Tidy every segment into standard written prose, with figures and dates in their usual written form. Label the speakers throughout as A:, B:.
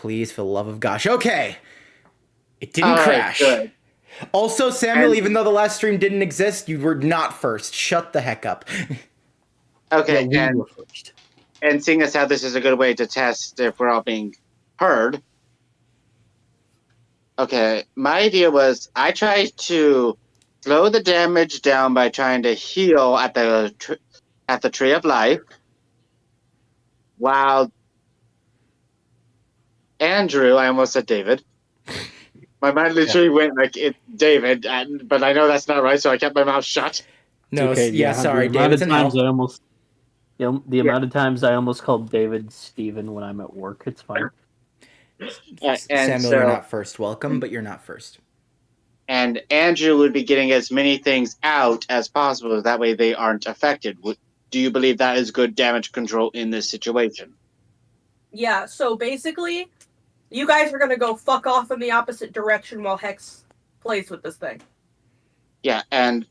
A: please, for the love of gosh. Okay. It didn't
B: All right,
A: crash.
B: good.
A: Also, Samuel, even though the last stream didn't exist, you were not first. Shut the heck up.
B: Okay,
C: Yeah, we were first.
B: and seeing as how this is a good way to test if we're all being heard. Okay, my idea was I tried to slow the damage down by trying to heal at the Tree of Life, while Andrew, I almost said David. My mind literally went like it, David, but I know that's not right, so I kept my mouth shut.
A: No,
C: Okay,
A: yeah, sorry, David's in hell.
C: The amount of times I almost called David Steven when I'm at work, it's fine.
B: And
A: Samuel,
B: so,
A: you're not first. Welcome, but you're not first.
B: and Andrew would be getting as many things out as possible. That way they aren't affected. Do you believe that is good damage control in this situation?
D: Yeah, so basically, you guys are going to go fuck off in the opposite direction while Hex plays with this thing.
B: Yeah, and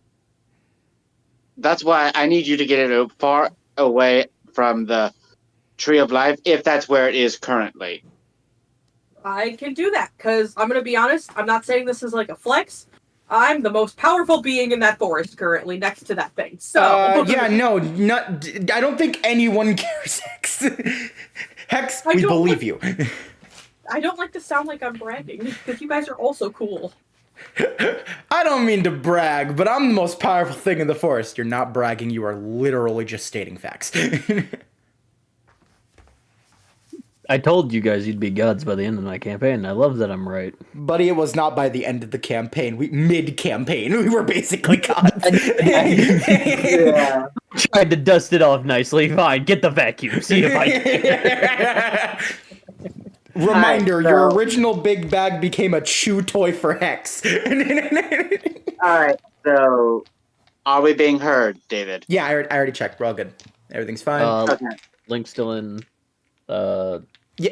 B: that's why I need you to get it far away from the Tree of Life, if that's where it is currently.
D: I can do that, because I'm going to be honest, I'm not saying this is like a flex. I'm the most powerful being in that forest currently next to that thing, so...
A: yeah, no, I don't think anyone cares, Hex. Hex, we believe you.
D: I don't like to sound like I'm bragging, because you guys are also cool.
A: I don't mean to brag, but I'm the most powerful thing in the forest. You're not bragging, you are literally just stating facts.
C: I told you guys you'd be gods by the end of my campaign. I love that I'm right.
A: Buddy, it was not by the end of the campaign. Mid-campaign, we were basically gods.
B: Yeah.
C: Tried to dust it off nicely. Fine, get the vacuum. See if I can.
A: Reminder,
B: Alright, so-
A: your original big bag became a chew toy for Hex.
B: Alright, so are we being heard, David?
A: Yeah, I already checked. We're all good. Everything's fine.
B: Okay.
C: Link's still in.
A: Yeah.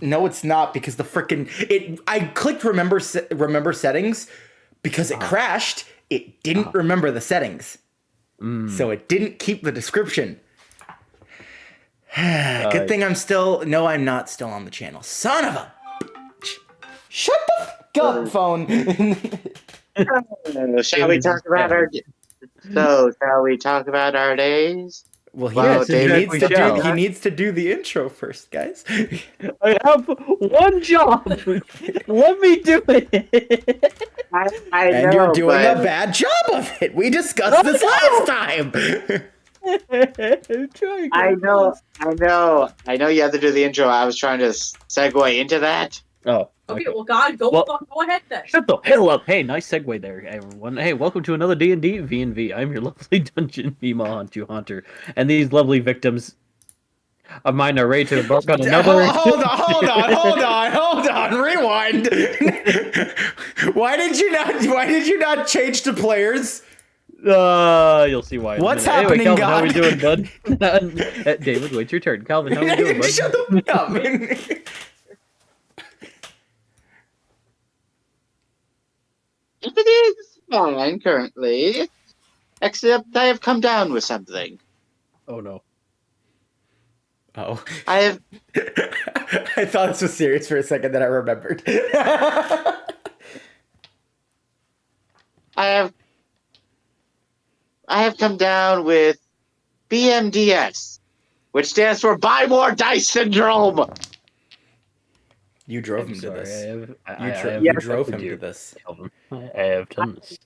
A: No, it's not because the frickin' I clicked remember settings because it crashed. It didn't remember the settings, so it didn't keep the description. Good thing I'm still. No, I'm not still on the channel. Son of a. Shut the fuck up, phone.
B: Shall we talk about our? So, shall we talk about our days?
A: Well,
B: Well,
A: he needs to do the intro first, guys.
C: I have one job. Let me do it.
B: I
A: And
B: know,
A: you're doing
B: but
A: a bad job of it. We discussed this last time.
B: I know. You have to do the intro. I was trying to segue into that.
C: Oh.
D: Okay, well, God, go ahead then.
C: Shut the hell up! Hey, nice segue there, everyone. Hey, welcome to another D&D V&V. I'm your lovely dungeon Mima Hunter, and these lovely victims of my narrator embark on another.
A: Hold on, rewind. Why did you not change to players?
C: You'll see why.
A: What's
C: happening,
A: happening,
C: Calvin, how we
A: God?
C: doing, bud? David, wait your turn. Calvin, how we doing, bud?
A: Shut the fuck up.
B: It is fine currently, except I have come down with something.
C: Oh no.
A: Oh.
B: I have.
A: I thought this was serious for a second, then I remembered.
B: I have come down with BMDS, which stands for Buy More Dice Syndrome.
A: You drove
C: I'm
A: him
C: sorry,
A: to this.
C: I
A: You
C: have
A: drove him
C: something
A: to this.
C: Calvin. I have done this.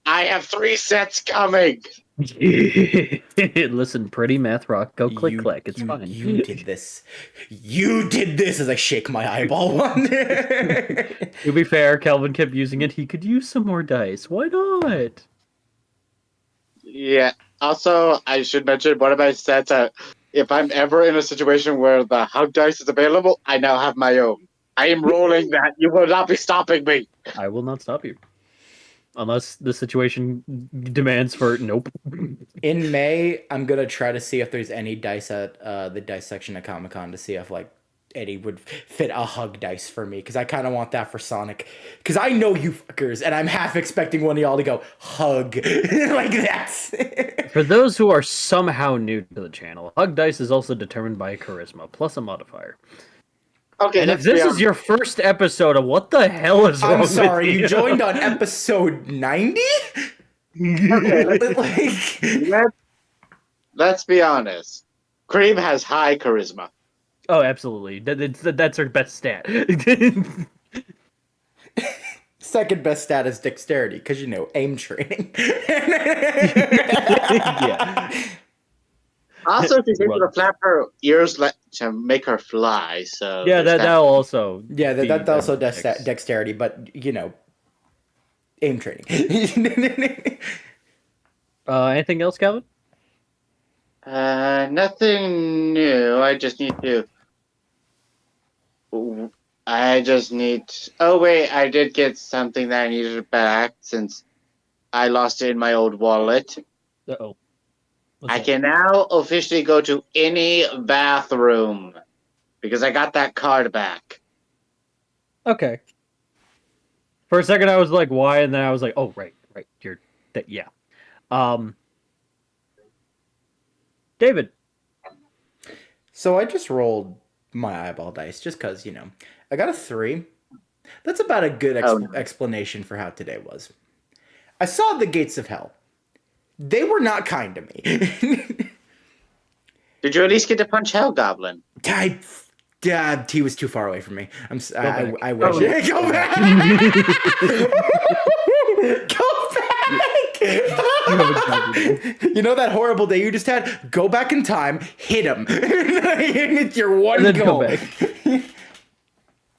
B: I have 3 sets coming.
C: Listen, pretty math rock. Go click, click. It's fine.
A: You did this. You did this as I shake my eyeball one.
C: To be fair, Calvin kept using it. He could use some more dice. Why not?
B: Yeah. Also, I should mention one of my sets. If I'm ever in a situation where the hug dice is available, I now have my own. I am rolling that. You will not be stopping me.
C: I will not stop you. Unless the situation demands for nope.
A: In May, I'm gonna try to see if there's any dice at the dice section at Comic-Con to see if like Eddie would fit a hug dice for me, because I kind of want that for Sonic, because I know you fuckers, and I'm half expecting one of y'all to go hug like that.
C: For those who are somehow new to the channel, hug dice is also determined by charisma plus a modifier.
B: Okay,
C: And if
B: let's be
C: this is
B: honest.
C: your first episode of what the hell is wrong
A: I'm sorry,
C: with
A: you joined on episode 90?
B: Okay,
A: Like,
B: let's be honest. Cream has high charisma.
C: Oh, absolutely. That's her best stat.
A: second best stat is dexterity, because you know, aim training.
C: Yeah.
B: Also, she's able to
C: Run.
B: flap her ears to make her fly. So
C: Yeah,
B: there's
C: that'll also.
A: Yeah,
C: be
A: that also does
C: dex.
A: dexterity, but you know, aim training.
C: Anything else, Calvin?
B: Nothing new. I just need to. Oh wait, I did get something that I needed back since I lost it in my old wallet.
C: Uh-oh.
B: I can now officially go to any bathroom because I got that card back.
C: Okay. For a second, I was like, "Why?" And then I was like, "Oh, right. You're that. Yeah." David.
A: So I just rolled my eyeball dice just because, you know, I got a 3. That's about a good explanation for how today was. I saw the gates of hell. They were not kind to me.
B: Did you at least get to punch Hellgoblin?
A: He was too far away from me. I wish.
C: Go back.
A: Go back! You know that horrible day you just had? Go back in time, hit him. It's your one
C: And then
A: goal.
C: go back.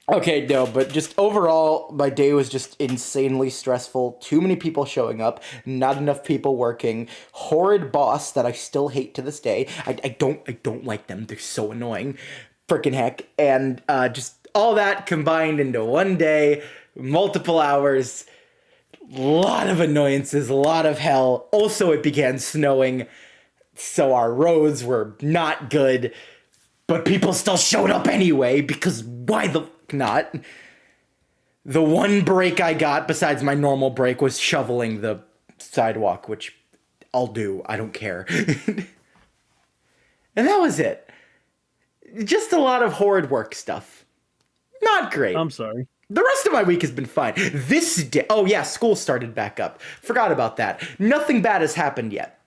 A: Okay, no, but just overall, my day was just insanely stressful. Too many people showing up, not enough people working. Horrid boss that I still hate to this day. I don't like them. They're so annoying. Frickin' heck. And just all that combined into one day, multiple hours, a lot of annoyances, a lot of hell. Also, it began snowing, so our roads were not good. But people still showed up anyway, because why the not? The one break I got, besides my normal break, was shoveling the sidewalk, which I'll do. I don't care. And that was it. Just a lot of horrid work stuff. Not great.
C: I'm sorry.
A: The rest of my week has been fine. This day... Oh, yeah, school started back up. Forgot about that. Nothing bad has happened yet.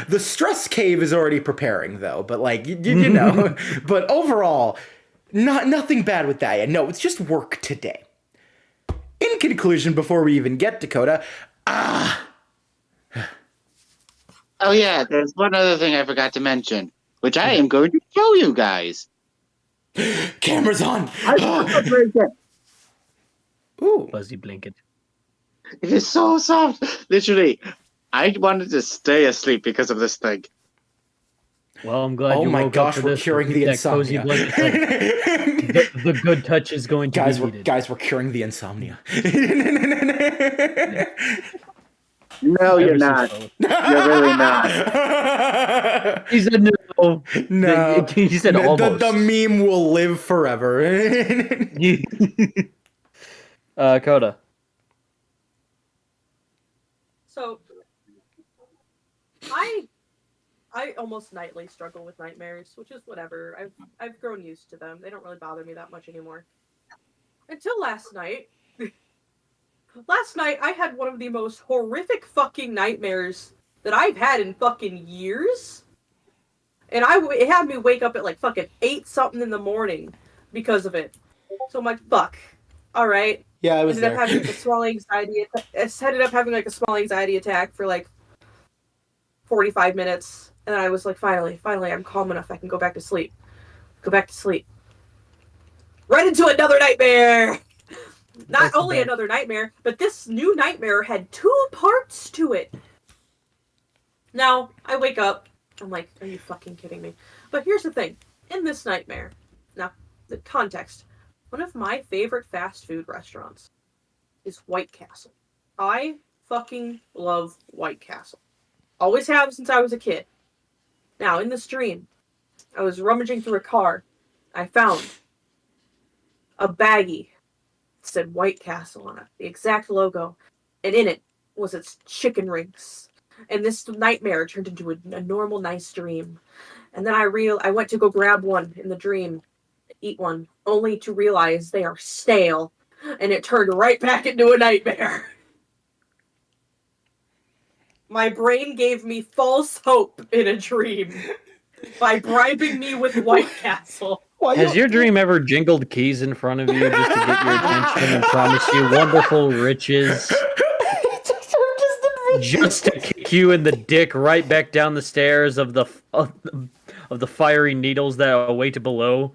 A: The stress cave is already preparing, though. But, like, you know. But overall, nothing bad with that yet. No, it's just work today. In conclusion, before we even get Dakota...
B: Oh yeah, there's one other thing I forgot to mention, which I am going to show you guys.
A: Camera's on! Ooh.
C: Fuzzy blanket.
B: It is so soft. Literally, I wanted to stay asleep because of this thing.
C: Well, I'm glad
A: Oh
C: you
A: my
C: woke
A: gosh,
C: up for
A: we're
C: this.
A: curing the
C: That cozy
A: insomnia.
C: blanket. the good touch is going to be needed.
A: Guys, we're curing the insomnia.
B: No, you're
C: Ever so
B: not.
C: slowly.
B: You're really not.
C: He said no.
A: No.
C: He said almost.
A: The meme will live forever.
C: Coda.
D: So, I almost nightly struggle with nightmares, which is whatever. I've grown used to them. They don't really bother me that much anymore. Until last night. Last night, I had one of the most horrific fucking nightmares that I've had in fucking years. And it had me wake up at like fucking 8-something in the morning because of it. So I'm like, fuck. Alright.
A: Yeah, I was
D: Ended up
A: there.
D: having like a small anxiety ended up having like a small anxiety attack for like 45 minutes. And then I was like, finally, I'm calm enough. I can go back to sleep. Go back to sleep. Right into another nightmare! Not only another nightmare, but this new nightmare had 2 parts to it. Now, I wake up. I'm like, are you fucking kidding me? But here's the thing. In this nightmare, now, the context. One of my favorite fast food restaurants is White Castle. I fucking love White Castle. Always have since I was a kid. Now, in this dream, I was rummaging through a car. I found a baggie. It said White Castle on it, the exact logo. And in it was its chicken rings. And this nightmare turned into a normal, nice dream. And then I went to go grab one in the dream. eat one, only to realize they are stale, and it turned right back into a nightmare. My brain gave me false hope in a dream by bribing me with White Castle.
C: Has your dream ever jingled keys in front of you just to get your attention and promise you wonderful riches? Just to kick you in the dick right back down the stairs of the fiery needles that await below,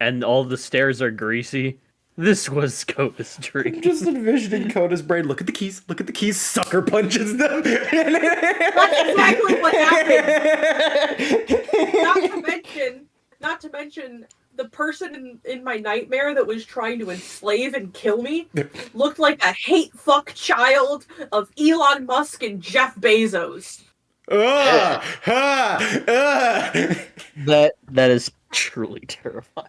C: and all the stairs are greasy. This was Coda's dream.
A: I'm just envisioning Coda's brain. Look at the keys. Look at the keys. Sucker punches them.
D: That's exactly what happened. Not to mention, the person in my nightmare that was trying to enslave and kill me looked like a hate fuck child of Elon Musk and Jeff Bezos.
C: That is truly terrifying.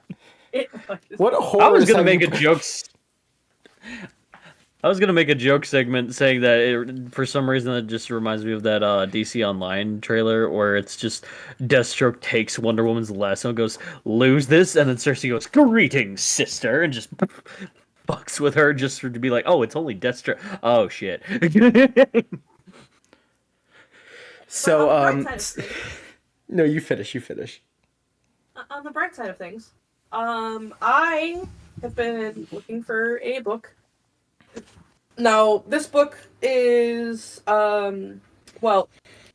D: It was.
A: What horror?
C: I was gonna make a joke. I was gonna make a joke segment saying that for some reason that just reminds me of that DC Online trailer where it's just Deathstroke takes Wonder Woman's lasso and goes, "Lose this," and then Cersei goes, "Greetings, sister," and just fucks with her just to be like, "Oh, it's only Deathstroke." Oh shit.
A: So no, you finish.
D: On the bright side of things, I have been looking for a book. Now, this book is, well,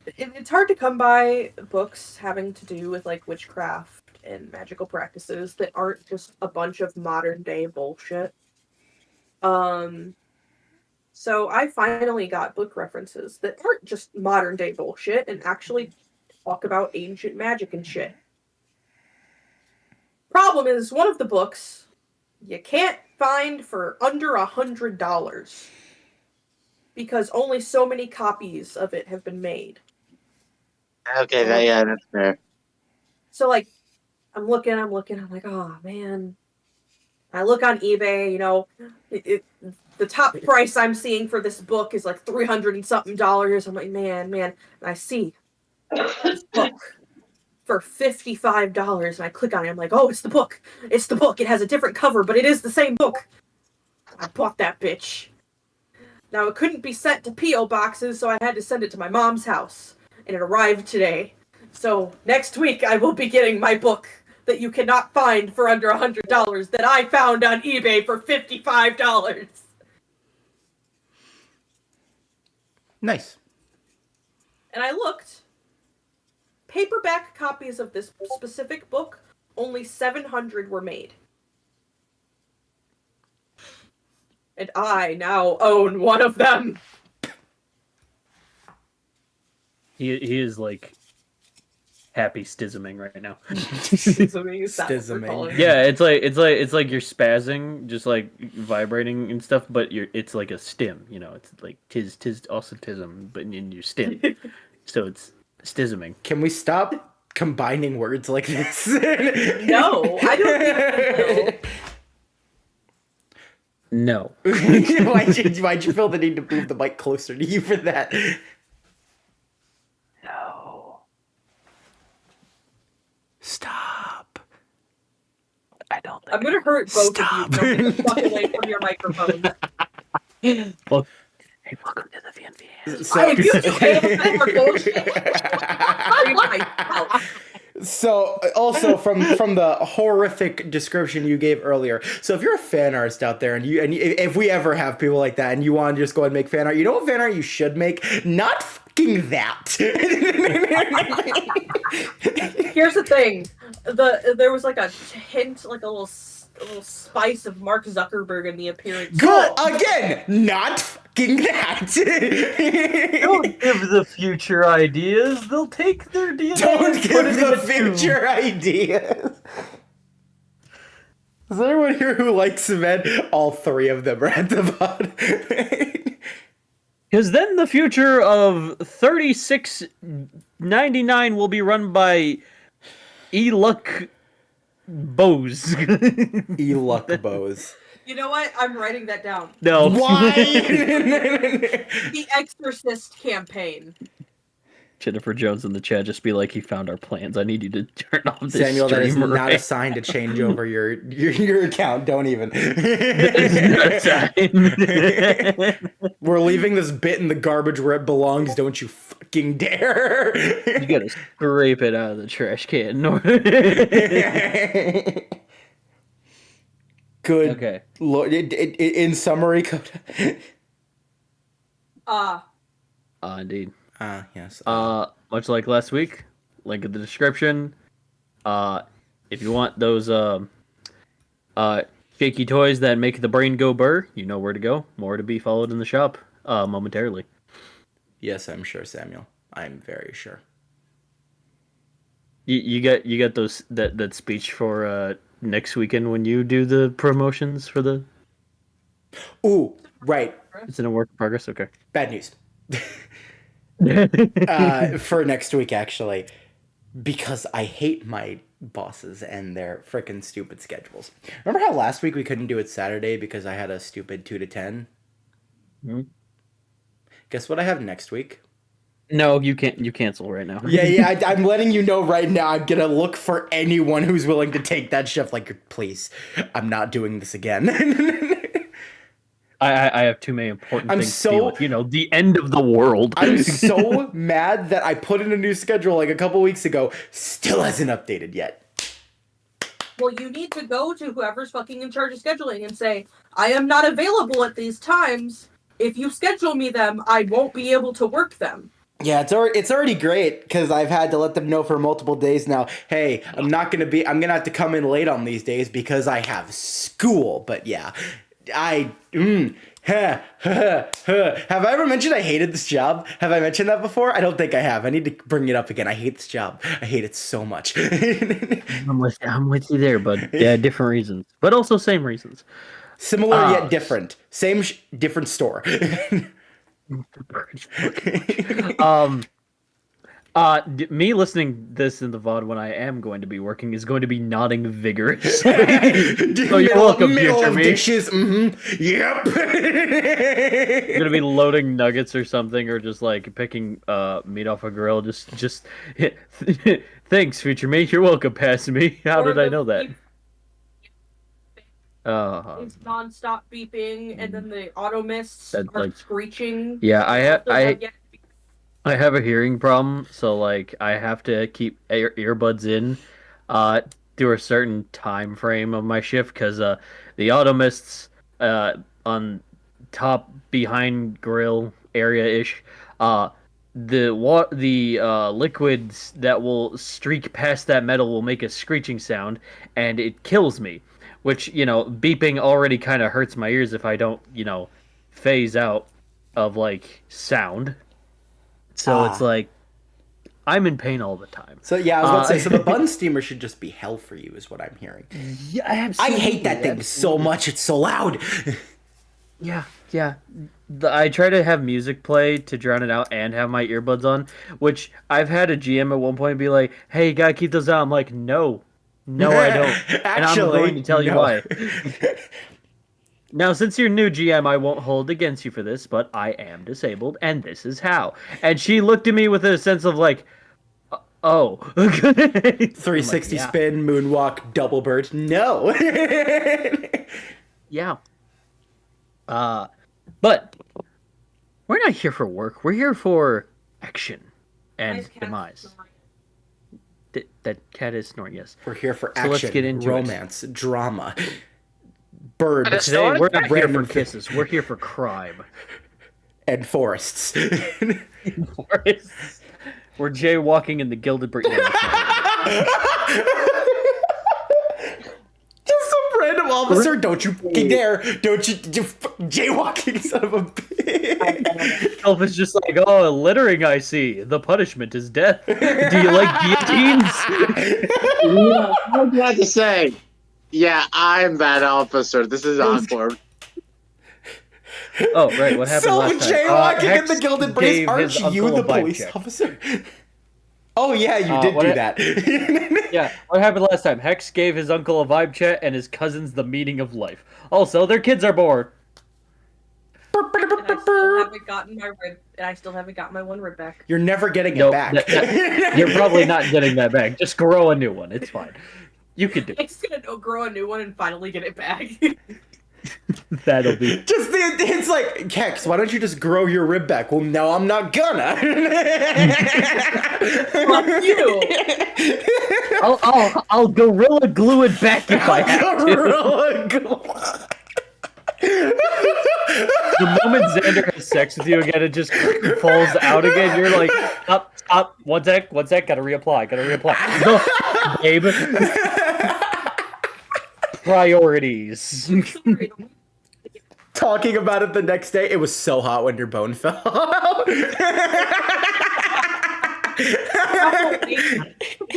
D: it's hard to come by books having to do with, like, witchcraft and magical practices that aren't just a bunch of modern-day bullshit. So I finally got book references that aren't just modern-day bullshit and actually talk about ancient magic and shit. Problem is, one of the books you can't find for under $100 because only so many copies of it have been made.
B: Okay, that's fair.
D: So, like, I'm looking, I'm like, oh, man. I look on eBay, you know, the top price I'm seeing for this book is like $300 and something. I'm like, man. And I see this book for $55, and I click on it. I'm like, oh, it's the book. It's the book. It has a different cover, but it is the same book. I bought that bitch. Now, it couldn't be sent to P.O. boxes, so I had to send it to my mom's house, and it arrived today. So next week, I will be getting my book that you cannot find for under $100 that I found on eBay for $55.
A: Nice.
D: And I looked. Paperback copies of this specific book, only 700 were made. And I now own one of them.
C: He is like happy stisming right now.
A: Stisming.
C: Yeah, it's like you're spazzing, just like vibrating and stuff, but it's like a stim, you know. It's like tis also tism, but in your stim. So it's stisming.
A: Can we stop combining words like this?
D: No, I don't think
C: No.
A: Why'd you feel the need to move the mic closer to you for that?
C: No.
A: Stop.
C: I don't think
D: I'm gonna hurt both
A: Stop.
D: of you. Don't get fuck away from your microphone.
C: Well, hey, welcome to the VNV.
A: So, also from the horrific description you gave earlier. So, if you're a fan artist out there, and if we ever have people like that, and you want to just go and make fan art, you know what fan art you should make? Not fucking that.
D: Here's the thing: there was like a hint, like a little spice of Mark Zuckerberg in the appearance.
A: Go again. Not fucking that.
C: Don't give the future ideas. They'll take their DNA.
A: Don't give the future ideas. Is there anyone here who likes men? All three of them are at the bottom.
C: Because then the future of 3699 will be run by E-Luck Bose.
A: E-Luck Bose.
D: You know what? I'm writing that down.
C: No.
A: Why?
D: The Exorcist campaign.
C: Jennifer Jones in the chat just be like, he found our plans. I need you to turn off this
A: Samuel, that is
C: stream
A: not
C: right
A: a sign to change over your account. Don't even.
C: That is not a sign.
A: We're leaving this bit in the garbage where it belongs. Don't you fucking dare.
C: You gotta scrape it out of the trash can.
A: Good.
C: Okay.
A: In summary, Coda.
C: Indeed.
A: Yes.
C: Much like last week, link in the description. If you want those shaky toys that make the brain go burr, you know where to go. More to be followed in the shop momentarily.
A: Yes, I'm sure, Samuel. I'm very sure.
C: You got those that speech for next weekend when you do the promotions for the.
A: Ooh, right.
C: It's in a work in progress. Okay.
A: Bad news. For next week, actually, because I hate my bosses and their frickin' stupid schedules. Remember how last week we couldn't do it Saturday because I had a stupid 2 to 10?
C: Mm-hmm.
A: Guess what I have next week?
C: No, you can't. You cancel right now.
A: Yeah, I'm letting you know right now. I'm gonna look for anyone who's willing to take that shift. Like, please, I'm not doing this again.
C: I have too many important things
A: so-
C: to deal with. You know, the end of the world.
A: I'm so mad that I put in a new schedule like a couple weeks ago. Still hasn't updated yet.
D: Well, you need to go to whoever's fucking in charge of scheduling and say, I am not available at these times. If you schedule me them, I won't be able to work them.
A: Yeah, it's already great because I've had to let them know for multiple days now. Hey, I'm gonna have to come in late on these days because I have school. But yeah, have I ever mentioned I hated this job? Have I mentioned that before? I don't think I have. I need to bring it up again. I hate this job. I hate it so much.
C: I'm with you there, but yeah, different reasons, but also same reasons.
A: Similar yet different. Same, different store.
C: Me listening this in the VOD when I am going to be working is going to be nodding vigorously. So you're welcome, future me.
A: Dishes. Mm-hmm. Yep.
C: You're gonna be loading nuggets or something, or just like picking meat off a grill. Just thanks, future me. You're welcome, past me. How did I know that?
D: It's non-stop beeping, and then the auto mists are
C: like
D: screeching.
C: Yeah, I have a hearing problem, so like I have to keep earbuds in through a certain time frame of my shift because the auto mists on top behind grill area ish the liquids that will streak past that metal will make a screeching sound, and it kills me. Which, you know, beeping already kind of hurts my ears if I don't, you know, phase out of like sound. So it's like I'm in pain all the time.
A: So yeah, I was about to say. So the bun steamer should just be hell for you, is what I'm hearing.
C: Yeah,
A: I hate that thing so much. It's so loud.
C: Yeah. I try to have music play to drown it out and have my earbuds on. Which I've had a GM at one point be like, "Hey, you gotta keep those out." I'm like, No, I don't. And I'm going to tell you why. Now, since you're new GM, I won't hold against you for this, but I am disabled, and this is how. And she looked at me with a sense of like, oh.
A: 360
C: like,
A: spin, moonwalk, double bird. No.
C: Yeah. But we're not here for work. We're here for action and demise. That cat is snoring, yes.
A: We're here for
C: So
A: action,
C: let's get into
A: romance, drama, bird,
C: Today, we're not here for
A: random
C: kisses. We're here for crime.
A: and forests.
C: Forests. We're jaywalking in the Gilded Brick.
A: Just some random officer. Don't you fucking dare. Don't you jaywalking, son of a bitch.
C: Elvis just like, oh, littering, I see. The punishment is death. Do you like guillotines?
B: Yeah, I was about to say, yeah, I'm that officer. This is awkward.
C: Oh, right. What happened last time?
A: Jaywalking in the
C: Hex
A: Gilded Brace.
C: gave
A: Aren't
C: his
A: you
C: uncle
A: the
C: a vibe
A: police
C: check.
A: officer? Oh, yeah, you did
C: what
A: do
C: it-
A: that.
C: Yeah, what happened last time? Hex gave his uncle a vibe chat and his cousins the meaning of life. Also, their kids are bored.
D: I still haven't gotten my rib, and I still haven't got my one rib back.
A: You're never getting it
C: Nope,
A: back.
C: you're probably not getting that back. Just grow a new one. It's fine. You can do
D: I'm just gonna go grow a new one and finally get it back.
C: it. That'll be.
A: It's like, Kex, why don't you just grow your rib back? Well, no, I'm not gonna.
D: Fuck you.
C: I'll gorilla glue it back if I have to.
A: Gorilla glue.
C: The moment Xander has sex with you again, it just falls out again. You're like, up, one sec, gotta reapply. No, babe. Priorities.
A: Talking about it the next day, it was so hot when your bone fell out.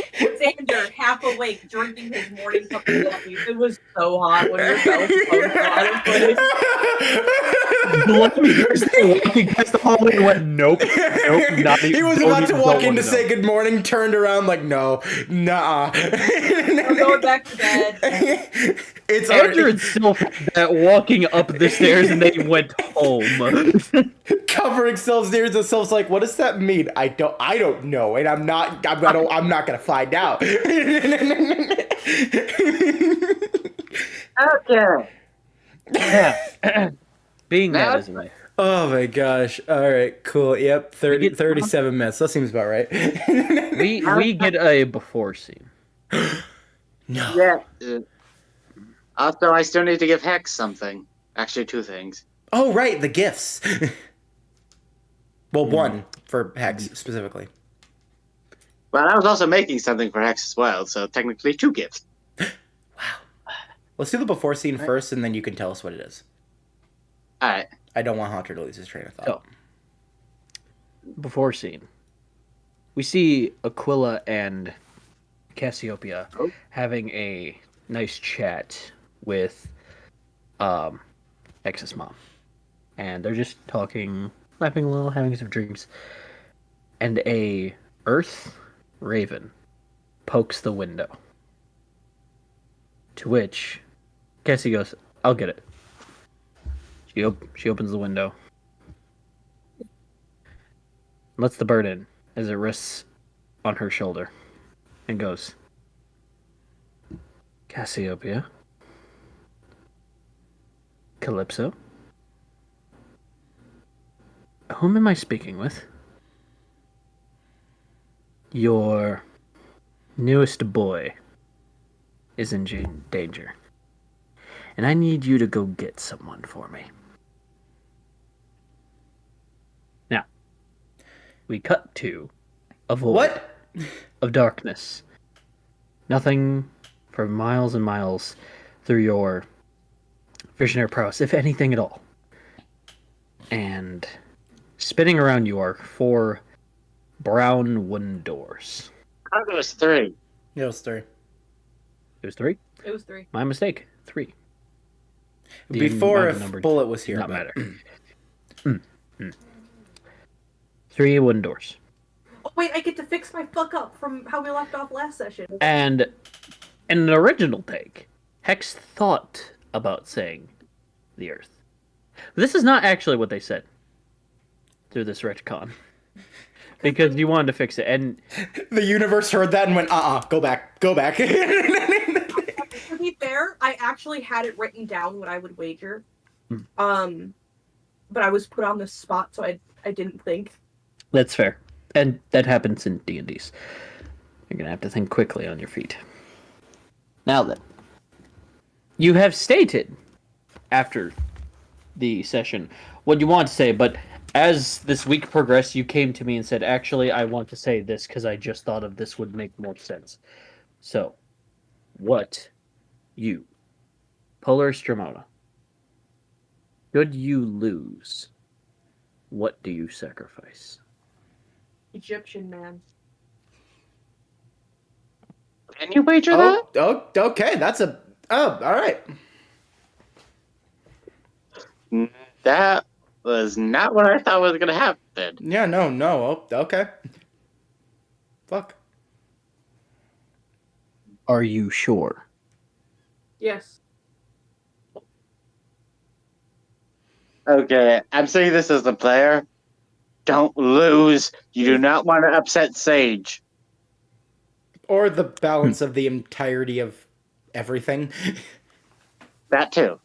D: Xander, half awake, drinking his morning cup of coffee. It was so hot when your belt fell out.
C: Let me walking past the hallway and went, nope, not even.
A: He was about to walk in to say good morning, turned around like, no, nah.
D: I'm going back to bed.
A: It's
C: Andrew and Sylph that walking up the stairs and they went home.
A: covering Sylph's ears, and Sylph's like, what does that mean? I don't know, and I'm not gonna find out.
B: Okay.
C: Yeah. Being
B: Now-
C: that is right.
A: Oh my gosh. All right, cool. Yep, 37 minutes. That seems about right.
C: We get a before scene.
A: No.
B: Yeah. Also, I still need to give Hex something. Actually, two things.
A: Oh, right, the gifts. Well, one for Hex specifically.
B: Well, I was also making something for Hex as well, so technically two gifts.
A: Let's do the before scene first, and then you can tell us what it is.
B: Alright.
A: I don't want Hunter to lose his train of thought.
C: So, before scene. We see Aquila and Cassiopeia having a nice chat with X's mom. And they're just talking, laughing a little, having some dreams. And a earth raven pokes the window. To which Cassie goes, I'll get it. She opens the window. Lets the bird in as it rests on her shoulder. And goes, Cassiopeia? Calypso? Whom am I speaking with? Your newest boy is in danger. And I need you to go get someone for me. Now, we cut to a void
A: What?
C: of darkness. Nothing for miles and miles through your visionary prowess, if anything at all. And spinning around you are 4 brown wooden doors.
B: I thought it was 3.
A: Yeah, it was 3.
C: It was 3?
D: It was 3.
C: My mistake. 3.
A: Before, if
C: numbered
A: Bullet was here.
C: not
A: but-
C: matter. 3 wooden doors.
D: Oh, wait, I get to fix my fuck up from how we left off last session.
C: And in an original take, Hex thought about saying the Earth. This is not actually what they said through this retcon. Because you wanted to fix it. And
A: The universe heard that and went, go back.
D: To be fair, I actually had it written down what I would wager. But I was put on the spot, so I didn't think.
C: that's fair. And that happens in D&Ds. You're going to have to think quickly on your feet. Now then. You have stated, after the session, what you want to say, but as this week progressed, you came to me and said, actually, I want to say this because I just thought of this would make more sense. So, what you, Polaris Dramona, should you lose, what do you sacrifice?
D: Egyptian man.
B: Can you wager that?
A: Okay, that's a... Oh, all right.
B: That was not what I thought was going to happen.
A: Yeah, no. Oh, okay. Fuck.
C: Are you sure?
D: Yes.
B: Okay, I'm saying this as a player. Don't lose. You do not want to upset Sage.
A: Or the balance of the entirety of everything.
B: That too.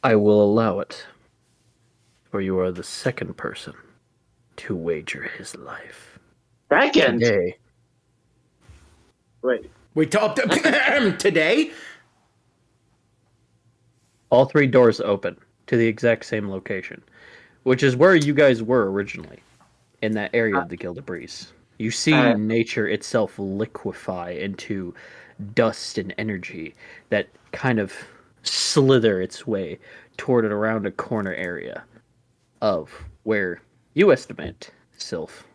C: I will allow it. For you are the second person to wager his life.
B: Second.
C: Today.
B: Wait.
A: We talked today.
C: All 3 doors open to the exact same location, which is where you guys were originally, in that area of the Gilded Breeze. You see nature itself liquefy into dust and energy that kind of slither its way toward and around a corner area of where you estimate, Sylph,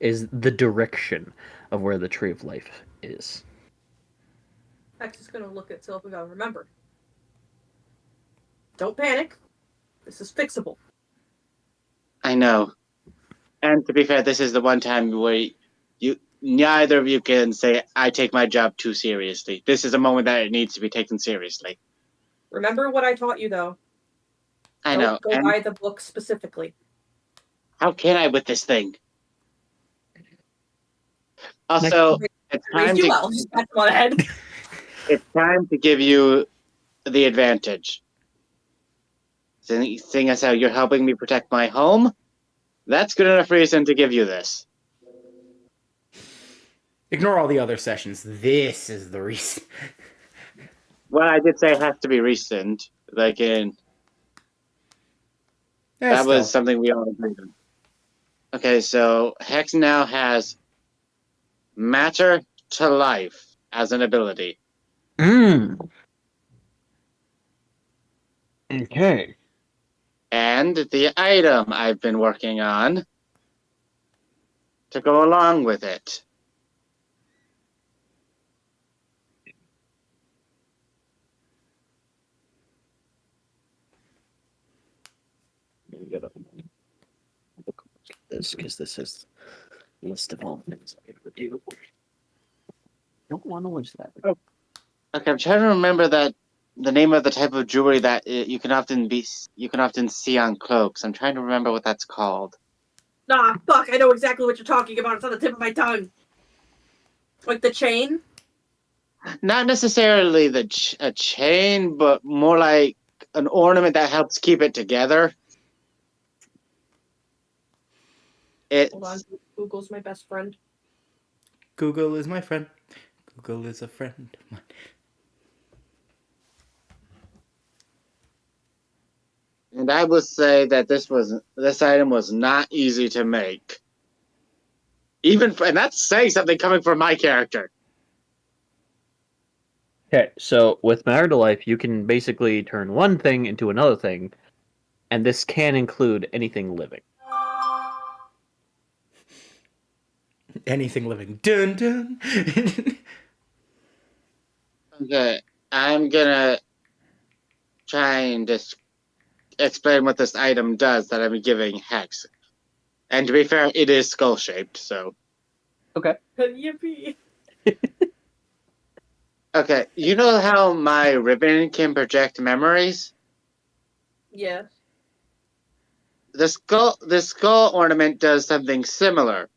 C: is the direction of where the Tree of Life is.
D: Max is gonna look at Sylph and go, remember, don't panic. This is fixable.
B: I know. And to be fair, this is the one time where neither of you can say, I take my job too seriously. This is a moment that it needs to be taken seriously.
D: Remember what I taught you, though.
B: I know.
D: Don't go by the book specifically.
B: How can I with this thing? Also, it's time
D: you well. Just pat him on the head.
B: It's time to give you the advantage. Seeing as how you're helping me protect my home, that's good enough reason to give you this.
A: Ignore all the other sessions. This is the reason.
B: Well, I did say it has to be recent. That was something we all agreed on. Okay, so Hex now has Matter to Life as an ability.
C: Okay.
B: And the item I've been working on to go along with it.
C: Look at this, because this is a list of all things I could do. Don't want to lose that.
B: Oh. Okay, I'm trying to remember the name of the type of jewelry that you can often see on cloaks. I'm trying to remember what that's called.
D: Nah, fuck, I know exactly what you're talking about. It's on the tip of my tongue. Like the chain?
B: Not necessarily a chain, but more like an ornament that helps keep it together.
D: Hold on, Google's my best friend.
A: Google is my friend. Google is a friend of mine.
B: And I would say that this item was not easy to make. And that's saying something coming from my character.
C: Okay, so with Matter to Life, you can basically turn one thing into another thing, and this can include anything living.
A: Anything living. Dun dun.
B: Okay, I'm gonna try and just explain what this item does that I'm giving Hex. And to be fair, it is skull-shaped, so...
C: Okay.
D: Yippee.
B: Okay, you know how my ribbon can project memories?
D: Yeah.
B: The skull ornament does something similar,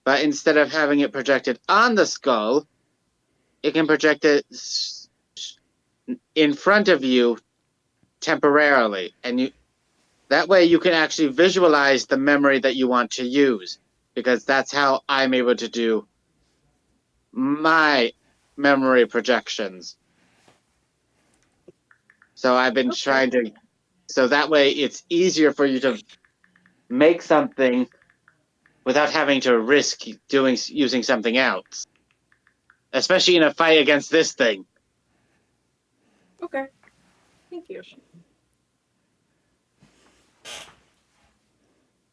B: but instead of having it projected on the skull, it can project it in front of you temporarily, and that way you can actually visualize the memory that you want to use, because that's how I'm able to do my memory projections. So I've been trying to, so that way it's easier for you to make something without having to risk using something else, especially in a fight against this thing.
D: Okay. Thank you.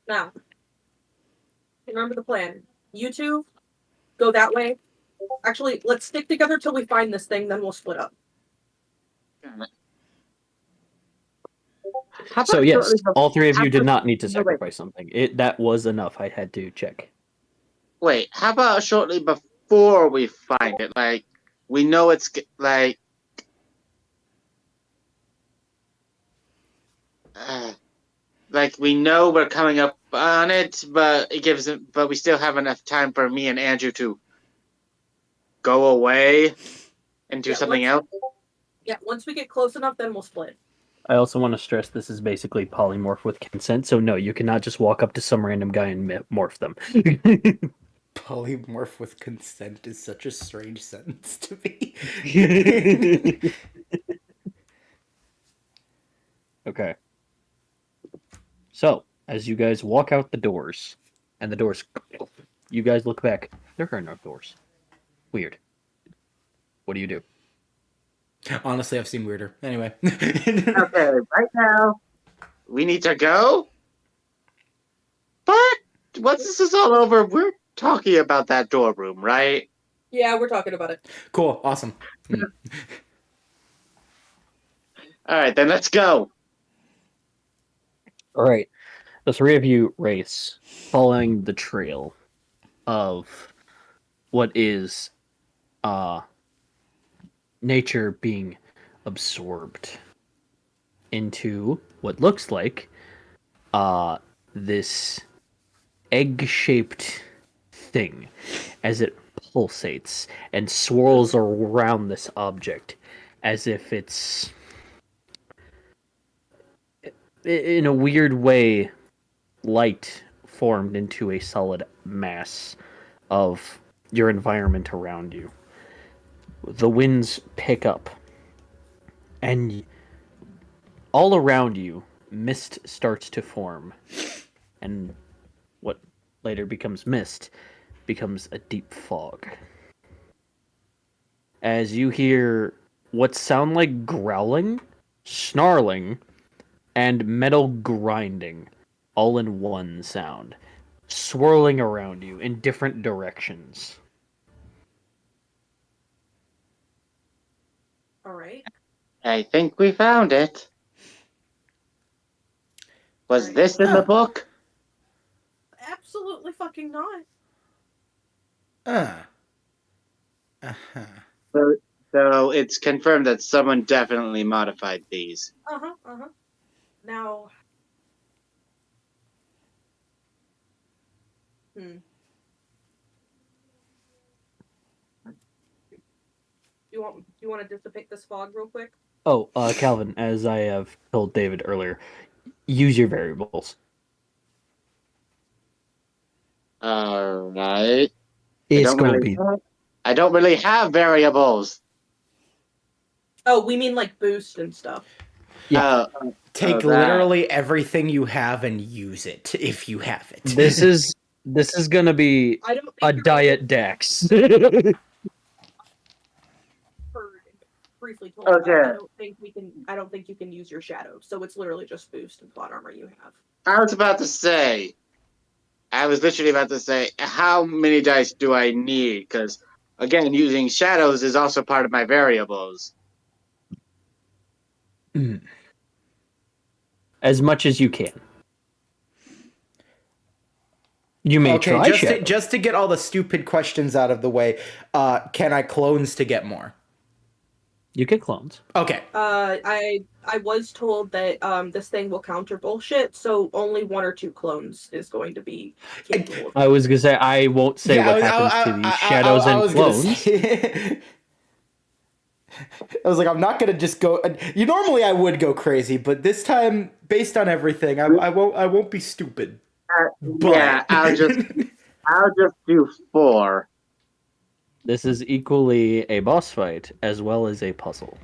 D: Now, remember the plan. You two go that way. Actually, let's stick together till we find this thing, then we'll split up.
C: So yes, all 3 of you did not need to sacrifice something. That was enough. I had to check.
B: Wait, how about shortly before we find it? Like, we know it's like... like we know we're coming up on it, but but we still have enough time for me and Andrew to go away and do something else.
D: Yeah, once we get close enough, then we'll split.
C: I also want to stress this is basically polymorph with consent, so no, you cannot just walk up to some random guy and morph them.
A: Polymorph with consent is such a strange sentence to me.
C: Okay. So, as you guys walk out the doors, and the doors, you guys look back. There are no doors. Weird. What do you do?
A: Honestly, I've seen weirder. Anyway.
B: Okay, right now we need to go. But once this is all over, we're talking about that door room, right?
D: Yeah, we're talking about it.
A: Cool. Awesome.
B: All right, then let's go.
C: All right. The three of you race, following the trail of what is nature being absorbed into what looks like this egg-shaped thing as it pulsates and swirls around this object as if it's in a weird way light formed into a solid mass of your environment around you. The winds pick up, and all around you, mist starts to form, and what later becomes mist becomes a deep fog. As you hear what sound like growling, snarling, and metal grinding all in one sound, swirling around you in different directions.
D: All right.
B: I think we found it. Was
D: Right.
B: this in the book?
D: Absolutely fucking not.
A: Uh-huh.
B: So it's confirmed that someone definitely modified these.
D: Now, you want to dissipate this fog real quick?
C: Oh, Calvin, as I have told David earlier, use your variables.
B: All right.
C: It's going to be...
B: I don't really have variables.
D: Oh, we mean like boost and stuff.
C: Yeah.
A: Take literally everything you have and use it if you have it.
C: This is going to be
D: I don't think
C: a
D: you're
C: diet dex.
D: briefly told.
B: Okay.
D: I don't think you can use your shadow. So it's literally just boost and plot armor you have.
B: I was literally about to say, how many dice do I need? Because, again, using shadows is also part of my variables.
C: As much as you can. You may try
A: just to get all the stupid questions out of the way, can I clones to get more?
C: You get clones.
A: Okay.
D: I was told that this thing will counter bullshit, so only 1 or 2 clones is going to be capable.
C: I was gonna say I won't say what happens to these shadows and clones.
A: I was like, I'm not gonna just go. Normally I would go crazy, but this time, based on everything, I won't be stupid.
B: Yeah, I'll just do 4.
C: This is equally a boss fight as well as a puzzle.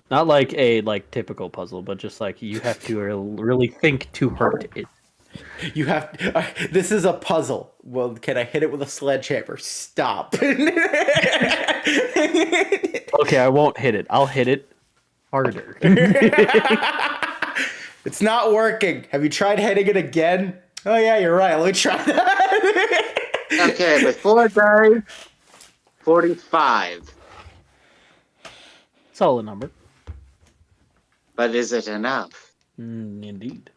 C: Not like a typical puzzle, but just like you have to really think to hurt it.
A: You have this is a puzzle. Well, can I hit it with a sledgehammer? Stop.
C: Okay, I won't hit it. I'll hit it harder.
A: It's not working. Have you tried hitting it again? Oh yeah, you're right. Let me try that.
B: Okay, with 4 dice, 45.
C: Solid number.
B: But is it enough?
C: Indeed.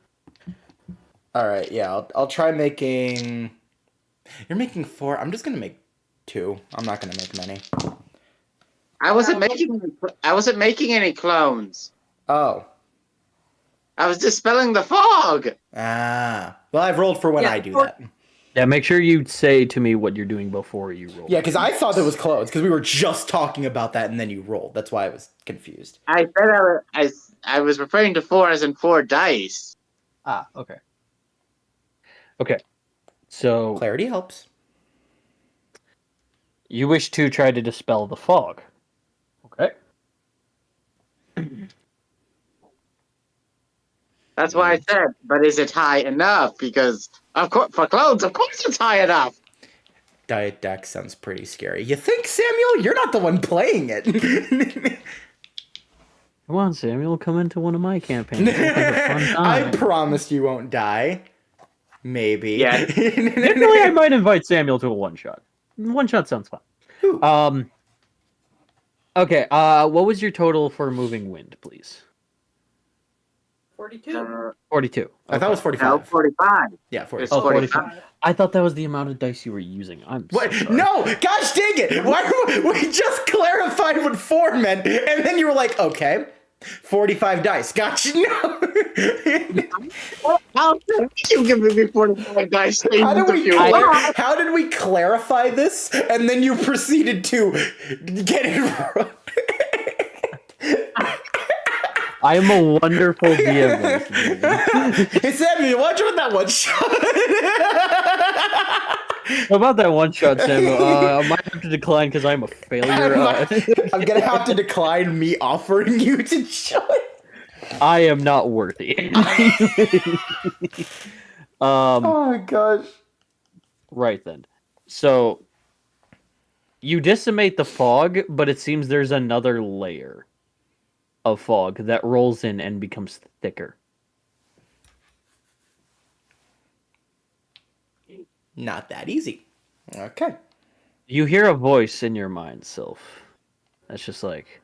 A: All right, yeah, I'll try making. You're making 4. I'm just gonna make 2. I'm not gonna make many.
B: I wasn't making any clones.
A: Oh.
B: I was dispelling the fog.
A: Ah. Well, I've rolled for when
D: Yeah,
A: I do
D: or-
A: that.
C: Yeah, make sure you say to me what you're doing before you roll.
A: Yeah, because I thought it was closed, because we were just talking about that and then you rolled. That's why I was confused.
B: I said I was referring to 4 as in 4 dice.
C: Ah, okay. Okay. So
A: Clarity helps.
C: you wish to try to dispel the fog. Okay.
B: That's why I said, but is it high enough? Because of course, for clothes, of course it's high enough.
A: Diet Deck sounds pretty scary. You think, Samuel? You're not the one playing it.
C: Come on, Samuel, come into one of my campaigns. We'll have a fun
A: I
C: time.
A: promise you won't die. Maybe.
B: Yeah.
C: Definitely, I might invite Samuel to a one-shot. One-shot sounds fun.
A: Ooh.
C: Okay, what was your total for moving wind, please?
D: 42.
C: 42.
A: I thought it was 45.
B: No, 45.
A: Yeah, 45.
B: It's
C: Oh,
B: 45.
C: 45. I thought that was the amount of dice you were using. I'm
A: What?
C: so sorry.
A: No! Gosh dang it! Why we just clarified what 4 meant, and then you were like, okay, 45 dice. Gotcha. No.
B: How did you give me 45 dice?
A: How did we clarify this, and then you proceeded to get it wrong?
C: I am a wonderful DM.
A: Hey, Samuel, why'd you want that one shot?
C: How about that one-shot, Samuel? I might have to decline because I'm a failure.
A: I'm gonna have to decline me offering you to join.
C: I am not worthy.
A: Oh my gosh.
C: Right then. So, you decimate the fog, but it seems there's another layer of fog that rolls in and becomes thicker.
A: Not that easy. Okay.
C: You hear a voice in your mind, Sylph. That's just like,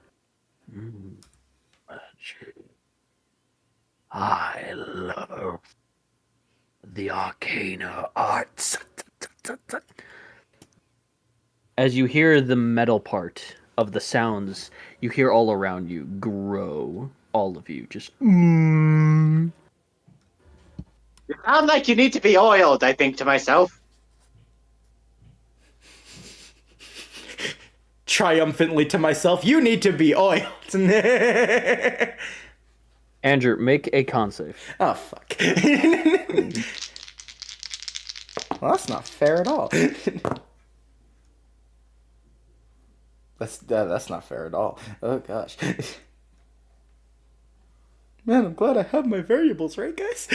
C: I love the arcana arts. As you hear the metal part of the sounds, you hear all around you grow. All of you just.
B: You sound like you need to be oiled, I think to myself.
A: Triumphantly to myself, you need to be oiled.
C: Andrew, make a con save.
A: Oh, fuck. Well, that's not fair at all. That's not fair at all. Oh, gosh. Man, I'm glad I have my variables right, guys.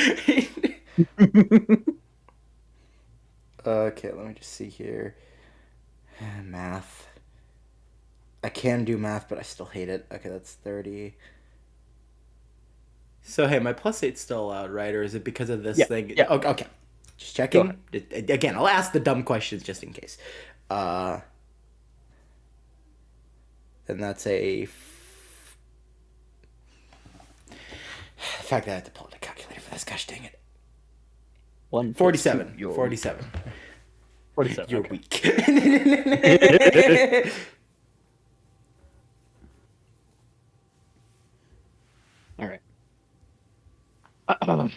A: Okay, let me just see here. Math. I can do math, but I still hate it. Okay, that's 30. So, hey, my +8's still allowed, right? Or is it because of this thing?
C: Yeah.
A: Okay. Just checking. Again, I'll ask the dumb questions just in case. And that's a... The fact that I have to pull out a calculator for this, gosh dang it. 47. 47.
C: 47.
A: You're
C: Okay.
A: weak.
C: All right.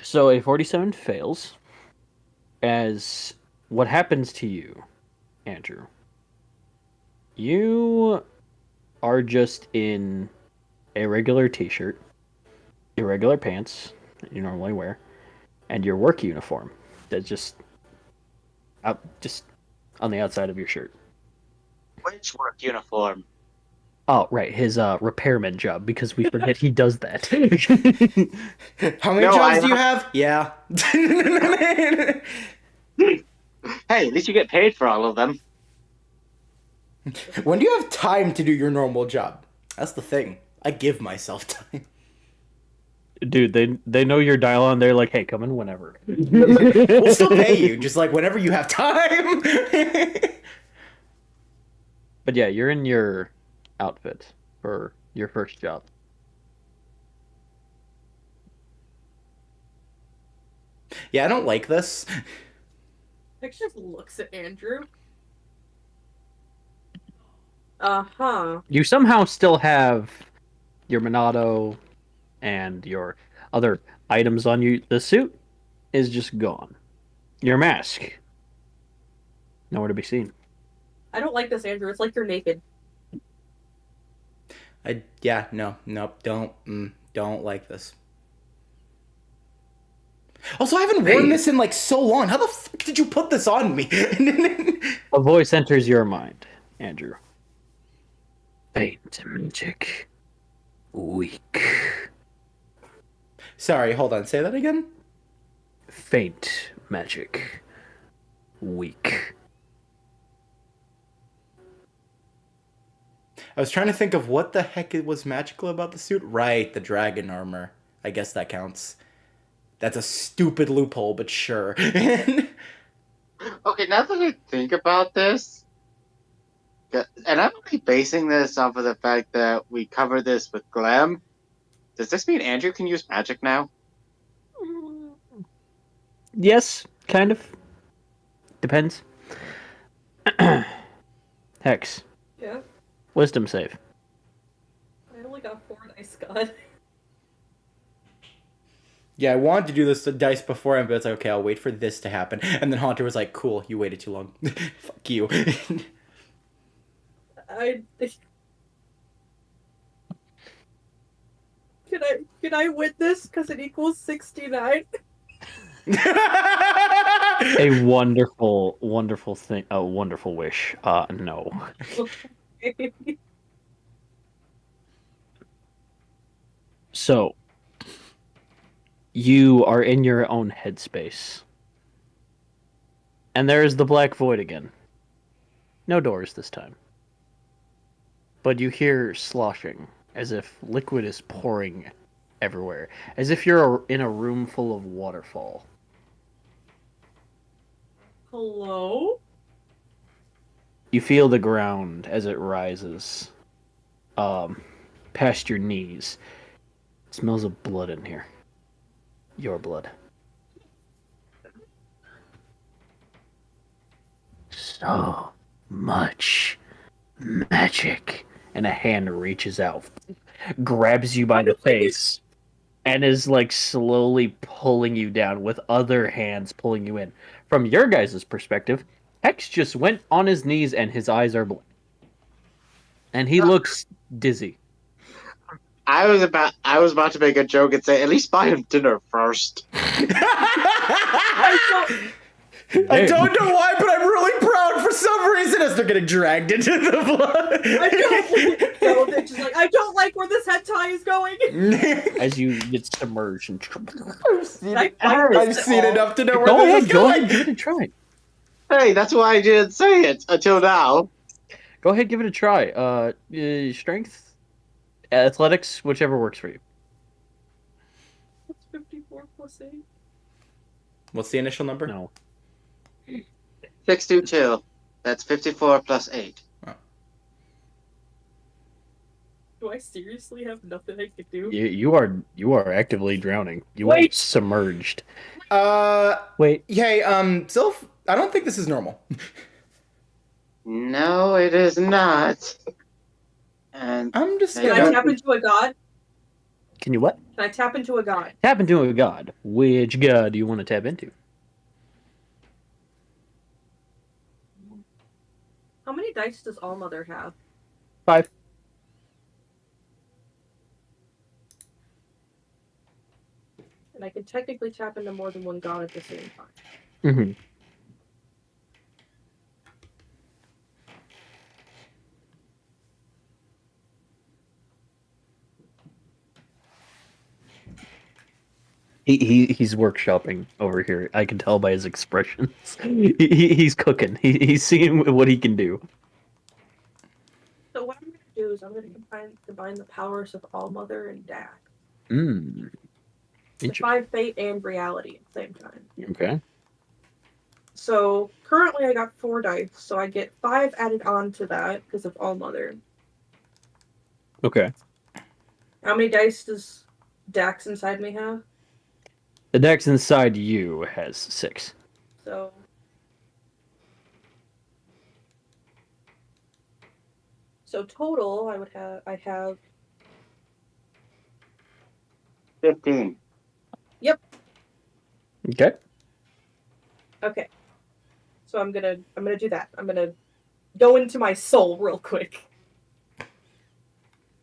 C: So a 47 fails. As what happens to you, Andrew? You are just in a regular t-shirt, your regular pants that you normally wear, and your work uniform that's just on the outside of your shirt.
B: Which work uniform?
C: Oh, right, his repairman job, because we forget he does that.
A: How many jobs do you have? Yeah.
B: Hey, at least you get paid for all of them.
A: When do you have time to do your normal job? That's the thing. I give myself time.
C: Dude, they know your dial on. They're like, hey, come in whenever.
A: We'll still pay you, just like whenever you have time.
C: But yeah, you're in your outfit for your first job.
A: Yeah, I don't like this.
D: Nick just looks at Andrew. Uh-huh.
C: You somehow still have your Monado and your... other items on you. The suit is just gone. Your mask, nowhere to be seen.
D: I don't like this, Andrew. It's like you're naked.
A: Nope, don't like this. Also, I haven't worn this in like so long. How the fuck did you put this on me?
C: A voice enters your mind, Andrew. Faint magic. Weak.
A: Sorry, hold on. Say that again.
C: Faint magic. Weak.
A: I was trying to think of what the heck it was magical about the suit. Right, the dragon armor. I guess that counts. That's a stupid loophole, but sure.
B: Okay, now that I think about this, and I'm only basing this off of the fact that we covered this with Glam, does this mean Andrew can use magic now?
C: Yes, kind of. Depends. Hex.
D: Yeah.
C: Wisdom save.
D: I only got 4 dice, God.
A: Yeah, I wanted to do this dice before, but it's like, okay, I'll wait for this to happen. And then Haunter was like, cool, you waited too long. Fuck you.
D: Can I win this? Because it equals 69.
C: A wonderful, wonderful thing. A wonderful wish. No. So, you are in your own headspace. And there is the black void again. No doors this time. But you hear sloshing, as if liquid is pouring everywhere. As if you're in a room full of waterfall.
D: Hello?
C: You feel the ground as it rises. Past your knees. It smells of blood in here. Your blood. So much magic. And a hand reaches out, grabs you by the face, and is like slowly pulling you down with other hands pulling you in. From your guys' perspective, Hex just went on his knees and his eyes are black. And he looks dizzy.
B: I was about to make a joke and say, at least buy him dinner first.
A: I don't know why, but I'm really proud for some reason as they're getting dragged into the blood.
D: I don't like where this head tie is going.
C: As you get submerged and
A: I've seen enough to know where
C: go
A: this
C: ahead,
A: is going.
C: give it a try.
B: Hey, that's why I didn't say it until now.
C: Go ahead, give it a try. Strength, athletics, whichever works for you.
D: What's 54 plus 8?
A: What's the initial number?
C: No.
B: 622. That's 54 plus 8.
D: Do I seriously have nothing I can do?
C: You are actively drowning. You are submerged. Wait.
A: Hey, Sylph, I don't think this is normal.
B: No, it is not. And
A: I'm just
D: Can I tap into a god?
C: Can you what?
D: Can I tap into a god?
C: Tap into a god. Which god do you want to tap into?
D: How many dice does Allmother have?
C: 5.
D: And I can technically tap into more than one god at the same time.
C: Mm-hmm. He's workshopping over here. I can tell by his expressions. He's cooking. He's seeing what he can do.
D: So what I'm going to do is I'm going to combine the powers of Allmother and Dak. Define fate and reality at the same time.
C: Okay.
D: So currently I got 4 dice, so I get 5 added on to that because of Allmother.
C: Okay.
D: How many dice does Dax inside me have?
C: The dex inside you has 6.
D: So total I have
B: 15.
D: Yep.
C: Okay.
D: Okay. So I'm gonna do that. I'm gonna go into my soul real quick.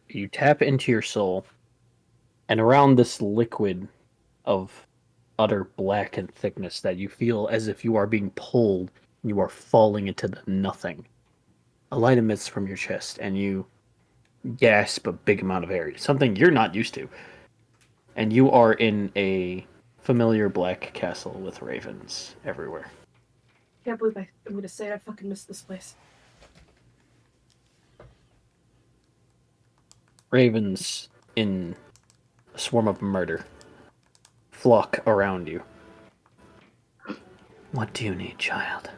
C: You tap into your soul, and around this liquid of utter black and thickness that you feel as if you are being pulled, you are falling into the nothing. A light emits from your chest, and you gasp a big amount of air, something you're not used to. And you are in a familiar black castle with ravens everywhere.
D: Can't believe I'm gonna say I fucking missed this place.
C: Ravens in a swarm of murder flock around you. What do you need, child?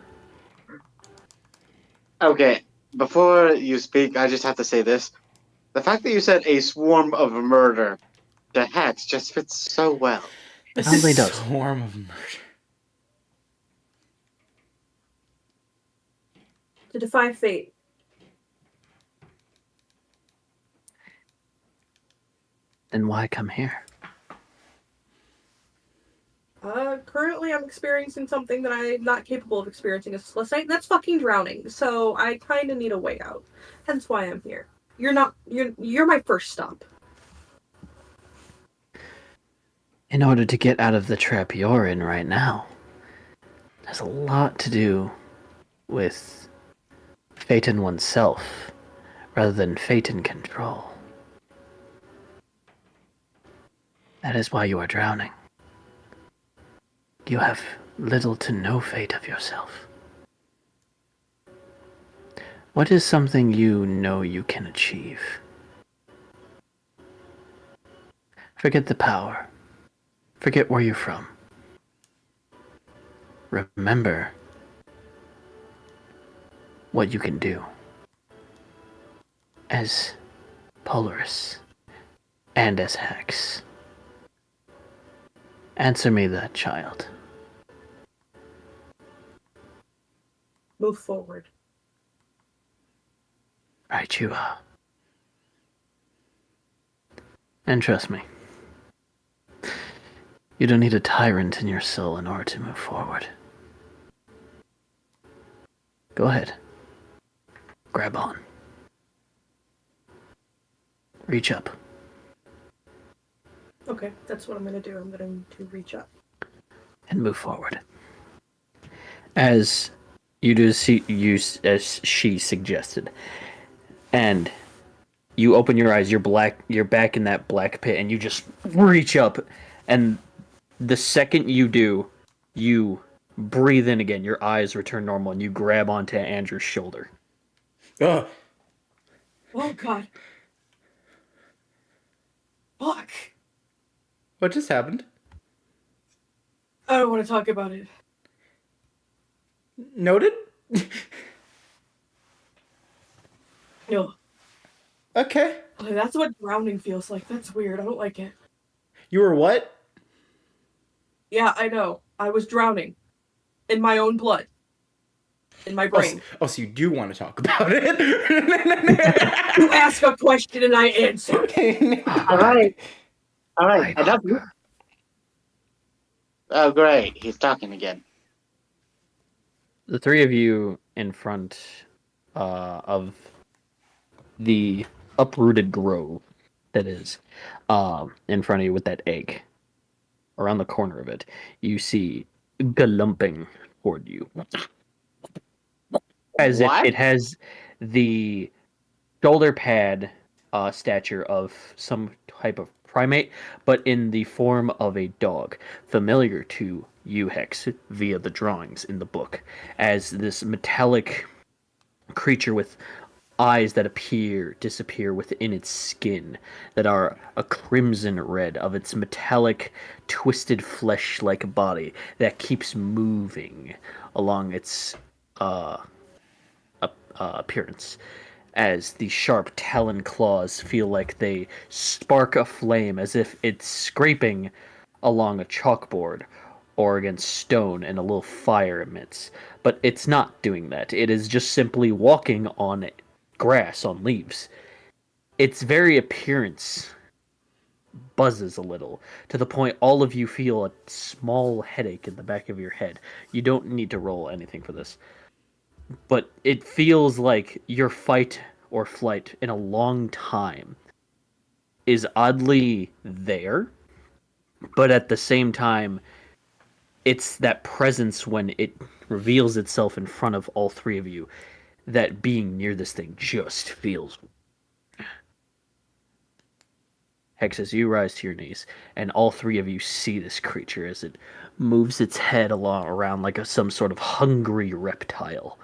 B: Okay, before you speak, I just have to say this. The fact that you said a swarm of murder to Hex just fits so well.
A: This
C: Probably
A: is
C: does.
A: swarm of murder.
D: To defy fate.
C: Then why come here?
D: Currently I'm experiencing something that I'm not capable of experiencing as a Celestite, and that's fucking drowning. So I kind of need a way out. Hence why I'm here. You're my first stop.
C: In order to get out of the trap you're in right now, has a lot to do with fate in oneself rather than fate in control. That is why you are drowning. You have little to no fate of yourself. What is something you know you can achieve? Forget the power. Forget where you're from. Remember what you can do. As Polaris and as Hex. Answer me that, child.
D: Move forward.
C: Right you are. And trust me, you don't need a tyrant in your soul in order to move forward. Go ahead. Grab on. Reach up.
D: Okay, that's what I'm gonna do. I'm going to reach up.
C: And move forward. As you do as she suggested. And you open your eyes, you're back in that black pit, and you just reach up, and the second you do, you breathe in again, your eyes return normal, and you grab onto Andrew's shoulder.
A: Ugh.
D: Oh god. Fuck.
A: What just happened?
D: I don't want to talk about it.
A: Noted?
D: No.
A: Okay.
D: That's what drowning feels like. That's weird. I don't like it.
A: You were what?
D: Yeah, I know. I was drowning. In my own blood. In my brain.
A: So you do want to talk about it?
D: You ask a question and I answer.
B: All right. I love you. Oh, great. He's talking again.
C: The three of you in front of the uprooted grove that is in front of you with that egg. Around the corner of it, you see galumping toward you. As if it has the shoulder pad stature of some type of primate, but in the form of a dog, familiar to you, Hex, via the drawings in the book, as this metallic creature with eyes that disappear within its skin, that are a crimson red of its metallic, twisted flesh-like body that keeps moving along its appearance, as the sharp talon claws feel like they spark a flame, as if it's scraping along a chalkboard or against stone and a little fire emits. But it's not doing that. It is just simply walking on grass, on leaves. Its very appearance buzzes a little, to the point all of you feel a small headache in the back of your head. You don't need to roll anything for this. But it feels like your fight or flight in a long time is oddly there, but at the same time, it's that presence when it reveals itself in front of all three of you, that being near this thing just feels. Hex, as you rise to your knees, and all three of you see this creature as it moves its head around like some sort of hungry reptile.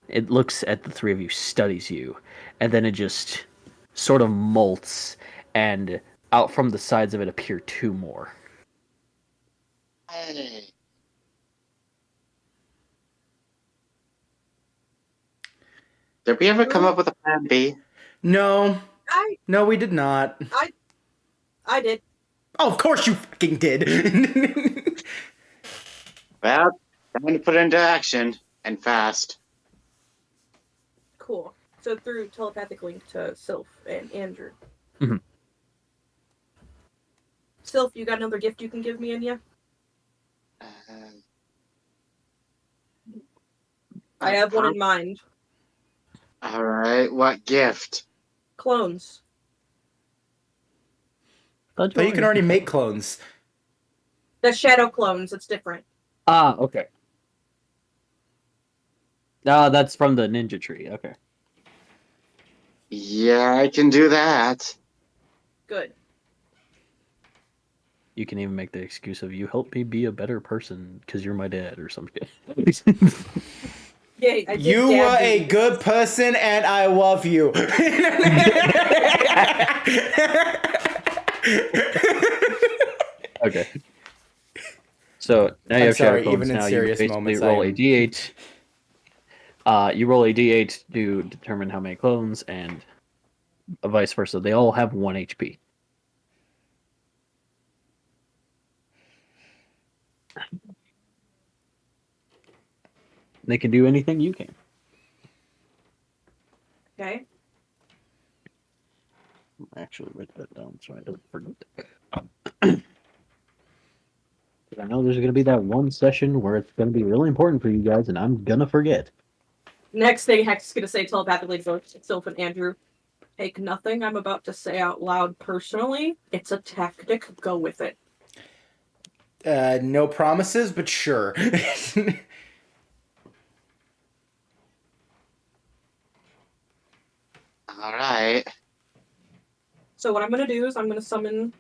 C: It looks at the three of you, studies you, and then it just sort of molts, and out from the sides of it appear two more.
B: Hey. Did we ever come up with a plan B?
A: No,
D: I
A: no, we did not.
D: I did.
A: Oh, of course you fucking did.
B: Well, time to put it into action, and fast.
D: Cool. So through telepathic link to Sylph and Andrew.
C: Mhm.
D: Sylph, you got another gift you can give me, Anya? I have one in mind.
B: All right, what gift?
D: Clones.
A: But you can already make clones.
D: The shadow clones, it's different.
C: Ah, okay. Ah, that's from the ninja tree. Okay.
B: Yeah, I can do that.
D: Good.
C: You can even make the excuse of you help me be a better person because you're my dad or some shit.
D: Yay, I did
A: You
D: dad
A: were a
D: duties.
A: good person, and I love you.
C: Okay. So now you
A: I'm
C: have
A: sorry,
C: shadow clones.
A: even in
C: Now
A: serious
C: you basically
A: moments,
C: roll
A: I
C: a
A: am-
C: d8. You roll a d8 to determine how many clones, and vice versa. They all have 1 HP. They can do anything you can.
D: Okay.
C: Actually, write that down so I don't forget. I know there's going to be that one session where it's going to be really important for you guys, and I'm going to forget.
D: Next thing Hex is going to say telepathically to Sylph and Andrew. Take nothing I'm about to say out loud personally. It's a tactic. Go with it.
A: No promises, but sure.
B: All right.
D: So what I'm going to do is I'm going to summon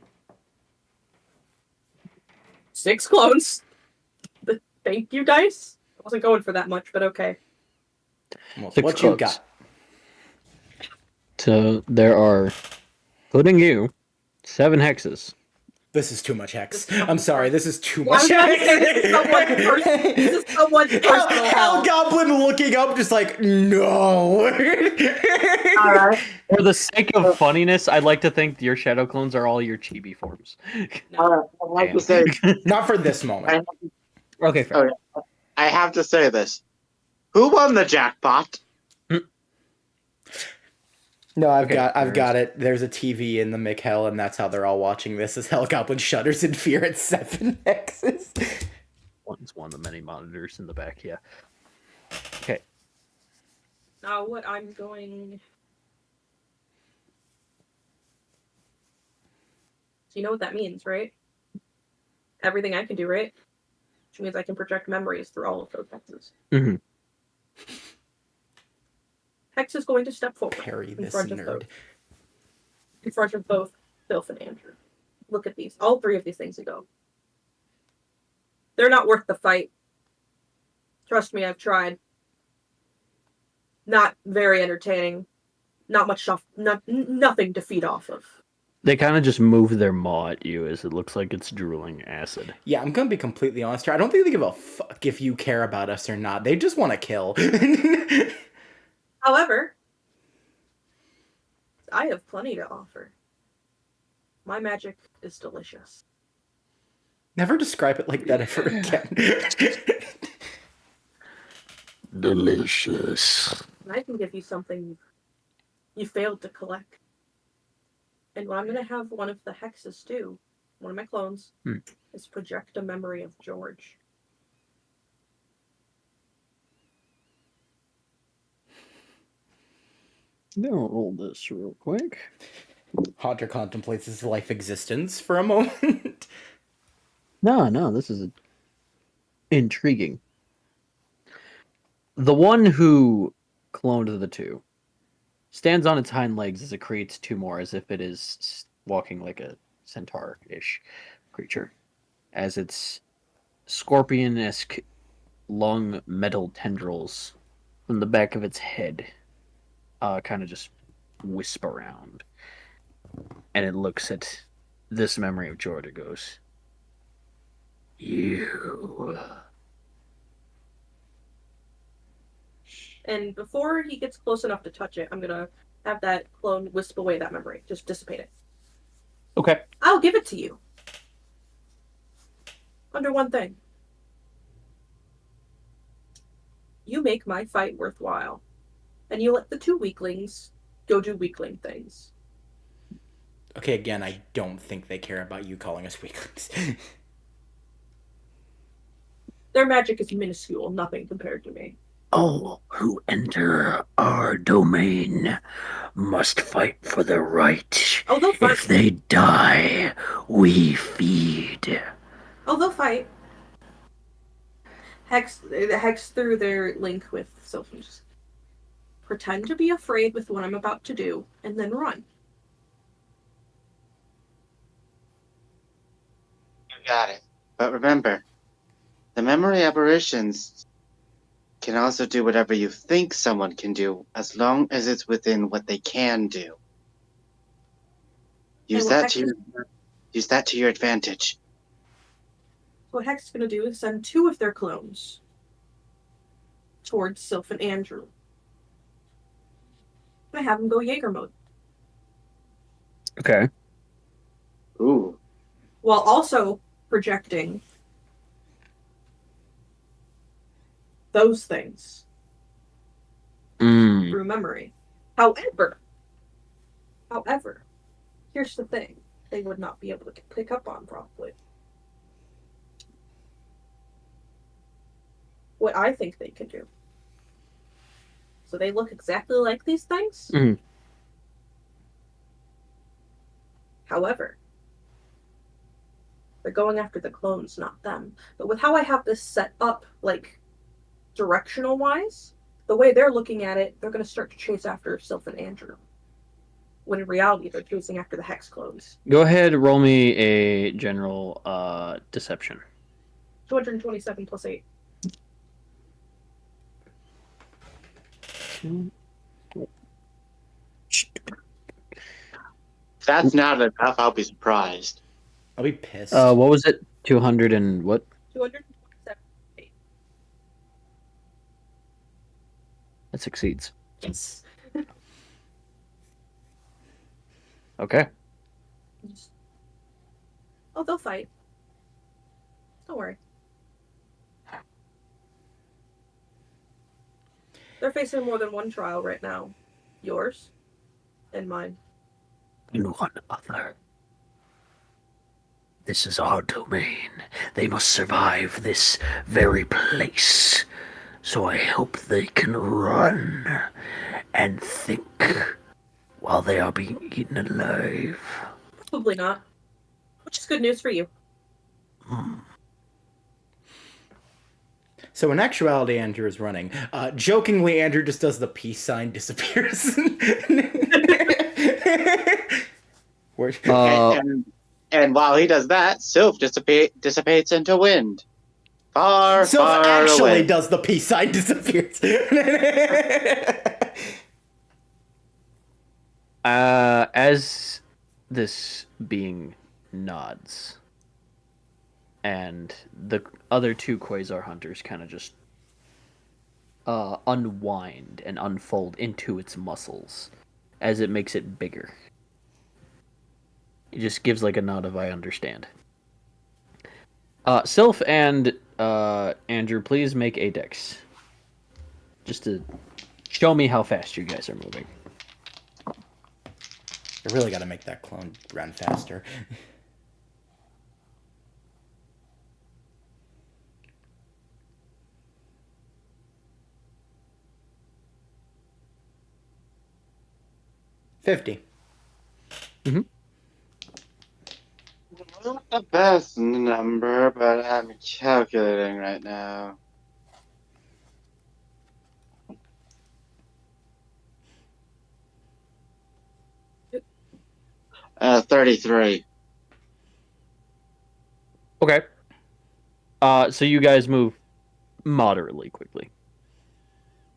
D: 6 clones. Thank you, dice. I wasn't going for that much, but okay.
A: Well,
C: 6
A: what you
C: clones.
A: got?
C: So there are, including you, 7 hexes.
A: This is too much hex. I'm sorry, this is too
D: Well,
A: much
D: I'm
A: hex.
D: gonna say this is someone's personal
A: Hell
D: hell.
A: Goblin looking up, just like, no.
B: All right.
C: For the sake of funniness, I'd like to think your shadow clones are all your chibi forms.
B: All right. I'd like to say,
A: Not for this moment.
C: Okay, fair.
B: Oh, I have to say this. Who won the jackpot?
A: No, I've
C: Okay,
A: got it. There's a TV in the McHell, and that's how they're all watching this. As Hell Goblin shudders in fear at 7 hexes.
C: One's one of the many monitors in the back, yeah. Okay.
D: Now what I'm going... So you know what that means, right? Everything I can do, right? Which means I can project memories through all of those hexes.
C: Mm-hmm.
D: Hex is going to step forward
A: Parry
D: in
A: this
D: front
A: nerd.
D: of both Sylph and Andrew. Look at these. All 3 of these things ago. They're not worth the fight. Trust me, I've tried. Not very entertaining. Not much stuff. Nothing to feed off of.
C: They kind of just move their maw at you as it looks like it's drooling acid.
A: Yeah, I'm gonna be completely honest here. I don't think they give a fuck if you care about us or not. They just want to kill.
D: However, I have plenty to offer. My magic is delicious.
A: Never describe it like that ever again.
C: Delicious.
D: And I can give you something you failed to collect. And what I'm going to have one of the hexes do, one of my clones, is project a memory of George.
C: I'm gonna roll this real quick.
A: Haunter contemplates his life existence for a moment.
C: No, this is intriguing. The one who cloned the two stands on its hind legs as it creates two more, as if it is walking like a centaur-ish creature, as its scorpion-esque long metal tendrils from the back of its head kind of just wisp around. And it looks at this memory of George and goes, "You."
D: And before he gets close enough to touch it, I'm going to have that clone wisp away that memory. Just dissipate it.
C: Okay.
D: I'll give it to you. Under one thing. You make my fight worthwhile. And you let the two weaklings go do weakling things.
A: Okay, again, I don't think they care about you calling us weaklings.
D: Their magic is minuscule, nothing compared to me.
C: All who enter our domain must fight for their right.
D: Oh, they'll fight.
C: If they die, we feed.
D: Oh, they'll fight. Hex through their link with Sylph. Just pretend to be afraid with what I'm about to do, and then run.
B: You got it. But remember, the memory aberrations can also do whatever you think someone can do, as long as it's within what they can do. Use that to your advantage.
D: What Hex is going to do is send two of their clones towards Sylph and Andrew. I have them go Jaeger mode.
C: Okay.
B: Ooh.
D: While also projecting those things through memory. However, here's the thing. They would not be able to pick up on properly. What I think they can do. So they look exactly like these things.
C: Mhm.
D: However, they're going after the clones, not them. But with how I have this set up, like, directional wise, the way they're looking at it, they're going to start to chase after Sylph and Andrew. When in reality, they're chasing after the Hex clones.
C: Go ahead, roll me a general deception.
D: 227 plus 8.
B: If that's not enough, I'll be surprised.
A: I'll be pissed.
C: What was it? 200 and what?
D: 227.
C: That succeeds.
D: Yes.
C: Okay.
D: Oh, they'll fight. Don't worry. They're facing more than one trial right now. Yours and mine.
C: And one other. This is our domain. They must survive this very place. So I hope they can run and think while they are being eaten alive.
D: Probably not. Which is good news for you.
A: So in actuality, Andrew is running. Jokingly, Andrew just does the peace sign, disappears.
B: And while he does that, Sylph dissipates into wind. Far,
A: Sylph
B: far
A: actually
B: away.
A: does the peace sign, disappears.
C: As this being nods, and the other two Quasar hunters kind of just unwind and unfold into its muscles as it makes it bigger. It just gives like a nod of I understand. Sylph and Andrew, please make a dex. Just to show me how fast you guys are moving.
A: I really got to make that clone run faster. $50.
B: Not the best number, but I'm calculating right now. 33.
C: Okay. So you guys move moderately quickly.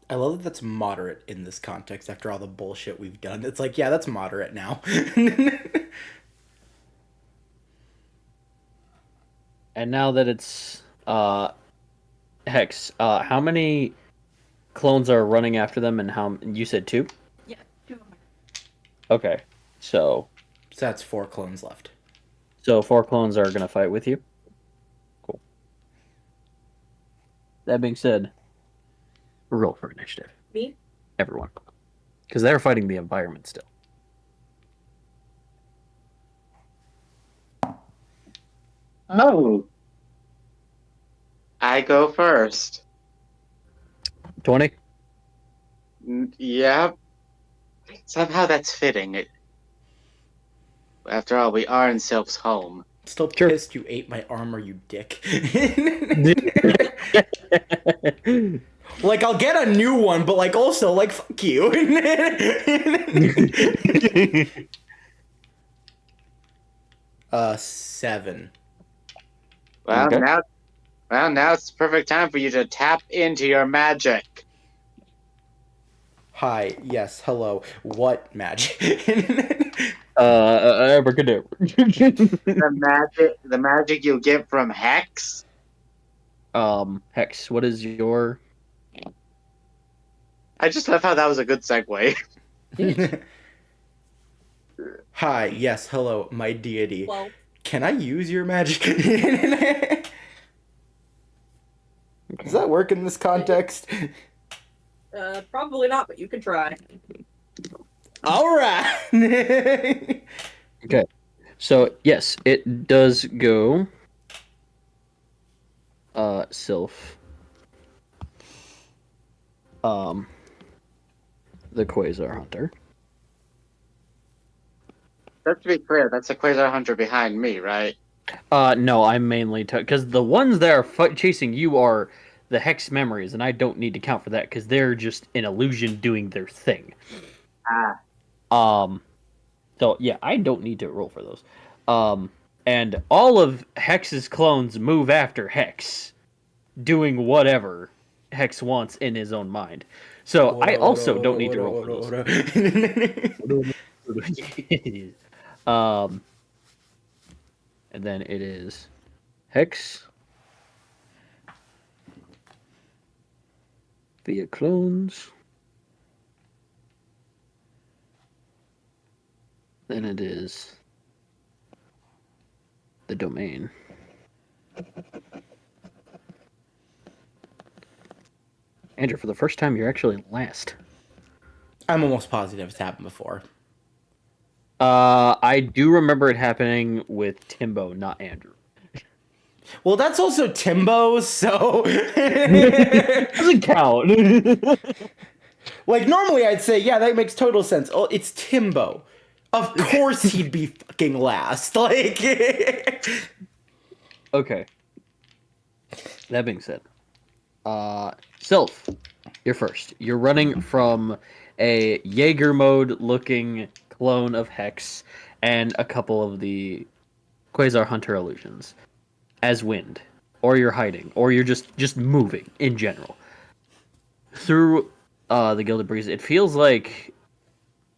A: I love that that's moderate in this context after all the bullshit we've done. It's like, yeah, that's moderate now.
C: And now that it's Hex, how many clones are running after them, and how you said 2?
D: Yeah, 2.
C: Okay, so
A: That's 4 clones left.
C: 4 clones are gonna fight with you. Cool. That being said, roll for initiative.
D: Me?
C: Everyone, because they're fighting the environment still.
B: Oh. I go first.
C: 20.
B: Yep. Somehow that's fitting. After all, we are in Sylph's home.
A: Still
C: Sure.
A: pissed you ate my armor, you dick. Like, I'll get a new one, but, like, also, like, fuck you. 7.
B: Well,
C: Okay.
B: now it's the perfect time for you to tap into your magic.
A: Hi, yes, hello. What magic?
C: Abracadabra.
B: The magic you get from Hex.
C: Hex, what is your...
B: I just love how that was a good segue.
A: Hi, yes, hello, my deity.
D: Well,
A: Can I use your magic? Does that work in this context?
D: probably not, but you can try.
A: Alright!
C: Okay. So, yes, it does go... Sylph. The Quasar Hunter.
B: Just to be clear, that's a Quasar Hunter behind me, right?
C: No, I'm mainly... Because the ones that are chasing you are the Hex memories, and I don't need to count for that, because they're just an illusion doing their thing. So, yeah, I don't need to roll for those. And all of Hex's clones move after Hex, doing whatever Hex wants in his own mind. So I also don't need to roll for those. And then it is Hex via clones. Then it is the domain. Andrew, for the first time, you're actually last.
A: I'm almost positive it's happened before.
C: I do remember it happening with Timbo, not Andrew.
A: Well, that's also Timbo, so...
C: Doesn't count.
A: Like, normally I'd say, yeah, that makes total sense. Oh, it's Timbo. Of course he'd be fucking last. Like...
C: Okay. That being said, Sylph, you're first. You're running from a Jaeger mode looking clone of Hex and a couple of the Quasar Hunter illusions as wind, or you're hiding, or you're just moving in general through the Gilded Breeze. It feels like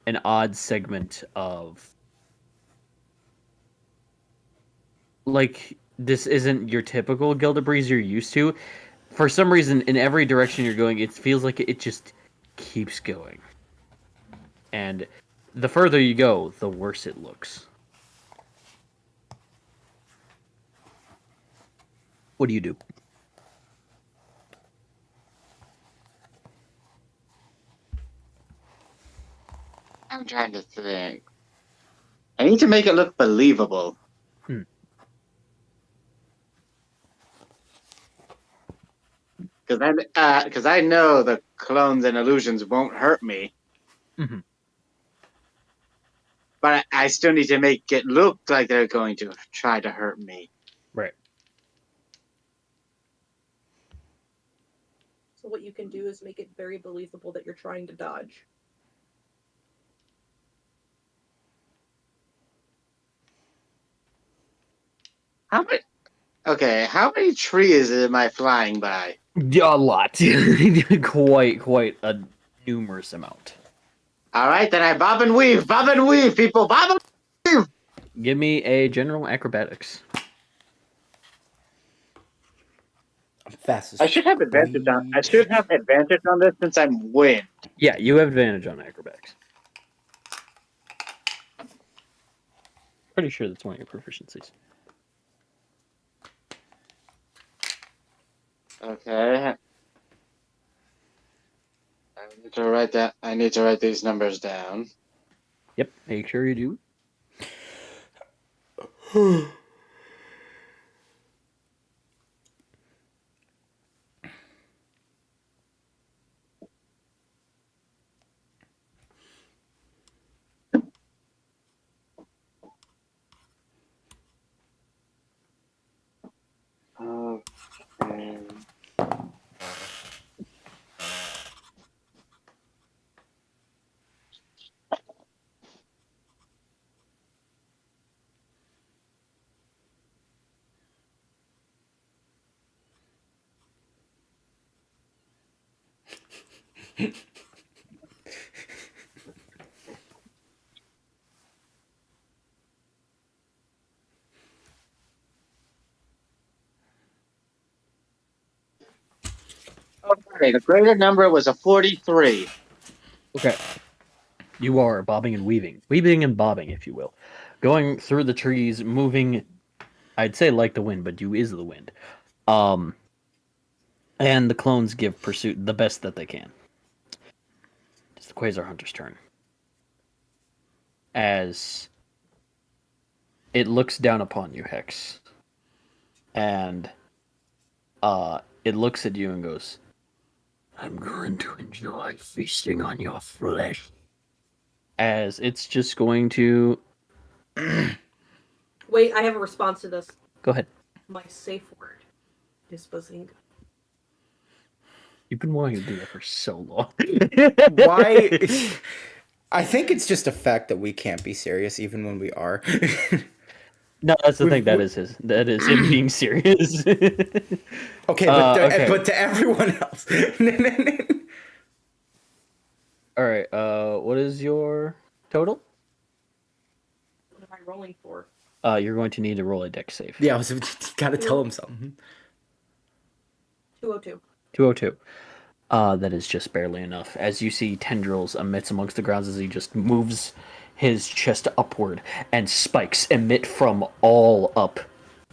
C: an odd segment of, like, this isn't your typical Gilded Breeze you're used to. For some reason, in every direction you're going, it feels like it just keeps going. And the further you go, the worse it looks. What do you do?
B: I'm trying to think. I need to make it look believable. Because I know the clones and illusions won't hurt me.
C: Mm-hmm.
B: But I still need to make it look like they're going to try to hurt me.
C: Right.
D: So what you can do is make it very believable that you're trying to dodge.
B: How many trees am I flying by?
C: A lot. quite a numerous amount.
B: All right, then I bob and weave, people, bob and weave.
C: Give me a general acrobatics.
A: I'm fast as
B: I should have advantage on this since I'm wind.
C: Yeah, you have advantage on acrobatics. Pretty sure that's one of your proficiencies.
B: Okay. I need to write these numbers down.
C: Yep, make sure you do.
B: Okay. Okay, the greater number was a 43.
C: Okay. You are bobbing and weaving and bobbing, if you will, going through the trees, moving. I'd say like the wind, but you is the wind. And the clones give pursuit the best that they can. It's the Quasar Hunter's turn. As it looks down upon you, Hex, and it looks at you and goes, "I'm going to enjoy feasting on your flesh." As it's just going to...
D: Wait, I have a response to this.
C: Go ahead.
D: My safe word is Bazinga.
C: You've been wanting to do that for so long.
A: Why? I think it's just a fact that we can't be serious even when we are.
C: No, that's the thing. That is him being serious.
A: Okay, but to everyone else.
C: All right. What is your total?
D: What am I rolling for?
C: You're going to need to roll a dex save.
A: Yeah, gotta tell him something.
D: 202.
C: 202. That is just barely enough. As you see tendrils amongst the grounds as he just moves his chest upward, and spikes emit from all up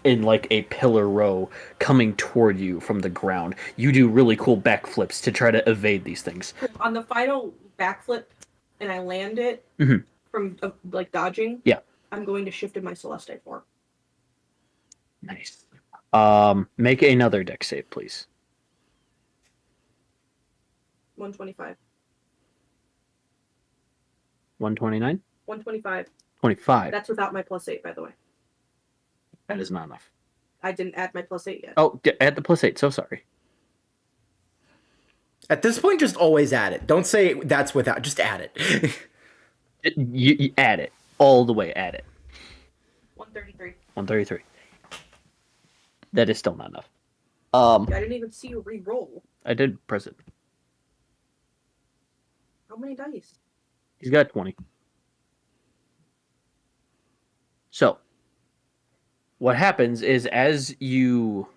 C: in like a pillar row coming toward you from the ground. You do really cool backflips to try to evade these things.
D: On the final backflip, and I land it from like dodging.
C: Yeah.
D: I'm going to shift in my Celestite form.
C: Nice. Make another dex save, please.
D: 125.
C: 129?
D: 125.
C: 25.
D: That's without my +8, by the way.
C: That is not enough.
D: I didn't add my +8 yet.
C: Oh, add the +8. So sorry.
A: At this point, just always add it. Don't say that's without. Just add it.
C: You add it. All the way, add it.
D: 133.
C: 133. That is still not enough.
D: I didn't even see you re-roll.
C: I did press it.
D: How many dice?
C: He's got 20. So, what happens is as you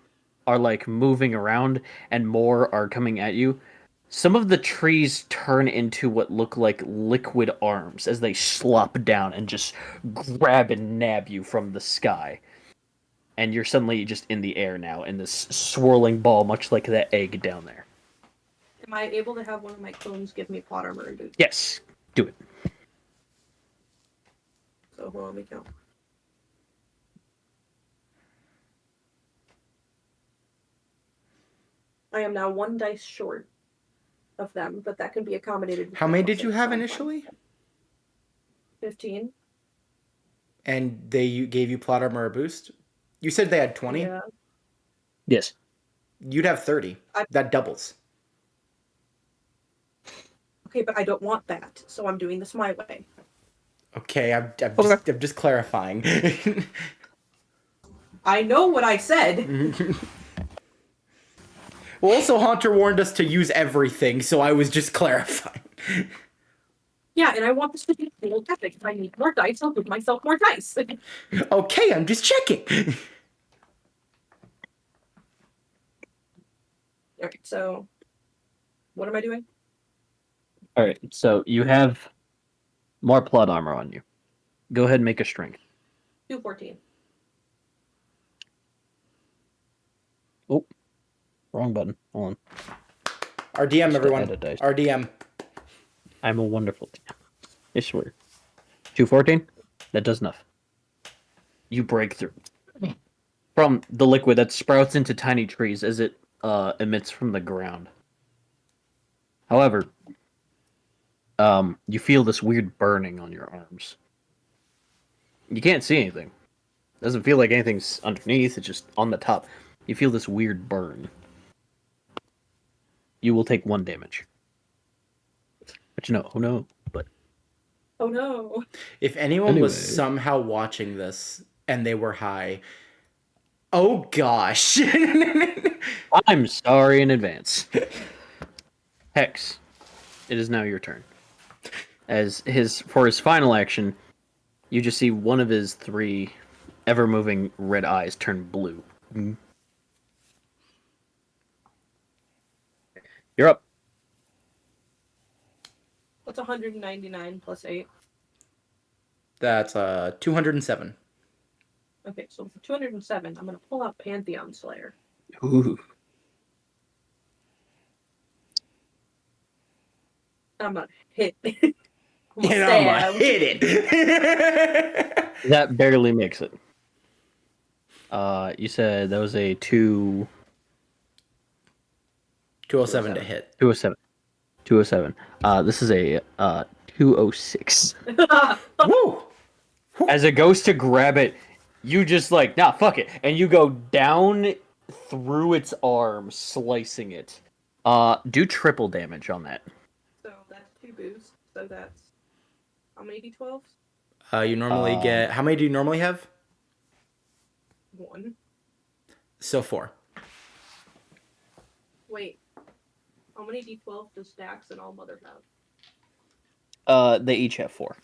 C: are like moving around and more are coming at you, some of the trees turn into what look like liquid arms as they slop down and just grab and nab you from the sky. And you're suddenly just in the air now in this swirling ball, much like that egg down there.
D: Am I able to have one of my clones give me plot armor and boots?
C: Yes, do it.
D: though. Hold on, let me count. I am now 1 dice short of them, but that can be accommodated.
A: How many did you have initially?
D: 15.
A: And they gave you plot armor a boost? You said they had 20?
D: Yeah.
C: Yes.
A: You'd have 30. That doubles.
D: Okay, but I don't want that, so I'm doing this my way.
A: Okay, I'm just clarifying.
D: I know what I said.
A: Well, also, Haunter warned us to use everything, so I was just clarifying.
D: Yeah, and I want this to be a full epic. If I need more dice, I'll give myself more dice.
A: Okay, I'm just checking.
D: Alright, so what am I doing?
C: All right, so you have more plot armor on you. Go ahead and make a strength.
D: 214.
C: Oh, wrong button. Hold on.
A: RDM, everyone.
C: Add a dice.
A: RDM.
C: I'm a wonderful. I swear. 214. That does enough. You break through from the liquid that sprouts into tiny trees as it emits from the ground. However, you feel this weird burning on your arms. You can't see anything. It doesn't feel like anything's underneath, it's just on the top. You feel this weird burn. You will take 1 damage. But you know, oh no, but...
D: Oh no.
A: If anyone was somehow watching this and they were high, oh gosh.
C: I'm sorry in advance. Hex, it is now your turn. For his final action, you just see one of his 3 ever-moving red eyes turn blue. Mm-hmm. You're up.
D: What's 199 plus 8?
A: That's 207.
D: Okay, so for 207, I'm going to pull out Pantheon Slayer.
C: Ooh.
D: I'm going to hit.
A: And I'm going to hit it.
C: That barely makes it. You said that was a
A: 207 to hit.
C: 207. 207. This is a 206.
A: Woo!
C: As it goes to grab it, you just like, nah, fuck it. And you go down through its arm, slicing it. Do triple damage on that.
D: So that's 2 boosts. So that's how many d12s?
A: You normally get... How many do you normally have?
D: 1.
A: So 4.
D: Wait. How many d12 does Dax and All Mother have?
C: They each have 4.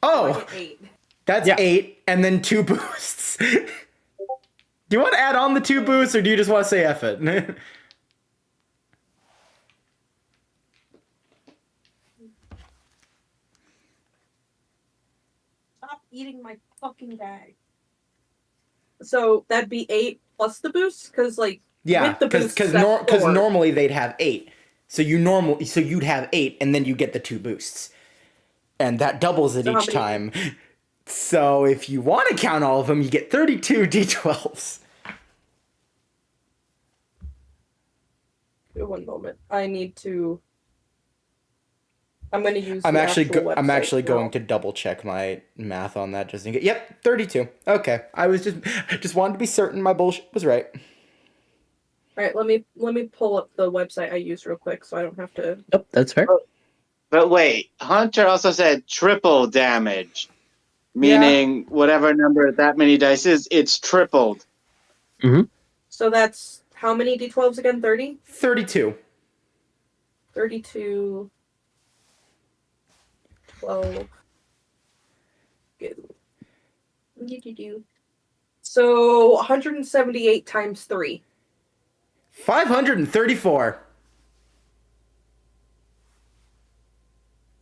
A: Oh!
D: I get 8.
A: That's 8, and then 2 boosts. Do you want to add on the 2 boosts, or do you just want to say F it?
D: Stop eating my fucking bag. So that'd be 8 plus the boost? Because, like,
A: Yeah,
D: with the boost,
A: because
D: that's 4.
A: normally they'd have 8. So you'd have 8, and then you get the 2 boosts. And that doubles it each time. So if you want to count all of them, you get 32 d12s.
D: One moment. I'm going to use
A: I'm
D: the
A: actually
D: actual
A: I'm
D: website
A: actually
D: now.
A: going to double check my math on that just in case. Yep, 32. Okay. I was just wanted to be certain my bullshit was right.
D: All right, let me pull up the website I used real quick so I don't have to.
C: Yep, that's fair.
B: But wait, Hunter also said triple damage, meaning whatever number that many dice is, it's tripled.
C: Mm-hmm.
D: So that's how many d12s again? 30?
A: 32.
D: 32. 12. Good. So 178 times 3.
A: 534.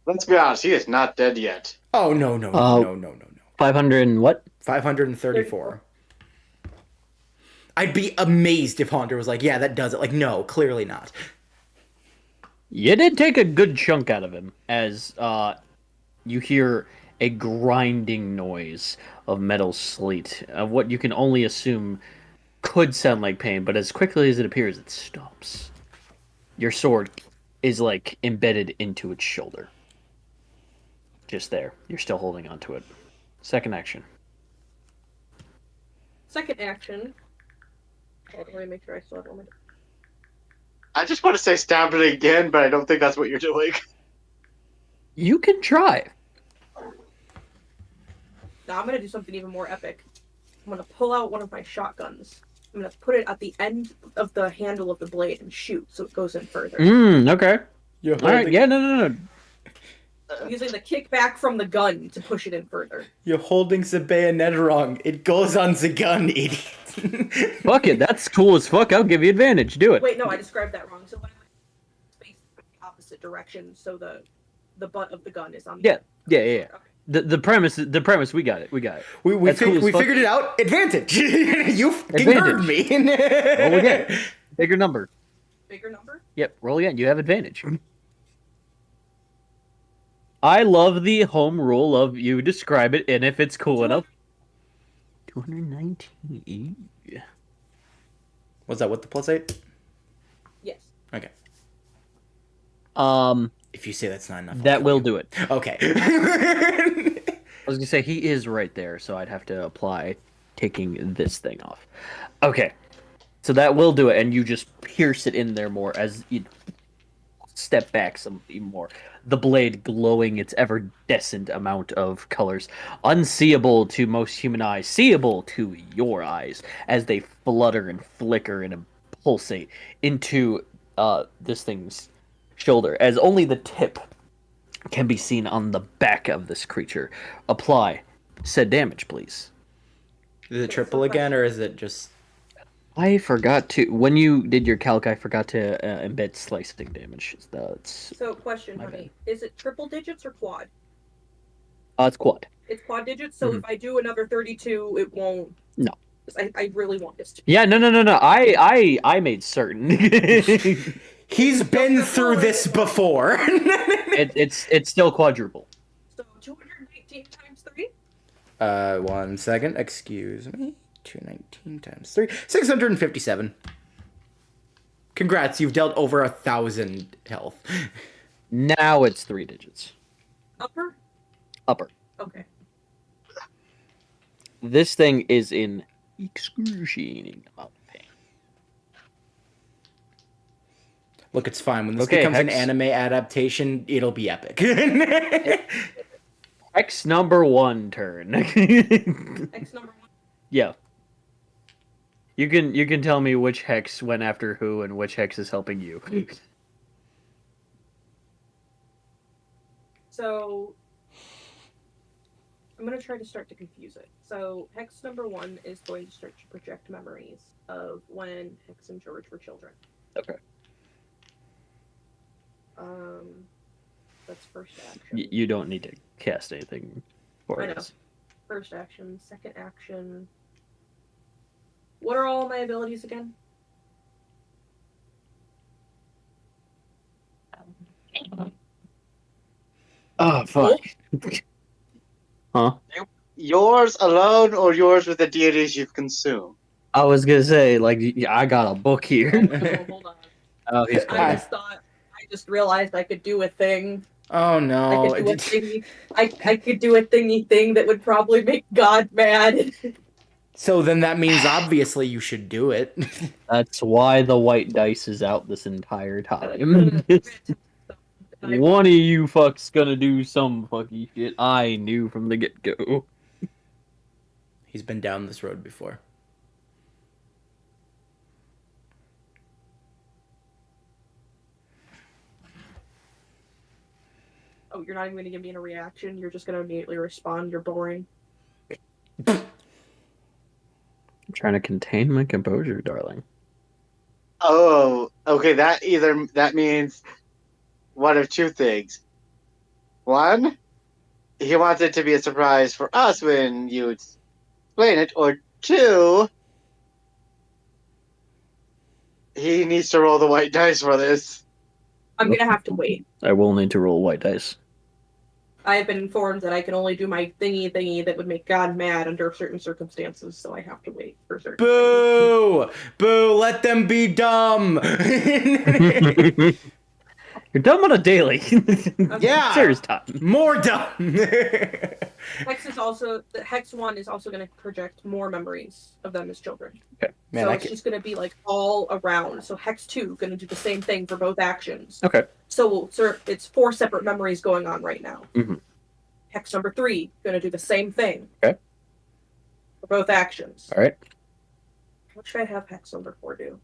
B: Let's be honest, he is not dead yet.
A: Oh no.
C: 500 and what?
A: 534. I'd be amazed if Haunter was like, yeah, that does it. Like, no, clearly not.
C: You did take a good chunk out of him, as you hear a grinding noise of metal slate, of what you can only assume could sound like pain, but as quickly as it appears, it stops. Your sword is like embedded into its shoulder. Just there. You're still holding onto it. Second action.
D: Second action. Hold on, let me make sure I still have one.
B: I just want to say stab it again, but I don't think that's what you're doing.
C: You can try.
D: Now I'm gonna do something even more epic. I'm gonna pull out one of my shotguns. I'm gonna put it at the end of the handle of the blade and shoot, so it goes in further.
C: Okay.
A: You're
C: All right.
A: holding,
C: Yeah. No.
D: Using the kickback from the gun to push it in further.
A: You're holding the bayonet wrong. It goes on the gun, idiot.
C: Fuck it. That's cool as fuck. I'll give you advantage. Do it.
D: Wait, no, I described that wrong. So when I space the opposite direction, so the butt of the gun is on.
C: Yeah.
D: Okay.
C: The premise. We got it. We
A: We
C: cool as fuck.
A: figured it out. Advantage. You fucking heard me.
C: Roll again. Bigger number.
D: Bigger number.
C: Yep. Roll again. You have advantage. I love the home rule of you describe it, and if it's cool enough. 219.
A: Was that with the +8?
D: Yes.
A: Okay.
C: Um,
A: If you say that's not enough,
C: that will do it.
A: Okay.
C: I was gonna say he is right there, so I'd have to apply taking this thing off. Okay, so that will do it, and you just pierce it in there more as you step back some even more. The blade glowing its ever-descent amount of colors, unseeable to most human eyes, seeable to your eyes, as they flutter and flicker and pulsate into this thing's shoulder, as only the tip can be seen on the back of this creature. Apply said damage, please.
A: Is it triple again, or is it just...
C: I forgot to, when you did your calc, I forgot to embed slicing damage.
D: So, question,
C: My
D: honey. Is it triple digits or quad?
C: It's quad.
D: It's quad digits, so if I do another 32, it won't...
C: No.
D: I really want this to...
C: Yeah, no. I made certain.
A: He's been through this before.
C: It's still quadruple.
D: So, 219 times 3?
A: 1 second. Excuse me. 219 times 3. 657. Congrats, you've dealt over 1,000 health.
C: Now it's 3 digits.
D: Upper?
C: Upper.
D: Okay.
C: This thing is in excruciating amount of pain.
A: Look, it's fine. When this
C: Okay,
A: becomes an
C: Hex.
A: anime adaptation, it'll be epic.
C: X number 1 turn.
D: X number 1.
C: Yeah. You can tell me which hex went after who and which hex is helping you.
D: So, I'm going to try to start to confuse it. So, hex number 1 is going to start to project memories of when Hex and George were children.
C: Okay.
D: That's first action.
C: You don't need to cast anything for
D: I know.
C: this.
D: First action, second action. What are all my abilities again?
C: Oh fuck. Huh?
B: Yours alone or yours with the deities you've consumed?
C: I was gonna say, like, I got a book here.
D: Oh, hold on.
C: Oh, he's
D: I just realized I could do a thing.
A: Oh no.
D: I could do a thingy thing that would probably make God mad.
A: So then that means obviously you should do it.
C: That's why the white dice is out this entire time. One of you fucks gonna do some fucky shit. I knew from the get-go.
A: He's been down this road before.
D: Oh, you're not even going to give me a reaction? You're just going to immediately respond? You're boring?
C: I'm trying to contain my composure, darling.
B: Oh, okay. That means one of two things. One, he wants it to be a surprise for us when you explain it, or two, he needs to roll the white dice for this.
D: I'm going to have to wait.
C: I will need to roll white dice.
D: I have been informed that I can only do my thingy that would make God mad under certain circumstances, so I have to wait for certain things.
A: Boo! Boo! Let them be dumb.
C: You're dumb on a daily.
A: Yeah.
C: Serious time.
A: More dumb.
D: Hex 1 is also going to project more memories of them as children.
C: Okay.
A: Man,
D: so
A: I
D: it's
A: can...
D: just going to be like all around. So Hex 2 going to do the same thing for both actions.
C: Okay.
D: So it's 4 separate memories going on right now.
C: Mm-hmm.
D: Hex number 3 going to do the same thing.
C: Okay.
D: For both actions.
C: All right.
D: What should I have Hex number 4 do?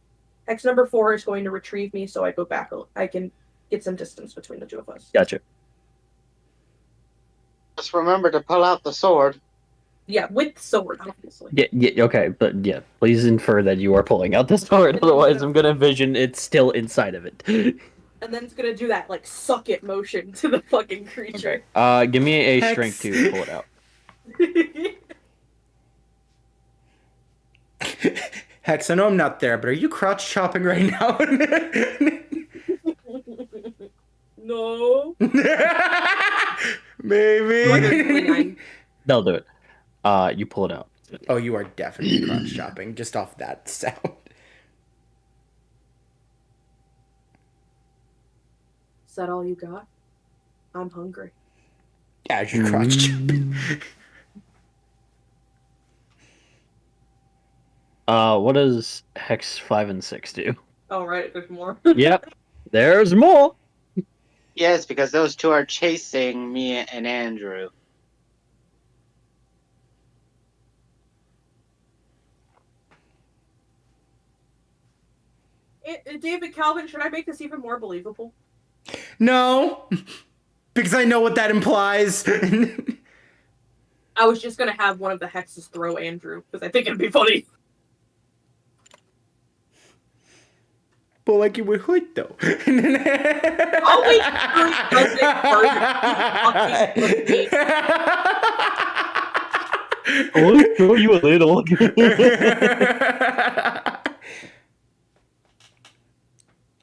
D: Hex number 4 is going to retrieve me, so I go back. I can get some distance between the two of us.
C: Gotcha.
B: Just remember to pull out the sword.
D: Yeah, with sword, obviously.
C: Yeah, okay, but yeah, please infer that you are pulling out the sword, otherwise I'm gonna envision it's still inside of it.
D: And then it's gonna do that, like, suck it motion to the fucking creature.
C: Give me a
A: Hex.
C: strength to pull it out.
A: Hex, I know I'm not there, but are you crotch chopping right now?
D: No.
A: Maybe.
C: They'll do it. You pull it out.
A: Oh, you are definitely crotch chopping just off that sound.
D: Is that all you got? I'm hungry.
A: As you crotch chopping.
C: What does Hex 5 and 6 do?
D: Oh, right, there's more.
C: Yep, there's more.
B: Yes, because those two are chasing me and Andrew.
D: David Calvin, should I make this even more believable?
A: No, because I know what that implies.
D: I was just gonna have one of the hexes throw Andrew, because I think it'd be funny.
A: But like it would hood though.
D: I'll wait for it does it first.
C: I'll throw you a little.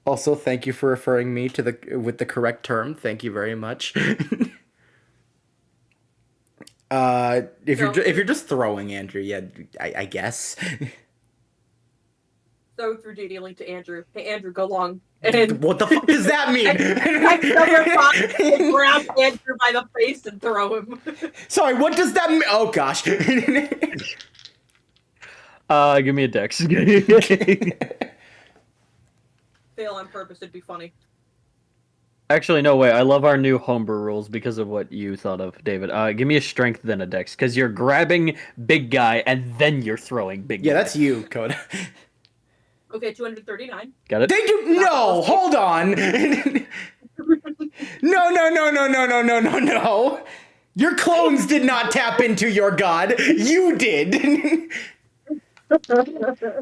A: Also, thank you for referring me to with the correct term. Thank you very much. If you're just throwing Andrew, yeah, I guess.
D: So through JD link to Andrew. Hey Andrew, go long. And
A: What the fuck does that mean?
D: Grab Andrew by the face and throw him.
A: Sorry, what does that mean? Oh gosh.
C: Give me a dex.
D: Fail on purpose, it'd be funny.
C: Actually, no way. I love our new homebrew rules because of what you thought of, David. Give me a strength then a dex, because you're grabbing big guy and then you're throwing big guy.
A: Yeah, that's you, Coda.
D: Okay, 239.
C: Got it?
A: They do no. Hold on. No. Your clones did not tap into your god. You did.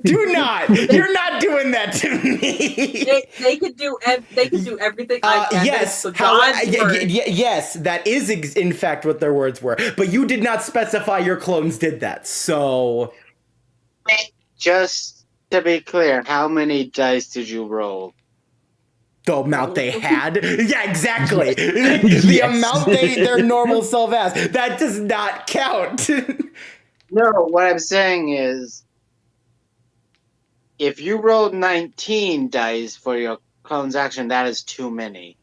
A: Do not. You're not doing that to me.
D: They could do everything.
A: Yes. Yes, that is in fact what their words were. But you did not specify your clones did that. So,
B: Just to be clear, how many dice did you roll?
A: the amount they had. Yeah, exactly. The amount their normal self has. That does not count.
B: No, what I'm saying is, if you rolled 19 dice for your clone's action, that is too many.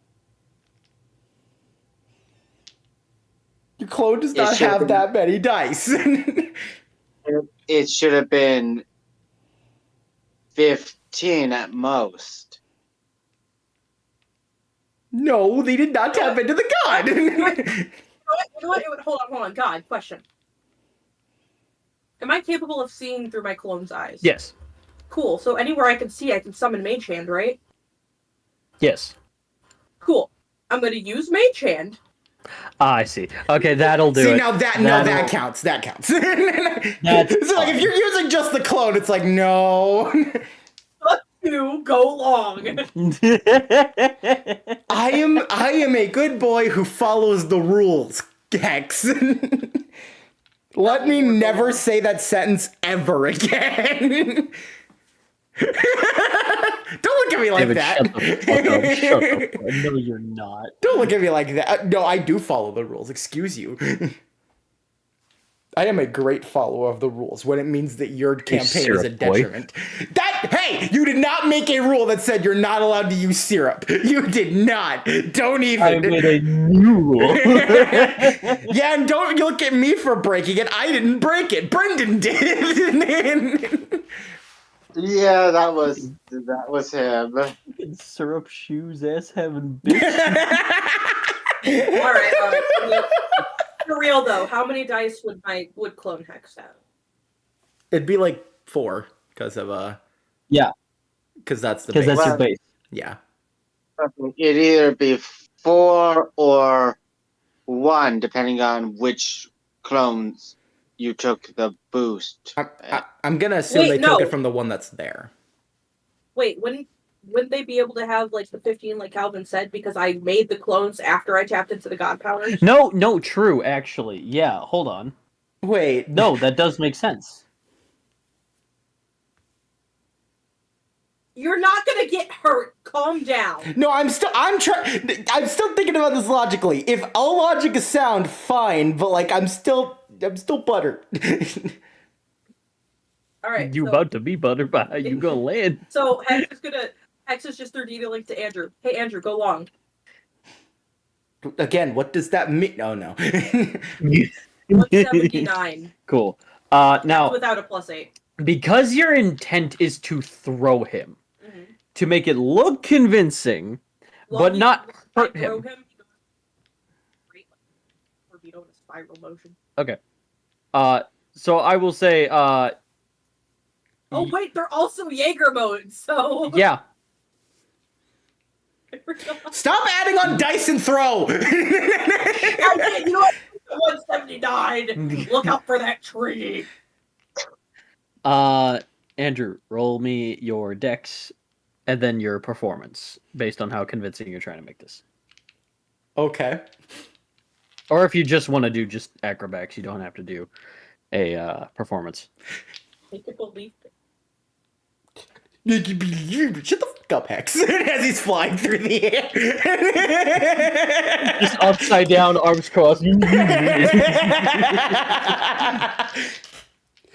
A: Your clone does not have that many dice.
B: It should have been 15 at most.
A: No, they did not tap into the god.
D: You know what? Hold on. God, question. Am I capable of seeing through my clone's eyes?
C: Yes.
D: Cool. So anywhere I can see, I can summon Mage Hand, right?
C: Yes.
D: Cool. I'm going to use Mage Hand.
C: I see. Okay, that'll do it.
A: See, now that counts. That counts. So like, if you're using just the clone, it's like, no.
D: To go long.
A: I am a good boy who follows the rules, Hex. Let me never say that sentence ever again. Don't look at me like
C: David,
A: that.
C: shut the fuck up. Shut the fuck up. No, you're not.
A: Don't look at me like that. No, I do follow the rules. Excuse you. I am a great follower of the rules when it means that your campaign is a
C: syrup boy.
A: detriment. Hey, you did not make a rule that said you're not allowed to use syrup. You did not. Don't even.
C: I made a new rule.
A: Yeah, and don't look at me for breaking it. I didn't break it. Brendan did.
B: Yeah, that was him.
C: Fucking syrup shoes ass having bitch.
D: All right. For real though, how many dice would clone Hex have?
A: It'd be like 4 because of
C: Yeah,
A: because that's the
C: because
A: base.
C: that's your base.
A: Yeah.
B: It'd either be 4 or 1, depending on which clones you took the boost.
A: I'm gonna assume
D: Wait,
A: they took
D: no.
A: it from the one that's there.
D: Wait, wouldn't they be able to have like the 15 like Calvin said because I made the clones after I tapped into the god powers?
C: No, true, actually. Yeah, hold on.
A: Wait.
C: No, that does make sense.
D: You're not gonna get hurt. Calm down.
A: No, I'm still thinking about this logically. If all logic is sound, fine, but like I'm still buttered.
D: All right.
C: You about to be buttered, but how you gonna land?
D: So Hex is just 3D link to Andrew. Hey Andrew, go long.
A: Again, what does that mean? Oh no.
D: 179
C: Cool. Now,
D: without a +8.
C: because your intent is to throw him,
D: Mm-hmm.
C: to make it look convincing, but not hurt him.
D: Torpedo in a spiral motion.
C: Okay. So I will say,
D: Oh wait, they're also Jaeger mode, so
C: yeah.
D: I forgot.
A: Stop adding on dice and throw.
D: I did, you know what? 179. Look out for that tree.
C: Andrew, roll me your dex and then your performance based on how convincing you're trying to make this.
A: Okay.
C: Or if you just want to do just acrobatics, you don't have to do a performance.
D: Make it believe it.
A: Shut the fuck up, Hex. As he's flying through the air.
C: Just upside down, arms crossed.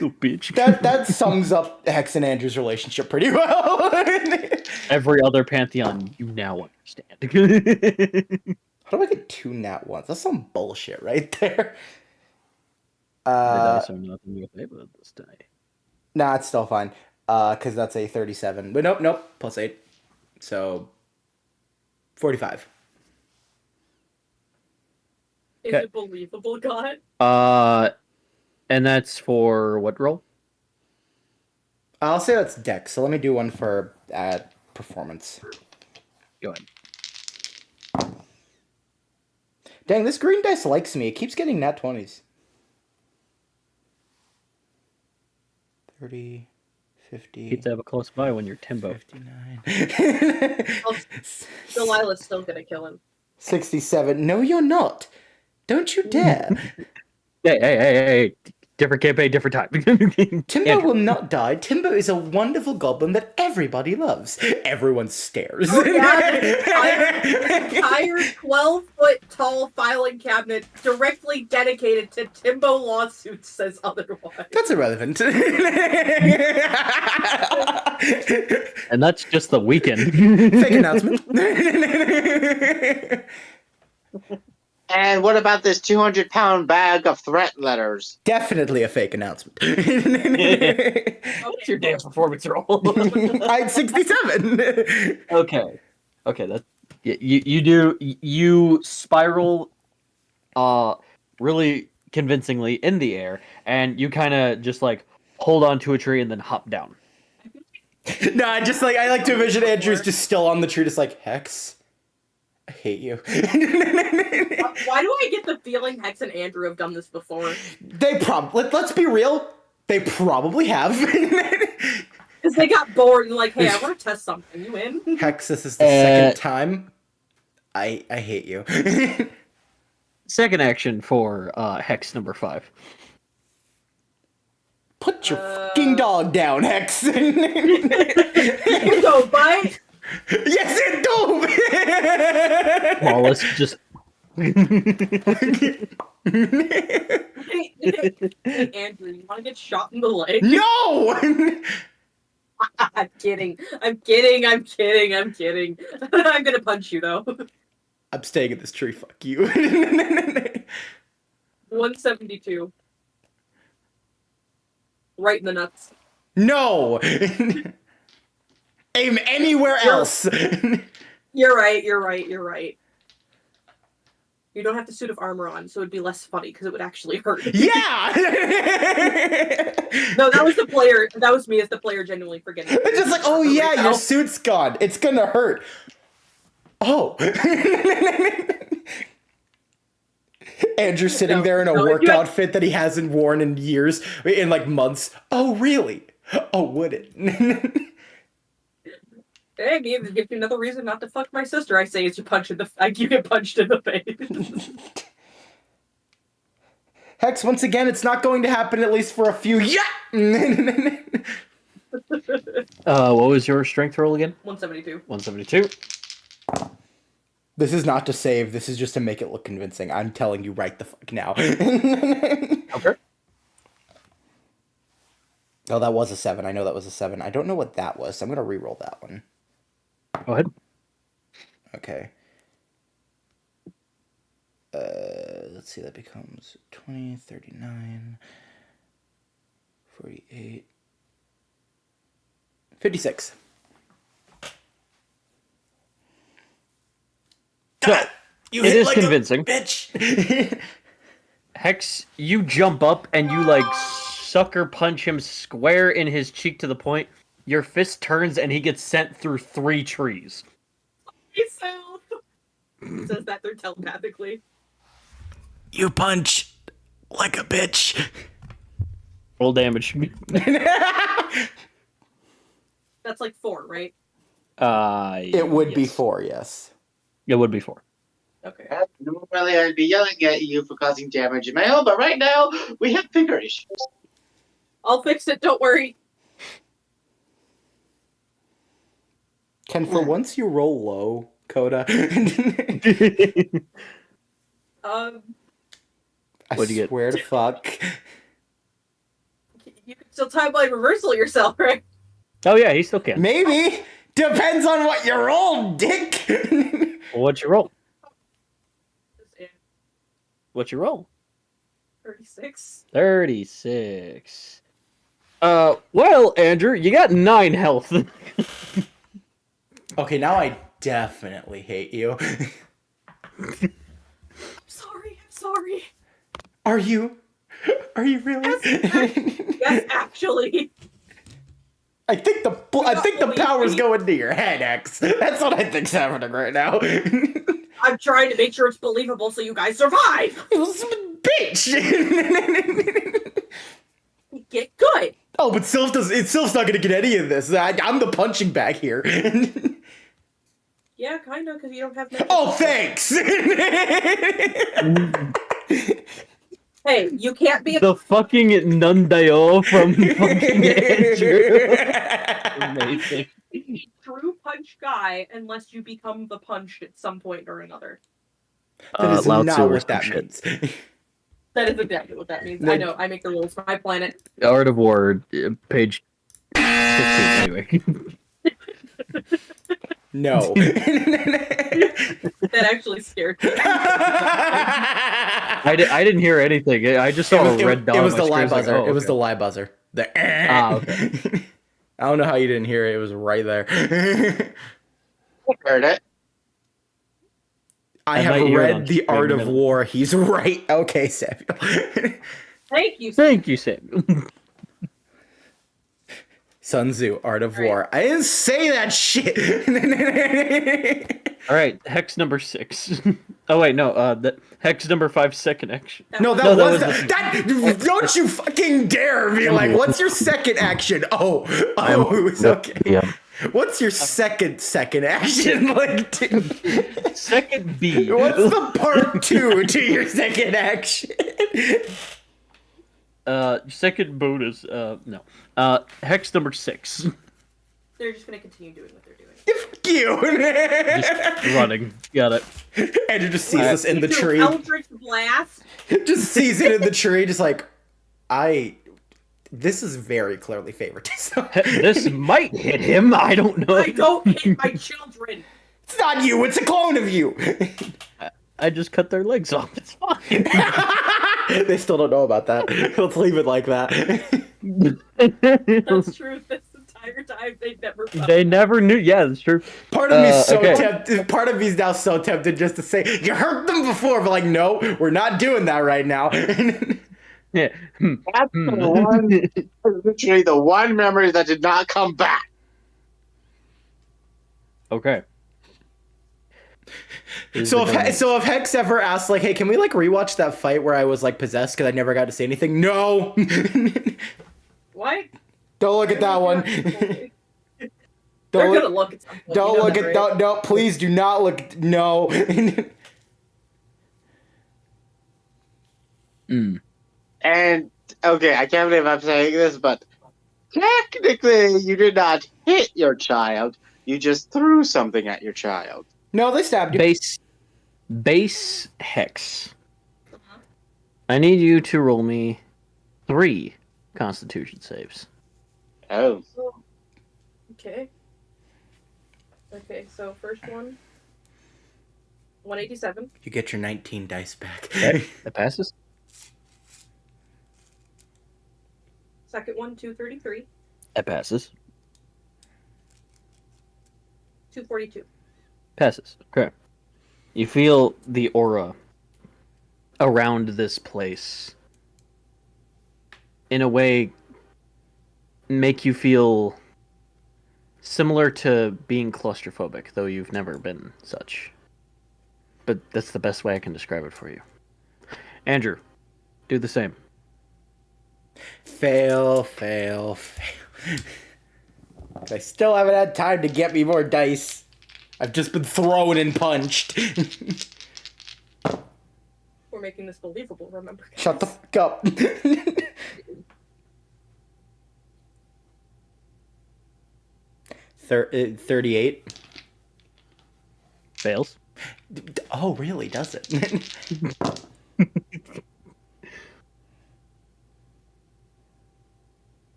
C: Oh, bitch.
A: That sums up Hex and Andrew's relationship pretty well.
C: Every other pantheon you now understand.
A: How do I get 2 nat ones? That's some bullshit right there.
C: The dice are not in your favor this day.
A: Nah, it's still fine. Because that's a 37. But nope. +8. So 45.
D: Is
C: Okay.
D: it believable, God?
C: And that's for what roll?
A: I'll say that's dex. So let me do one for performance.
C: Go ahead.
A: Dang, this green dice likes me. It keeps getting nat 20s. 30, 50.
C: Keep to have a close by when you're Timbo.
A: 59.
D: Delilah's still gonna kill him.
A: 67. No, you're not. Don't you dare.
C: Hey. Different campaign, different time.
A: Timbo
C: Andrew.
A: will not die. Timbo is a wonderful goblin that everybody loves. Everyone stares.
D: Oh, yeah, the entire 12-foot tall filing cabinet directly dedicated to Timbo lawsuits says otherwise.
A: That's irrelevant.
C: And that's just the weekend.
A: Fake announcement.
B: And what about this 200-pound bag of threat letters?
A: Definitely a fake announcement.
C: What's your damn performance roll?
A: I had 67.
C: Okay, that you spiral, really convincingly in the air, and you kind of just like hold on to a tree and then hop down.
A: No, I like to envision Andrew's just still on the tree, just like, Hex, I hate you.
D: Why do I get the feeling Hex and Andrew have done this before?
A: They let's be real, they probably have.
D: Because they got bored and like, hey, I want to test something. You in?
A: Hex, this is the second time. I hate you.
C: Second action for Hex number 5.
A: Put your fucking dog down, Hex.
D: You don't bite.
A: Yes, it do.
C: Wallace just.
D: Hey, Andrew, you want to get shot in the leg?
A: No.
D: I'm kidding. I'm kidding. I'm kidding. I'm kidding. I'm gonna punch you though.
A: I'm staying in this tree. Fuck you.
D: 172. Right in the nuts.
A: No. Aim anywhere else.
D: You're right. You're right. You're right. You don't have the suit of armor on, so it'd be less funny because it would actually hurt.
A: Yeah.
D: No, that was the player. That was me as the player genuinely forgetting.
A: It's just like, oh yeah, your suit's gone. It's gonna hurt. Oh. Andrew sitting there in a work outfit that he hasn't worn in years, in like months. Oh really? Oh, would it?
D: Hey, maybe give you another reason not to fuck my sister. I say as you get punched in the face.
A: Hex, once again, it's not going to happen at least for a few. Yeah.
C: What was your strength roll again?
D: 172.
C: 172.
A: This is not to save. This is just to make it look convincing. I'm telling you right the fuck now.
C: Okay.
A: Oh, that was a 7. I know that was a 7. I don't know what that was, so I'm gonna re-roll that one.
C: Go ahead.
A: Okay. Let's see, that becomes 20, 39, 48, 56. God, you
C: it
A: hit
C: is
A: like
C: convincing.
A: a bitch.
C: Hex, you jump up and you like sucker punch him square in his cheek to the point. Your fist turns and he gets sent through 3 trees.
D: Myself. Says that they're telepathically.
A: You punch like a bitch.
C: Roll damage.
D: That's like 4, right?
A: It would be
C: yes.
A: 4, yes.
C: It would be 4.
D: Okay.
B: Normally I'd be yelling at you for causing damage in my own, but right now we have finger issues.
D: I'll fix it. Don't worry.
A: Can for once you roll low, Coda? I
C: What'd you get?
A: swear to fuck.
D: You can still timeline reversal yourself, right?
C: Oh yeah, he still can.
A: Maybe. Depends on what you roll, dick.
C: What'd you roll? What'd you roll?
D: 36.
C: 36. Well, Andrew, you got 9 health.
A: Okay, now I definitely hate you.
D: I'm sorry.
A: Are you? Are you really?
D: Yes, actually.
A: I think the power's going to your head, X. That's what I think's happening right now.
D: I'm trying to make sure it's believable so you guys survive.
A: Bitch.
D: Get good.
A: Oh, but Sylph's not gonna get any of this. I'm the punching bag here.
D: Yeah, kind of, because you don't have.
A: Oh, thanks.
D: Hey, you can't be
C: The fucking Nundayo from fucking Andrew. Amazing.
D: a true punch guy unless you become the punch at some point or another.
A: That is
C: Lao
A: not
C: Tzu or
A: what
C: some
A: that
C: shit.
A: means.
D: That is exactly what that means.
A: No.
D: I know. I make the rules for my planet.
C: Art of War, page 15, anyway.
A: No.
D: That actually scared me.
C: I didn't hear anything. I just saw a red dot.
A: It was
C: on
A: the
C: my
A: live
C: screen. I was
A: buzzer.
C: like, oh,
A: It was
C: okay.
A: the live buzzer. The
C: okay.
A: I don't know how you didn't hear it. It was right there.
B: Heard it.
A: I
C: I
A: have
C: might hear it on
A: read The Art of
C: stream.
A: War. He's right. Okay, Samuel.
D: Thank you.
C: Thank you, Samuel.
A: Sun Tzu, Art of
D: Right.
A: War. I didn't say that shit.
C: All right, hex number 6. Oh wait, no. The hex number 5, second action.
A: No, that
C: No, that
A: was
C: was
A: that. Don't you fucking dare be like, what's your second action? Oh, it's okay.
C: Yeah.
A: What's your second action? Like, dude,
C: Second B.
A: what's the part 2 to your second action?
C: Second bonus. No. Hex number 6.
D: They're just gonna continue doing what they're doing.
A: Fuck you.
C: Just running. Got it.
A: Andrew just sees us in the
D: Do
A: tree.
D: Eldritch Blast.
A: Just sees it in the tree, just like, this is very clearly favoritism.
C: This might hit him. I don't know.
D: I don't hit my children.
A: It's not you, it's a clone of you.
C: I just cut their legs off. It's fine.
A: They still don't know about that. Let's leave it like that.
D: That's true. This entire time they never.
C: They never knew. Yeah, that's true.
A: Part of me's so
C: okay.
A: tempted. Part of me's now so tempted just to say you hurt them before, but like, no, we're not doing that right now.
C: Yeah.
B: That's the one, literally the one memory that did not come back.
C: Okay.
A: So if Hex ever asks like, hey, can we like rewatch that fight where I was like possessed because I never got to say anything? No.
D: What?
A: Don't look at that one.
D: They're gonna look at something.
A: Don't look at that. No, please do not look. No.
B: And okay, I can't believe I'm saying this, but technically, you did not hit your child. You just threw something at your child.
A: No, they stabbed you.
C: Base Hex. I need you to roll me 3 Constitution saves.
B: Oh.
D: Okay. Okay, so first one. 187.
A: You get your 19 dice back.
C: Okay, that passes.
D: Second one, 233.
C: That passes.
D: 242.
C: Passes. Okay. You feel the aura around this place in a way make you feel similar to being claustrophobic, though you've never been such. But that's the best way I can describe it for you. Andrew, do the same.
A: Fail. I still haven't had time to get me more dice. I've just been thrown and punched.
D: We're making this believable, remember? Guys?
A: Shut the fuck up. 38.
C: Fails.
A: Oh, really? Does it?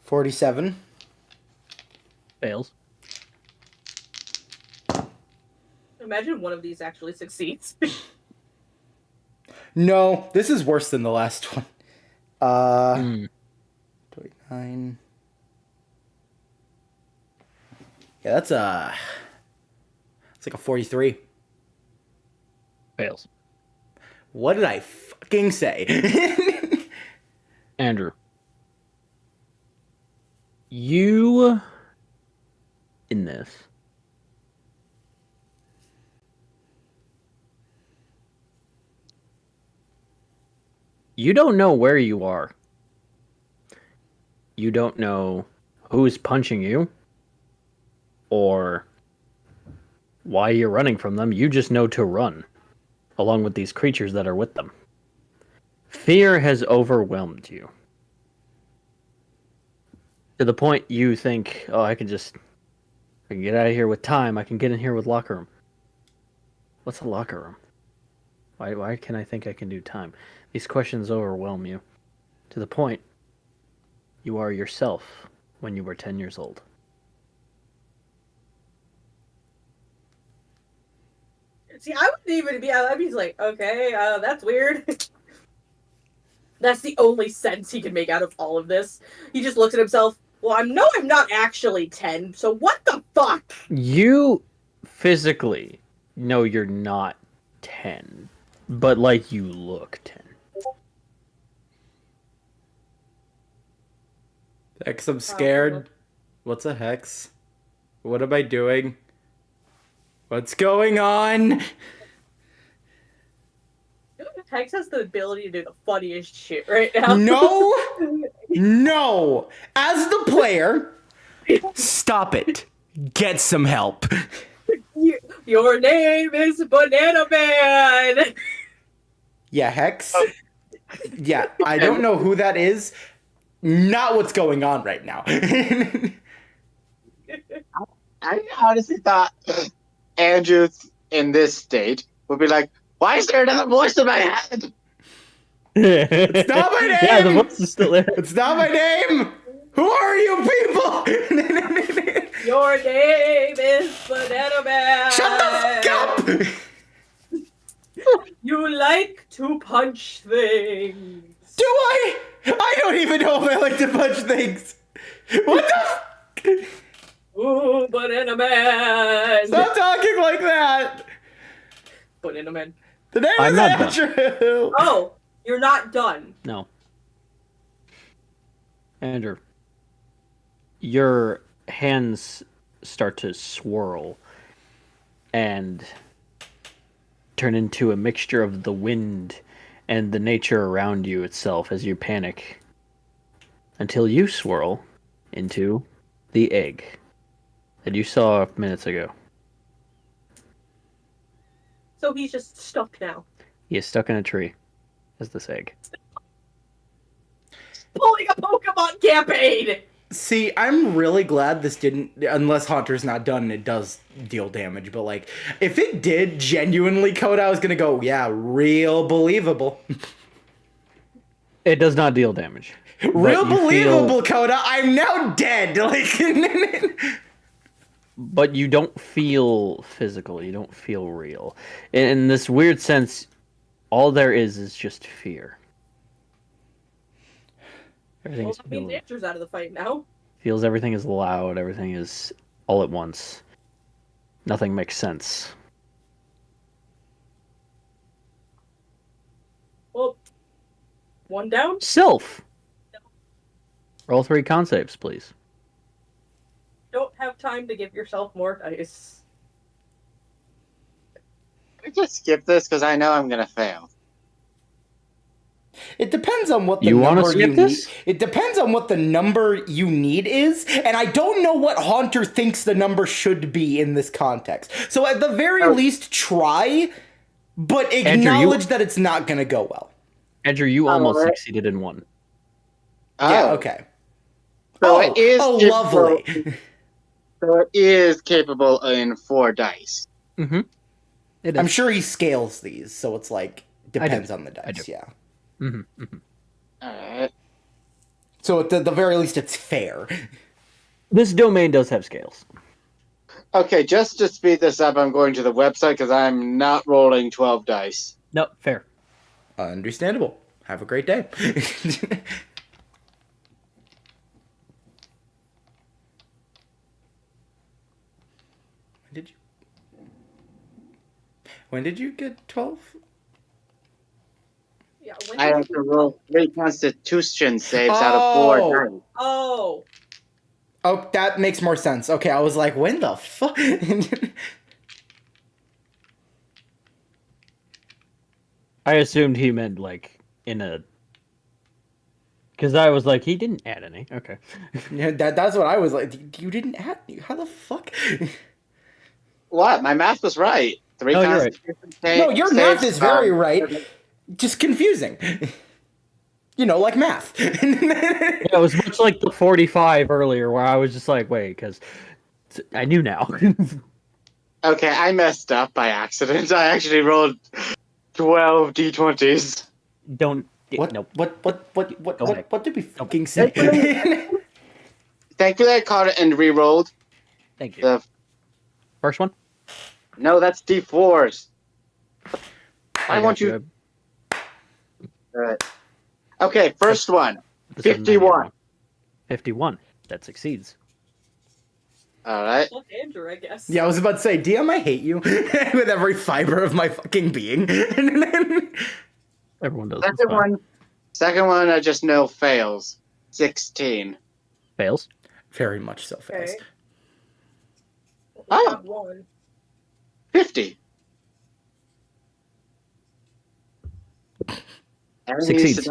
A: $47.
C: Fails.
D: Imagine one of these actually succeeds.
A: No, this is worse than the last one. 29. Yeah, that's it's like a 43.
C: Fails.
A: What did I fucking say?
C: Andrew. You in this. You don't know where you are. You don't know who's punching you or why you're running from them. You just know to run along with these creatures that are with them. Fear has overwhelmed you. To the point you think, oh, I can get out of here with time. I can get in here with locker room. What's a locker room? Why can I think I can do time? These questions overwhelm you. To the point you are yourself when you were 10 years old.
D: See, I wouldn't even be. I'd be like, okay, that's weird. That's the only sense he can make out of all of this. He just looks at himself. Well, I'm not actually 10, so what the fuck?
C: You physically know you're not 10, but like you look 10.
A: Hex, I'm scared. What's a hex? What am I doing? What's going on?
D: Hex has the ability to do the funniest shit right now.
A: No. As the player, stop it. Get some help.
D: Your name is Banana Man.
A: Yeah, Hex. Yeah, I don't know who that is. Not what's going on right now.
B: I honestly thought Andrew in this state would be like, why is there another voice in my head?
A: It's not my name!
C: Yeah, the voice is still there.
A: It's not my name! Who are you people?
D: Your name is Banana Man.
A: Shut the fuck up!
D: You like to punch things.
A: Do I? I don't even know if I like to punch things. What the
D: Ooh, Banana Man.
A: Stop talking like that!
D: Banana Man.
A: The name
C: I'm
A: is
C: not done.
A: Andrew!
D: Oh, you're not done.
C: No. Andrew, your hands start to swirl and turn into a mixture of the wind and the nature around you itself as you panic until you swirl into the egg that you saw minutes ago.
D: So he's just stuck now.
C: He is stuck in a tree as this egg.
D: Pulling a Pokemon campaign.
A: See, I'm really glad this didn't, unless Haunter's not done and it does deal damage, but like, if it did genuinely code, I was gonna go, yeah, real believable.
C: It does not deal damage.
A: Real
C: But you
A: believable, Coda. I'm now dead. Like,
C: but you don't feel physical. You don't feel real. In this weird sense, all there is just fear.
D: Well,
C: Everything's
D: that means Andrew's out of the fight now.
C: feels everything is loud. Everything is all at once. Nothing makes sense.
D: Well, one down.
C: Self. Roll 3 con saves, please.
D: Don't have time to give yourself more dice.
B: Can I just skip this because I know I'm gonna fail.
A: it depends on what the
C: You wanna
A: number you
C: skip this?
A: need. It depends on what the number you need is, and I don't know what Haunter thinks the number should be in this context. So at the very least, try, but acknowledge that it's not gonna go well.
C: Andrew, you almost
B: Alright.
C: succeeded in one.
A: Yeah.
B: Oh,
A: Okay.
B: So it is capable-
A: lovely.
B: So it is capable in 4 dice.
C: Mm-hmm. It is.
A: I'm sure he scales these, so it's like depends on the
C: I
A: dice.
C: do.
A: Yeah.
C: Mm-hmm. Mm-hmm.
B: Alright.
A: So at the very least, it's fair.
C: This domain does have scales.
B: Okay, just to speed this up, I'm going to the website because I'm not rolling 12 dice.
C: No, fair.
A: Understandable. Have a great day. When did you get 12?
D: Yeah. When
B: I
D: did
B: have
D: you-
B: to roll 3 Constitution saves out of 4
A: Oh.
B: dice.
D: Oh.
A: Oh, that makes more sense. Okay, I was like, when the fuck?
C: I assumed he meant like in a. Because I was like, he didn't add any. Okay.
A: Yeah, that's what I was like. You didn't add. How the fuck?
B: What? My math was right. 3
C: No, you're right.
B: Constitution
A: No, your math
B: saves,
A: is very right. Just confusing. You know, like math.
C: Yeah, it was much like the 45 earlier, where I was just like, wait, because I knew now.
B: Okay, I messed up by accident. I actually rolled 12 d20s.
C: Don't.
A: What?
C: Nope.
A: What did we fucking say?
B: Thankfully, I caught it and re-rolled.
C: Thank you.
B: The
C: First one?
B: No, that's d4s. I
C: got
B: want you. Alright. Okay, first one.
C: The 790
B: 51.
C: wrong. 51. That succeeds.
B: Alright.
D: Fuck Andrew, I guess.
A: Yeah, I was about to say, DM, I hate you with every fiber of my fucking being.
C: Everyone does. It's fine.
B: Second one, I just know fails. 16.
C: Fails.
A: Very much so fast.
D: Okay.
B: Oh.
D: One.
B: 50.
C: Succeeds.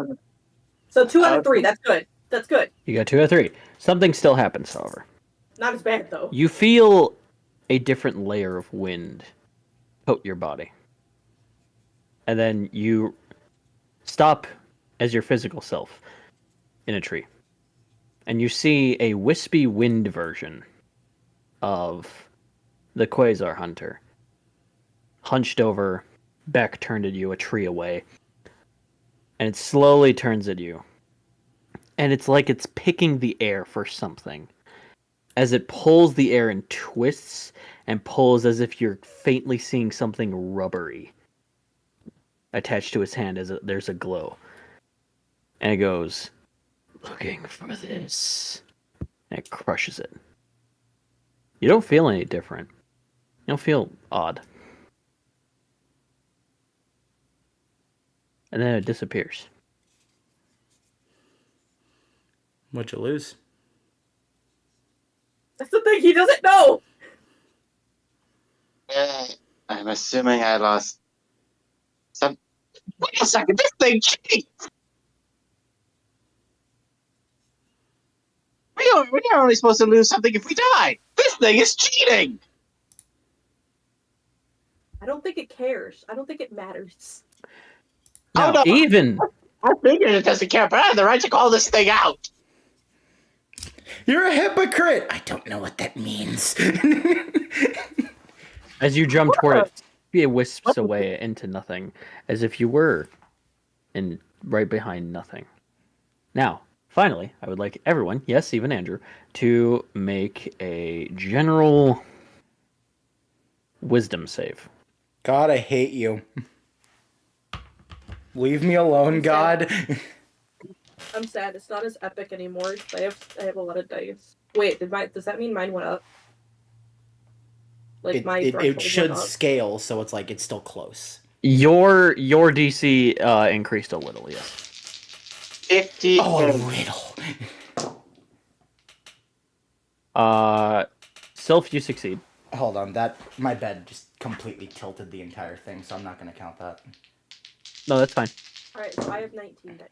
D: So 2 out of 3. That's good. That's good.
C: You got 2 out of 3. Something still happens, however.
D: Not as bad though.
C: You feel a different layer of wind coat your body. And then you stop as your physical self in a tree. And you see a wispy wind version of the Quasar Hunter. Hunched over, back turned at you, a tree away. And it slowly turns at you. And it's like it's picking the air for something. As it pulls the air and twists and pulls as if you're faintly seeing something rubbery attached to its hand as there's a glow. And it goes, looking for this. And it crushes it. You don't feel any different. You don't feel odd. And then it disappears.
A: What'd you lose?
D: That's the thing. He doesn't know.
B: I'm assuming I lost some. Wait a second, this thing cheats! We're only supposed to lose something if we die! This thing is cheating!
D: I don't think it cares. I don't think it matters.
C: Now,
B: no.
C: even
B: I figured it doesn't care, but I have the right to call this thing out!
A: You're a hypocrite! I don't know what that means.
C: as you jump toward it, it wisps away into nothing, as if you were in right behind nothing. Now, finally, I would like everyone, yes, even Andrew, to make a general wisdom save.
A: God, I hate you. Leave me alone, God.
D: I'm sad. It's not as epic anymore. I have a lot of dice. Wait, does that mean mine went up? Like
A: It
D: threshold
A: should
D: went up?
A: scale, so it's like it's still close.
C: Your DC increased a little, yes.
B: 50.
A: Oh, a riddle.
C: Sylph, you succeed.
A: Hold on, my bed just completely tilted the entire thing, so I'm not gonna count that.
C: No, that's fine.
D: Alright, so I have 19 dice.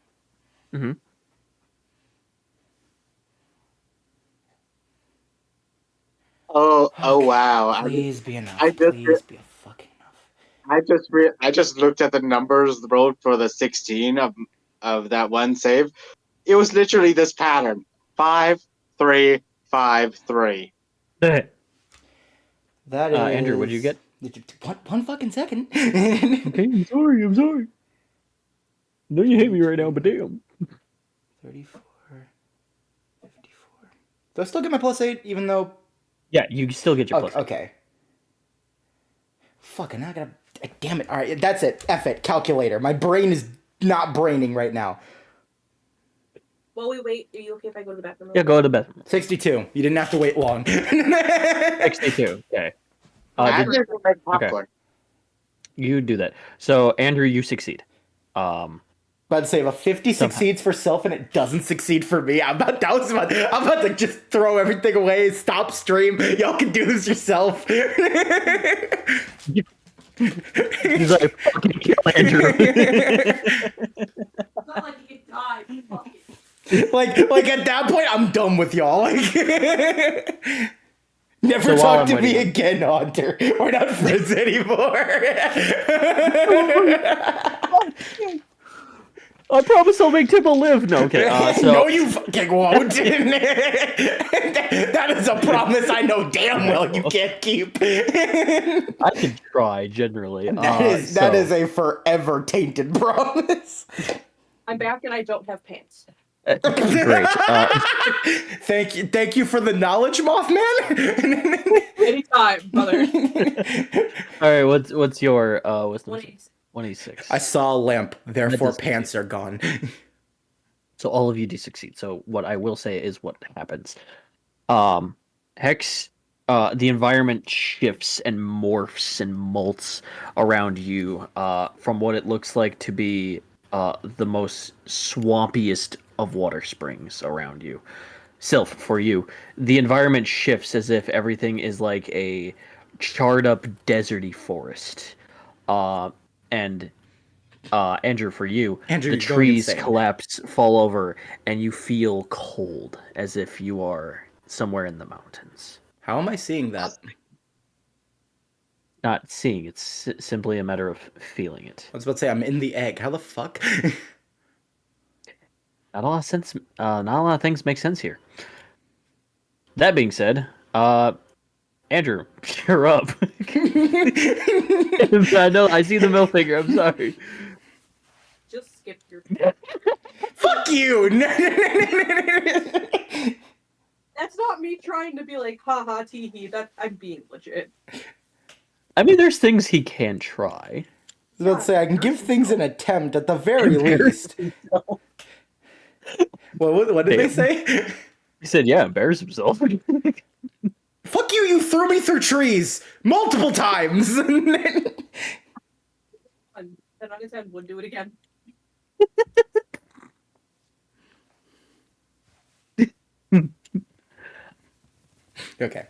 C: Mm-hmm.
B: Oh wow.
A: Please be enough.
B: I just-
A: Please be a fucking enough.
B: I just looked at the numbers rolled for the 16 of that one save. It was literally this pattern: 5, 3, 5, 3.
A: That is...
C: Andrew, what did you get?
A: One fucking second.
C: Okay, I'm sorry. No, you hate me right now, but damn.
A: 34, 54. Do I still get my +8, even though...
C: Yeah, you still get your plus.
A: Okay. Fucking, I gotta... Damn it. Alright, that's it. F it. Calculator. My brain is not braining right now.
D: While we wait, are you okay if I go to the bathroom?
C: Yeah, go to the bathroom.
A: 62. You didn't have to wait long.
C: 62. Okay.
B: I'm just gonna make popcorn.
C: You do that. So, Andrew, you succeed.
A: About to say, if a 50 succeeds for Sylph and it doesn't succeed for me, I'm about to just throw everything away, stop stream. Y'all can do this yourself.
C: He's like, fucking kill Andrew.
D: It's not like you can die. Fuck it.
A: like at that point, I'm done with y'all. Like, never
C: So while
A: talk
C: I'm
A: to me
C: waiting-
A: again, Hunter. We're not friends anymore.
C: I promise I'll make Tibble live. No, okay. So
A: No, you fucking won't. That is a promise I know damn well you can't keep.
C: I can try generally.
A: That is a forever tainted promise.
D: I'm back and I don't have pants.
C: great.
A: Thank you for the knowledge, Mothman.
D: Anytime, brother.
C: All right. What's your wisdom?
D: 186.
C: 186.
A: I saw a lamp, therefore
C: does-
A: pants are gone.
C: So all of you do succeed. So what I will say is what happens. Hex, the environment shifts and morphs and molts around you from what it looks like to be the most swampiest of water springs around you. Sylph, for you, the environment shifts as if everything is like a charred up deserty forest. And Andrew, for you,
A: Andrew,
C: the
A: you're going
C: trees
A: insane.
C: collapse, fall over, and you feel cold as if you are somewhere in the mountains.
A: How am I seeing that?
C: not seeing. It's simply a matter of feeling it.
A: I was about to say I'm in the egg. How the fuck?
C: Not a lot of sense. Not a lot of things make sense here. That being said, Andrew, you're up. I know. I see the middle finger. I'm sorry.
D: Just skip your.
A: Fuck you!
D: That's not me trying to be like, haha, teehee. That I'm being legit.
C: I mean, there's things he can try.
A: I was about to say I can give things an attempt at the very least. What did they say?
C: He said, "Yeah, embarrass himself."
A: Fuck you! You threw me through trees multiple times.
D: And on his head would do it again.
A: Okay.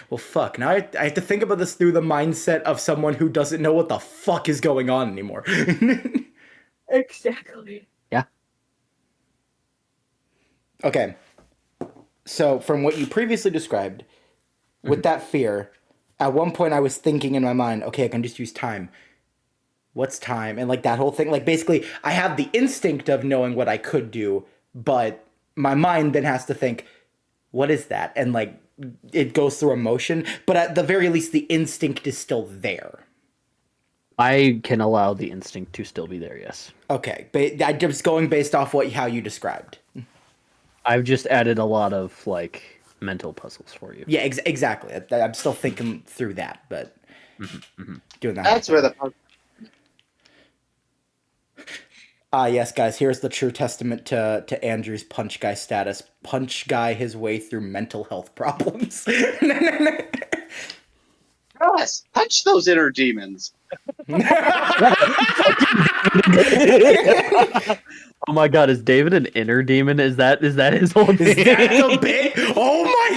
A: Well, fuck. Now I have to think about this through the mindset of someone who doesn't know what the fuck is going on anymore.
D: Exactly.
C: Yeah.
A: Okay. So, from what you previously described, with that fear, at one point I was thinking in my mind, okay, I can just use time. What's time? And like that whole thing. Like basically, I have the instinct of knowing what I could do, but my mind then has to think, what is that? And like, it goes through emotion, but at the very least, the instinct is still there.
C: I can allow the instinct to still be there. Yes.
A: Okay, I'm just going based off how you described.
C: I've just added a lot of like mental puzzles for you.
A: Yeah, exactly. I'm still thinking through that, but doing that.
B: That's where the
A: yes, guys. Here's the true testament to Andrew's punch guy status. Punch guy his way through mental health problems.
B: yes, punch those inner demons.
C: Oh my god, is David an inner demon? Is that his whole thing?
A: Is that the bit? Oh my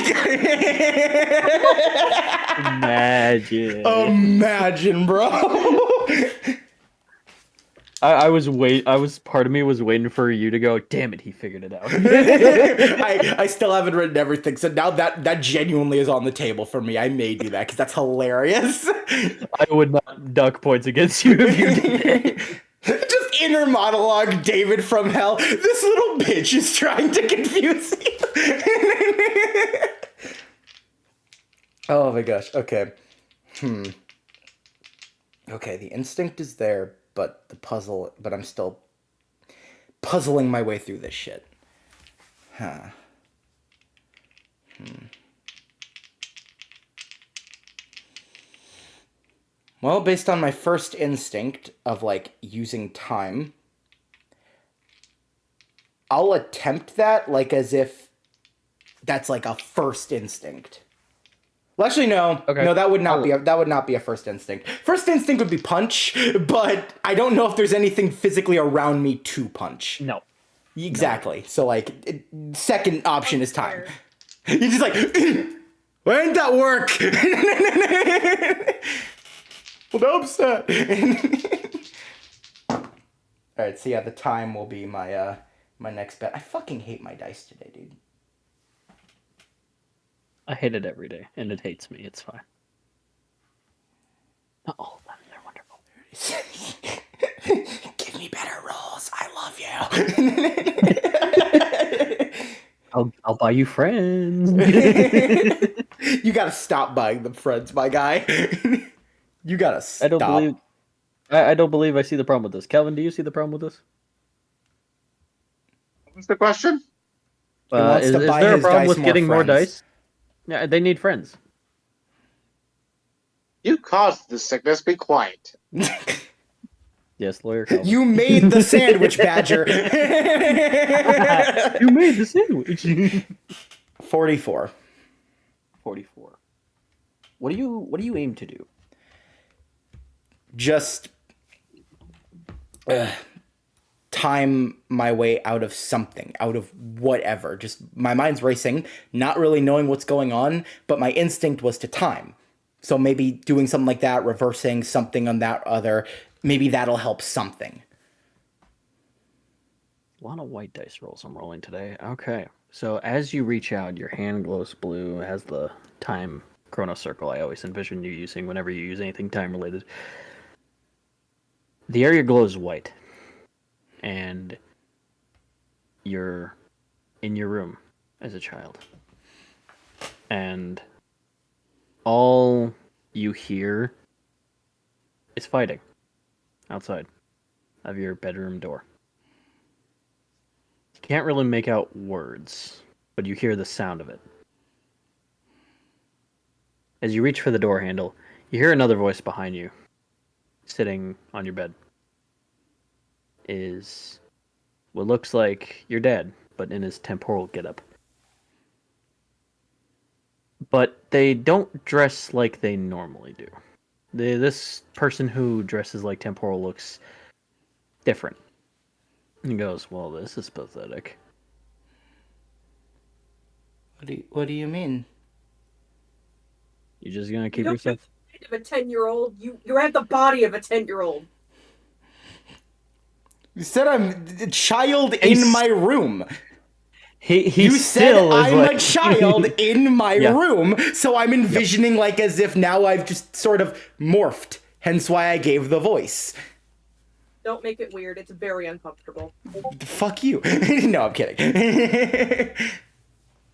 A: god! Imagine, bro.
C: Part of me was waiting for you to go, damn it, he figured it out.
A: I still haven't written everything, so now that genuinely is on the table for me. I may do that because that's hilarious.
C: I would not duck points against you if you did it.
A: Just inner monologue, David from hell. This little bitch is trying to confuse you. Oh my gosh. Okay. Okay, the instinct is there, but I'm still puzzling my way through this shit. Well, based on my first instinct of, like, using time, I'll attempt that, like, as if that's, like, a first instinct. Well, actually, no. Okay. No, that would not be a first instinct. First instinct would be punch, but I don't know if there's anything physically around me to punch.
C: No.
A: Exactly. No. So, like, second option is time. You're just like, why didn't that work? Well, no, I'm sad. Alright, so yeah, the time will be my my next bet. I fucking hate my dice today, dude.
C: I hate it every day, and it hates me. It's fine. Not all of them. They're wonderful.
A: Give me better rolls. I
C: love you. I'll buy you friends.
A: You gotta stop buying them friends, my guy. You gotta stop.
C: I don't believe I see the problem with this. Calvin, do you see the problem with this?
B: What's the question?
C: Is there a problem with getting more dice? Yeah, they need friends.
B: You caused the sickness. Be quiet.
C: Yes, lawyer Calvin.
A: You made the sandwich, Badger.
C: You made the sandwich.
A: 44.
C: 44. What do you aim to do?
A: Just time my way out of something, out of whatever. Just my mind's racing, not really knowing what's going on, but my instinct was to time. So maybe doing something like that, reversing something on that other, maybe that'll help something.
C: A lot of white dice rolls I'm rolling today. Okay. So as you reach out, your hand glows blue, has the time chrono circle I always envision you using whenever you use anything time related. The area glows white, and you're in your room as a child. And all you hear is fighting outside of your bedroom door. You can't really make out words, but you hear the sound of it. As you reach for the door handle, you hear another voice behind you, sitting on your bed. Is what looks like your dad, but in his temporal getup. But they don't dress like they normally do. This person who dresses like temporal looks different. And he goes, well, this is pathetic.
A: What do you mean?
C: You're just gonna keep
D: You don't
C: yourself...
D: have the mind of a 10-year-old. You have the body of a 10-year-old.
A: You said I'm a child in my room.
C: You
A: said I'm
C: like...
A: a child in my
C: Yeah.
A: room, so I'm envisioning like as if now I've just sort of morphed. Hence why I gave the voice.
D: Don't make it weird. It's very uncomfortable.
A: Fuck you. No, I'm kidding.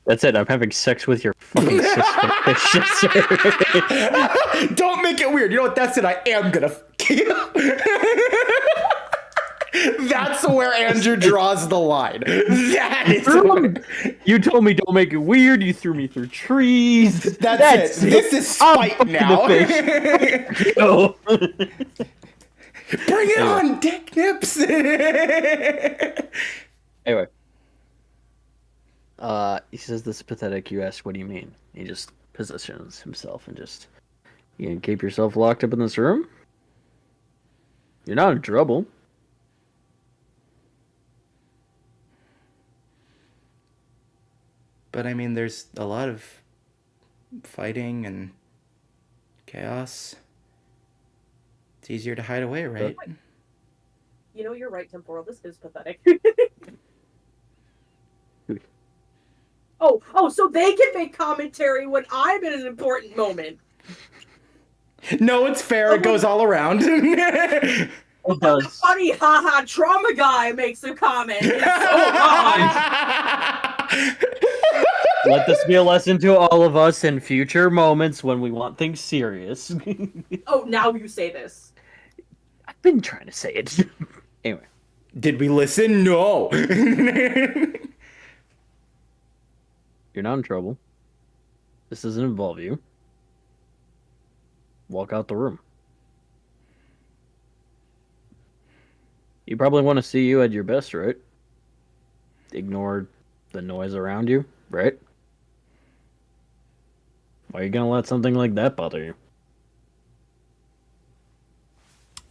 C: That's it. I'm having sex with your fucking sister.
A: Don't make it weird. You know what? That's it. I am gonna kill. That's where Andrew draws the line. That is where...
C: You told me don't make it weird. You threw me through trees.
A: That's it. This is spite now.
C: No.
A: Bring it on, dick nips.
C: Anyway. He says this is pathetic. You ask, what do you mean? He just positions himself and just, you gonna keep yourself locked up in this room? You're not in trouble.
A: But I mean, there's a lot of fighting and chaos. It's easier to hide away, right?
D: You know, you're right, Temporal. This is pathetic. Oh, so they can make commentary when I'm in an important moment.
A: No, it's fair. It goes all around.
C: It does.
D: The funny haha trauma guy makes a comment. It's so fun.
C: Let this be a lesson to all of us in future moments when we want things serious.
D: Oh, now you say this.
C: I've been trying to say it. Anyway.
A: Did we listen? No.
C: You're not in trouble. This doesn't involve you. Walk out the room. You probably want to see you at your best, right? Ignore the noise around you, right? Why are you gonna let something like that bother you?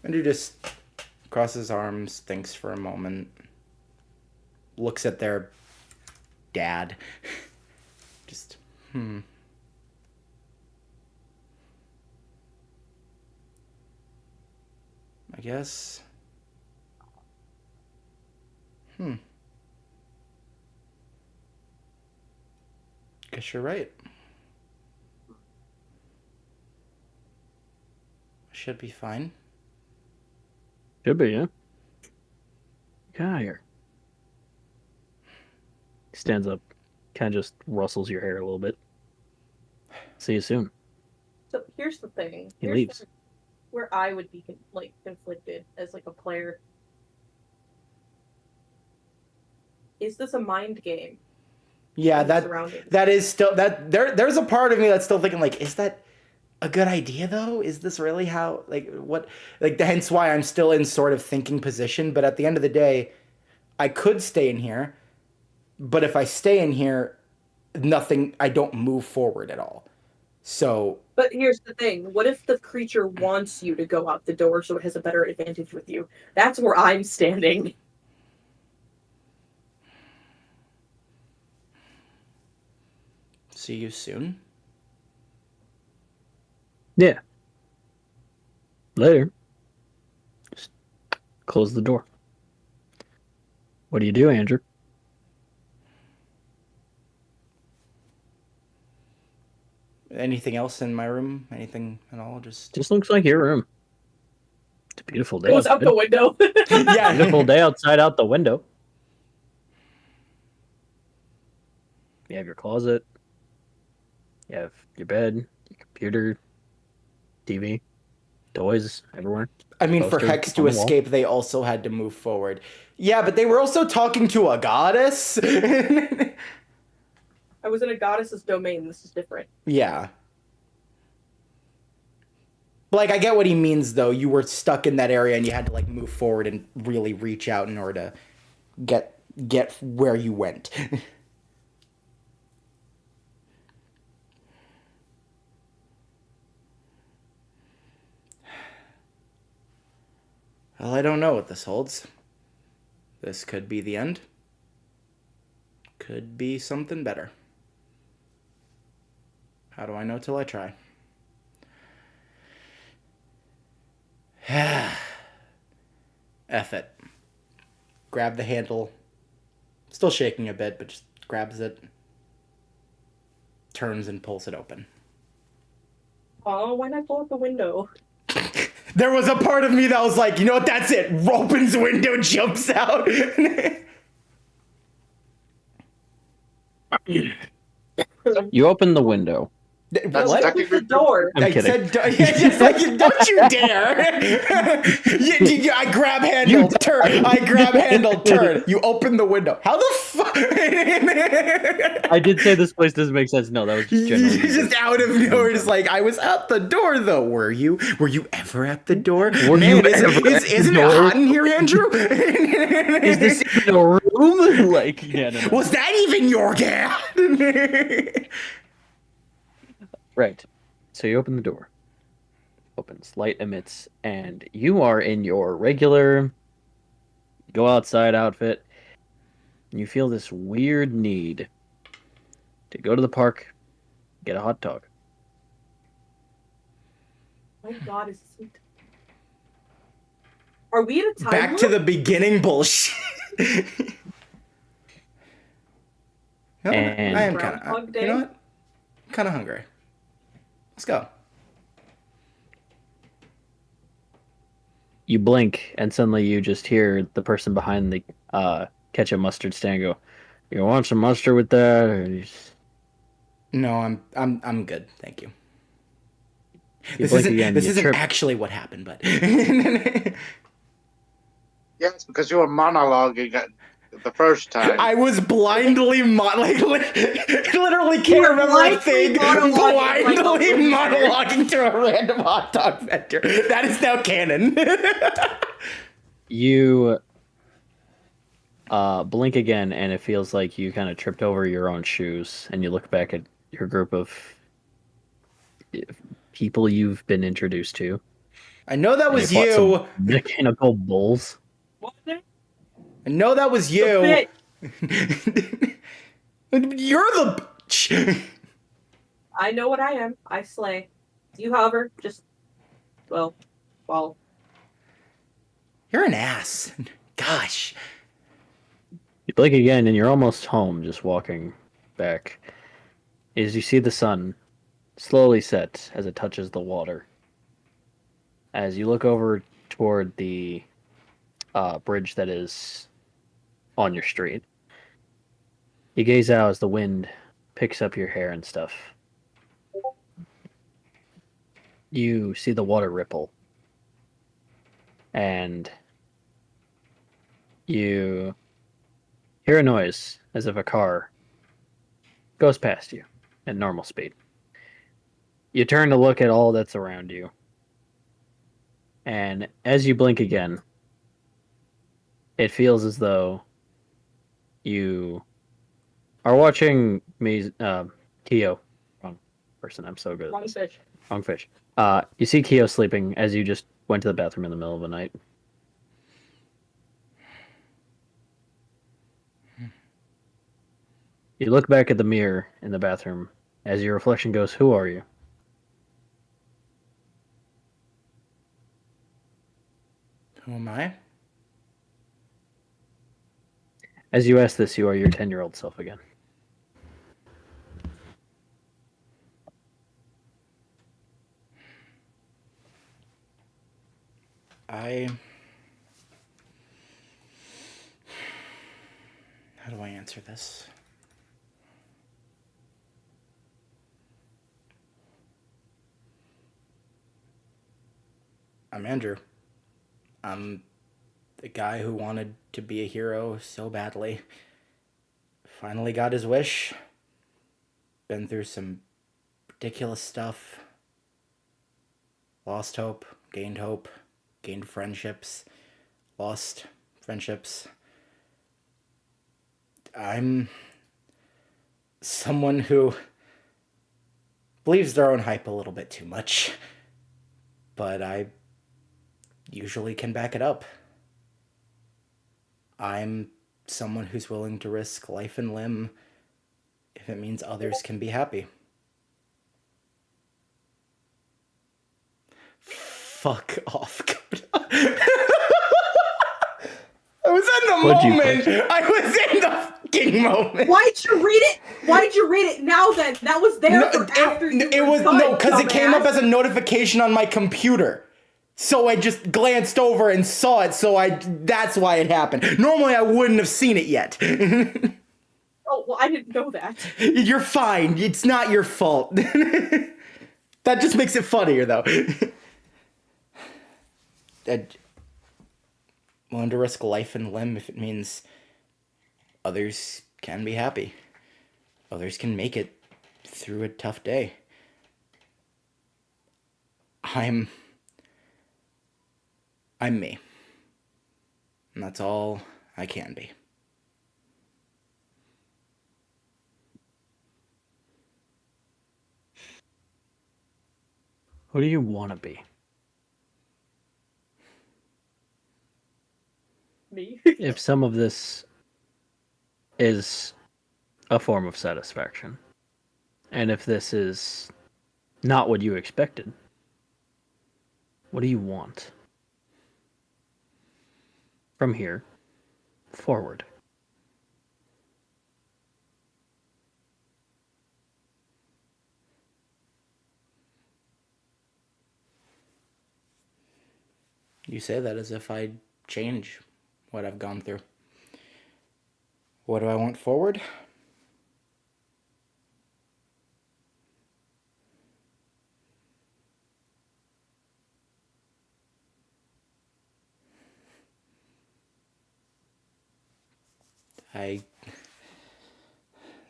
A: Andrew just crosses his arms, thinks for a moment, looks at their dad. Just, I guess. Guess you're right. Should be fine.
C: Should be, yeah. Get out of here. He stands up, kind of just rustles your hair a little bit. See you soon.
D: So here's the thing.
C: He leaves.
D: Where I would be conflicted as like a player. Is this a mind game?
A: Yeah, that is still that there's a part of me that's still thinking like, is that a good idea though? Is this really how hence why I'm still in sort of thinking position, but at the end of the day, I could stay in here, but if I stay in here, I don't move forward at all. So
D: But here's the thing. What if the creature wants you to go out the door so it has a better advantage with you? That's where I'm standing.
A: see you soon.
C: Yeah. Later. Just close the door. What do you do, Andrew?
A: Anything else in my room? Anything at all? Just
C: Just looks like your room. It's a beautiful day.
D: Goes out
C: outside.
D: the window.
A: yeah.
C: Beautiful day outside out the window. You have your closet. You have your bed, your computer, TV, toys everywhere.
A: I mean, for
C: Poster
A: Hex to
C: on the wall.
A: escape, they also had to move forward. Yeah, but they were also talking to a goddess.
D: I was in a goddess's domain. This is different.
A: Yeah. Like, I get what he means, though. You were stuck in that area and you had to, like, move forward and really reach out in order to get where you went. Well, I don't know what this holds. This could be the end. Could be something better. How do I know till I try? F it. Grab the handle. Still shaking a bit, but just grabs it. Turns and pulls it open.
D: Oh, why not pull out the window?
A: There was a part of me that was like, you know what, that's it. Opens window, jumps out.
C: You open the window.
B: That's
A: What?
B: technically-
D: With the door.
C: I'm
A: I
C: kidding.
A: said, yeah, just like, don't you dare! I grab handle, turn. I grab handle, turn. You open the window. How the fuck?
C: I did say this place doesn't make sense. No, that was just generally.
A: Just out of nowhere, just like, I was at the door, though. Were you? Were you ever at the door?
C: Were
A: Man,
C: you ever at the
A: isn't it
C: door?
A: hot in here, Andrew?
C: Is this even a room? Like, yeah, no.
A: Was that even your cat?
C: Right. So you open the door. Opens, light emits, and you are in your regular go outside outfit. And you feel this weird need to go to the park, get a hot dog.
D: My God, is this... Are we in a time
A: Back to
D: loop?
A: the beginning bullshit. No,
C: And-
A: I am
D: Groundhog
A: kind of.
D: Day?
A: You know what? I'm kind of hungry. Let's go.
C: You blink, and suddenly you just hear the person behind the ketchup mustard stand go, "You want some mustard with that?" Or you just...
A: No, I'm good. Thank you.
C: You
A: This
C: blink
A: isn't
C: again,
A: this
C: you
A: isn't
C: trip.
A: actually what happened, but
B: Yes, because you were monologuing the first time.
A: I was blindly literally can't
D: You were
A: remember a
D: blindly
A: thing.
D: monologuing like a
A: Blindly
D: loser.
A: monologuing to a random hot dog vendor. That is now canon.
C: You blink again, and it feels like you kind of tripped over your own shoes, and you look back at your group of people you've been introduced to.
A: I know that
C: and
A: was
C: fought some
A: you.
C: mechanical bulls.
D: What?
A: I know that was you.
D: Bit.
A: You're the bitch.
D: I know what I am. I slay. You, however, just... Well,
A: You're an ass. Gosh.
C: You blink again, and you're almost home, just walking back. As you see the sun slowly set as it touches the water. As you look over toward the bridge that is on your street, you gaze out as the wind picks up your hair and stuff. You see the water ripple, and you hear a noise as if a car goes past you at normal speed. You turn to look at all that's around you, and as you blink again, it feels as though you are watching me, Kyo. Wrong person. I'm so good.
D: wrong fish.
C: Wrong fish. You see Kyo sleeping as you just went to the bathroom in the middle of the night. You look back at the mirror in the bathroom as your reflection goes, "Who are you?"
A: Who am I?
C: As you ask this, you are your 10-year-old self again.
A: How do I answer this? I'm Andrew. I'm the guy who wanted to be a hero so badly. Finally got his wish. Been through some ridiculous stuff. Lost hope, gained friendships, lost friendships. I'm someone who believes their own hype a little bit too much, but I usually can back it up. I'm someone who's willing to risk life and limb if it means others can be happy. Fuck off. I was in the moment. I was in the fucking moment.
D: Why'd you read it? Why'd you read it now then? That was there for after you
A: it
D: were
A: was
D: done,
A: no, because it came up
D: dumbass.
A: as a notification on my computer. So I just glanced over and saw it, that's why it happened. Normally I wouldn't have seen it yet.
D: Oh, well, I didn't know that.
A: You're fine. It's not your fault. That just makes it funnier, though. I'm willing to risk life and limb if it means others can be happy. Others can make it through a tough day. I'm me. And that's all I can be.
C: Who do you want to be?
D: Me?
C: If some of this is a form of satisfaction, and if this is not what you expected, what do you want? From here forward.
A: You say that as if I'd change what I've gone through. What do I want forward?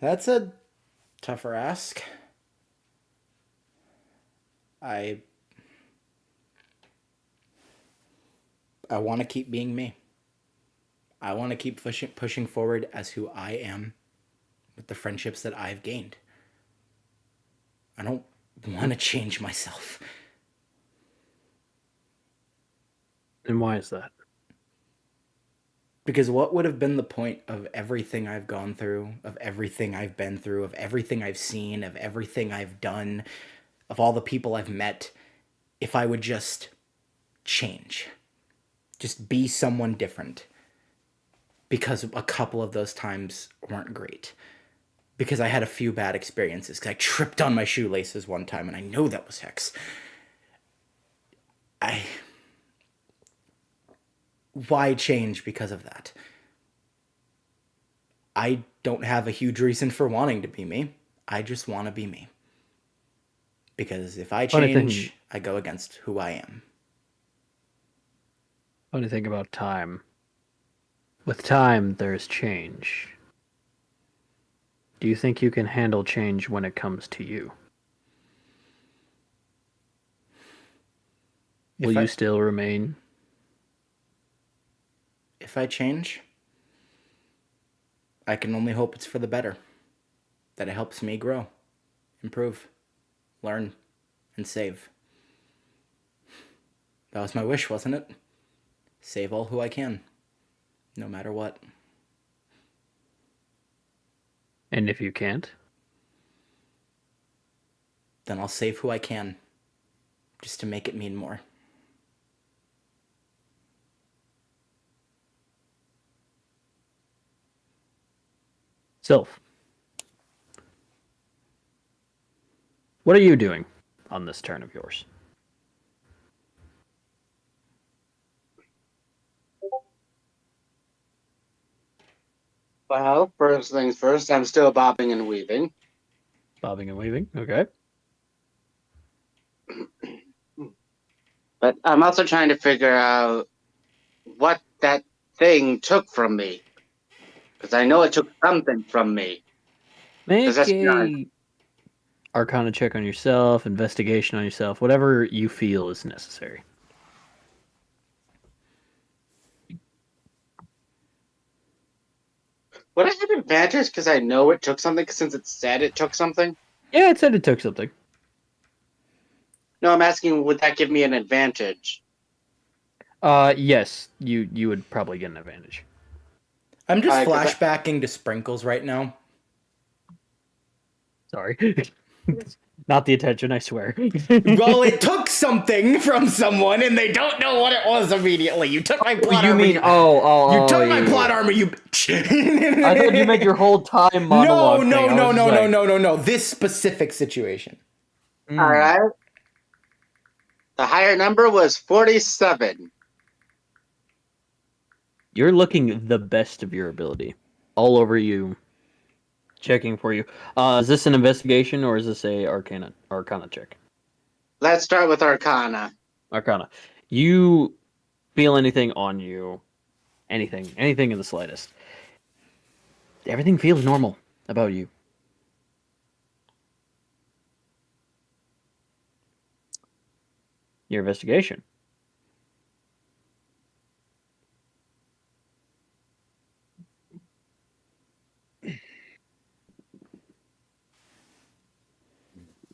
A: That's a tougher ask. I want to keep being me. I want to keep pushing forward as who I am with the friendships that I've gained. I don't want to change myself.
C: And why is that?
A: Because what would have been the point of everything I've gone through, of everything I've been through, of everything I've seen, of everything I've done, of all the people I've met, if I would just change? Just be someone different. Because a couple of those times weren't great. Because I had a few bad experiences. Because I tripped on my shoelaces one time, and I know that was Hex. Why change because of that? I don't have a huge reason for wanting to be me. I just want to be me. Because if I change, I go against who I am.
C: Funny thing about time. With time, there's change. Do you think you can handle change when it comes to you? Will you still remain?
A: If I change, I can only hope it's for the better. That it helps me grow, improve, learn, and save. That was my wish, wasn't it? Save all who I can, no matter what.
C: And if you can't?
A: Then I'll save who I can, just to make it mean more.
C: Sylph. What are you doing on this turn of yours?
B: Well, first things first, I'm still bobbing and weaving.
C: Bobbing and weaving. Okay.
B: But I'm also trying to figure out what that thing took from me. Because I know it took something from me. Because
C: Make
B: that's
C: a Arcana check on yourself, investigation on yourself, whatever you feel is necessary.
B: would I have advantage because I know it took something since it said it took something?
C: Yeah, it said it took something.
B: No, I'm asking, would that give me an advantage?
C: Yes, you would probably get an advantage.
A: I'm just
B: 'Cause
A: flashbacking to Sprinkles right now.
C: Sorry. Not the attention, I swear.
A: Well, it took something from someone, and they don't know what it was immediately. You took my plot
C: you
A: armor.
C: mean
A: You took my
C: yeah,
A: plot
C: yeah.
A: armor. You bitch.
C: I thought you meant your whole time monologue thing.
A: No. This specific situation.
B: All right. The higher number was 47.
C: You're looking the best of your ability. All over you. Checking for you. Is this an investigation or is this a arcana check?
B: Let's start with Arcana.
C: Arcana. You feel anything on you? Anything in the slightest. Everything feels normal about you. Your investigation.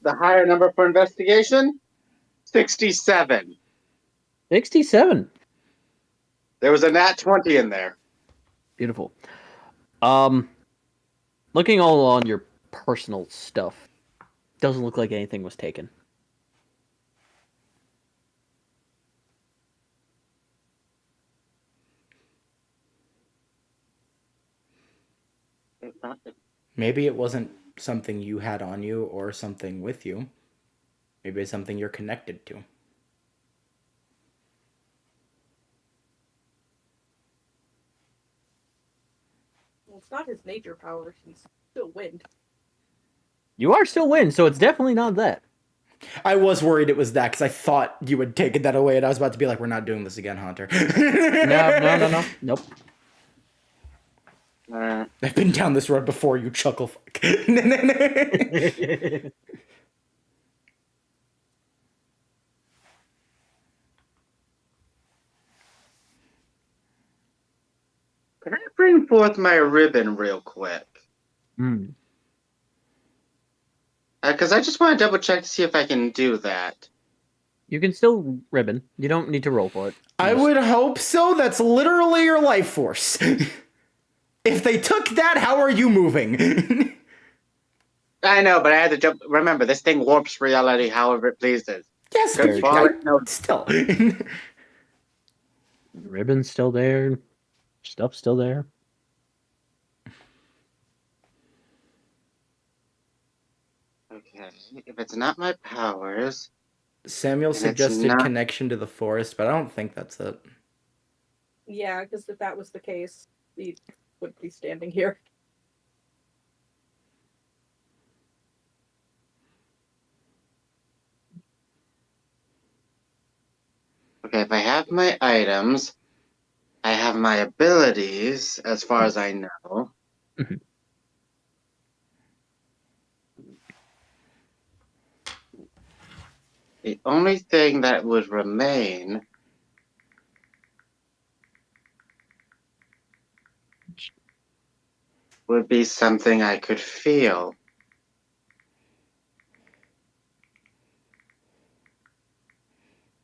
B: The higher number for investigation? 67.
C: 67.
B: There was a nat 20 in there.
C: Beautiful. Looking all on your personal stuff, doesn't look like anything was taken.
A: Maybe it wasn't something you had on you or something with you. Maybe it's something you're connected to.
D: Well, it's not his nature power. He's still wind.
C: You are still wind, so it's definitely not that.
A: I was worried it was that because I thought you had taken that away, and I was about to be like, "We're not doing this again, Hunter."
C: No. Nope.
A: I've been down this road before, you chuckle fuck.
B: Can I bring forth my ribbon real quick? Because I just want to double check to see if I can do that.
C: You can still ribbon. You don't need to roll for it.
A: I would hope so. That's literally your life force. If they took that, how are you moving?
B: I know, but I had to jump. Remember, this thing warps reality however it pleases.
A: Yes,
B: Good
A: but
B: no.
A: still.
C: Ribbon's still there. Stuff's still there.
B: Okay, if it's not my powers...
A: Samuel suggested connection to the forest, but I don't think that's it.
D: Yeah, because if that was the case, he would be standing here.
B: Okay, if I have my items, I have my abilities, as far as I know.
C: Mm-hmm.
B: The only thing that would remain would be something I could feel.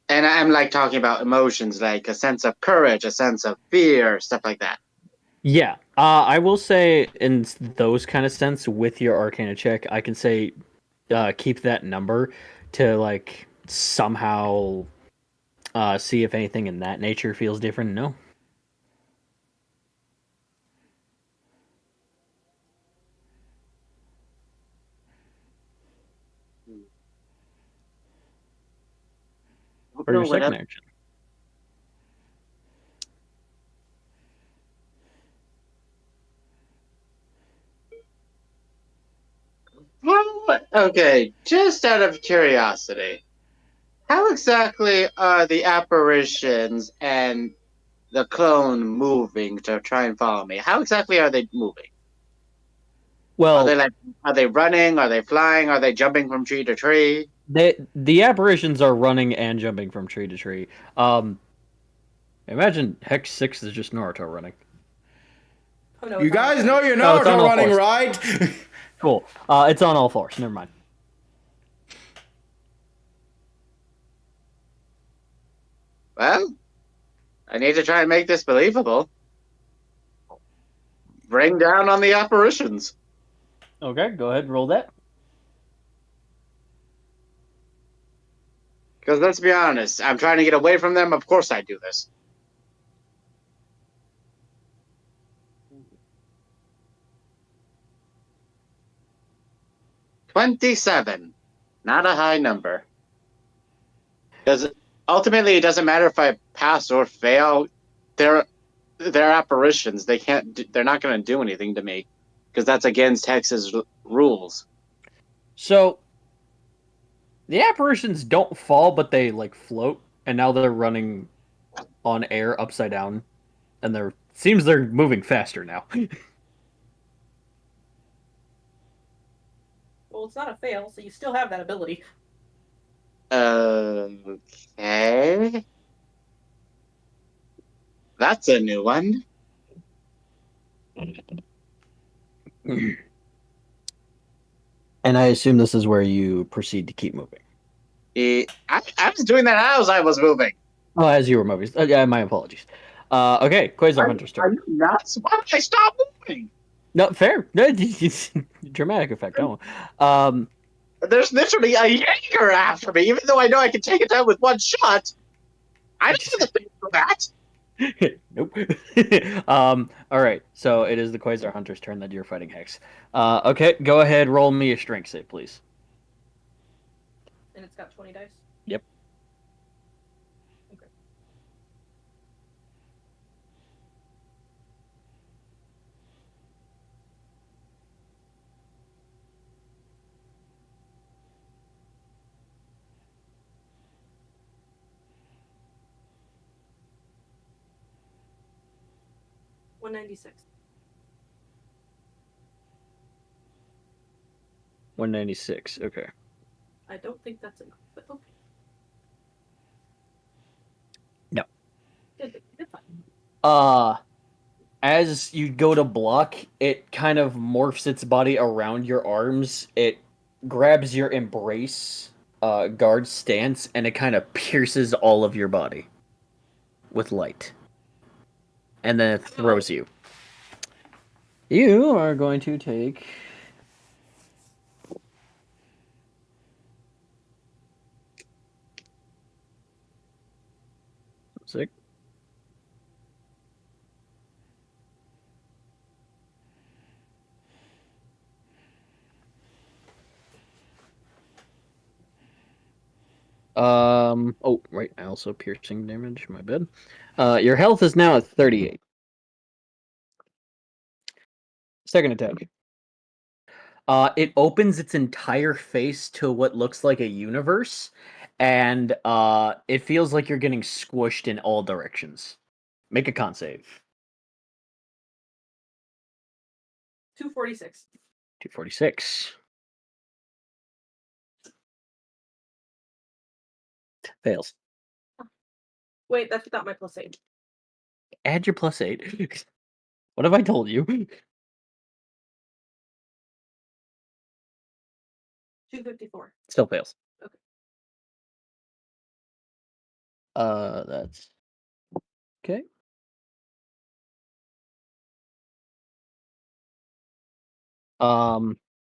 B: And I'm like talking about emotions, like a sense of courage, a sense of fear, stuff like that.
C: Yeah, I will say in those kind of sense with your Arcana check, I can say keep that number to like somehow see if anything in that nature feels different. No. For your second action.
B: Okay, just out of curiosity, how exactly are the apparitions and the clone moving to try and follow me? How exactly are they moving? Are they
C: Well,
B: like, are they running? Are they flying? Are they jumping from tree to tree?
C: the apparitions are running and jumping from tree to tree. Um, Imagine Hex 6 is just Naruto running.
D: Oh no,
A: You
D: it's on all
A: guys know
D: fours.
A: you're
C: Oh, it's on
A: Naruto
C: all
A: running,
C: fours.
A: right?
C: Cool. It's on all fours. Never mind.
B: Well, I need to try and make this believable. Bring down on the apparitions.
C: Okay, go ahead and roll that.
B: Because let's be honest, I'm trying to get away from them. Of course I do this. 27. Not a high number. Because ultimately, it doesn't matter if I pass or fail. They're apparitions. They can't. They're not going to do anything to me because that's against Hex's rules.
C: So the apparitions don't fall, but they like float, and now they're running on air upside down, and they're moving faster now.
D: Well, it's not a fail, so you still have that ability.
B: Okay. That's a new one.
C: And I assume this is where you proceed to keep moving.
B: I was doing that as I was moving.
C: Oh, as you were moving. Yeah, my apologies. Okay, Quasar Hunter's
B: Are
C: turn.
B: you nuts? Why would I stop moving?
C: No, fair. No, dramatic effect. Oh.
B: There's literally a Jaeger after me, even though I know I can take it down with one shot. I don't have the thing for that.
C: Nope. All right. So it is the Quasar Hunter's turn that you're fighting Hex. Okay, go ahead. Roll me a strength save, please.
D: And it's got 20 dice.
C: Yep.
D: Okay. $196.
C: 196. Okay.
D: I don't think that's enough, but okay.
C: No.
D: It's fine.
C: As you go to block, it kind of morphs its body around your arms. It grabs your embrace, guard stance, and it kind of pierces all of your body with light. And then it throws you. You are going to take... Sick. Oh, right. I also piercing damage. My bad. Your health is now at 38. Second attack. It opens its entire face to what looks like a universe, and it feels like you're getting squished in all directions. Make a con save.
D: 246.
C: 246. Fails.
D: Wait, that's without my +8.
C: Add your +8. What have I told you?
D: 254.
C: Still fails.
D: Okay.
C: That's okay.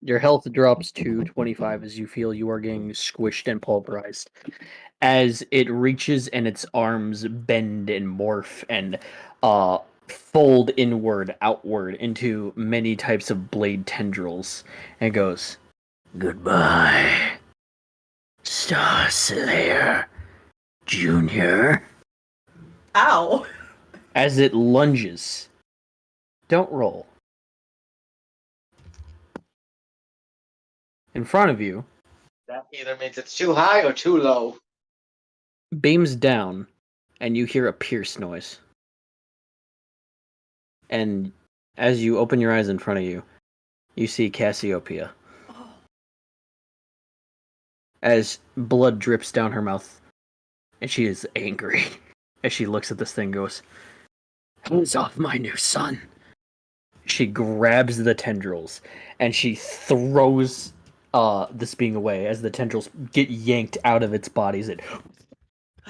C: Your health drops to 25 as you feel you are getting squished and pulverized. As it reaches and its arms bend and morph and fold inward, outward into many types of blade tendrils, and it goes, "Goodbye, Star Slayer Junior."
D: Ow!
C: As it lunges, don't roll. In front of you,
B: That either means it's too high or too low.
C: beams down, and you hear a pierce noise. And as you open your eyes in front of you, you see Cassiopeia. As blood drips down her mouth, and she is angry. As she looks at this thing, goes, "Hands off my new son." She grabs the tendrils, and she throws this being away. As the tendrils get yanked out of its bodies, it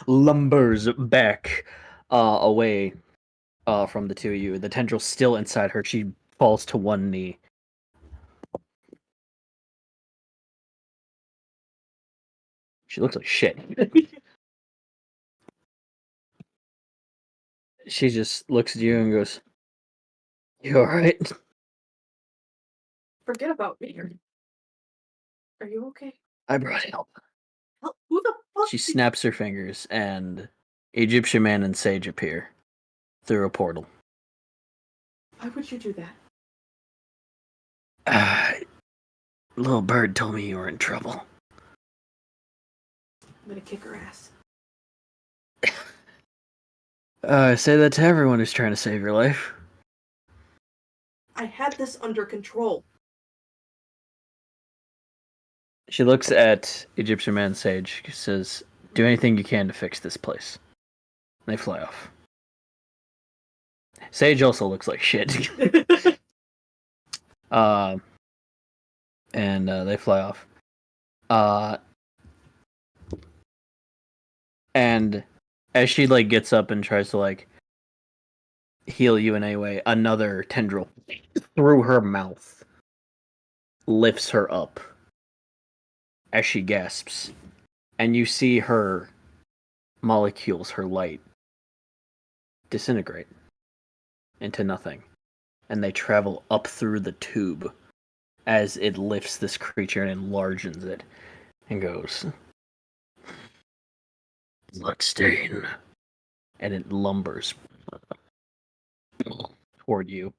C: lumbers back away from the two of you. The tendril's still inside her. She falls to one knee. She looks like shit. She just looks at you and goes, "You alright?"
D: Forget about me. Are you okay?
C: I brought help.
D: Who the fuck?
C: She snaps her fingers, and Egyptian Man and Sage appear through a portal.
D: Why would you do that?
C: Little bird told me you were in trouble.
D: I'm gonna kick her ass.
C: I say that to everyone who's trying to save your life.
D: I had this under control.
C: She looks at Egyptian Man Sage. She says, "Do anything you can to fix this place." They fly off. Sage also looks like shit. And they fly off. And as she gets up and tries to heal you in any way, another tendril through her mouth lifts her up as she gasps, and you see her molecules, her light, disintegrate into nothing, and they travel up through the tube as it lifts this creature and enlarges it and goes, "Bloodstain," and it lumbers toward you.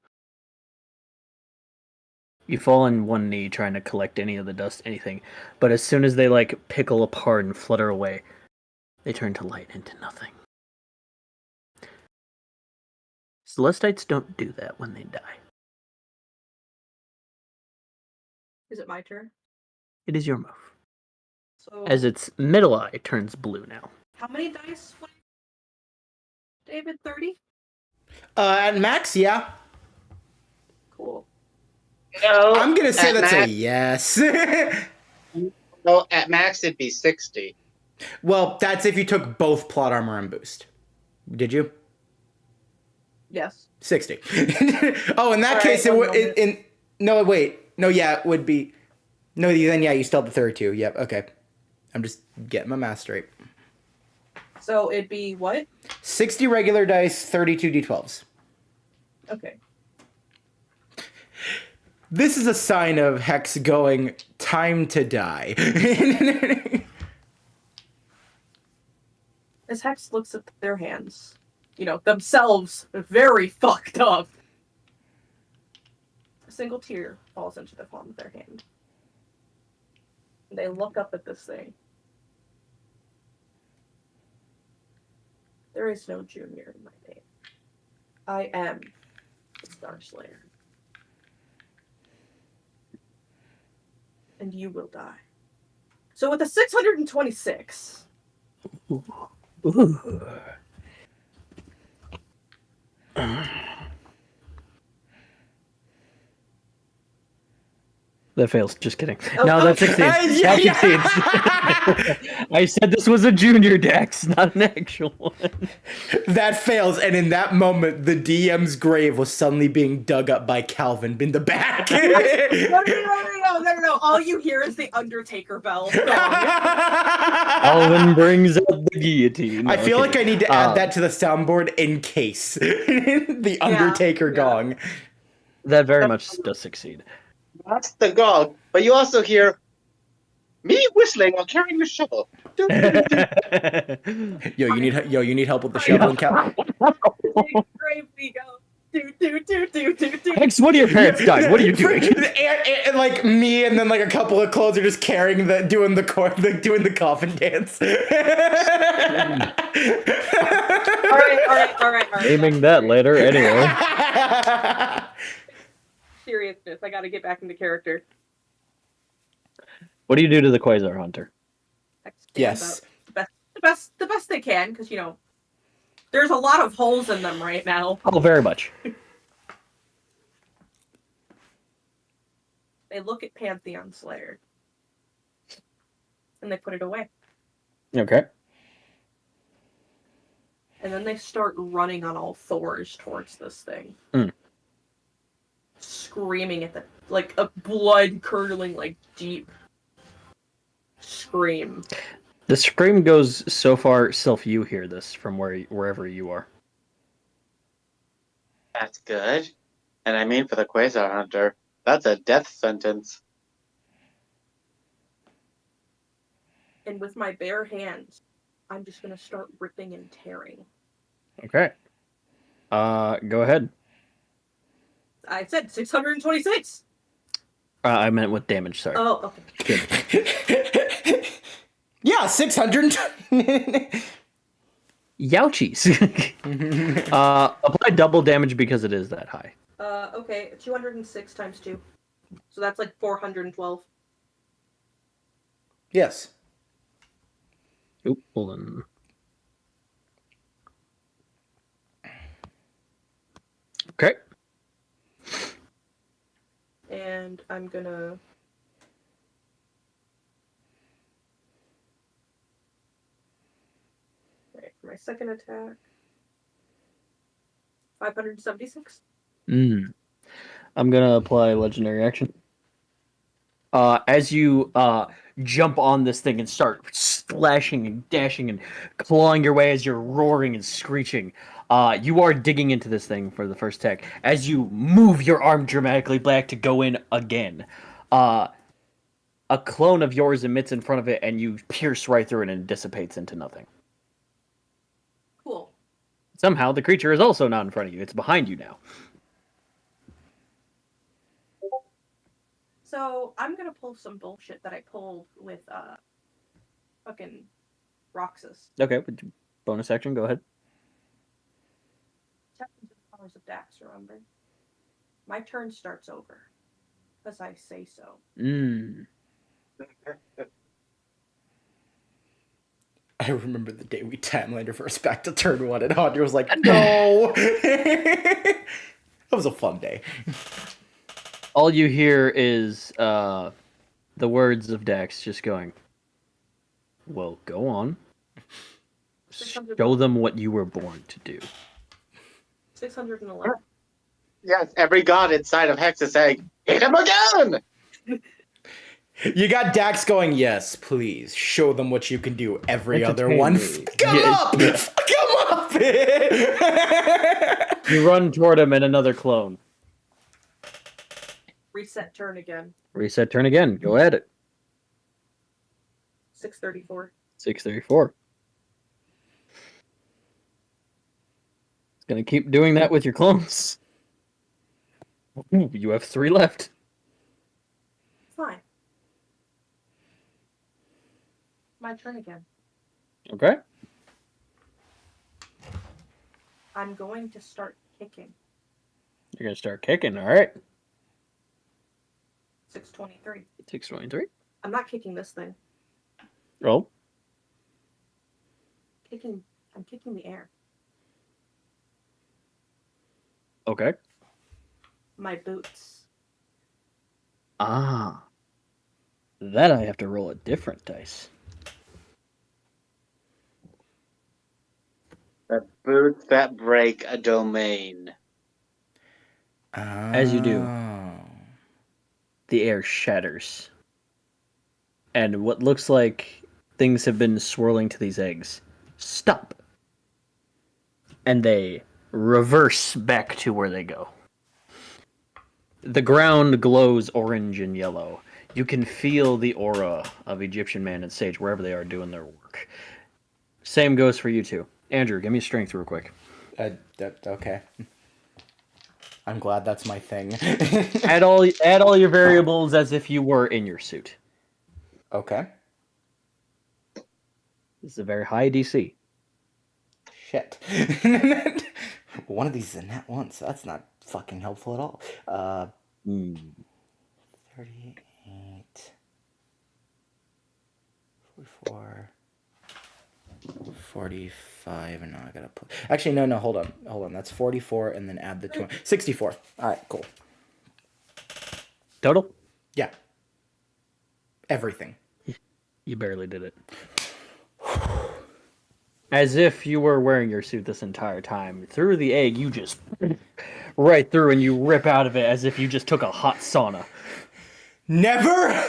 C: You fall on one knee trying to collect any of the dust, anything, but as soon as they pickle apart and flutter away, they turn to light into nothing. Celestites don't do that when they die.
D: Is it my turn?
C: It is your move.
D: So
C: As its middle eye turns blue now.
D: how many dice? David, 30?
A: At max, yeah.
D: Cool.
B: No,
A: I'm gonna say
B: at
A: that's a
B: max,
A: yes.
B: no, at max it'd be 60.
A: Well, that's if you took both plot armor and boost. Did you?
D: Yes.
A: 60. Oh, in that
D: Alright,
A: case, it
D: one
A: would. No, wait. No, yeah, it would be. No, then yeah, you still have the 32. Yep, okay. I'm just getting my math straight.
D: So it'd be what?
A: 60 regular dice, 32 d12s.
D: Okay.
A: This is a sign of Hex going, time to die.
D: As Hex looks at their hands, themselves very fucked up. A single tear falls into the palm of their hand. They look up at this thing. There is no junior in my name. I am the Star Slayer. And you will die. So with a 626...
C: Ooh. That fails. Just kidding. No, that succeeds. That succeeds. I said this was a junior dex, not an actual one.
A: That fails, and in that moment, the DM's grave was suddenly being dug up by Calvin in the back.
D: No. All you hear is the Undertaker bell.
C: Alvin brings out the guillotine.
A: I feel like I need to add that to the soundboard in case. The Undertaker gong.
C: That very much does succeed.
B: That's the gong. But you also hear me whistling while carrying the shovel.
A: You need help with the shovel and Calvin.
D: Grave we go. Do.
C: Hex, one of your parents died. What are you doing?
A: And, like me, and then like a couple of clones are just carrying doing the coffin dance.
D: All right.
C: Aiming that later, anyway.
D: Seriousness, I gotta get back into character.
C: What do you do to the Quasar Hunter?
A: Yes.
D: The best they can, because there's a lot of holes in them right now.
C: Oh, very much.
D: They look at Pantheon Slayer. And they put it away.
C: Okay.
D: And then they start running on all fours towards this thing. Screaming at like a blood-curdling, like, deep scream.
C: The scream goes so far, Sylph, you hear this from wherever you are.
B: That's good. And I mean, for the Quasar Hunter, that's a death sentence.
D: And with my bare hands, I'm just gonna start ripping and tearing.
C: Okay. Go ahead.
D: I said 626!
C: I meant with damage, sorry.
D: Oh, okay.
A: Yeah, 600.
C: Youchies. Apply double damage because it is that high.
D: Okay, 206 times 2. So that's like 412.
A: Yes.
C: Oop, hold on. Okay.
D: And I'm gonna... Right, for my second attack. 576.
C: I'm gonna apply legendary action. As you jump on this thing and start slashing and dashing and clawing your way as you're roaring and screeching, you are digging into this thing for the first attack. As you move your arm dramatically back to go in again, a clone of yours emits in front of it, and you pierce right through it and it dissipates into nothing.
D: Cool.
C: Somehow, the creature is also not in front of you. It's behind you now.
D: So, I'm gonna pull some bullshit that I pulled with, fucking Roxas.
C: Okay, bonus action, go ahead.
D: Tap into the powers of Dax, remember? My turn starts over. Because I say so.
A: I remember the day we timelined her first back to turn 1 and Audrey was like, no! That was a fun day.
C: All you hear is the words of Dax just going, well, go on. Show them what you were born to do.
D: 611.
B: Yes, every god inside of Hex is saying, hit him again!
A: You got Dax going, yes, please, show them what you can do. Every other
C: Entertain
A: one,
C: me.
A: come up!
C: You run toward him and another clone.
D: Reset turn again.
C: Reset turn again. Go at it.
D: 634.
C: 634. It's gonna keep doing that with your clones. Ooh, you have 3 left.
D: Fine. My turn again.
C: Okay.
D: I'm going to start kicking.
C: You're gonna start kicking, alright.
D: 623.
C: 623.
D: I'm not kicking this thing.
C: Roll.
D: I'm kicking the air.
C: Okay.
D: My boots.
C: Ah. That I have to roll a different dice.
B: The boots that break a domain.
C: As you do, the air shatters. And what looks like things have been swirling to these eggs stop. And they reverse back to where they go. The ground glows orange and yellow. You can feel the aura of Egyptian Man and Sage wherever they are doing their work. Same goes for you two. Andrew, give me strength real quick.
A: Okay. I'm glad that's my thing.
C: Add all your variables as if you were in your suit.
A: Okay.
C: This is a very high DC.
A: Shit. One of these is a nat 1, so that's not fucking helpful at all. 38, 44, 45, and now I gotta put... Actually, no, hold on. That's 44, and then add the 20. 64. All right, cool.
C: Total?
A: Yeah. Everything.
C: You barely did it. As if you were wearing your suit this entire time. Through the egg, you just... right through, and you rip out of it as if you just took a hot sauna.
A: Never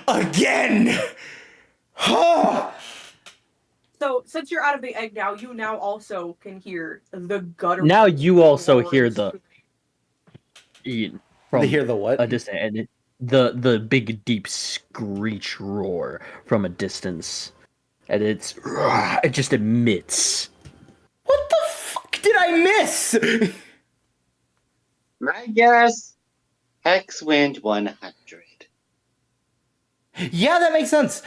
A: again!
D: So, since you're out of the egg now, you now also can hear the gutter.
C: Now you also hear
D: roars.
C: the...
A: They hear the what?
C: A distance, and the big deep screech roar from a distance, and it just emits.
A: What the fuck did I miss?
B: My guess, Hex went 100.
A: Yeah, that makes sense.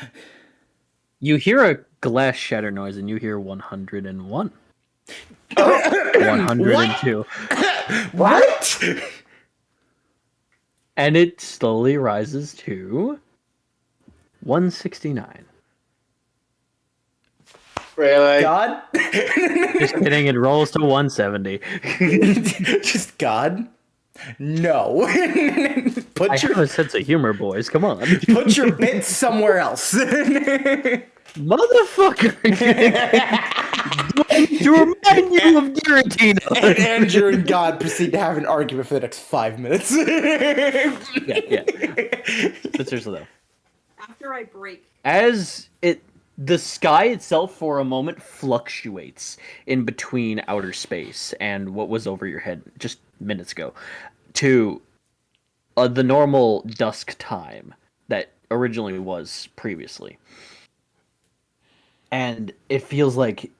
C: You hear a glass shatter noise, and you hear 101, 102,
A: What?
C: and it slowly rises to 169.
B: Really?
A: God?
C: Just kidding, it rolls to 170.
A: Just God? No.
C: I have a sense of humor, boys. Come on.
A: Put your bits somewhere else.
C: Motherfucker! To remind you of Giratina!
A: And Andrew and God proceed to have an argument for the next 5 minutes.
C: Yeah. But seriously though.
D: After I break.
C: The sky itself for a moment fluctuates in between outer space and what was over your head just minutes ago to the normal dusk time that originally was previously. And it feels like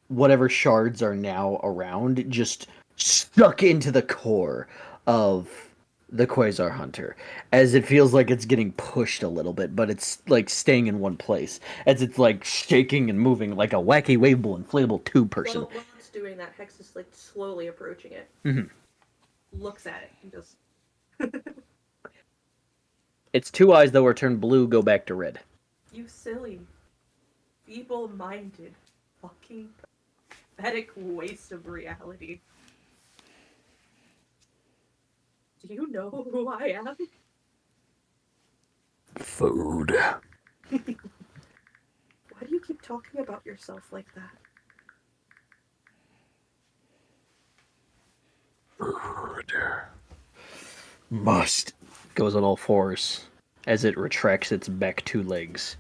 C: whatever shards are now around just stuck into the core of the Quasar Hunter, as it feels like it's getting pushed a little bit, but it's like staying in one place, as it's like shaking and moving like a wacky waveable inflatable tube person.
D: While it's doing that, Hex is like slowly approaching it.
C: Mm-hmm.
D: Looks at it and just...
C: Its two eyes, though, are turned blue, go back to red.
D: You silly, feeble-minded, fucking pathetic waste of reality. Do you know who I am?
C: Food.
D: Why do you keep talking about yourself like that?
C: Food. Must. Goes on all fours as it retracts its back two legs.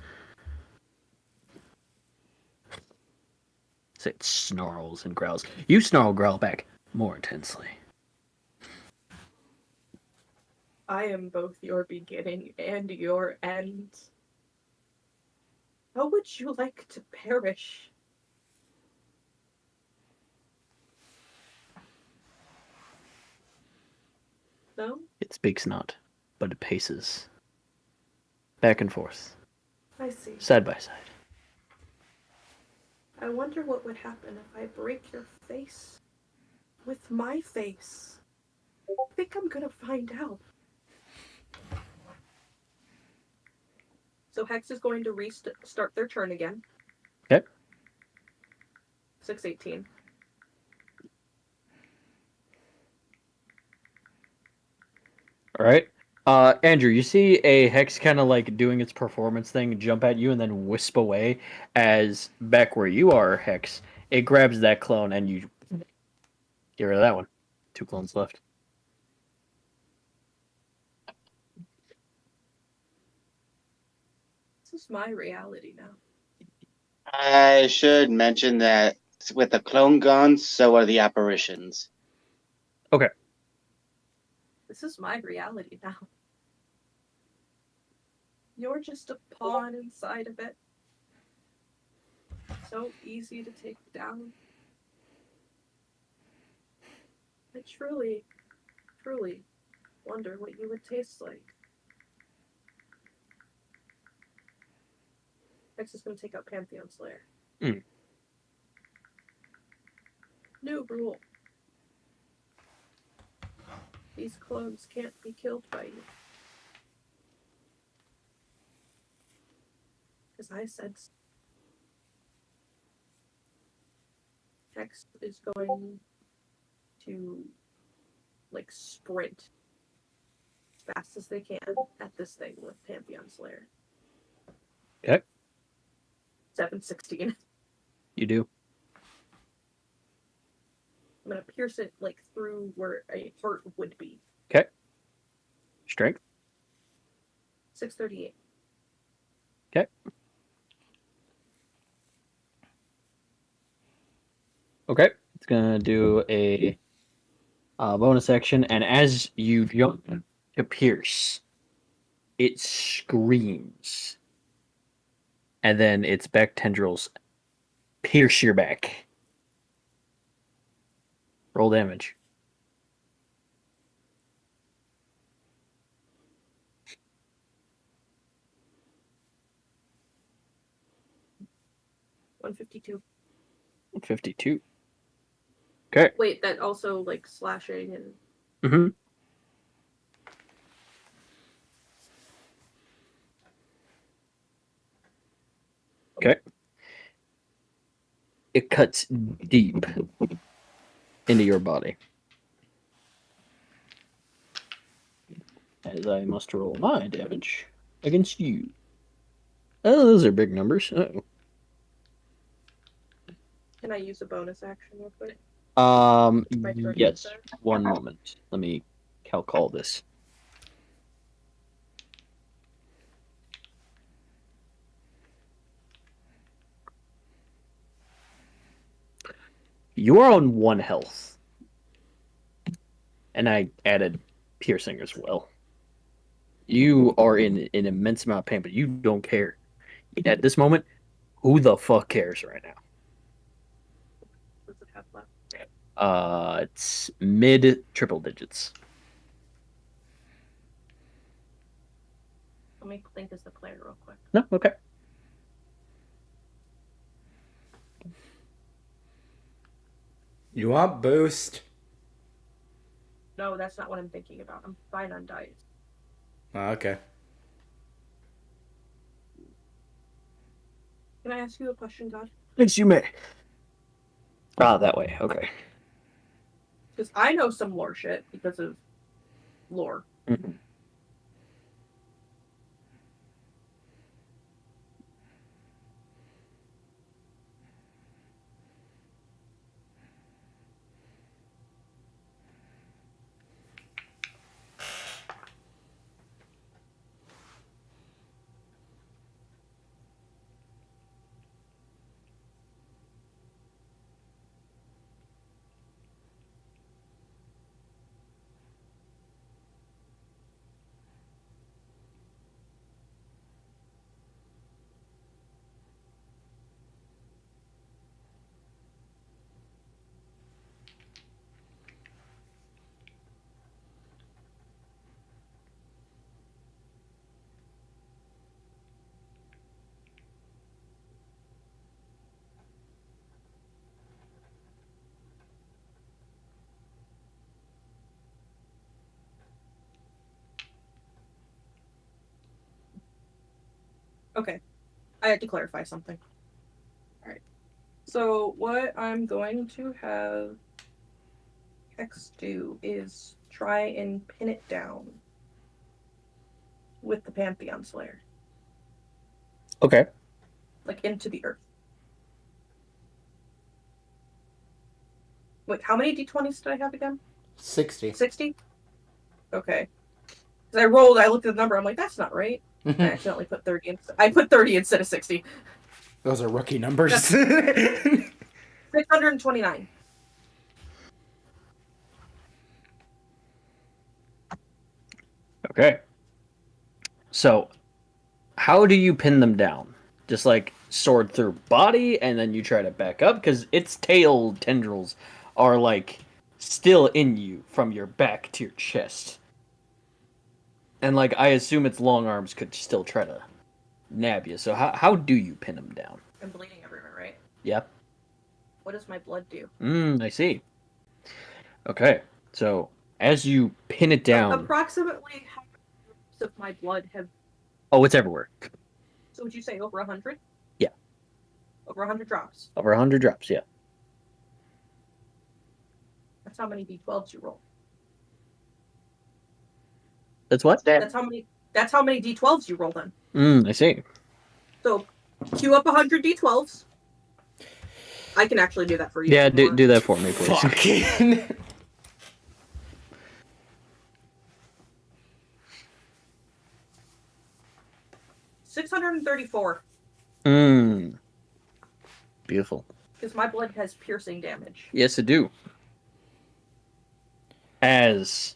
C: So it snarls and growls. You snarl, growl back more intensely.
D: I am both your beginning and your end. How would you like to perish? No?
C: It speaks not, but it paces. Back and forth.
D: I see.
C: Side by side.
D: I wonder what would happen if I break your face with my face. I think I'm gonna find out. So Hex is going to restart their turn again.
C: Okay.
D: 618.
C: All right. Andrew, you see a Hex kind of like doing its performance thing, jump at you, and then wisp away. As back where you are, Hex, it grabs that clone and you get rid of that one. 2 clones left.
D: This is my reality now.
B: I should mention that with the clone gone, so are the apparitions.
C: Okay.
D: This is my reality now. You're just a pawn inside of it. So easy to take down. I truly truly wonder what you would taste like. Next is going to take out Pantheon Slayer.
C: Mm.
D: New rule. These clones can't be killed by you. Because I said so. Hex is going to, like, sprint as fast as they can at this thing with Pantheon Slayer.
C: Okay.
D: 716.
C: You do.
D: I'm gonna pierce it, like, through where a heart would be.
C: Okay. Strength.
D: 638.
C: Okay. Okay. It's gonna do a bonus action, and as you jump to pierce, it screams, and then its back tendrils pierce your back. Roll damage.
D: $152.
C: 52. Okay.
D: Wait, that also, like, slashing and...
C: Mm-hmm. Okay. It cuts deep into your body. As I must roll my damage against you. Oh, those are big numbers. Uh-oh.
D: Can I use a bonus action real quick? My turn
C: Yes.
D: is there.
C: One moment. Let me calc all this. You are on 1 health. And I added piercing as well. You are in an immense amount of pain, but you don't care. At this moment, who the fuck cares right now?
D: What's it have left?
C: It's mid triple digits.
D: Let me think as the player real quick.
C: No, okay.
A: You want boost?
D: No, that's not what I'm thinking about. I'm fine on dice.
A: Oh, okay.
D: Can I ask you a question, God?
C: Yes, you may. Ah, that way. Okay.
D: Because I know some lore shit because of lore.
C: Mhm.
D: Okay. I had to clarify something. Alright. So, what I'm going to have Hex do is try and pin it down with the Pantheon Slayer.
C: Okay.
D: Like, into the earth. Wait, how many d20s did I have again?
A: 60.
D: 60? Okay. Because I looked at the number, I'm like, that's not right. I accidentally put 30 I put 30 instead of 60.
A: Those are rookie numbers.
D: 629.
C: Okay. So, how do you pin them down? Just like sword through body, and then you try to back up? Because its tail tendrils are like still in you from your back to your chest. And, like, I assume its long arms could still try to nab you. So how do you pin him down?
D: I'm bleeding everywhere, right?
C: Yep.
D: What does my blood do?
C: I see. Okay. So, as you pin it down...
D: Approximately how much of my blood have...
C: Oh, it's everywhere.
D: So would you say over 100?
C: Yeah.
D: Over 100 drops?
C: Over 100 drops, yeah.
D: That's how many D12s you roll.
C: That's what?
D: That's how many D12s you roll then.
C: I see.
D: So, queue up 100 D12s. I can actually do that for you.
C: Yeah, do that for me, please.
A: Fucking.
D: 634.
C: Beautiful.
D: Because my blood has piercing damage.
C: Yes, it do. As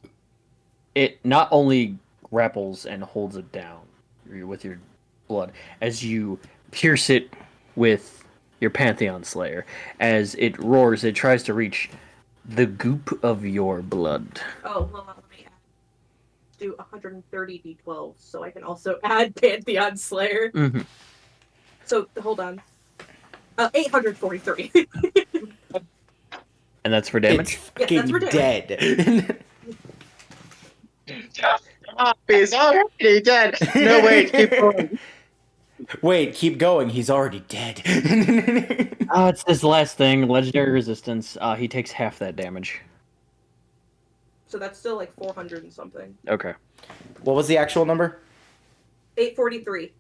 C: it not only grapples and holds it down with your blood, as you pierce it with your Pantheon Slayer, as it roars, it tries to reach the goop of your blood.
D: Oh, well, let me do 130 D12s so I can also add Pantheon Slayer.
C: Mm-hmm.
D: So, hold on. 843.
C: And that's for damage?
A: It's
D: Yeah, that's for
A: fucking
D: damage.
A: dead.
B: He's already dead. No, wait, keep going.
A: Wait, keep going. He's already dead.
C: It's this last thing, Legendary Resistance. He takes half that damage.
D: So that's still like 400 and something.
C: Okay.
A: What was the actual number?
D: 843.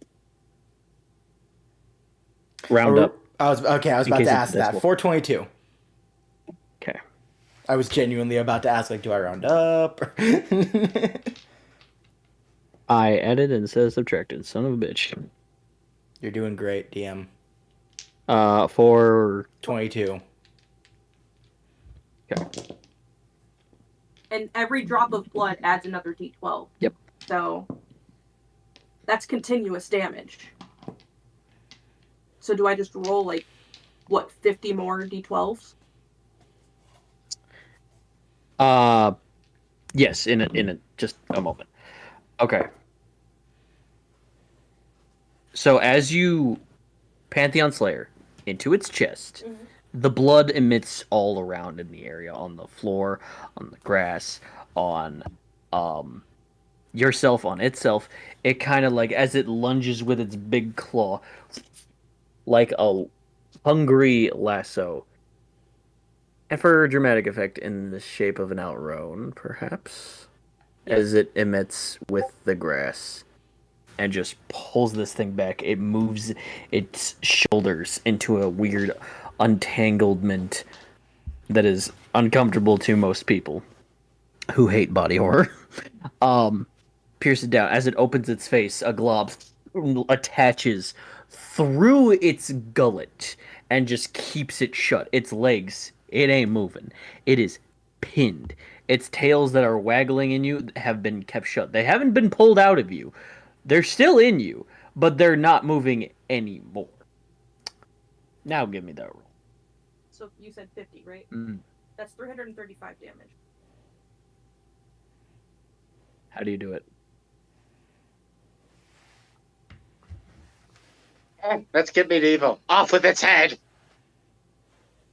C: Round up.
A: I was about to ask that. 422.
C: Okay.
A: I was genuinely about to ask, like, do I round up?
C: I added instead of subtracted. Son of a bitch.
A: You're doing great, DM.
C: For
A: 22.
C: Okay.
D: And every drop of blood adds another D12.
C: Yep.
D: So that's continuous damage. So do I just roll like, what, 50 more D12s?
C: Yes, in just a moment. Okay. So as you Pantheon Slayer into its chest, the blood emits all around in the area, on the floor, on the grass, on yourself, on itself. It kind of like, as it lunges with its big claw, like a hungry lasso. And for dramatic effect, in the shape of an outroan, perhaps, as it emits with the grass, and just pulls this thing back. It moves its shoulders into a weird untanglement that is uncomfortable to most people who hate body horror. Pierce it down. As it opens its face, a glob attaches through its gullet and just keeps it shut. Its legs, it ain't moving. It is pinned. Its tails that are waggling in you have been kept shut. They haven't been pulled out of you. They're still in you, but they're not moving anymore. Now give me that roll.
D: So you said 50, right?
C: Mm.
D: That's 335 damage.
C: How do you do it?
B: Let's get medieval. Off with its head.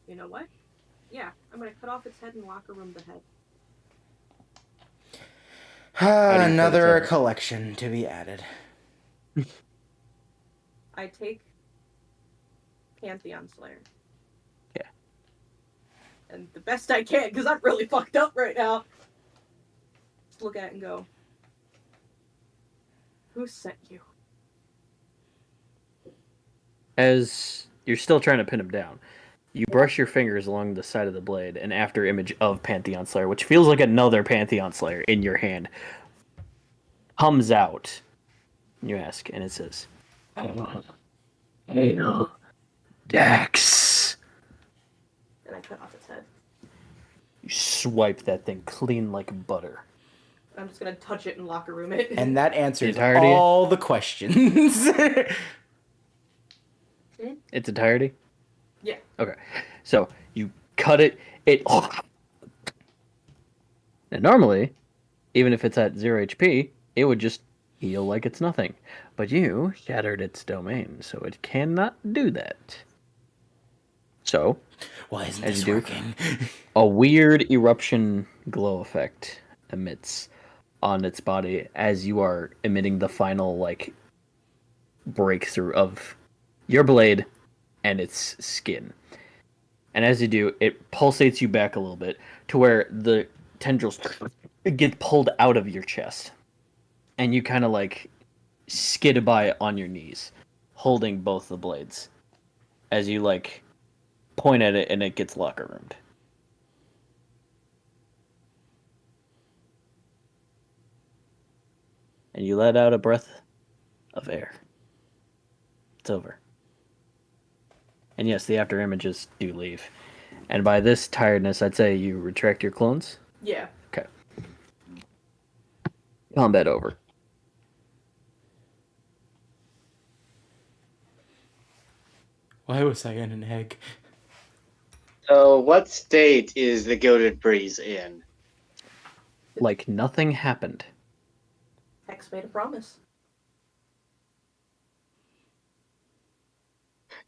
D: You know what? Yeah, I'm going to cut off its head and locker room the head.
A: Another collection to be added.
D: I take Pantheon Slayer.
C: Yeah.
D: And the best I can, because I'm really fucked up right now, just look at it and go, who sent you?
C: As you're still trying to pin him down, you brush your fingers along the side of the blade, an after image of Pantheon Slayer, which feels like another Pantheon Slayer in your hand, comes out. You ask, and it says, "Hail, Dax."
D: And I cut off its head.
C: You swipe that thing clean like butter.
D: I'm just going to touch it and locker room it.
A: And that answers
C: entirety?
A: all the questions.
C: Its entirety?
D: Yeah.
C: Okay. So you cut it, it Now, normally, even if it's at 0 HP, it would just heal like it's nothing. But you shattered its domain, so it cannot do that. So,
A: Why isn't
C: as
A: this
C: you do,
A: working?
C: a weird eruption glow effect emits on its body as you are emitting the final, like, breakthrough of your blade and its skin. And as you do, it pulsates you back a little bit to where the tendrils get pulled out of your chest. And you kind of like skid by on your knees, holding both the blades as you like point at it and it gets locker roomed. And you let out a breath of air. It's over. And yes, the after images do leave. And by this tiredness, I'd say you retract your clones.
D: Yeah.
C: Okay. Combat over.
A: Why was I in an egg?
B: So, what state is the Gilded Breeze in?
C: Like nothing happened.
D: Hex made a promise.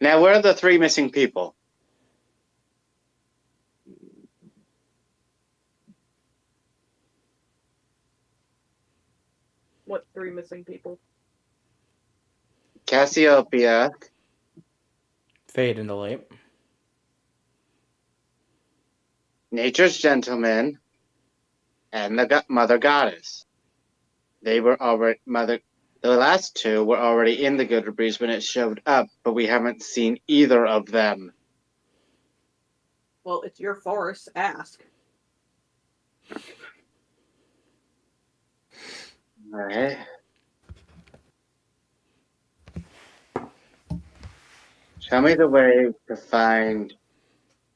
B: Now, where are the 3 missing people?
D: What 3 missing people?
B: Cassiopeia,
A: Fade into light.
B: Nature's Gentleman, and the Mother Goddess. They were already The last 2 were already in the Gilded Breeze when it showed up, but we haven't seen either of them.
D: Well, it's your force. Ask.
B: Alright. Show me the way to find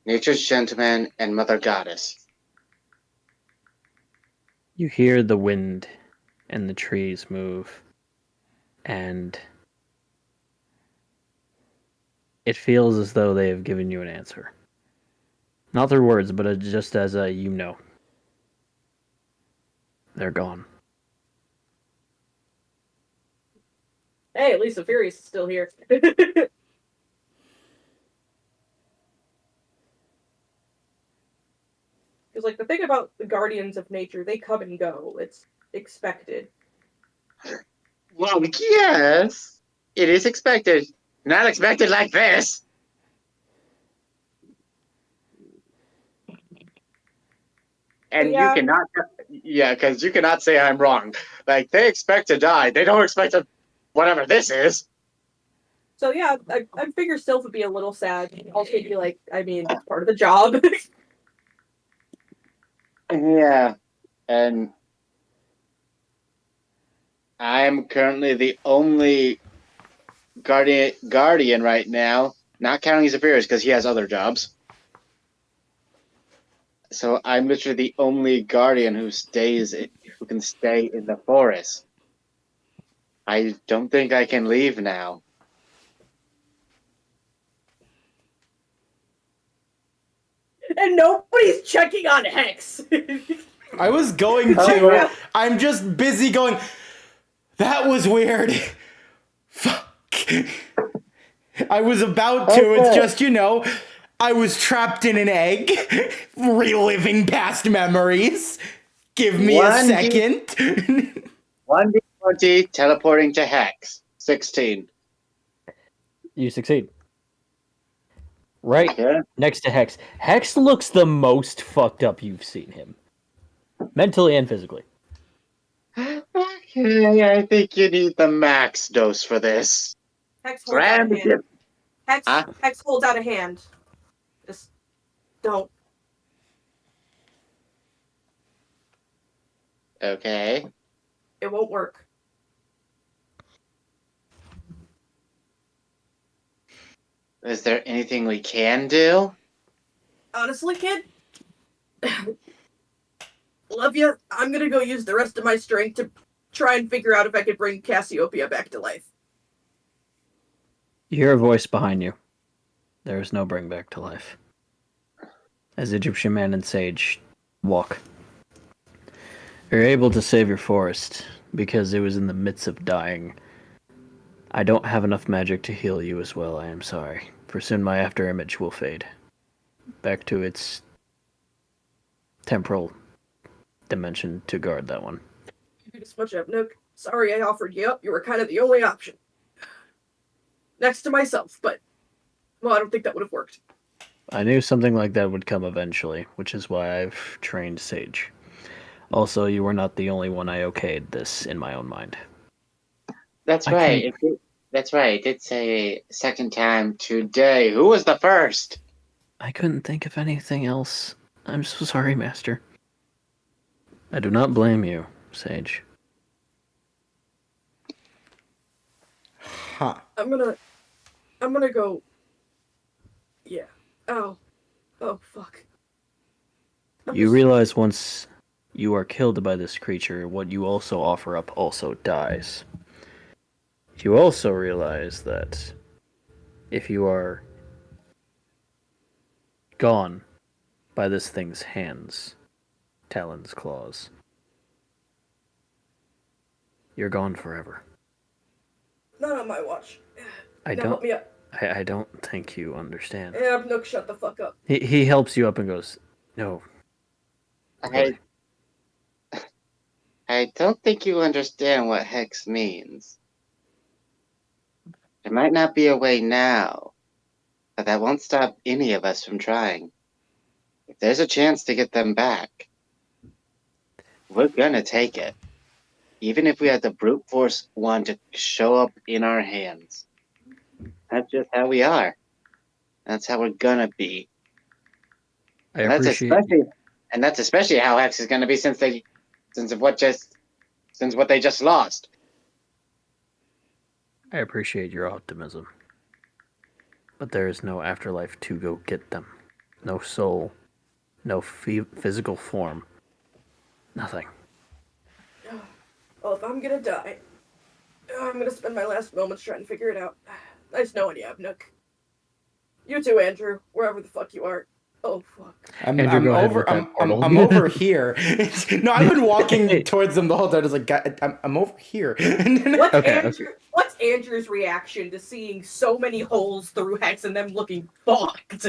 B: Nature's Gentleman and Mother Goddess.
C: You hear the wind and the trees move, and it feels as though they have given you an answer. Not through words, but just as a you know. They're gone.
D: Hey, at least the Furious is still here. Because, like, the thing about the Guardians of Nature, they come and go. It's expected.
B: Well, yes, it is expected. Not expected like this. And
D: Yeah.
B: you cannot, because you cannot say I'm wrong. Like, they expect to die. They don't expect to, whatever this is.
D: So, yeah, I figure Sylph would be a little sad. Also, be like, I mean, it's part of the job.
B: Yeah, and I'm currently the only guardian right now, not counting Zephyrius because he has other jobs. So I'm literally the only guardian who can stay in the forest. I don't think I can leave now.
D: And nobody's checking on Hex.
A: I was going to.
B: Oh, yeah.
A: I'm just busy going. That was weird. Fuck. I was about to.
B: Okay.
A: It's just, I was trapped in an egg, reliving past memories. Give me a
B: 1D
A: second.
B: 1d20 teleporting to Hex. 16.
C: You succeed. Right
B: Okay.
C: next to Hex. Hex looks the most fucked up you've seen him. Mentally and physically.
B: Okay, I think you need the max dose for this.
D: Hex holds out a hand. Hex,
B: Huh?
D: Hex holds out a hand. Just don't.
B: Okay.
D: It won't work.
B: Is there anything we can do?
D: Honestly, kid, love you. I'm gonna go use the rest of my strength to try and figure out if I could bring Cassiopeia back to life.
C: You hear a voice behind you. There is no bring back to life. As Egyptian man and sage walk You're able to save your forest because it was in the midst of dying. I don't have enough magic to heal you as well, I am sorry. For soon my after image will fade. Back to its temporal dimension to guard that one.
D: You just much up, Nook. Sorry I offered you up. You were kind of the only option. Next to myself, but well, I don't think that would have worked.
C: I knew something like that would come eventually, which is why I've trained Sage. Also, you were not the only one I okayed this in my own mind.
B: That's
C: I
B: right. That's right. It did say second time today. Who was the first?
C: I couldn't think of anything else. I'm so sorry, Master. I do not blame you, Sage.
A: Huh.
D: I'm gonna go. Yeah. Oh, fuck.
C: You realize once you are killed by this creature, what you also offer up also dies. You also realize that if you are gone by this thing's hands, talons, claws, you're gone forever.
D: Not on my watch.
C: I
D: Now
C: don't.
D: help me up.
C: I don't think you understand.
D: Yeah, Nook, shut the fuck up.
C: He helps you up and goes, "No,
B: I don't think you understand what hex means. There might not be a way now, but that won't stop any of us from trying. If there's a chance to get them back, we're gonna take it. Even if we have to brute force one to show up in our hands. That's just how we are. That's how we're gonna be.
C: I
B: And
C: appreciate."
B: that's especially how Hex is gonna be since what they just lost.
C: I appreciate your optimism. But there is no afterlife to go get them. No soul. No physical form. Nothing.
D: Well, if I'm gonna die, I'm gonna spend my last moments trying to figure it out. Nice knowing you, Nook. You too, Andrew, wherever the fuck you are. Oh, fuck.
C: Andrew, go ahead with that portal.
A: I'm over here. No, I've been walking towards them the whole time. It's like, I'm over here.
D: What's Andrew's reaction to seeing so many holes through Hex and them looking fucked?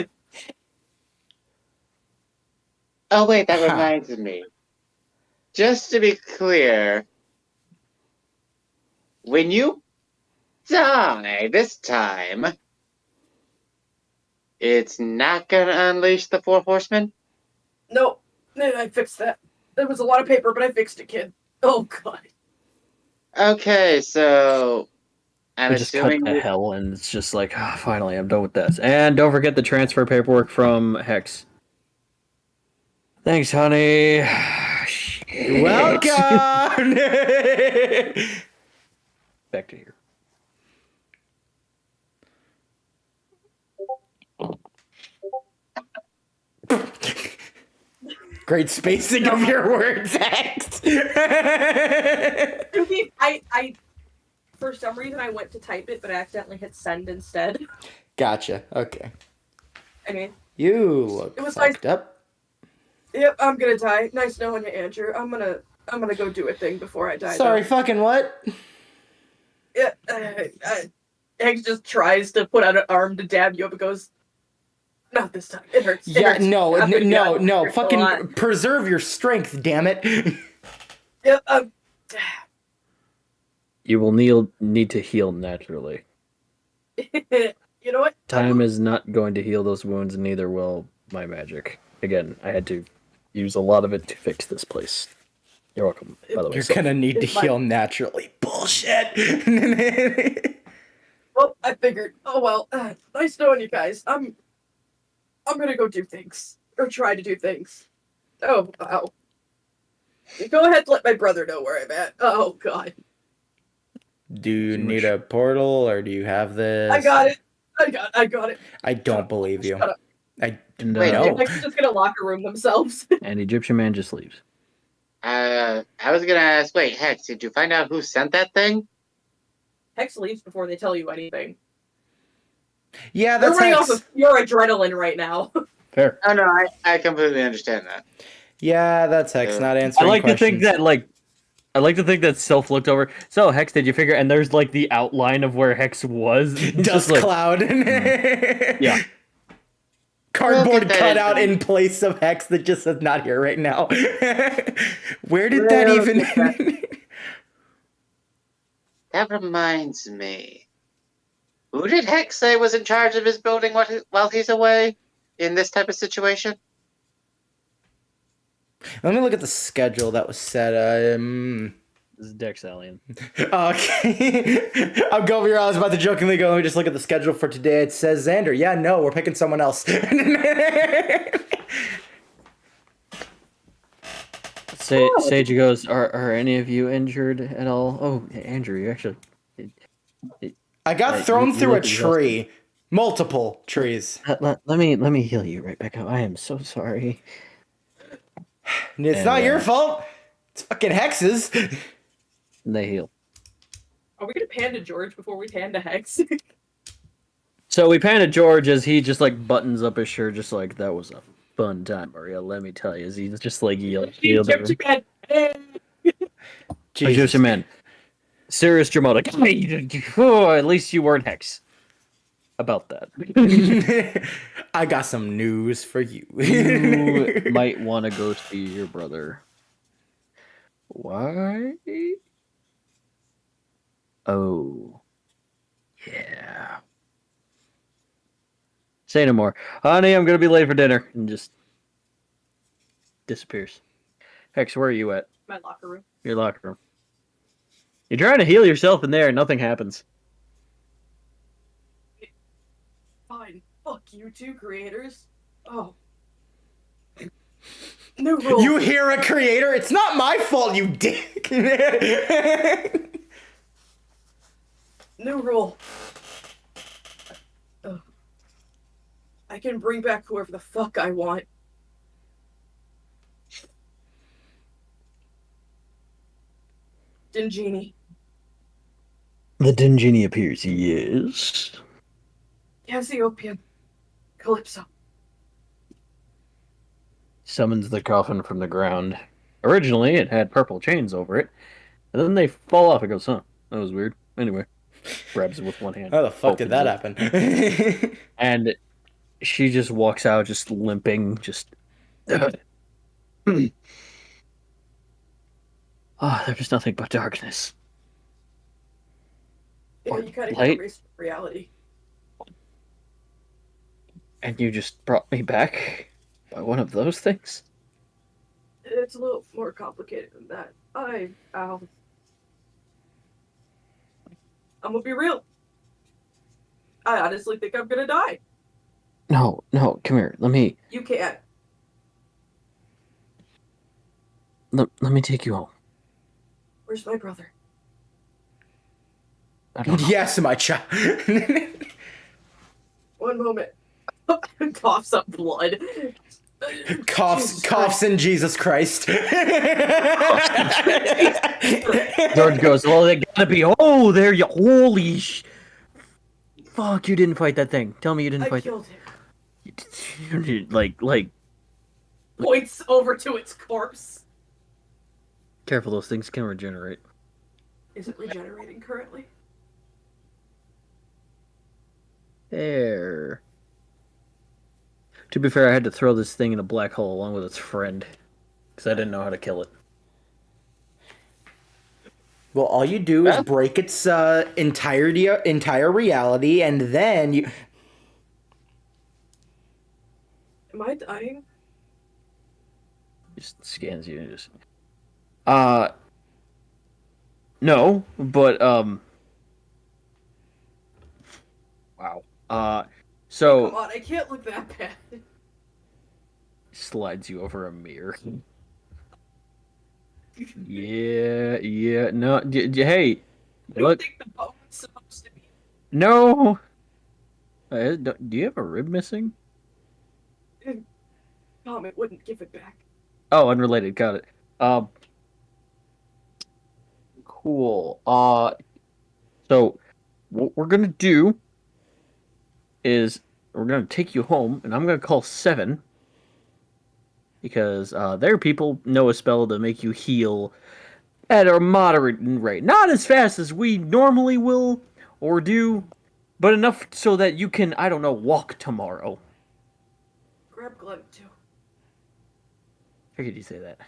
B: Oh wait, that reminds me. Just to be clear, when you die this time, it's not gonna unleash the Four Horsemen?
D: No, I fixed that. There was a lot of paper, but I fixed it, kid. Oh, God.
B: Okay, so I'm
C: We just cut
B: assuming
C: to hell, and it's just like, finally, I'm done with this. And don't forget the transfer paperwork from Hex. Thanks, honey.
A: You're welcome.
C: Back to here.
A: Great spacing of your words, X.
D: I for some reason I went to type it, but I accidentally hit send instead.
A: Gotcha. Okay.
D: I mean,
A: You look
D: it was
A: fucked
D: nice.
A: up.
D: Yep, I'm gonna die. Nice knowing you, Andrew. I'm gonna go do a thing before I die.
A: Sorry,
D: though.
A: fucking what?
D: Yeah, Hank just tries to put out an arm to dab you up and goes, "Not this time. It hurts."
A: Yeah,
D: hurts.
A: no. Fucking preserve your strength, damn it.
D: Yep.
C: You will need to heal naturally.
D: You know what?
C: Time is not going to heal those wounds, and neither will my magic. Again, I had to use a lot of it to fix this place. You're welcome, by the way.
A: You're gonna need to heal naturally. Bullshit.
D: Well, I figured. Oh well. Nice knowing you guys. I'm gonna go do things or try to do things. Oh wow. Go ahead and let my brother know where I'm at. Oh god.
A: Do you need a portal or do you have this?
D: I got it. I got it.
A: I don't believe you.
D: Shut up.
A: I
B: Wait,
A: know.
D: They're just gonna locker room themselves.
C: And Egyptian man just leaves.
B: I was gonna ask, wait, Hex, did you find out who sent that thing?
D: Hex leaves before they tell you anything.
A: Yeah,
D: They're
A: that's
D: running
A: Hex.
D: off of pure adrenaline right now.
C: Fair.
B: Oh no, I completely understand that.
A: Yeah, that's Hex
B: Yeah.
A: not
C: I
A: answering
C: like
A: questions.
C: I like to think that Self looked over. So Hex, did you figure? And there's like the outline of where Hex was. It's
A: Dust
C: just like,
A: cloud.
C: yeah.
A: Cardboard
B: that
A: cutout
B: in.
A: in place of Hex that just says not here right now. Where did that
D: Well,
A: even?
B: That reminds me. Who did Hex say was in charge of his building while he's away in this type of situation?
A: Let me look at the schedule that was set.
C: This is Dex Alien.
A: Okay. I'm going here. I was about to jokingly go, let me just look at the schedule for today. It says Xander. Yeah, no, we're picking someone else.
C: Sage goes, are any of you injured at all? Oh, Andrew, you actually...
A: I got thrown
C: you
A: through a
C: look exhausted.
A: tree. Multiple trees.
C: Let me heal you right back up. I am so sorry.
A: It's not your fault. It's fucking Hex's.
C: They heal.
D: Are we gonna pan to George before we pan to Hex?
C: So we pan to George as he just like buttons up his shirt, just like, that was a fun time, Maria. Let me tell you, as he's just like healed.
D: Gypsy
C: Egyptian man. Serious dramatic. Oh, at least you weren't Hex. About that.
A: I got some news for you.
C: You might want to go see your brother. Why? Oh. Yeah. Say no more. Honey, I'm going to be late for dinner. And just disappears. Hex, where are you at?
D: My locker room.
C: Your locker room. You're trying to heal yourself in there and nothing happens.
D: Fine. Fuck you two creators. Oh. New rule.
A: You hear a creator? It's not my fault, you dick.
D: New rule. Ugh. I can bring back whoever the fuck I want. Dingini.
C: The Dingini appears, yes.
D: Cassiopeia. Calypso.
C: Summons the coffin from the ground. Originally, it had purple chains over it, and then they fall off. It goes, huh, that was weird. Anyway, grabs it with one hand.
A: How the fuck did that
C: opens it,
A: happen?
C: And she just walks out, just limping, just... Ah, there's nothing but darkness.
D: Yeah,
C: Or
D: you gotta
C: light.
D: erase reality.
C: And you just brought me back by one of those things?
D: It's a little more complicated than that. I'm gonna be real. I honestly think I'm gonna die.
C: No, come here.
D: You can't.
C: Let me take you home.
D: Where's my brother?
C: I don't know.
A: Yes, my child.
D: One moment. Coughs up blood.
A: coughs in Jesus Christ.
C: George goes, well, they gotta be. Oh, there you. Holy fuck, you didn't fight that thing. Tell me you didn't
D: I
C: fight
D: killed him.
C: like.
D: Points over to its corpse.
C: Careful, those things can regenerate.
D: Is it regenerating currently?
C: There. To be fair, I had to throw this thing in a black hole along with its friend. Because I didn't know how to kill it.
A: Well, all you do is break its entire reality, and then you...
D: Am I dying?
C: Just scans you and just... No, but, wow. So...
D: Come on, I can't look that bad.
C: Slides you over a mirror. Yeah, no, hey,
D: I don't
C: look,
D: think the bone's supposed to be.
C: no! Do you have a rib missing?
D: Tom, it wouldn't give it back.
C: Oh, unrelated, got it. Cool. So, what we're gonna do is we're gonna take you home, and I'm gonna call 7. because their people know a spell to make you heal at a moderate rate. Not as fast as we normally will or do, but enough so that you can, I don't know, walk tomorrow.
D: Grab Glenn too.
C: How could you say that?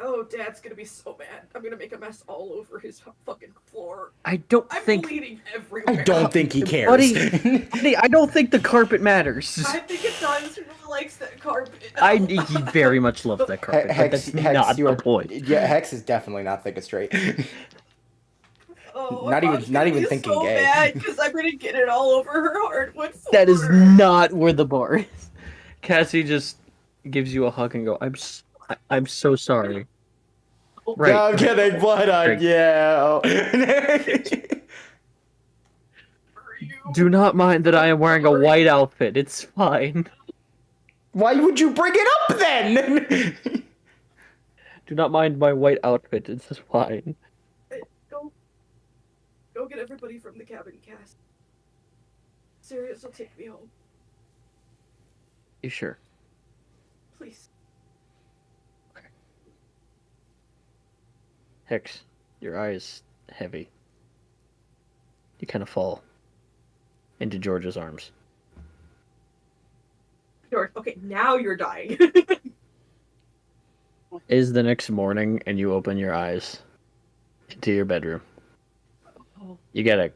D: Oh, Dad's gonna be so mad. I'm gonna make a mess all over his fucking floor.
C: I'm
D: bleeding everywhere.
A: I don't think he cares.
C: Buddy, I don't think the carpet matters.
D: I think it does. He really likes that carpet.
C: He very much loves that carpet, but that's not the point.
A: Yeah, Hex is definitely not thinking straight.
D: Oh,
A: not even thinking
D: so
A: gay.
D: Bad because I'm gonna get it all over her hardwood floor.
C: That is not where the bar is. Cassie just gives you a hug and go, I'm so sorry. Right.
A: No, I'm kidding. Blood on. Yeah.
C: Do not mind that I am wearing a white outfit. It's fine.
A: Why would you bring it up then?
C: Do not mind my white outfit. It's just fine.
D: Go get everybody from the cabin, Cass. Sirius will take me home.
C: You sure?
D: Please.
C: Hex, your eye is heavy. You kind of fall into George's arms.
D: George, okay, now you're dying.
C: Is the next morning and you open your eyes into your bedroom. You get a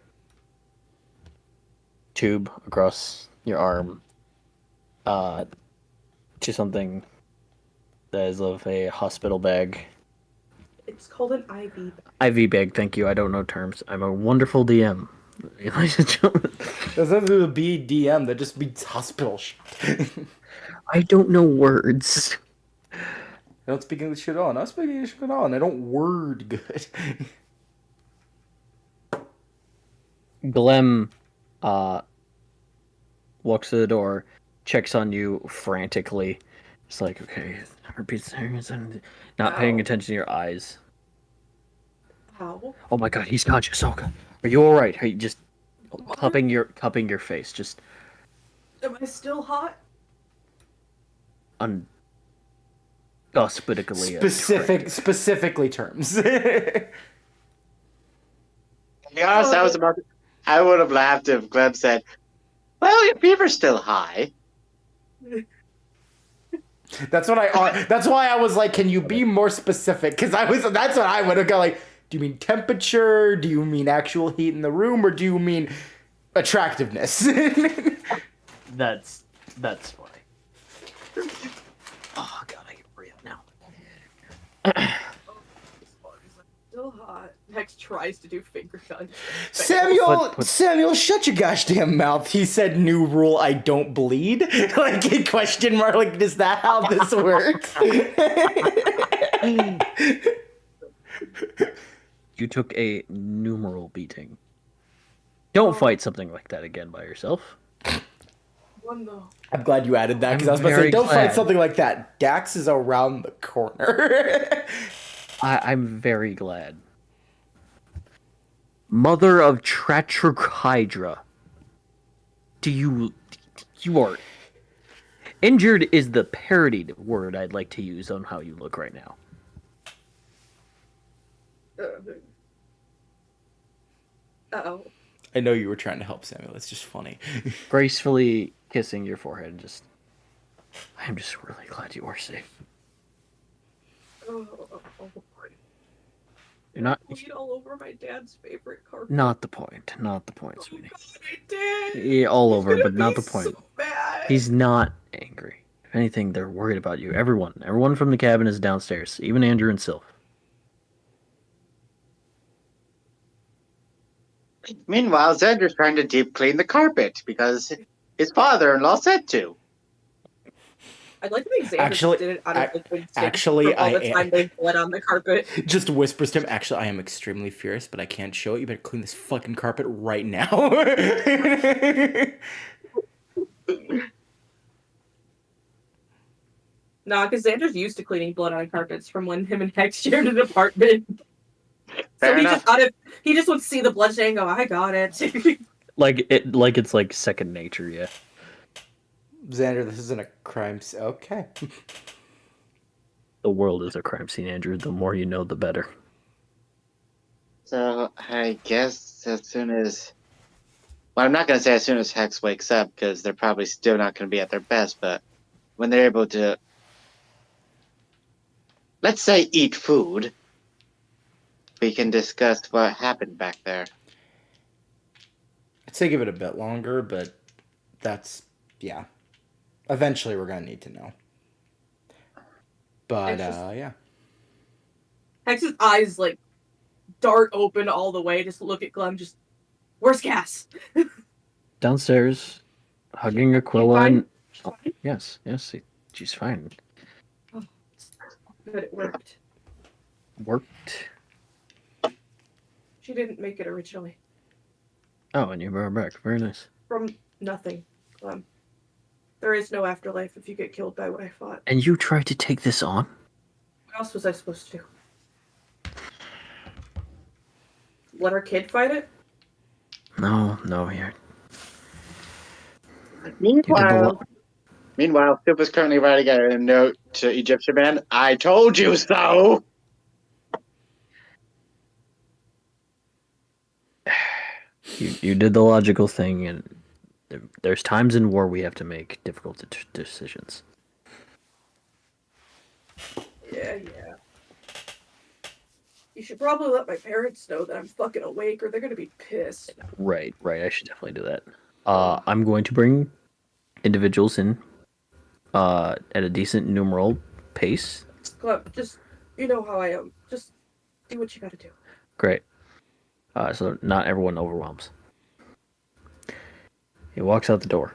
C: tube across your arm to something that is of a hospital bag.
D: It's called an IV.
C: IV bag, thank you. I don't know terms. I'm a wonderful DM. Ladies and gentlemen.
A: Doesn't have to be DM, that just means hospital shit.
C: I don't know words.
A: I don't speak English at all. I'm not speaking English at all, and I don't word good.
C: Glem walks to the door, checks on you frantically. It's like, okay, repeat things and not paying attention to your eyes.
D: How?
C: Oh my god, he's conscious. Oh god. Are you alright? Are you just cupping your face? Just
D: Am I still hot?
C: unhospitably
A: Specifically terms.
B: To be honest, I would have laughed if Gleb said, "Well, your fever's still high."
A: That's why I was like, can you be more specific? Because that's what I would have gone like, do you mean temperature? Do you mean actual heat in the room? Or do you mean attractiveness?
C: That's funny. Oh god, I can breathe now.
D: Still hot. Hex tries to do finger guns.
A: Samuel, shut your goddamn mouth. He said, new rule, I don't bleed. Like, a question mark, like, is that how this works?
C: You took a numeral beating. Don't fight something like that again by yourself.
D: One though.
A: I'm glad you added that, because I was about to say, don't fight something like that. Dax is around the corner.
C: I'm very glad. Mother of Tratrachydra. You are... Injured is the parodied word I'd like to use on how you look right now.
D: Uh-oh.
A: I know you were trying to help, Samuel. It's just funny.
C: Gracefully kissing your forehead. I'm just really glad you are safe.
D: Oh,
C: You're not...
D: bleed all over my dad's favorite carpet.
C: Not the point, sweetie.
D: Dad.
C: Yeah, all over, but not the point.
D: So bad.
C: He's not angry. If anything, they're worried about you. Everyone from the cabin is downstairs, even Andrew and Sylph.
B: Meanwhile, Xander's trying to deep clean the carpet because his father-in-law said to.
D: I'd like to think Xander did it out of the good
A: actually,
D: all the time they bled on the carpet.
A: Just whispers to him, actually, I am extremely furious, but I can't show it. You better clean this fucking carpet right now.
D: Nah, because Xander's used to cleaning blood on carpets from when him and Hex shared an apartment.
B: Fair
D: So
B: enough.
D: he just would see the bloodstain and go, I got it.
C: Like it's like second nature, yeah.
A: Xander, this isn't a crime scene. Okay.
C: The world is a crime scene, Andrew. The more you know, the better.
B: So I guess as soon as, well, I'm not going to say as soon as Hex wakes up because they're probably still not going to be at their best, but when they're able to, let's say, eat food, we can discuss what happened back there.
A: I'd say give it a bit longer, but that's, yeah. Eventually we're going to need to know. But, yeah.
D: Hex's eyes like dart open all the way. Just look at Clem. Just, where's Cass?
C: Downstairs, hugging Aquila.
D: Fine?
C: And...
D: She's fine?
C: Yes, she's fine.
D: Oh, good, it worked.
C: Worked.
D: She didn't make it originally.
C: Oh, and you brought her back. Very nice.
D: From nothing, Clem. There is no afterlife if you get killed by what I fought.
C: And you tried to take this on?
D: What else was I supposed to do? Let our kid fight it?
C: No, here.
B: Meanwhile, Super's currently writing a note to Egyptian Man. I told you so.
C: You did the logical thing, and there's times in war we have to make difficult decisions.
D: Yeah. You should probably let my parents know that I'm fucking awake or they're gonna be pissed.
C: Right. I should definitely do that. I'm going to bring individuals in at a decent numeral pace.
D: Clem, just, you know how I am. Just do what you gotta do.
C: Great. So not everyone overwhelms. He walks out the door.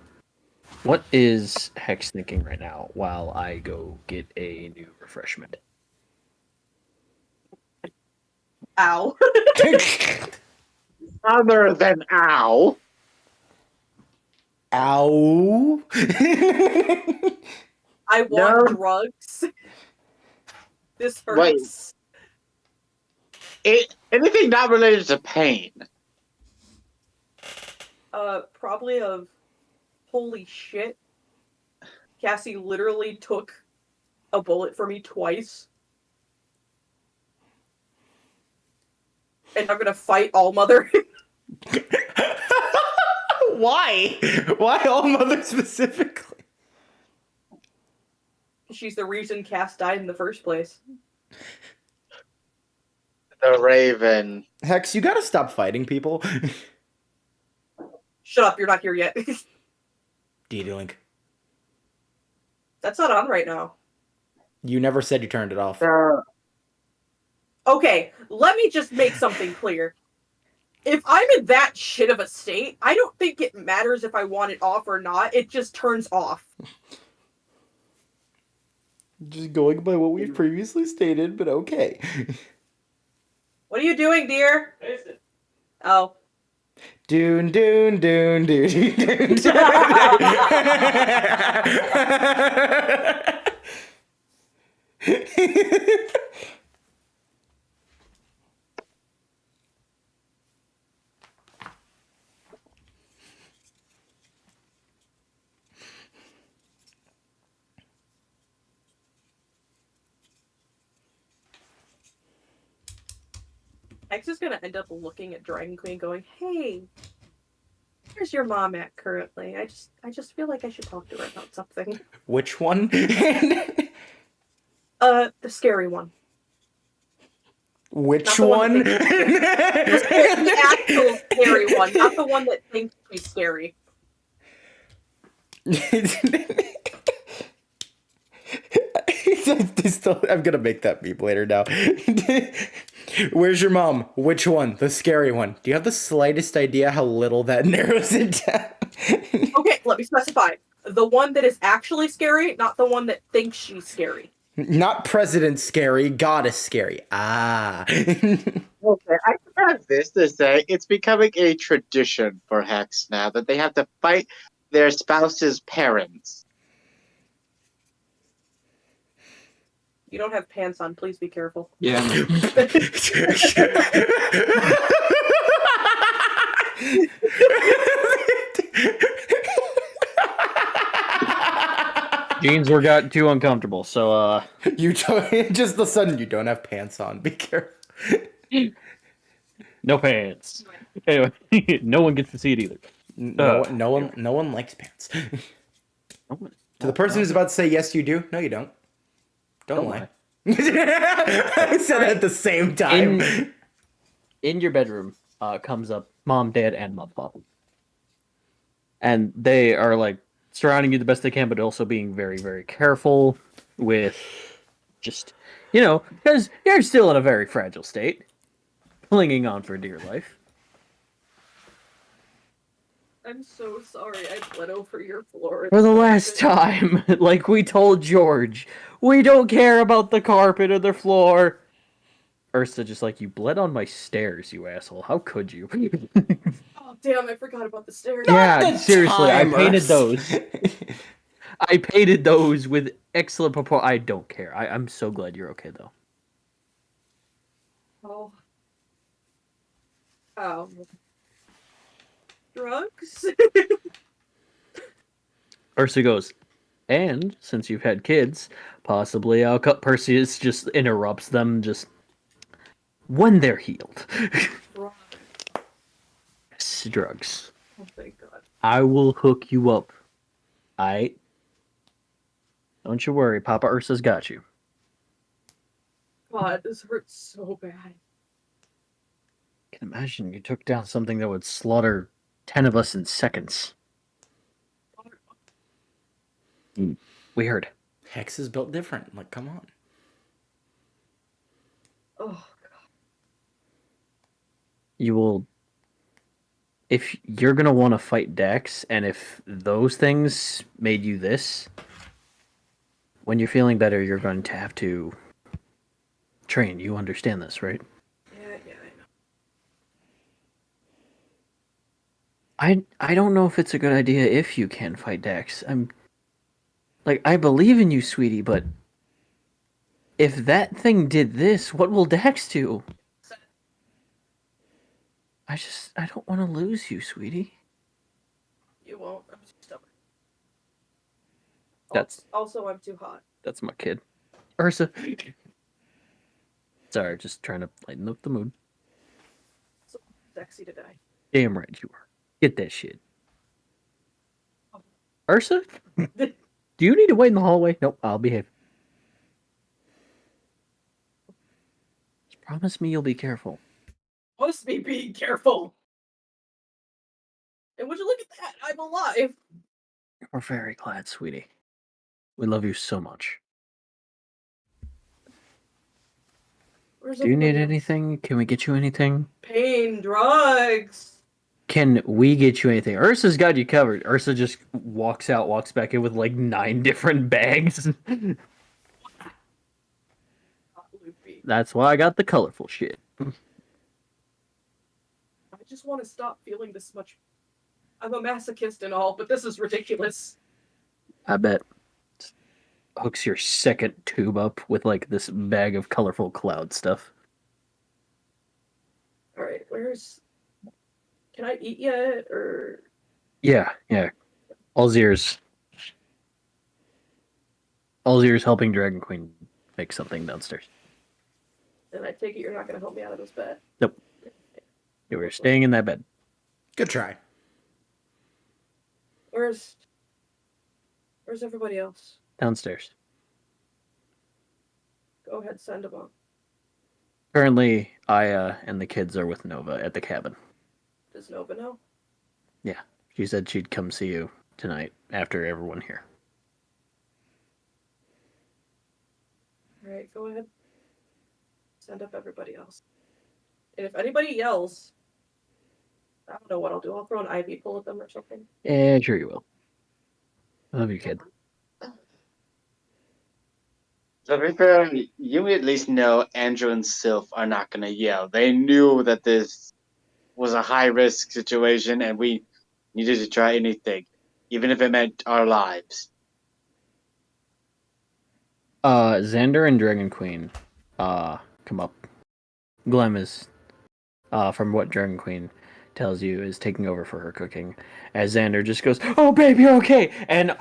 C: What is Hex thinking right now while I go get a new refreshment?
D: Ow.
B: Other than ow.
A: Ow.
D: I want drugs. This hurts.
B: Anything not related to pain.
D: Probably of holy shit. Cassie literally took a bullet for me twice. And I'm gonna fight All Mother.
A: Why? Why All Mother specifically?
D: She's the reason Cass died in the first place.
B: The Raven.
A: Hex, you gotta stop fighting people.
D: Shut up, you're not here yet.
A: D-Link.
D: That's not on right now.
A: You never said you turned it off.
D: Okay, let me just make something clear. If I'm in that shit of a state, I don't think it matters if I want it off or not. It just turns off.
A: Just going by what we've previously stated, but okay.
D: What are you doing, dear? Oh.
A: Doon.
D: X is gonna end up looking at Dragon Queen going, hey, where's your mom at currently? I just feel like I should talk to her about something.
A: Which one?
D: The scary one.
A: Which one?
D: The actual scary one, not the one that thinks she's scary.
A: I'm gonna make that beep later now. Where's your mom? Which one? The scary one. Do you have the slightest idea how little that narrows it down?
D: Okay, let me specify. The one that is actually scary, not the one that thinks she's scary.
A: Not President Scary, Goddess Scary. Ah.
B: Okay, I have this to say. It's becoming a tradition for Hex now that they have to fight their spouse's parents.
D: You don't have pants on. Please be careful.
E: Yeah.
C: Jeans were got too uncomfortable, so
A: You don't, just the sudden you don't have pants on. Be careful.
C: no pants. Anyway, no one gets to see it either.
A: No one likes pants. To the person who's about to say yes, you do. No, you don't. Don't lie. I said it at the same time.
C: In your bedroom comes up mom, dad, and mother. And they are like surrounding you the best they can, but also being very, very careful with just, because you're still in a very fragile state, clinging on for dear life.
D: I'm so sorry I bled over your floor.
C: For the last time, like we told George, we don't care about the carpet or the floor. Ursa just like, you bled on my stairs, you asshole. How could you?
D: Oh, damn, I forgot about the stairs.
C: Yeah, seriously, I painted
A: timers.
C: those. I painted those with excellent proportion. I don't care. I'm so glad you're okay, though.
D: Oh. Oh. Drugs?
C: Ursa goes, and since you've had kids, possibly I'll cut. Perseus just interrupts them, just when they're healed.
D: Drugs.
C: Yes, drugs.
D: Oh, thank God.
C: I will hook you up. Aight? Don't you worry, Papa Ursa's got you.
D: God, this hurts so bad.
C: I can imagine you took down something that would slaughter 10 of us in seconds. We heard.
A: Hex is built different. Like, come on.
D: Oh, God.
C: You will... If you're going to want to fight Dex, and if those things made you this, when you're feeling better, you're going to have to train. You understand this, right?
D: Yeah, I know.
C: I don't know if it's a good idea if you can fight Dex. I believe in you, sweetie, but if that thing did this, what will Dex do? I don't want to lose you, sweetie.
D: You won't. I'm too stubborn.
C: That's
D: Also, I'm too hot.
C: that's my kid. Ursa. Sorry, just trying to lighten up the mood.
D: So sexy to die.
C: Damn right you are. Get that shit. Ursa? Do you need to wait in the hallway? Nope, I'll behave. Just promise me you'll be careful.
D: Must be being careful. And would you look at that? I'm alive.
C: We're very glad, sweetie. We love you so much.
D: Where's
C: Do you need
D: everybody else?
C: anything? Can we get you anything?
D: Pain, drugs.
C: Can we get you anything? Ursa's got you covered. Ursa just walks back in with like 9 different bags.
D: Not loopy.
C: That's why I got the colorful shit.
D: I just want to stop feeling this much. I'm a masochist and all, but this is ridiculous.
C: I bet. Hooks your second tube up with like this bag of colorful cloud stuff.
D: Alright, where's... Can I eat yet, or...
C: Yeah. All's ears. All's ears helping Dragon Queen make something downstairs.
D: And I take it you're not going to help me out of this bed?
C: Nope. You were staying in that bed.
A: Good try.
D: Where's everybody else?
C: Downstairs.
D: Go ahead, send them on.
C: Currently, Aya and the kids are with Nova at the cabin.
D: Does Nova know?
C: Yeah. She said she'd come see you tonight after everyone here.
D: Alright, go ahead. Send up everybody else. And if anybody yells, I don't know what I'll do. I'll throw an IV pull at them or something.
C: Yeah, sure you will. I love you, kid.
B: To be fair, you at least know Andrew and Sylph are not going to yell. They knew that this was a high-risk situation and we needed to try anything, even if it meant our lives.
C: Xander and Dragon Queen come up. Glem is, from what Dragon Queen tells you, is taking over for her cooking. As Xander just goes, "Oh, babe, you're okay!" And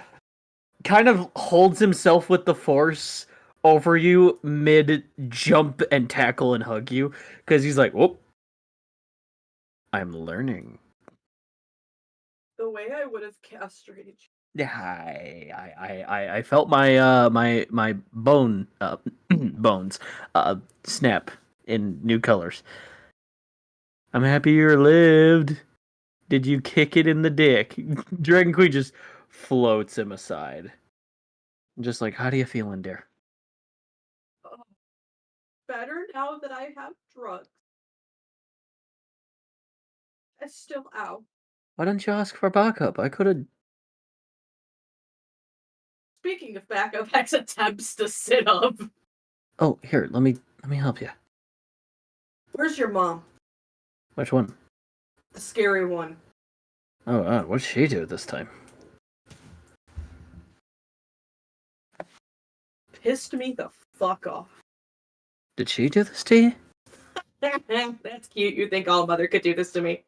C: kind of holds himself with the force over you mid jump and tackle and hug you because he's like, "Whoop, I'm learning."
D: The way I would have castrated you.
C: Yeah, I felt my my bone bones snap in new colors. I'm happy you lived. Did you kick it in the dick? Dragon Queen just floats him aside. Just like, how do you feeling, dear?
D: Oh, better now that I have drugs. I still ow.
C: Why don't you ask for backup? I could have.
D: Speaking of backup, X attempts to sit up.
C: Oh, here, let me help you.
D: Where's your mom?
C: Which one?
D: The scary one.
C: Oh, what'd she do this time?
D: Pissed me the fuck off.
C: Did she do this to you?
D: That's cute. You think all mother could do this to me?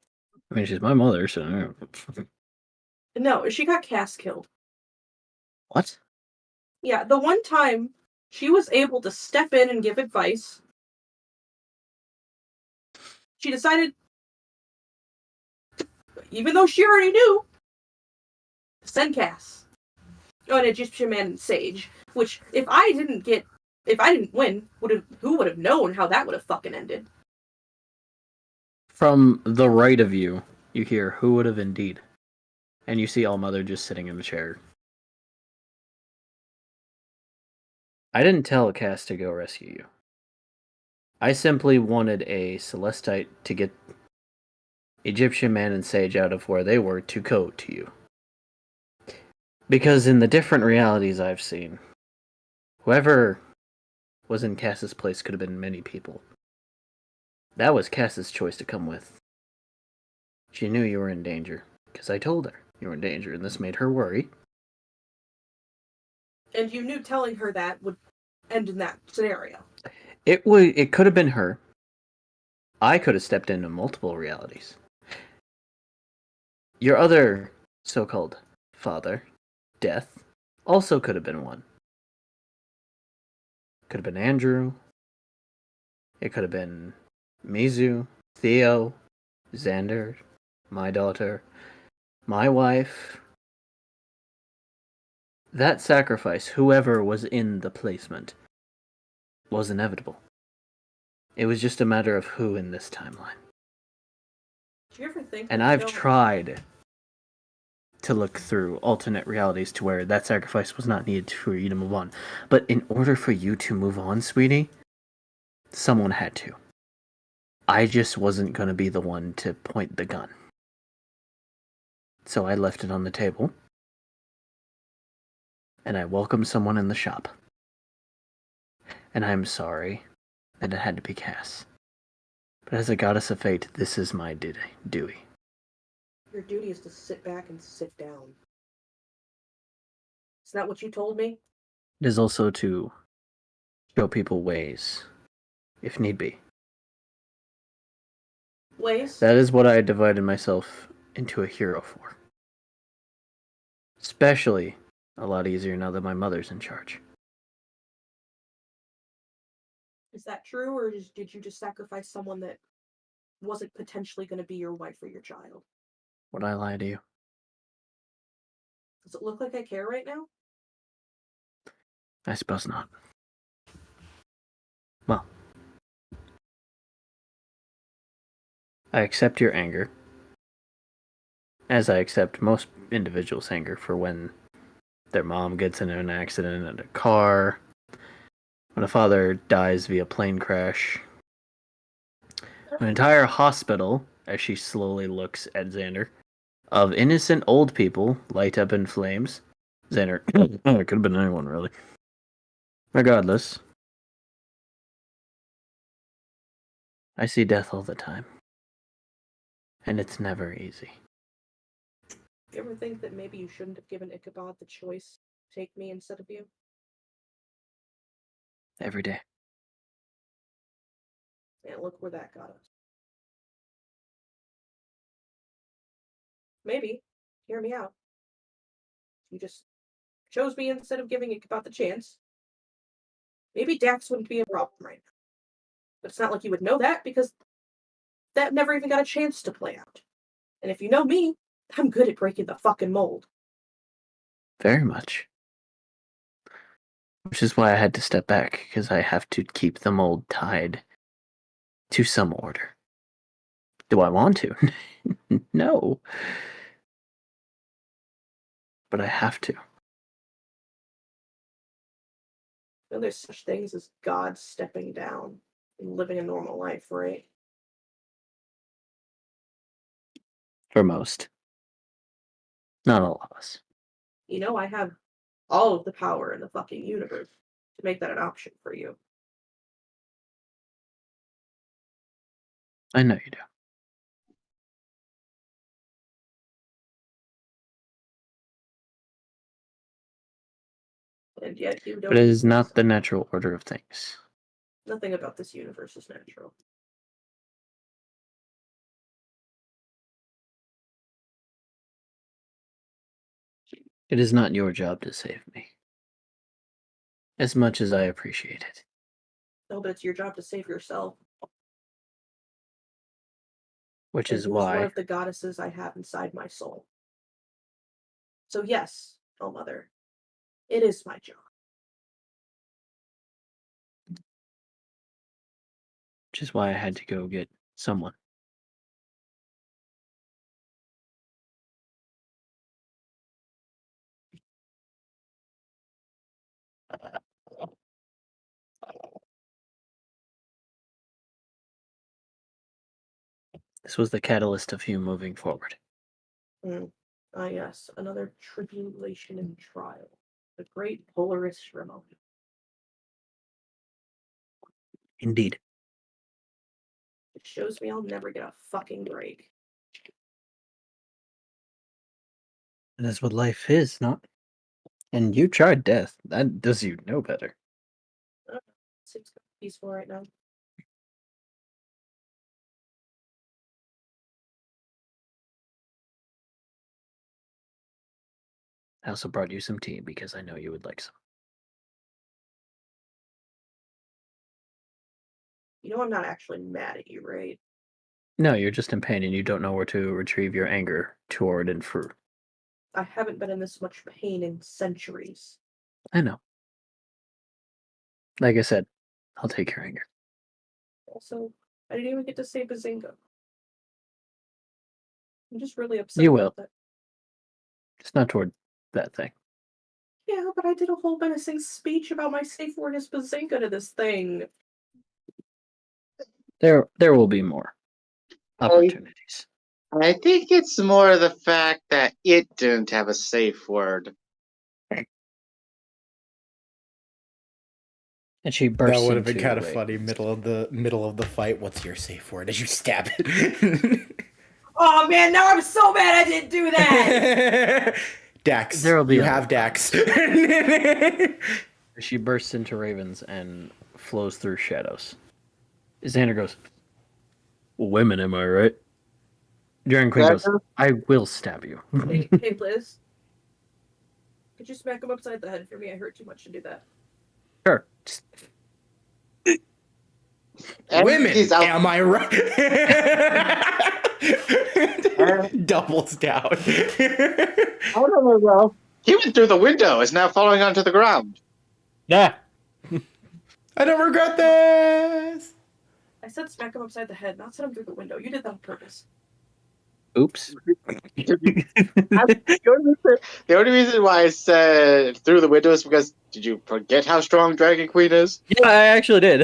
C: I mean, she's my mother, so.
D: No, she got Cass killed.
C: What?
D: Yeah, the one time she was able to step in and give advice, she decided, even though she already knew, to send Cass. Oh, and Egyptian Man and Sage. Which, if I didn't win, who would have known how that would have fucking ended?
C: From the right of you, you hear, who would have indeed? And you see All Mother just sitting in the chair. I didn't tell Cass to go rescue you. I simply wanted a Celestite to get Egyptian Man and Sage out of where they were to go to you. Because in the different realities I've seen, whoever was in Cass's place could have been many people. That was Cass's choice to come with. She knew you were in danger, because I told her you were in danger, and this made her worry.
D: And you knew telling her that would end in that scenario.
C: It could have been her. I could have stepped into multiple realities. Your other so-called father, Death, also could have been one. Could have been Andrew. It could have been Mizu, Theo, Xander, my daughter, my wife. That sacrifice, whoever was in the placement, was inevitable. It was just a matter of who in this timeline.
D: Do you ever think?
C: And I've tried to look through alternate realities to where that sacrifice was not needed for you to move on. But in order for you to move on, sweetie, someone had to. I just wasn't going to be the one to point the gun. So I left it on the table. And I welcomed someone in the shop. And I'm sorry that it had to be Cass. But as a goddess of fate, this is my duty.
D: Your duty is to sit back and sit down. Is that what you told me?
C: It is also to show people ways, if need be.
D: Ways?
C: That is what I divided myself into a hero for. Especially a lot easier now that my mother's in charge.
D: Is that true, or did you just sacrifice someone that wasn't potentially going to be your wife or your child?
C: Would I lie to you?
D: Does it look like I care right now?
C: I suppose not. Well, I accept your anger, as I accept most individuals' anger for when their mom gets in an accident in a car, when a father dies via plane crash, an entire hospital, as she slowly looks at Xander, of innocent old people light up in flames. Xander, it could have been anyone, really. Regardless, I see death all the time. And it's never easy.
D: You ever think that maybe you shouldn't have given Ichabod the choice to take me instead of you?
C: Every day.
D: And look where that got us. Maybe, hear me out, you just chose me instead of giving Ichabod the chance, maybe Dax wouldn't be a problem right now. But it's not like you would know that, because that never even got a chance to play out. And if you know me, I'm good at breaking the fucking mold.
C: Very much. Which is why I had to step back, because I have to keep the mold tied to some order. Do I want to? No. But I have to.
D: You know, there's such things as God stepping down and living a normal life, right?
C: For most. Not all of us.
D: You know, I have all of the power in the fucking universe to make that an option for you.
C: I know you do.
D: And yet you don't.
C: But it is not the natural order of things.
D: Nothing about this universe is natural.
C: It is not your job to save me. As much as I appreciate it.
D: No, but it's your job to save yourself.
C: Which
D: And
C: is
D: who's one
C: why
D: of the goddesses I have inside my soul. So yes, oh mother, it is my job.
C: I had to go get someone. This was the catalyst of you moving forward.
D: Ah yes, another tribulation and trial. The great Polaris remote.
C: Indeed.
D: It shows me I'll never get a fucking break.
C: And that's what life is, not? And you tried death. That does you no better.
D: Seems peaceful right now.
C: I also brought you some tea because I know you would like some.
D: You know I'm not actually mad at you, right?
C: No, you're just in pain and you don't know where to retrieve your anger toward and through.
D: I haven't been in this much pain in centuries.
C: I know. Like I said, I'll take your anger.
D: Also, I didn't even get to say Bazinga. I'm just really upset
C: You
D: about
C: will.
D: that.
C: Just not toward that thing.
D: Yeah, but I did a whole menacing speech about my safe word is Bazinga to this thing.
C: There will be more opportunities.
B: I think it's more the fact that it didn't have a safe word.
C: And she bursts
A: That would have been
C: into
A: kind of
C: a-
A: funny. Middle of the fight. What's your safe word? As you stab it.
D: Oh man, now I'm so mad I didn't do that!
A: Dax.
C: There'll be
A: You
C: other
A: have Dax.
C: She bursts into ravens and flows through shadows. Xander goes, "Women, am I right?" Dragon Queen goes, "I will stab you."
D: Hey, Liz. Could you smack him upside the head for me? I hurt too much to do that.
C: Sure.
A: Women,
B: He's out.
A: am I right? Doubles down.
B: I don't know, bro. He went through the window. Is now falling onto the ground.
C: Yeah.
A: I don't regret this.
D: I said smack him upside the head, not send him through the window. You did that on purpose.
C: Oops.
B: The only reason why I said through the window is because did you forget how strong Dragon Queen is?
C: Yeah, I actually did.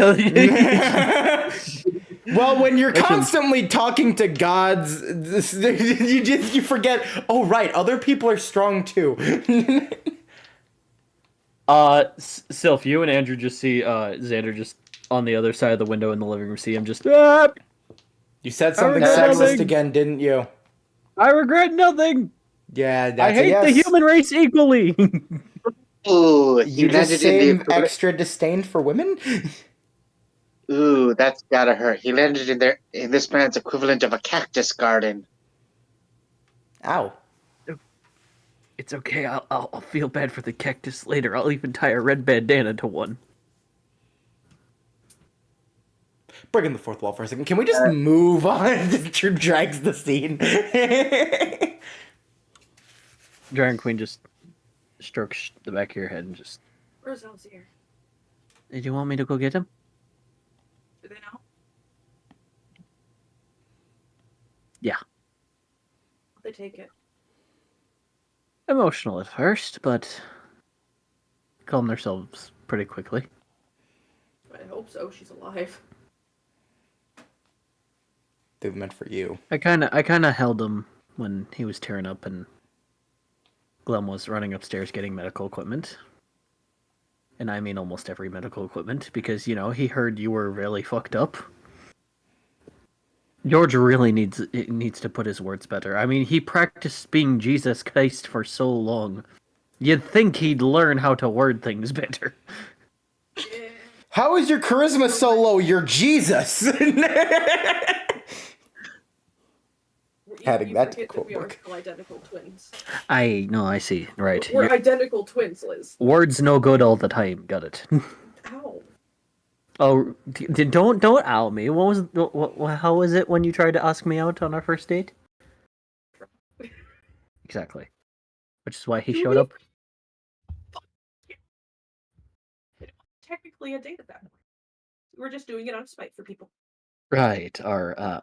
A: Well, when you're constantly talking to gods, you forget. Oh, right, other people are strong too.
C: Sylph, you and Andrew just see Xander just on the other side of the window in the living room. See him just.
A: You said something
C: regret
A: sexist
C: nothing.
A: again, didn't you?
C: I regret nothing.
A: Yeah, that's
C: I hate
A: a yes.
C: the human race equally.
B: Ooh,
A: You just seem extra disdain for women.
B: Ooh, that's gotta hurt. He landed in this man's equivalent of a cactus garden.
A: Ow.
C: It's okay. I'll feel bad for the cactus later. I'll even tie a red bandana to one.
A: Breaking the fourth wall for a second. Can we just move on? Just drags the scene.
C: Dragon Queen just strokes the back of your head and just.
D: Where's Elsier?
C: Did you want me to go get him?
D: Do they know?
C: Yeah.
D: They take it.
C: Emotional at first, but calm themselves pretty quickly.
D: I hope so. She's alive.
A: They were meant for you.
C: I kind of held him when he was tearing up and Glum was running upstairs getting medical equipment. And I mean almost every medical equipment, because, you know, he heard you were really fucked up. George really needs to put his words better. I mean, he practiced being Jesus Christ for so long. You'd think he'd learn how to word things better.
A: How is your charisma so low? You're Jesus. Adding that to the quote
D: we are
A: book.
D: still identical twins.
C: I see. Right.
D: We're identical twins, Liz.
C: Words no good all the time. Got it.
D: Ow.
C: Oh, don't owl me. How was it when you tried to ask me out on our first date? Exactly. Which is why he showed up.
D: Technically a date at that point. We're just doing it on spite for people.
C: Right, our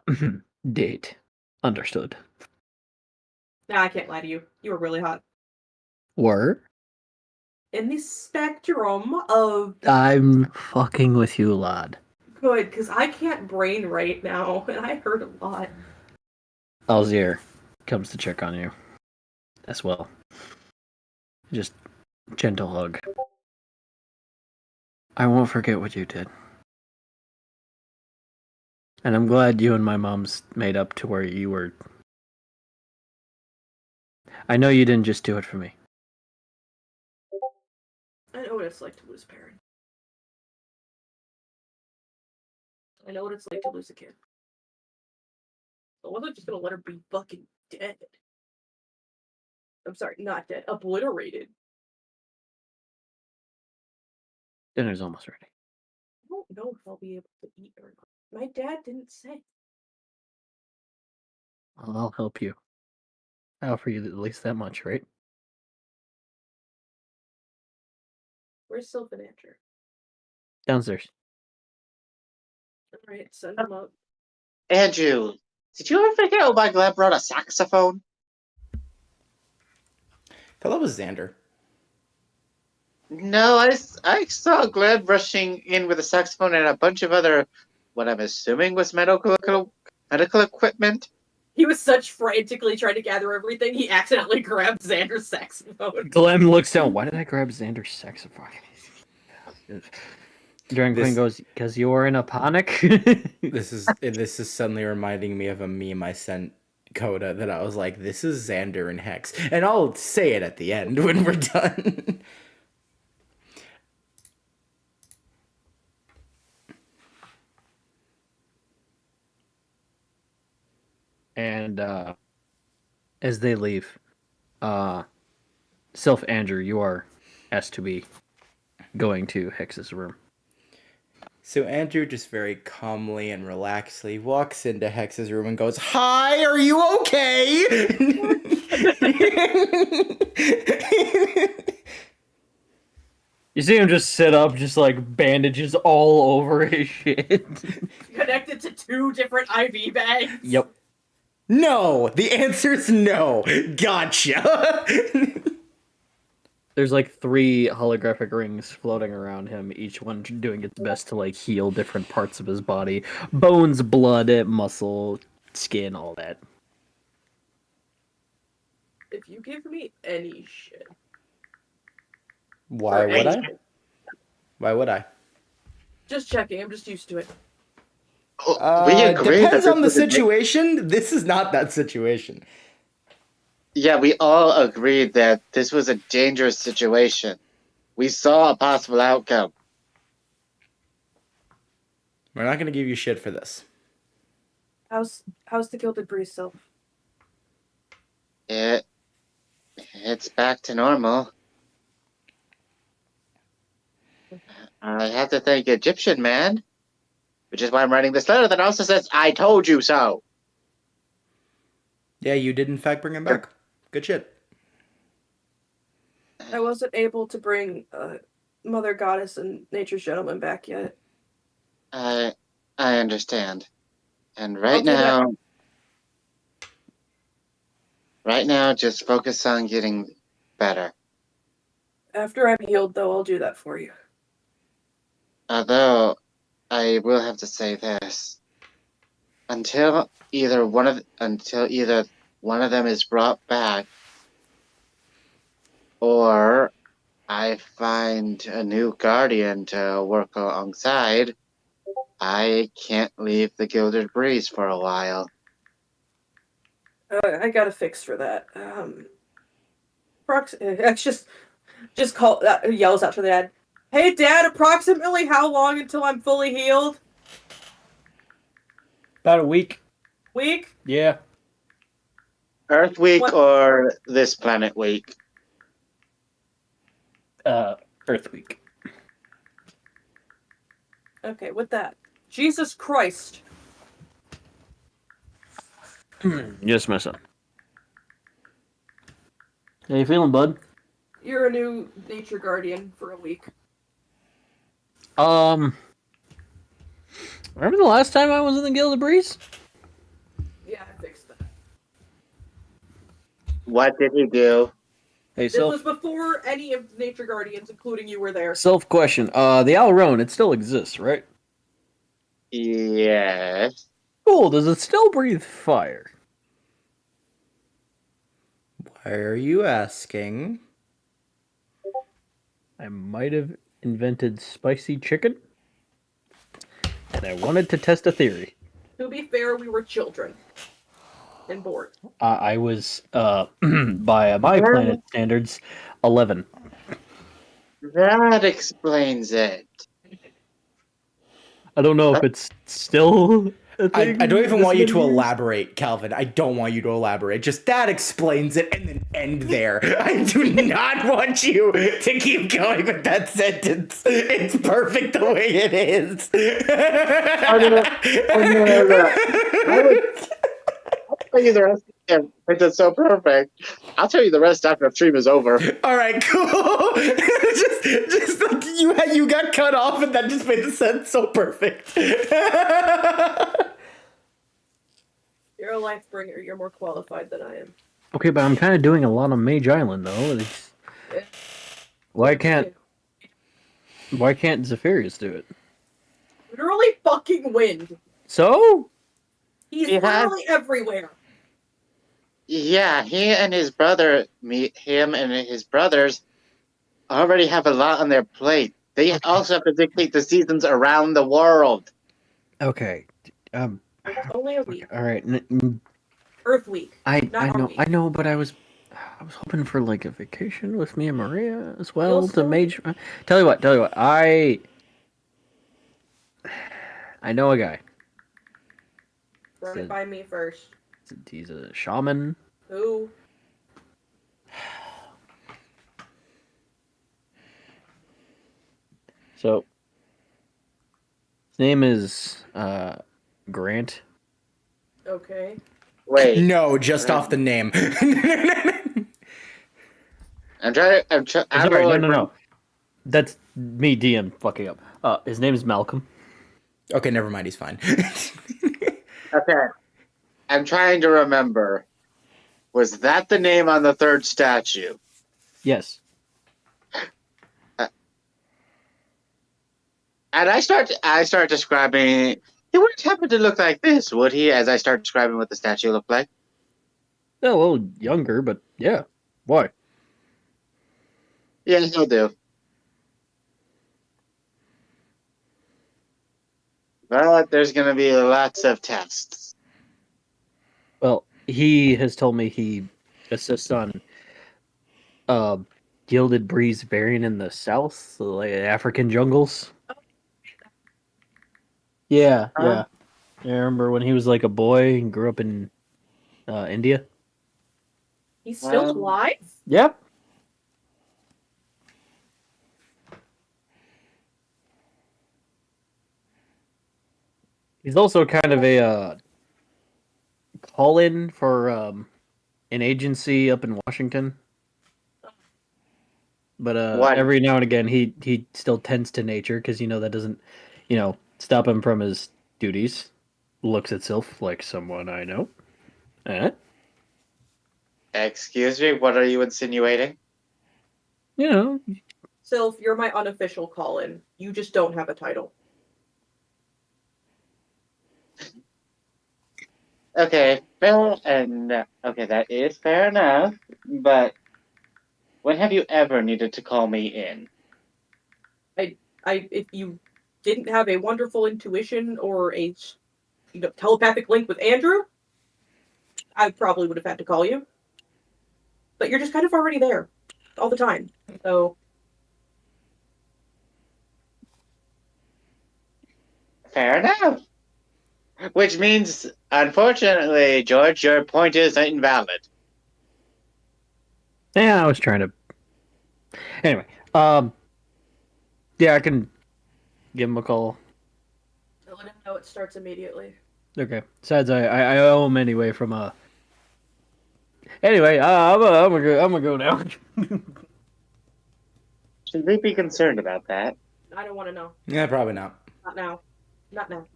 C: date. Understood.
D: Nah, I can't lie to you. You were really hot.
C: Were?
D: In the spectrum of
C: I'm fucking with you, lad.
D: good, because I can't brain right now, and I heard a lot.
C: Alzier comes to check on you as well. Just gentle hug. I won't forget what you did. And I'm glad you and my mom's made up to where you were. I know you didn't just do it for me.
D: I know what it's like to lose a parent. I know what it's like to lose a kid. I wasn't just gonna let her be fucking dead. I'm sorry, not dead. Obliterated.
C: Dinner's almost ready.
D: I don't know if I'll be able to eat or not. My dad didn't say.
C: Well, I'll help you. I offer you at least that much, right?
D: Where's Sylvan Andrew?
C: Downstairs.
D: Alright, send him up.
B: Andrew, did you ever figure out why Gleb brought a saxophone?
A: I thought that was Xander.
B: No, I saw Gleb rushing in with a saxophone and a bunch of other, what I'm assuming was medical equipment.
D: He was such frantically trying to gather everything, he accidentally grabbed Xander's saxophone.
C: Glenn looks down. Why did I grab Xander's saxophone? Dragon Queen goes, because you were in a panic?
A: This is suddenly reminding me of a meme I sent Coda that I was like, this is Xander and Hex. And I'll say it at the end when we're done.
C: And as they leave, Sylph Andrew, you are asked to be going to Hex's room.
A: So Andrew just very calmly and relaxedly walks into Hex's room and goes, "Hi, are you okay?"
C: You see him just sit up, just like bandages all over his shit.
D: Connected to 2 different IV bags.
C: Yep.
A: No, the answer's no. Gotcha.
C: There's like 3 holographic rings floating around him, each one doing its best to like heal different parts of his body. Bones, blood, muscle, skin, all that.
D: If you give me any shit.
A: Why would I? Why would I?
D: Just checking, I'm just used to it.
B: We agree
A: Depends
B: that
A: on the situation. This is not that situation.
B: Yeah, we all agreed that this was a dangerous situation. We saw a possible outcome.
A: We're not gonna give you shit for this.
D: How's the Gilded Breeze self?
B: It It's back to normal. I have to thank Egyptian man, which is why I'm writing this letter that also says, I told you so.
A: Yeah, you did in fact bring him back. Good shit.
D: I wasn't able to bring Mother Goddess and Nature's Gentleman back yet.
B: I understand. And
D: I'll
B: right
D: do that.
B: now, just focus on getting better.
D: After I'm healed, though, I'll do that for you.
B: Although, I will have to say this. Until either one of them is brought back, or I find a new guardian to work alongside, I can't leave the Gilded Breeze for a while.
D: I got a fix for that. It's just call yells out to the dad. Hey, Dad! Approximately how long until I'm fully healed?
C: About a week.
D: Week?
C: Yeah.
B: Earth Week
D: What?
B: or this planet week?
C: Earth Week.
D: Okay, with that. Jesus Christ.
C: Yes, my son. How you feeling, bud?
D: You're a new nature guardian for a week.
C: Remember the last time I was in the Gilded Breeze?
D: Yeah, I fixed that.
B: What did he do?
C: Hey,
D: This was before any of nature guardians, including you, were there.
C: self question. The Alrone, it still exists, right?
B: Yes.
C: Cool. Does it still breathe fire?
A: Why are you asking?
C: I might have invented spicy chicken, and I wanted to test a theory.
D: To be fair, we were children. And bored.
C: I was, by my planet standards, 11.
B: That explains it.
C: I don't know if it's still a
A: I
C: thing.
A: don't even want you to
C: years.
A: elaborate, Calvin. I don't want you to elaborate. Just that explains it and then end there. I do not want you to keep going with that sentence. It's perfect the way it is.
B: I'll tell you the rest. It's so perfect. I'll tell you the rest after the stream is over.
A: All right, cool. just like you got cut off, and that just made the sense so perfect.
D: You're a life bringer. You're more qualified than I am.
C: Okay, but I'm kind of doing a lot on Mage Island, though. Why can't Zephyrius do it?
D: Literally fucking wind.
C: So?
D: He's
B: He has-
D: literally everywhere.
B: Yeah, him and his brothers already have a lot on their plate. They also have to dictate the seasons around the world.
C: Okay.
D: It's only a week.
C: All right.
D: Earth week.
C: I
D: Not our week.
C: know, but I was hoping for like a vacation with me and Maria as well.
D: You'll
C: To
D: still-
C: Mage. Tell you what. I know a guy.
D: Run it by me first.
C: He's a shaman.
D: Who?
C: So his name is Grant.
D: Okay.
B: Wait,
A: No, just off the name.
B: I'm trying.
C: Sorry, no. That's me, DM, fucking up. His name is Malcolm.
A: Okay, never mind. He's fine.
B: Okay, I'm trying to remember. Was that the name on the third statue?
C: Yes.
B: And I start describing. He wouldn't happen to look like this, would he? As I start describing what the statue looked like.
C: A little younger, but yeah. Why?
B: Yeah, he'll do. But there's going to be lots of tests.
C: Well, he has told me he assists on Gilded Breeze variant in the south, like African jungles. Yeah. I remember when he was like a boy and grew up in India.
D: He's still
B: Well-
D: alive?
C: Yep. He's also kind of a call-in for an agency up in Washington. But
B: What?
C: every now and again, he still tends to nature because that doesn't, stop him from his duties. Looks itself like someone I know.
B: Excuse me, what are you insinuating?
C: You know,
D: Sylph, you're my unofficial call-in. You just don't have a title.
B: Okay, fair and okay, that is fair enough. But when have you ever needed to call me in?
D: If you didn't have a wonderful intuition or a telepathic link with Andrew, I probably would have had to call you. But you're just kind of already there all the time. So
B: Fair enough. Which means, unfortunately, George, your point is invalid.
C: yeah, I was trying to. Anyway, yeah, I can give him a call.
D: I'll let him know it starts immediately.
C: Okay. Besides, I owe him anyway from Anyway, I'm gonna go now.
B: Should we be concerned about that?
D: I don't want to know.
A: Yeah, probably not.
D: Not now. Not now.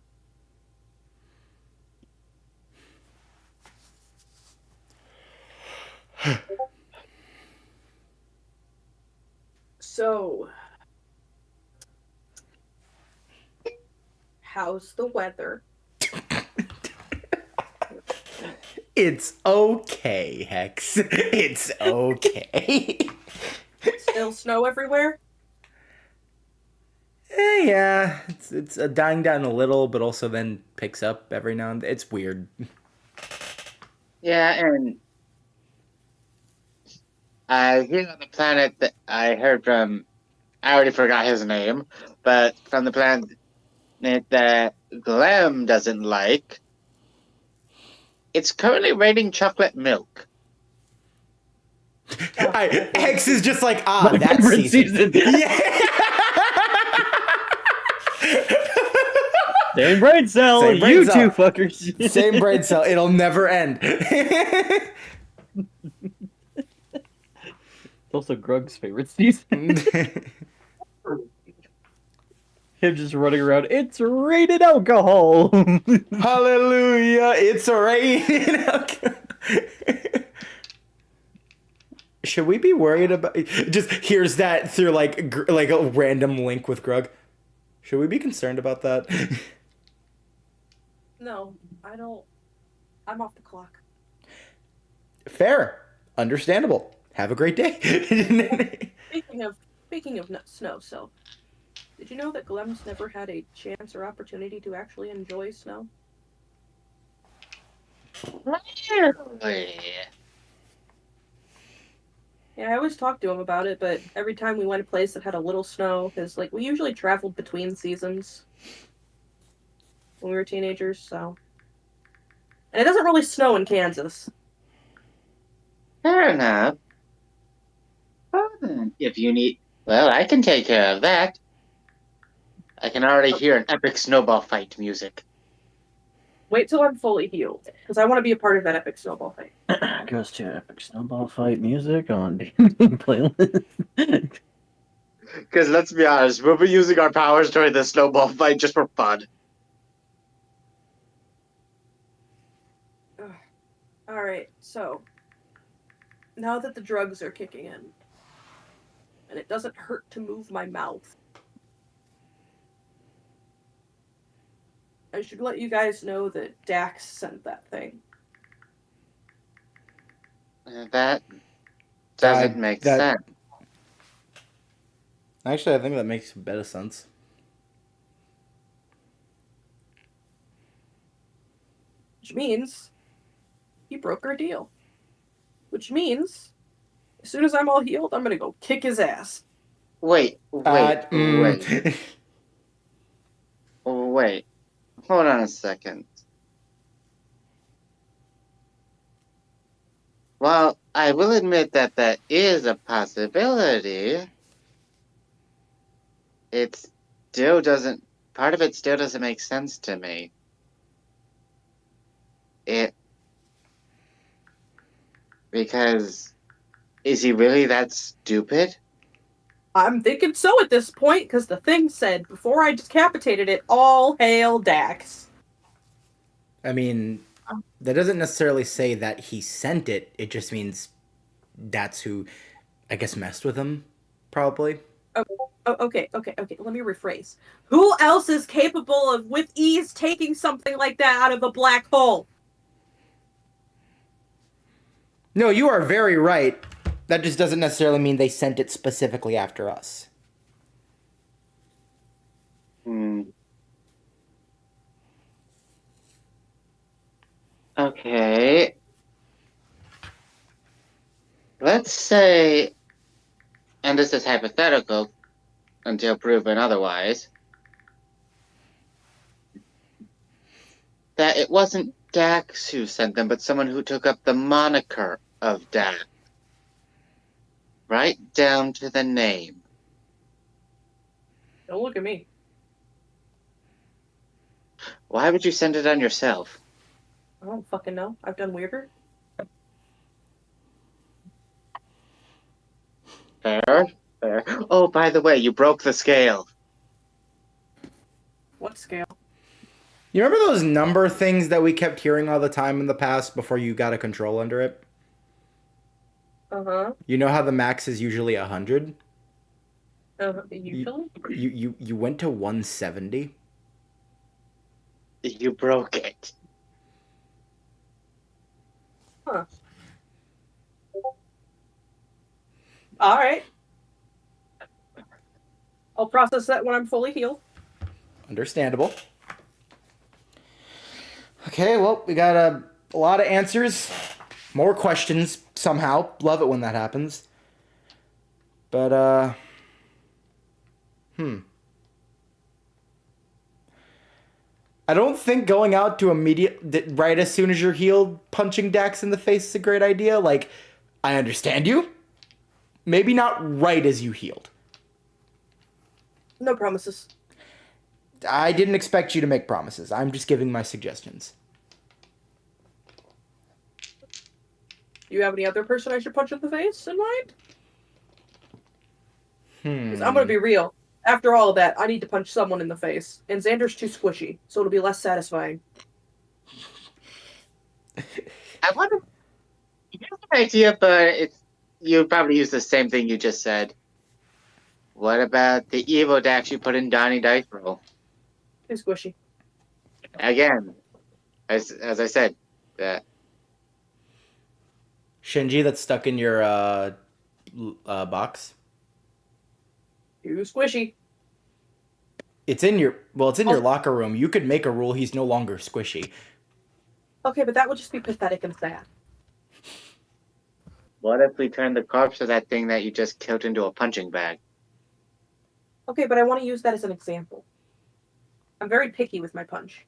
D: So, how's the weather?
A: It's okay, Hex. It's okay.
D: Still snow everywhere?
A: Yeah, it's dying down a little, but also then picks up every now and then. It's weird.
B: Yeah, and here on the planet that I heard from, I already forgot his name, but from the planet that Glam doesn't like, it's currently raining chocolate milk.
A: Hex is just like,
C: My
A: that
C: favorite
A: season.
C: season.
A: Yeah.
C: Same brain cell,
A: Same brain
C: you
A: cell.
C: two fuckers.
A: Same brain cell. It'll never end.
C: It's also Grug's favorite season. Him just running around. It's rated alcohol.
A: Hallelujah! It's raining. Should we be worried about? Just here's that through like a random link with Grug. Should we be concerned about that?
D: No, I don't. I'm off the clock.
A: Fair, understandable. Have a great day.
D: Speaking of snow, so did you know that Glem's never had a chance or opportunity to actually enjoy snow?
B: Really?
D: Yeah, I always talked to him about it, but every time we went to a place that had a little snow, because like we usually traveled between seasons when we were teenagers, so. And it doesn't really snow in Kansas.
B: Fair enough. Well, then, if you need, well, I can take care of that. I can already hear an epic snowball fight music.
D: Wait till I'm fully healed, because I want to be a part of that epic snowball fight.
C: Goes to epic snowball fight music on playlist.
B: Because let's be honest, we'll be using our powers during the snowball fight just for fun.
D: Alright, so now that the drugs are kicking in, and it doesn't hurt to move my mouth, I should let you guys know that Dax sent that thing.
B: That doesn't make
A: that-
B: sense.
A: Actually, I think that makes a bit of sense.
D: Which means he broke our deal. Which means as soon as I'm all healed, I'm gonna go kick his ass.
B: Wait. Wait. Hold on a second. Well, I will admit that that is a possibility. It still doesn't. Part of it still doesn't make sense to me. Because is he really that stupid?
D: I'm thinking so at this point, because the thing said, before I decapitated it, all hail Dax.
A: I mean, that doesn't necessarily say that he sent it. It just means that's who, I guess, messed with him, probably.
D: Okay. Let me rephrase. Who else is capable of, with ease, taking something like that out of a black hole?
A: No, you are very right. That just doesn't necessarily mean they sent it specifically after us.
B: Okay. Let's say, and this is hypothetical until proven otherwise, that it wasn't Dax who sent them, but someone who took up the moniker of Dax. Right down to the name.
D: Don't look at me.
B: Why would you send it on yourself?
D: I don't fucking know. I've done weirder.
B: Fair. Oh, by the way, you broke the scale.
D: What scale?
A: You remember those number things that we kept hearing all the time in the past before you got a control under it?
D: Uh-huh.
A: You know how the max is usually 100?
D: Usually?
A: You went to 170?
B: You broke it.
D: Huh. Alright. I'll process that when I'm fully healed.
A: Understandable. Okay, well, we got a lot of answers. More questions, somehow. Love it when that happens. But, I don't think going out to right as soon as you're healed, punching Dax in the face is a great idea. Like, I understand you. Maybe not right as you healed.
D: No promises.
A: I didn't expect you to make promises. I'm just giving my suggestions.
D: Do you have any other person I should punch in the face in mind? 'Cause I'm gonna be real. After all of that, I need to punch someone in the face. And Xander's too squishy, so it'll be less satisfying.
B: I wonder. Here's an idea, but you'd probably use the same thing you just said. What about the evil Dax you put in Donnie Dice Roll?
D: Too squishy.
B: Again, as I said, that
A: Shinji, that's stuck in your box.
D: Too squishy.
A: It's in your locker room. You could make a rule he's no longer squishy.
D: Okay, but that would just be pathetic and sad.
B: What if we turn the corpse of that thing that you just killed into a punching bag?
D: Okay, but I want to use that as an example. I'm very picky with my punch.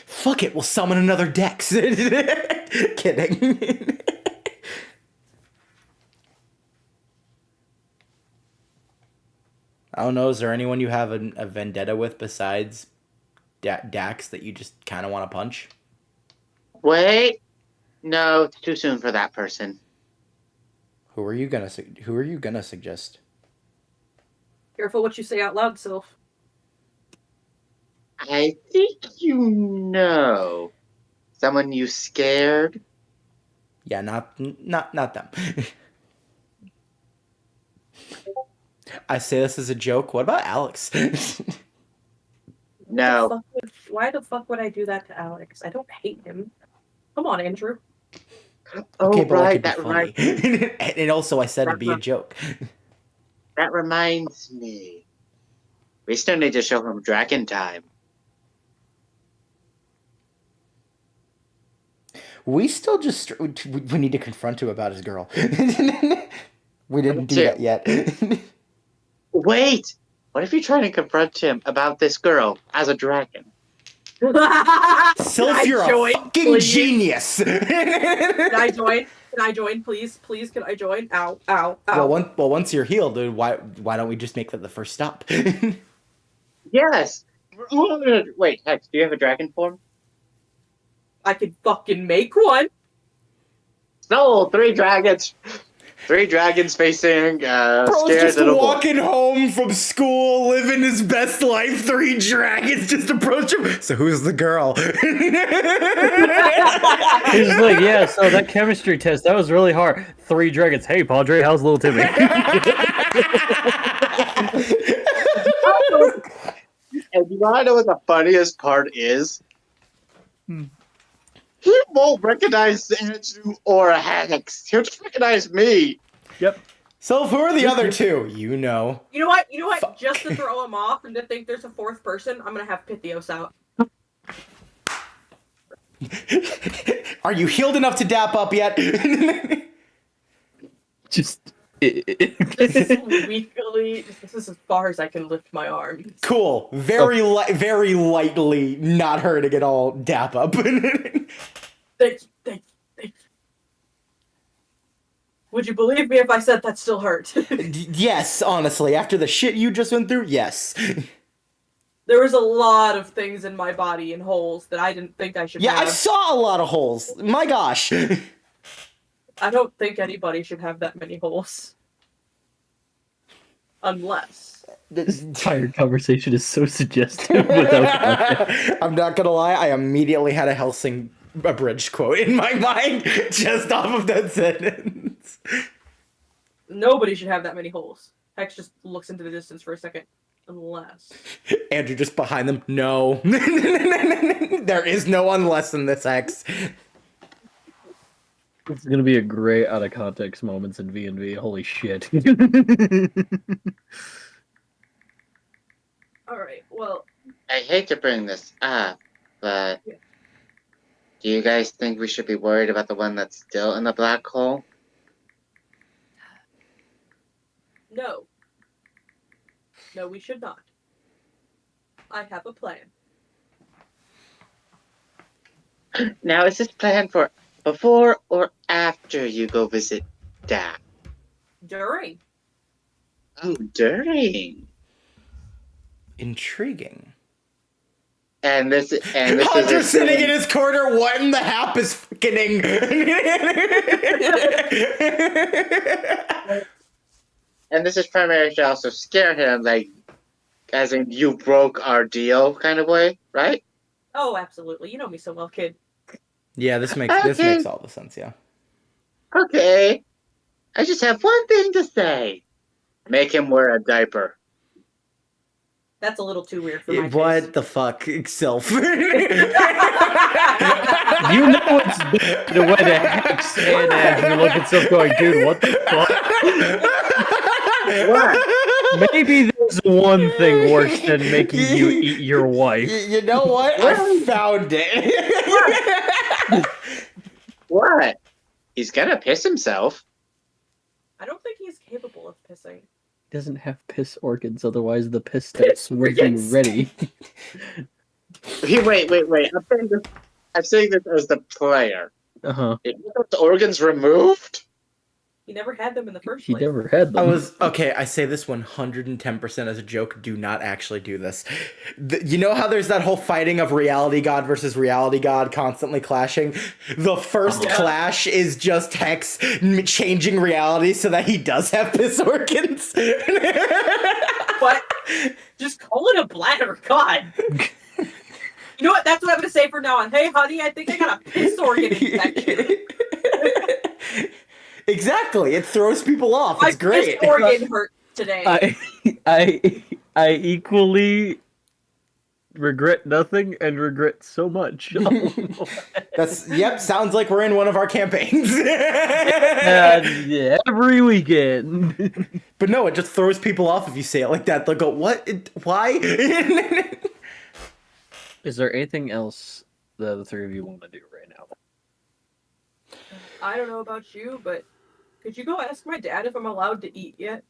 A: Fuck it, we'll summon another Dex. Kidding. I don't know, is there anyone you have a vendetta with besides Dax that you just kind of want to punch?
B: Wait, no, it's too soon for that person.
A: Who are you gonna suggest?
D: Careful what you say out loud, Sylph.
B: I think you know. Someone you scared?
A: Yeah, not them. I say this as a joke. What about Alex?
B: No.
D: Why the fuck would I do that to Alex? I don't hate him. Come on, Andrew.
B: Oh,
A: Okay, but
B: right,
A: that reminds and also I said it'd be a joke.
B: That reminds me. We still need to show him Dragon Time.
A: We still just we need to confront him about his girl. We didn't do that yet.
B: Wait! What if you're trying to confront him about this girl as a dragon?
A: Sylph, you're a fucking genius.
D: Can I join? Can I join, please? Please, can I join? Ow, ow, ow.
A: Well, once you're healed, dude, why don't we just make that the first stop?
B: Yes. Wait, Hex, do you have a dragon form?
D: I could fucking make one.
B: No, 3 dragons. 3 dragons facing
A: Bro's
B: scared
A: just
B: little boy.
A: walking home from school, living his best life. 3 dragons just approach him. So who's the girl?
C: He's just like, yeah, so that chemistry test, that was really hard. 3 dragons. Hey, Padre, how's little Timmy?
B: And you want to know what the funniest part is? He won't recognize Andrew or Hex. He'll just recognize me.
C: Yep.
A: So who are the other 2? You know.
D: You know what? You know what?
A: Fuck.
D: Just to throw him off and to think there's a 4th person, I'm gonna have Pythios out.
A: Are you healed enough to dap up yet?
C: Just.
D: This is weakly. This is as far as I can lift my arms.
A: Cool. Very lightly, not hurting at all. Dap up.
D: Thank you. Would you believe me if I said that still hurt?
A: Yes, honestly, after the shit you just went through, yes.
D: There was a lot of things in my body and holes that I didn't think I should
A: Yeah, I
D: have.
A: saw a lot of holes. My gosh.
D: I don't think anybody should have that many holes. Unless.
C: This entire conversation is so suggestive without context.
A: I'm not gonna lie, I immediately had a Helsing abridged quote in my mind just off of that sentence.
D: Nobody should have that many holes. Hex just looks into the distance for a second. Unless.
A: Andrew just behind them. No. There is no unless in this Hex.
C: It's gonna be a great out of context moments in V&V. Holy shit.
D: Alright, well.
B: I hate to bring this up, but
D: Yeah.
B: do you guys think we should be worried about the one that's still in the black hole?
D: No. No, we should not. I have a plan.
B: Now, is this planned for before or after you go visit Dad?
D: During.
B: Oh, during.
A: Intriguing.
B: And this
A: Hunter's
B: is
A: sitting in his corner. What in the hap is fucking?
B: And this is primarily to also scare him, like, as in you broke our deal kind of way, right?
D: Oh, absolutely. You know me so well, kid.
A: Yeah, this makes all the sense. Yeah.
B: Okay. I just have one thing to say. Make him wear a diaper.
D: That's a little too weird for my
A: What
D: taste.
A: the fuck, Sylph?
C: You know it's the way the Hex and Andrew look at stuff going, dude, what the fuck?
B: What?
C: Maybe there's one thing worse than making you eat your wife.
A: You know what? I found it.
B: What? He's gonna piss himself.
D: I don't think he's capable of pissing.
C: He doesn't have piss organs, otherwise the piss steps would be
D: organs.
C: ready.
B: Wait. I'm saying this as the player.
C: Uh-huh.
B: If you got the organs removed?
D: He never had them in the first
C: He
D: place.
C: never had them.
A: I say this 110% as a joke. Do not actually do this. You know how there's that whole fighting of reality god versus reality god constantly clashing? The first clash is just Hex changing reality so that he does have piss organs.
D: But just call it a bladder, God. You know what? That's what I'm gonna say from now on. Hey, honey, I think I got a piss organ infection.
A: Exactly. It throws people off. It's
D: My
A: great.
D: piss organ hurt today.
C: I equally regret nothing and regret so much.
A: Sounds like we're in one of our campaigns.
C: Every weekend.
A: But no, it just throws people off if you say it like that. They'll go, what? Why?
C: Is there anything else that the three of you want to do right now?
D: I don't know about you, but could you go ask my dad if I'm allowed to eat yet?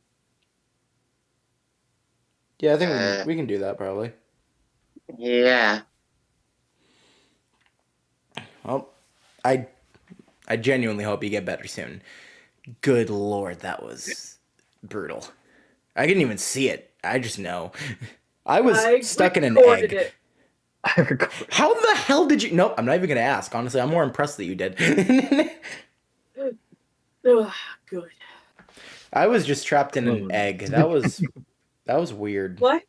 A: Yeah, I think we can do that probably.
B: Yeah.
A: Well, I genuinely hope you get better soon. Good lord, that was brutal. I didn't even see it. I just know. I was stuck in an egg.
D: It.
C: I recorded.
A: How the hell did you? Nope, I'm not even gonna ask. Honestly, I'm more impressed that you did.
D: Ugh, good.
A: I was just trapped in an egg. That was weird.
D: What?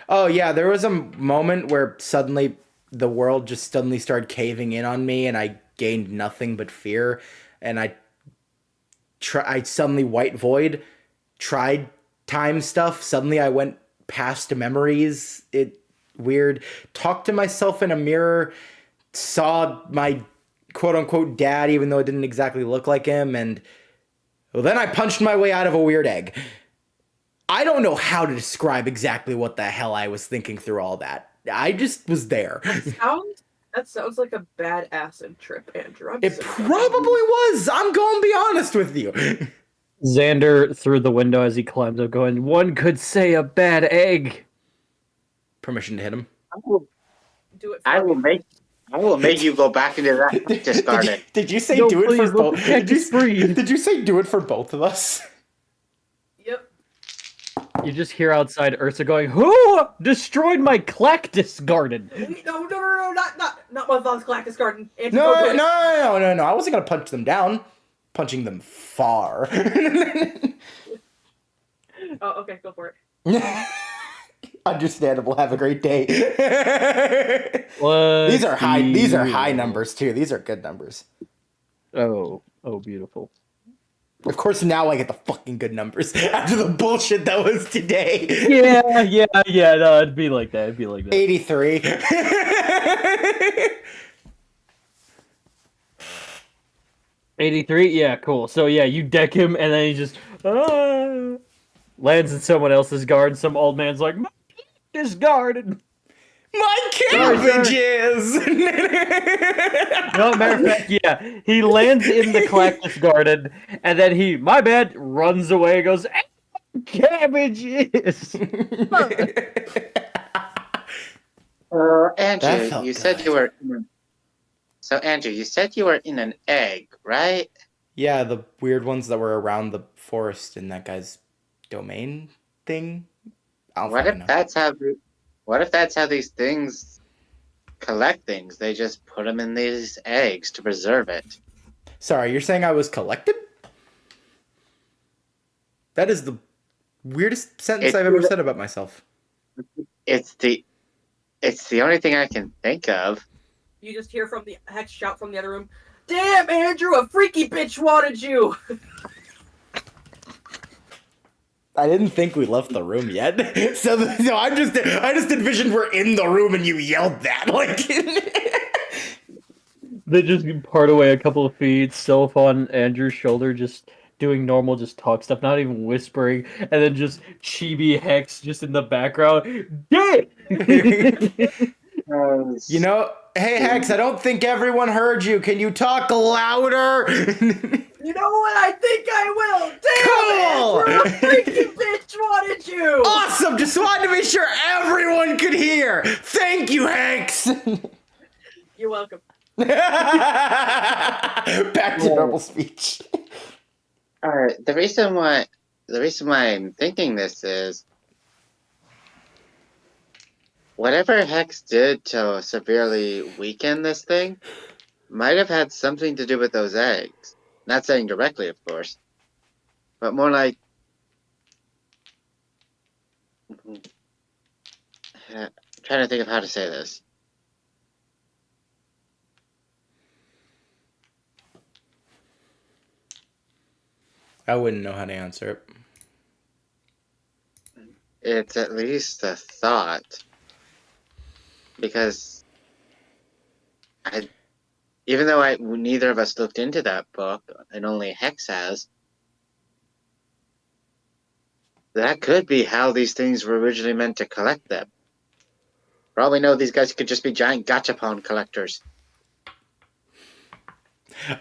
A: Oh yeah, there was a moment where suddenly the world just suddenly started caving in on me, and I gained nothing but fear. And I suddenly white void, tried time stuff. Suddenly I went past memories. It weird. Talked to myself in a mirror. Saw my quote unquote dad, even though it didn't exactly look like him. And well, then I punched my way out of a weird egg. I don't know how to describe exactly what the hell I was thinking through all that. I just was there.
D: That sounds like a bad acid trip, Andrew.
A: It probably was. I'm going to be honest with you.
C: Xander through the window as he climbs up, going, "One could say a bad egg."
A: Permission to hit him.
D: Do it.
B: I will make you go back into that discarded.
A: Did you say
C: No,
A: do it
C: please,
A: for
C: let
A: both?
C: the cactus breathe.
A: Did you say do it for both of us?
D: Yep.
C: You just hear outside Ursa going, "Who destroyed my cactus garden?"
D: No, not my thoughts, Galactus Garden. Andrew,
A: No.
D: go do it.
A: I wasn't gonna punch them down. Punching them far.
D: Oh, okay, go for it.
A: Understandable. Have a great day. These are high numbers too. These are good numbers.
C: Oh, beautiful.
A: Of course, now I get the fucking good numbers after the bullshit that was today.
C: Yeah. No, it'd be like that.
A: 83.
C: 83. Yeah, cool. So yeah, you deck him, and then he just lands in someone else's garden. Some old man's like, "My is garden."
A: My cabbages!
C: No, matter of fact, yeah, he lands in the cactus garden, and then he, my bad, runs away and goes, "Cabbages!"
B: Andrew, you said you were. So Andrew, you said you were in an egg, right?
A: Yeah, the weird ones that were around the forest in that guy's domain thing.
B: What if that's how these things collect things? They just put them in these eggs to preserve it.
A: Sorry, you're saying I was collected? That is the weirdest sentence I've ever said about myself.
B: It's the only thing I can think of.
D: You just hear from the hex shout from the other room. Damn, Andrew, a freaky bitch wanted you.
A: I didn't think we left the room yet, so I just envisioned we're in the room and you yelled that like.
C: They just part away a couple of feet, Sylph on Andrew's shoulder, just doing normal, just talk stuff, not even whispering, and then just Chibi Hex just in the background. Hey!
A: You know, hey Hex, I don't think everyone heard you. Can you talk louder?
D: You know what? I think I will. Damn,
A: Cool!
D: Andrew, a freaky bitch wanted you.
A: Awesome! Just wanted to be sure everyone could hear. Thank you, Hex.
D: You're welcome.
A: Back to normal speech.
B: All right. The reason why I'm thinking this is whatever Hex did to severely weaken this thing might have had something to do with those eggs. Not saying directly, of course, but more like trying to think of how to say this.
A: I wouldn't know how to answer it.
B: It's at least a thought, because even though neither of us looked into that book, and only Hex has, that could be how these things were originally meant to collect them. For all we know, these guys could just be giant gachapon collectors.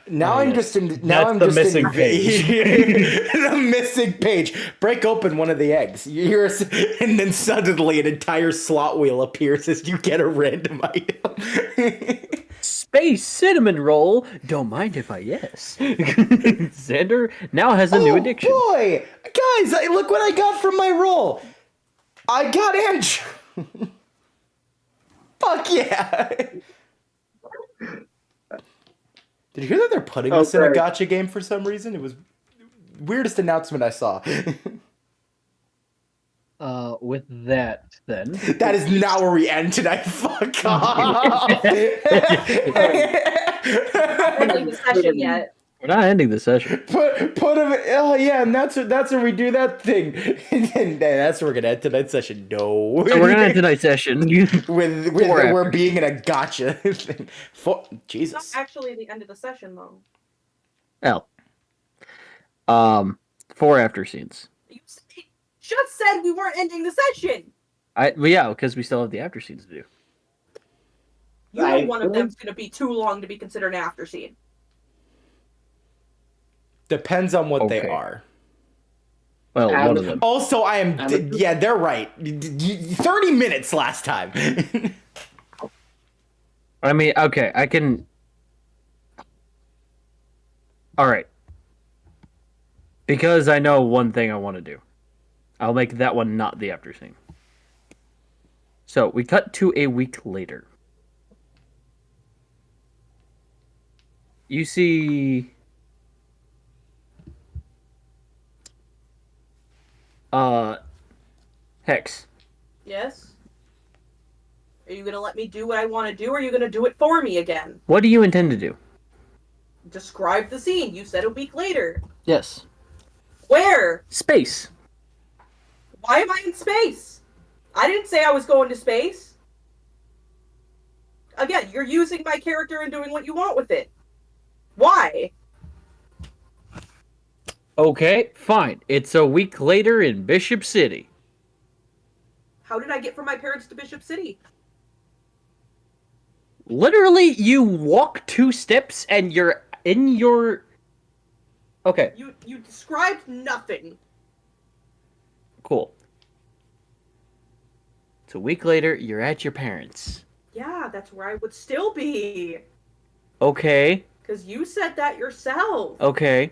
A: Now I'm just in. Now
C: That's
A: I'm
C: the
A: just
C: missing
A: in,
C: page.
A: The missing page. Break open one of the eggs. And then suddenly an entire slot wheel appears as you get a random item.
C: Space cinnamon roll. Don't mind if I yes. Xander now has a new addiction.
A: Boy, guys, look what I got from my roll. I got Andrew. Fuck yeah. Did you hear that they're putting us in a gacha game for some reason? It was weirdest announcement I saw.
C: With that, then.
A: That is not where we end tonight. Fuck off.
D: Ending the session yet.
C: We're not ending the session.
A: Put him. Oh yeah, and that's where we do that thing. And that's where we're gonna end tonight's session. No,
C: So we're gonna end tonight's session
A: with we're
C: after.
A: being in a gotcha thing. Jesus.
D: It's not actually the end of the session though.
C: L. 4 after scenes.
D: You just said we weren't ending the session.
C: Well, yeah, because we still have the after scenes to do.
D: You know one of them's gonna be too long to be considered an after scene.
A: Depends on what they
C: Okay.
A: are.
C: Well, one of them.
A: Also, I am. Yeah, they're right. 30 minutes last time.
C: I mean, okay, I can. All right. Because I know one thing I want to do. I'll make that one not the after scene. So we cut to a week later. You see. Hex.
D: Yes. Are you gonna let me do what I want to do, or are you gonna do it for me again?
C: What do you intend to do?
D: Describe the scene. You said a week later.
C: Yes.
D: Where?
C: Space.
D: Why am I in space? I didn't say I was going to space. Again, you're using my character and doing what you want with it. Why?
C: Okay, fine. It's a week later in Bishop City.
D: How did I get from my parents to Bishop City?
C: Literally, you walk 2 steps and you're in your... Okay,
D: You described nothing.
C: cool. It's a week later, you're at your parents'.
D: Yeah, that's where I would still be.
C: Okay,
D: Because you said that yourself.
C: okay.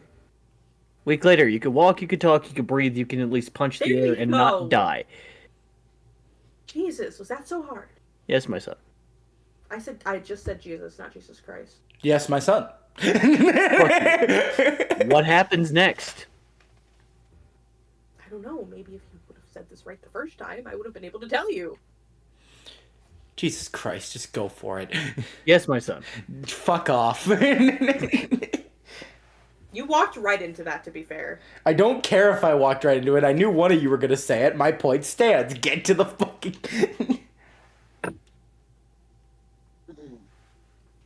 C: Week later, you can walk, you can talk, you can breathe, you can at least punch the
D: There
C: air
D: you
C: and
D: go.
C: not die.
D: Jesus, was that so hard?
C: Yes, my son.
D: I just said Jesus, not Jesus Christ.
A: Yes, my son.
C: What happens next?
D: I don't know. Maybe if you would have said this right the first time, I would have been able to tell you.
A: Jesus Christ, just go for it.
C: Yes, my son.
A: Fuck off.
D: You walked right into that, to be fair.
A: I don't care if I walked right into it. I knew one of you were gonna say it. My point stands. Get to the fucking.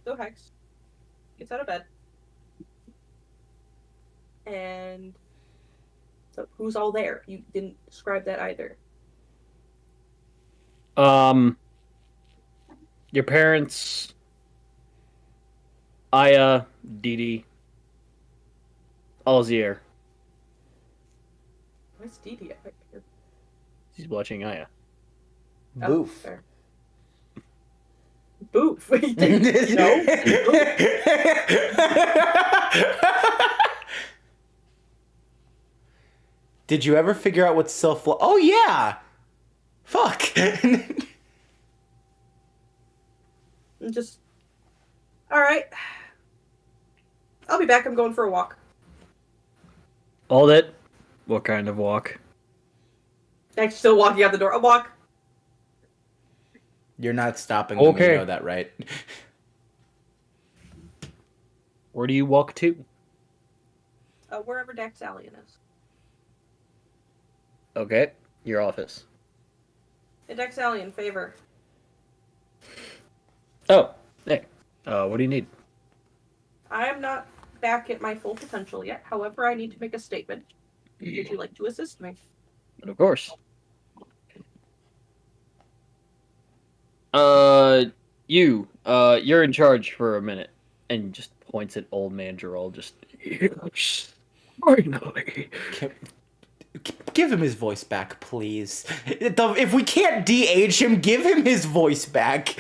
D: So Hex gets out of bed. And so who's all there? You didn't describe that either.
C: Your parents, Aya, Dee Dee, Alzier.
D: Where's Dee Dee?
C: She's watching Aya.
A: Boof.
D: Fair. Boof. No.
A: Did you ever figure out what self-love? Oh yeah. Fuck.
D: Just. All right. I'll be back. I'm going for a walk.
C: All that? What kind of walk?
D: I'm still walking out the door. A walk.
A: You're not stopping them,
C: Okay.
A: you know that, right?
C: Where do you walk to?
D: Wherever Daxalion is.
C: Okay, your office.
D: Hey, Daxalion, favor.
C: Oh, hey. What do you need?
D: I am not back at my full potential yet. However, I need to make a statement. Would you like to assist me?
C: But of course. You're in charge for a minute. And just points at old man Gerald, just... Yes, finally.
A: Give him his voice back, please. If we can't de-age him, give him his voice back.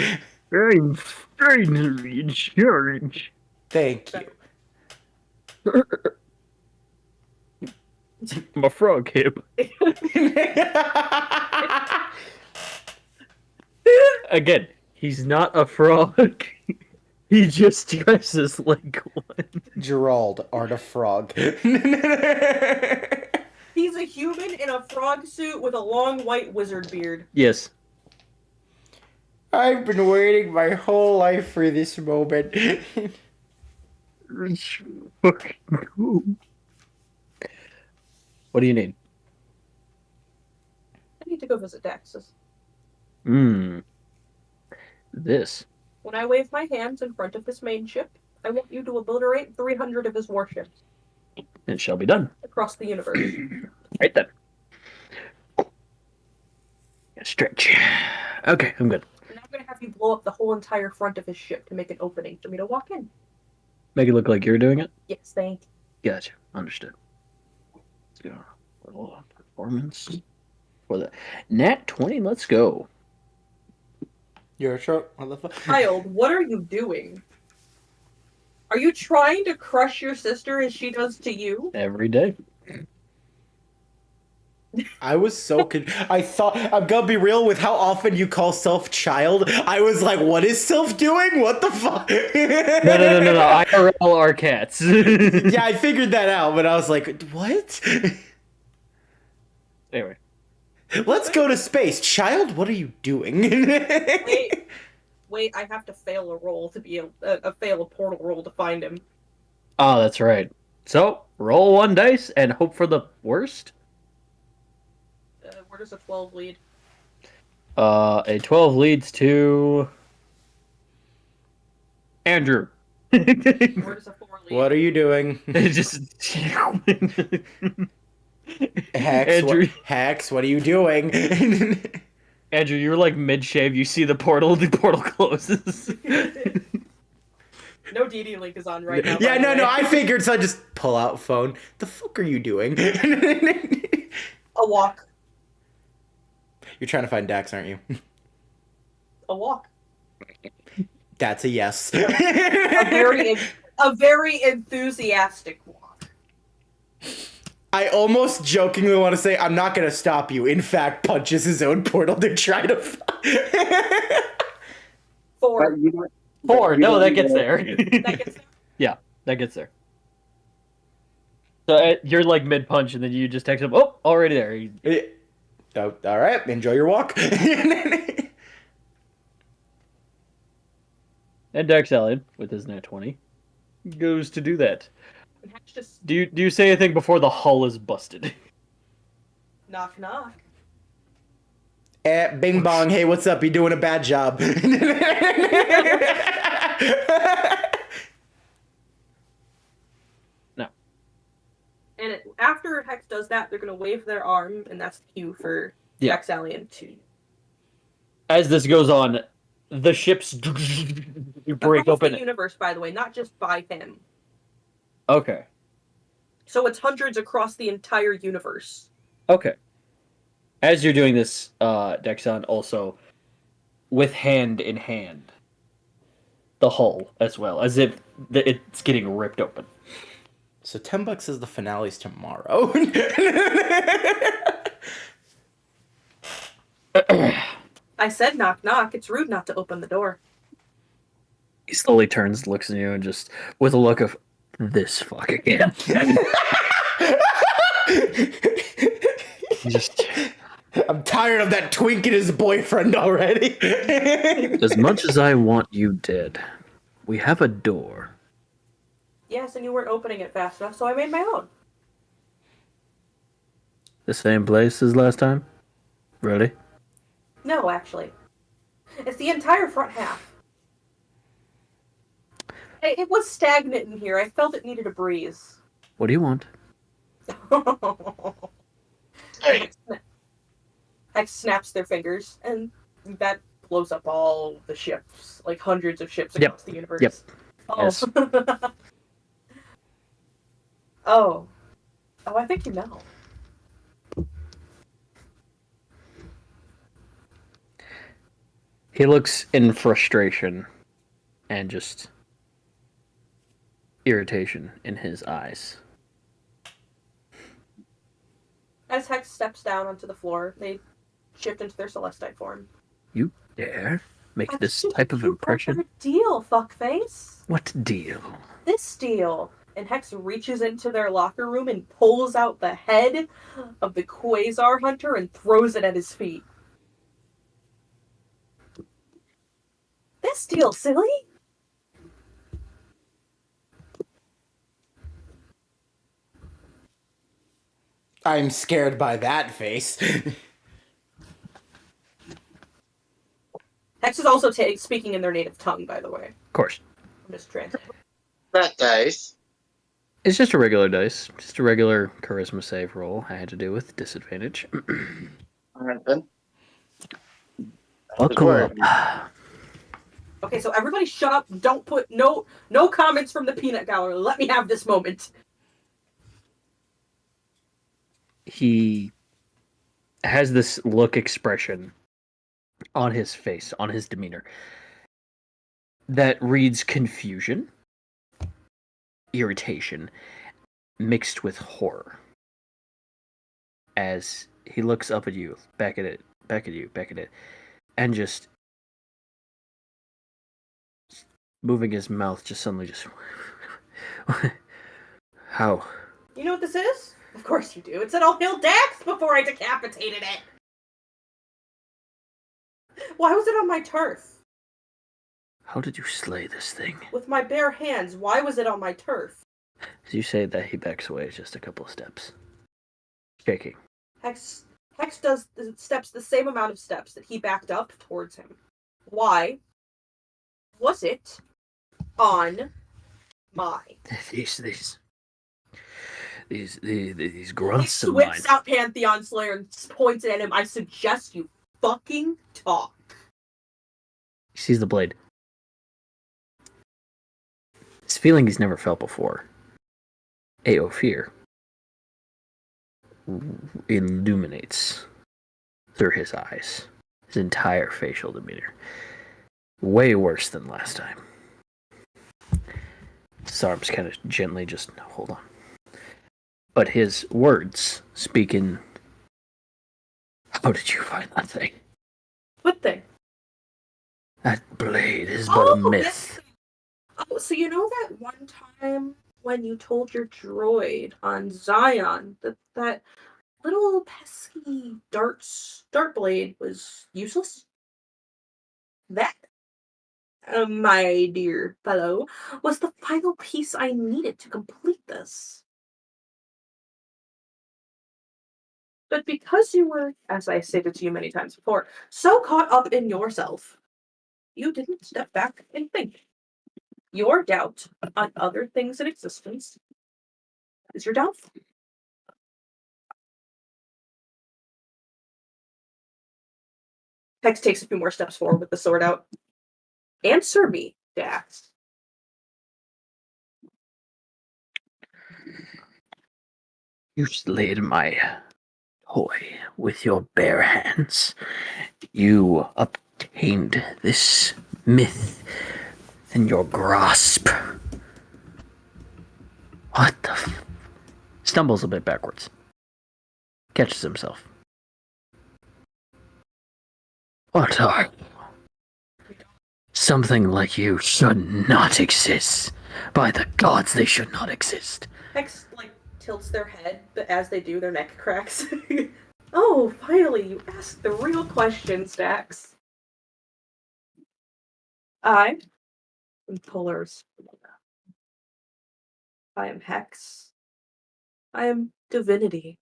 C: I'm finally in charge.
A: Thank you.
C: I'm a frog hip. Again, he's not a frog. He just dresses like one.
A: Gerald, art of frog.
D: He's a human in a frog suit with a long white wizard beard.
C: Yes.
A: I've been waiting my whole life for this moment.
C: It's fucking cool. What do you need?
D: I need to go visit Daxus.
C: This.
D: When I wave my hands in front of his main ship, I want you to obliterate 300 of his warships
C: It shall be done.
D: across the universe.
C: Right then. Stretch. Okay, I'm good.
D: And I'm going to have you blow up the whole entire front of his ship to make an opening for me to walk in.
C: Make it look like you're doing it?
D: Yes, thank you.
C: Gotcha. Understood. Let's go. Little performance. For the Nat 20, let's go.
A: You're a truck, motherfucker.
D: Child, what are you doing? Are you trying to crush your sister as she does to you?
C: Every day.
A: I was so I thought, I'm gonna be real with how often you call self child. I was like, what is self doing? What the fuck?
C: No. IRL are cats.
A: Yeah, I figured that out, but I was like, what?
C: Anyway.
A: Let's go to space. Child, what are you doing?
D: Wait, I have to fail a roll to be fail a portal roll to find him.
C: Oh, that's right. So, roll one dice and hope for the worst.
D: Where does a 12 lead?
C: A 12 leads to Andrew.
D: Where does a 4 lead?
A: What are you doing?
C: Just
A: Hex, Hex, what are you doing?
C: Andrew, you're like mid-shave. You see the portal closes.
D: No DD link is on right now.
A: Yeah,
D: by the way.
A: no, I figured, so I just pull out phone. The fuck are you doing?
D: A walk.
A: You're trying to find Dax, aren't you?
D: A walk.
A: That's a yes.
D: A very enthusiastic walk.
A: I almost jokingly want to say, I'm not going to stop you. In fact, punches his own portal to try to...
D: 4.
C: Four. No, that gets there.
D: That gets there.
C: Yeah, that gets there. So you're like mid-punch, and then you just text him, oh, already there.
A: Oh, all right, enjoy your walk.
C: And Dax Allen, with his nat 20, goes to do that.
D: Just
C: Do you say anything before the hull is busted?
D: knock knock.
A: Bing bong, hey, what's up? You doing a bad job.
C: No.
D: And after Hex does that, they're going to wave their arm, and that's the cue for Dax Allen to...
C: As this goes on, the ships break
D: across
C: open.
D: the universe, by the way, not just by him.
C: Okay.
D: So it's hundreds across the entire universe.
C: Okay. As you're doing this, Dexon, also, with hand in hand, the hull as well, as if it's getting ripped open.
A: So $10 says the finale's tomorrow.
D: I said knock knock. It's rude not to open the door.
C: He slowly turns, looks at you, and just, with a look of, this fuck again. Just...
A: I'm tired of that twink and his boyfriend already.
C: As much as I want you dead, we have a door.
D: Yes, and you weren't opening it fast enough, so I made my own.
C: The same place as last time? Really?
D: No, actually. It's the entire front half. It was stagnant in here. I felt it needed a breeze.
C: What do you want?
D: Hex snaps their fingers, and that blows up all the ships, like hundreds of ships across the universe.
C: Yep.
D: Oh.
C: Yes.
D: Oh, I think you know.
C: He looks in frustration and just irritation in his eyes.
D: As Hex steps down onto the floor, they shift into their Celestite form.
C: You dare make
D: Hex,
C: this type of
D: you
C: impression?
D: broke our deal, fuckface.
C: What deal?
D: This deal. And Hex reaches into their locker room and pulls out the head of the Quasar Hunter and throws it at his feet. This deal, silly?
A: I'm scared by that face.
D: Hex is also speaking in their native tongue, by the way.
C: Of course.
D: I'm just translating.
B: That dice.
C: It's just a regular dice. Just a regular charisma save roll I had to do with disadvantage.
B: Alright then.
C: Awkward.
D: Okay, so everybody shut up. Don't put no comments from the peanut gallery. Let me have this moment.
C: He has this look expression on his face, on his demeanor, that reads confusion, irritation, mixed with horror. As he looks up at you, back at it, back at you, back at it, and just moving his mouth just suddenly just... How?
D: You know what this is? Of course you do. It said I'll heal Dax before I decapitated it. Why was it on my turf?
C: How did you slay this thing?
D: With my bare hands. Why was it on my turf?
C: As you say that, he backs away just a couple of steps. Shaking.
D: Hex does the same amount of steps that he backed up towards him. Why was it on my...
C: These grunts
D: He
C: of mine.
D: whips out Pantheon Slayer and points it at him. I suggest you fucking talk.
C: He sees the blade. This feeling he's never felt before. Fear illuminates through his eyes. His entire facial demeanor. Way worse than last time. His arms kind of gently just hold on. But his words speak in... How did you find that thing?
D: What thing?
C: That blade is but a myth.
D: Oh, so you know that one time when you told your droid on Zion that little pesky dart blade was useless? That, my dear fellow, was the final piece I needed to complete this. But because you were, as I stated to you many times before, so caught up in yourself, you didn't step back and think. Your doubt on other things in existence is your downfall. Hex takes a few more steps forward with the sword out. Answer me, Dax.
C: You slayed my toy with your bare hands. You obtained this myth in your grasp. What the Stumbles a bit backwards. Catches himself. What are you? Something like you should not exist. By the gods, they should not exist.
D: Hex, tilts their head, but as they do, their neck cracks. Oh, finally, you asked the real questions, Dax. I am Polar's. I am Hex. I am divinity.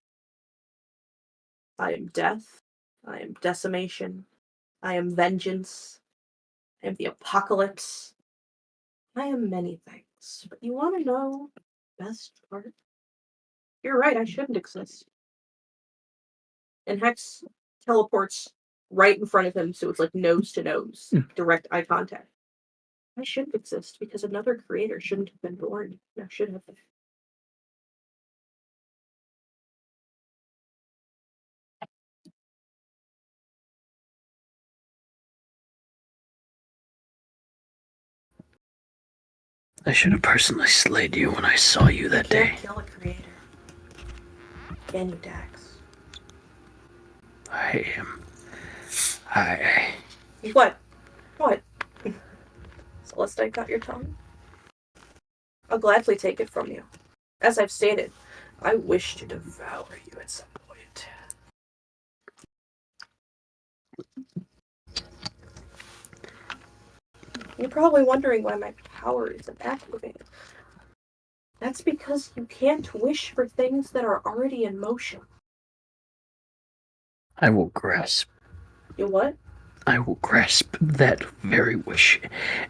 D: I am death. I am decimation. I am vengeance. I am the apocalypse. I am many things. But you want to know the best part? You're right, I shouldn't exist. And Hex teleports right in front of him, so it's like nose to nose, direct eye contact. I shouldn't exist because another creator shouldn't have been born. No, should have been.
C: I should have personally slayed you when I saw you that
D: You
C: day.
D: can't kill a creator. Can you, Dax?
C: I am. I.
D: What? What? Celestine got your tongue? I'll gladly take it from you. As I've stated, I wish to devour you at some point. You're probably wondering why my power isn't activated. That's because you can't wish for things that are already in motion.
C: I will grasp.
D: You what?
C: I will grasp that very wish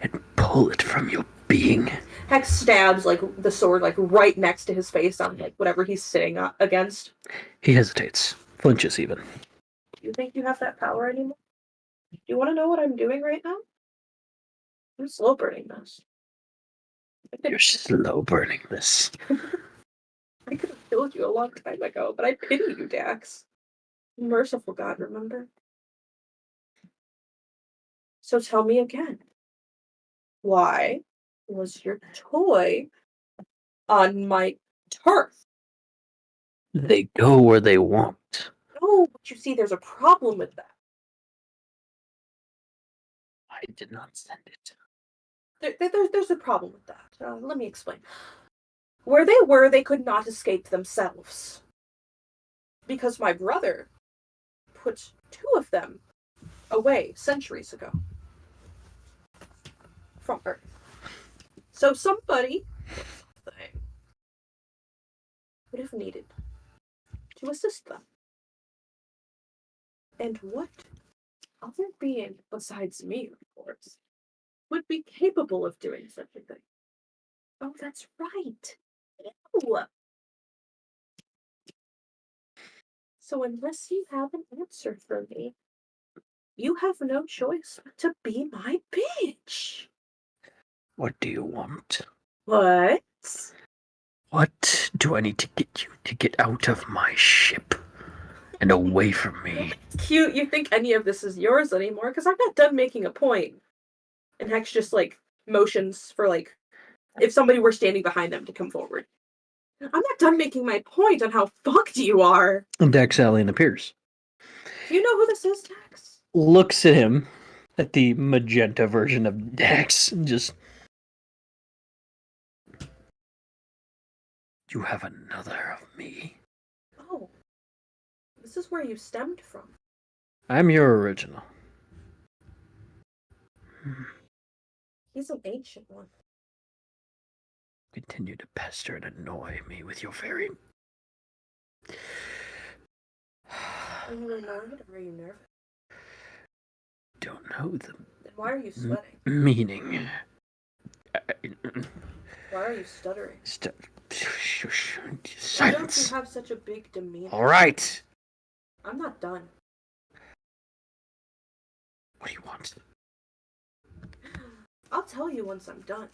C: and pull it from your being.
D: Hex stabs like the sword like right next to his face on like whatever he's sitting against.
C: He hesitates, flinches even.
D: Do you think you have that power anymore? Do you want to know what I'm doing right now? I'm slow burning this.
C: You're slow burning this.
D: I could have killed you a long time ago, but I pity you, Dax. Merciful God, remember? So tell me again. Why was your toy on my turf?
C: They go where they want.
D: No, but you see, there's a problem with that.
C: I did not send it.
D: There's a problem with that. Let me explain. Where they were, they could not escape themselves. Because my brother put 2 of them away centuries ago. From Earth. So somebody would have needed to assist them. And what other being besides me, of course, would be capable of doing such a thing? Oh, that's right. Ew. So unless you have an answer for me, you have no choice but to be my bitch.
C: What do you want?
D: What?
C: What do I need to get you to get out of my ship and away from me?
D: Cute, you think any of this is yours anymore, because I'm not done making a point. And Hex just, like, motions for, like, if somebody were standing behind them to come forward. I'm not done making my point on how fucked you are.
C: And Dax Alien appears.
D: Do you know who this is, Dax?
C: Looks at him, at the magenta version of Dax, and just... You have another of me.
D: Oh. This is where you stemmed from.
C: I'm your original.
D: He's an ancient one.
C: Continue to pester and annoy me with your very...
D: Are you annoyed or are you nervous?
C: Don't know the
D: Then why are you sweating?
C: meaning.
D: Why are you stuttering?
C: Shush.
D: Why don't you
C: Silence.
D: have such a big demeanor?
C: All right.
D: I'm not done.
C: What do you want?
D: I'll tell you once I'm done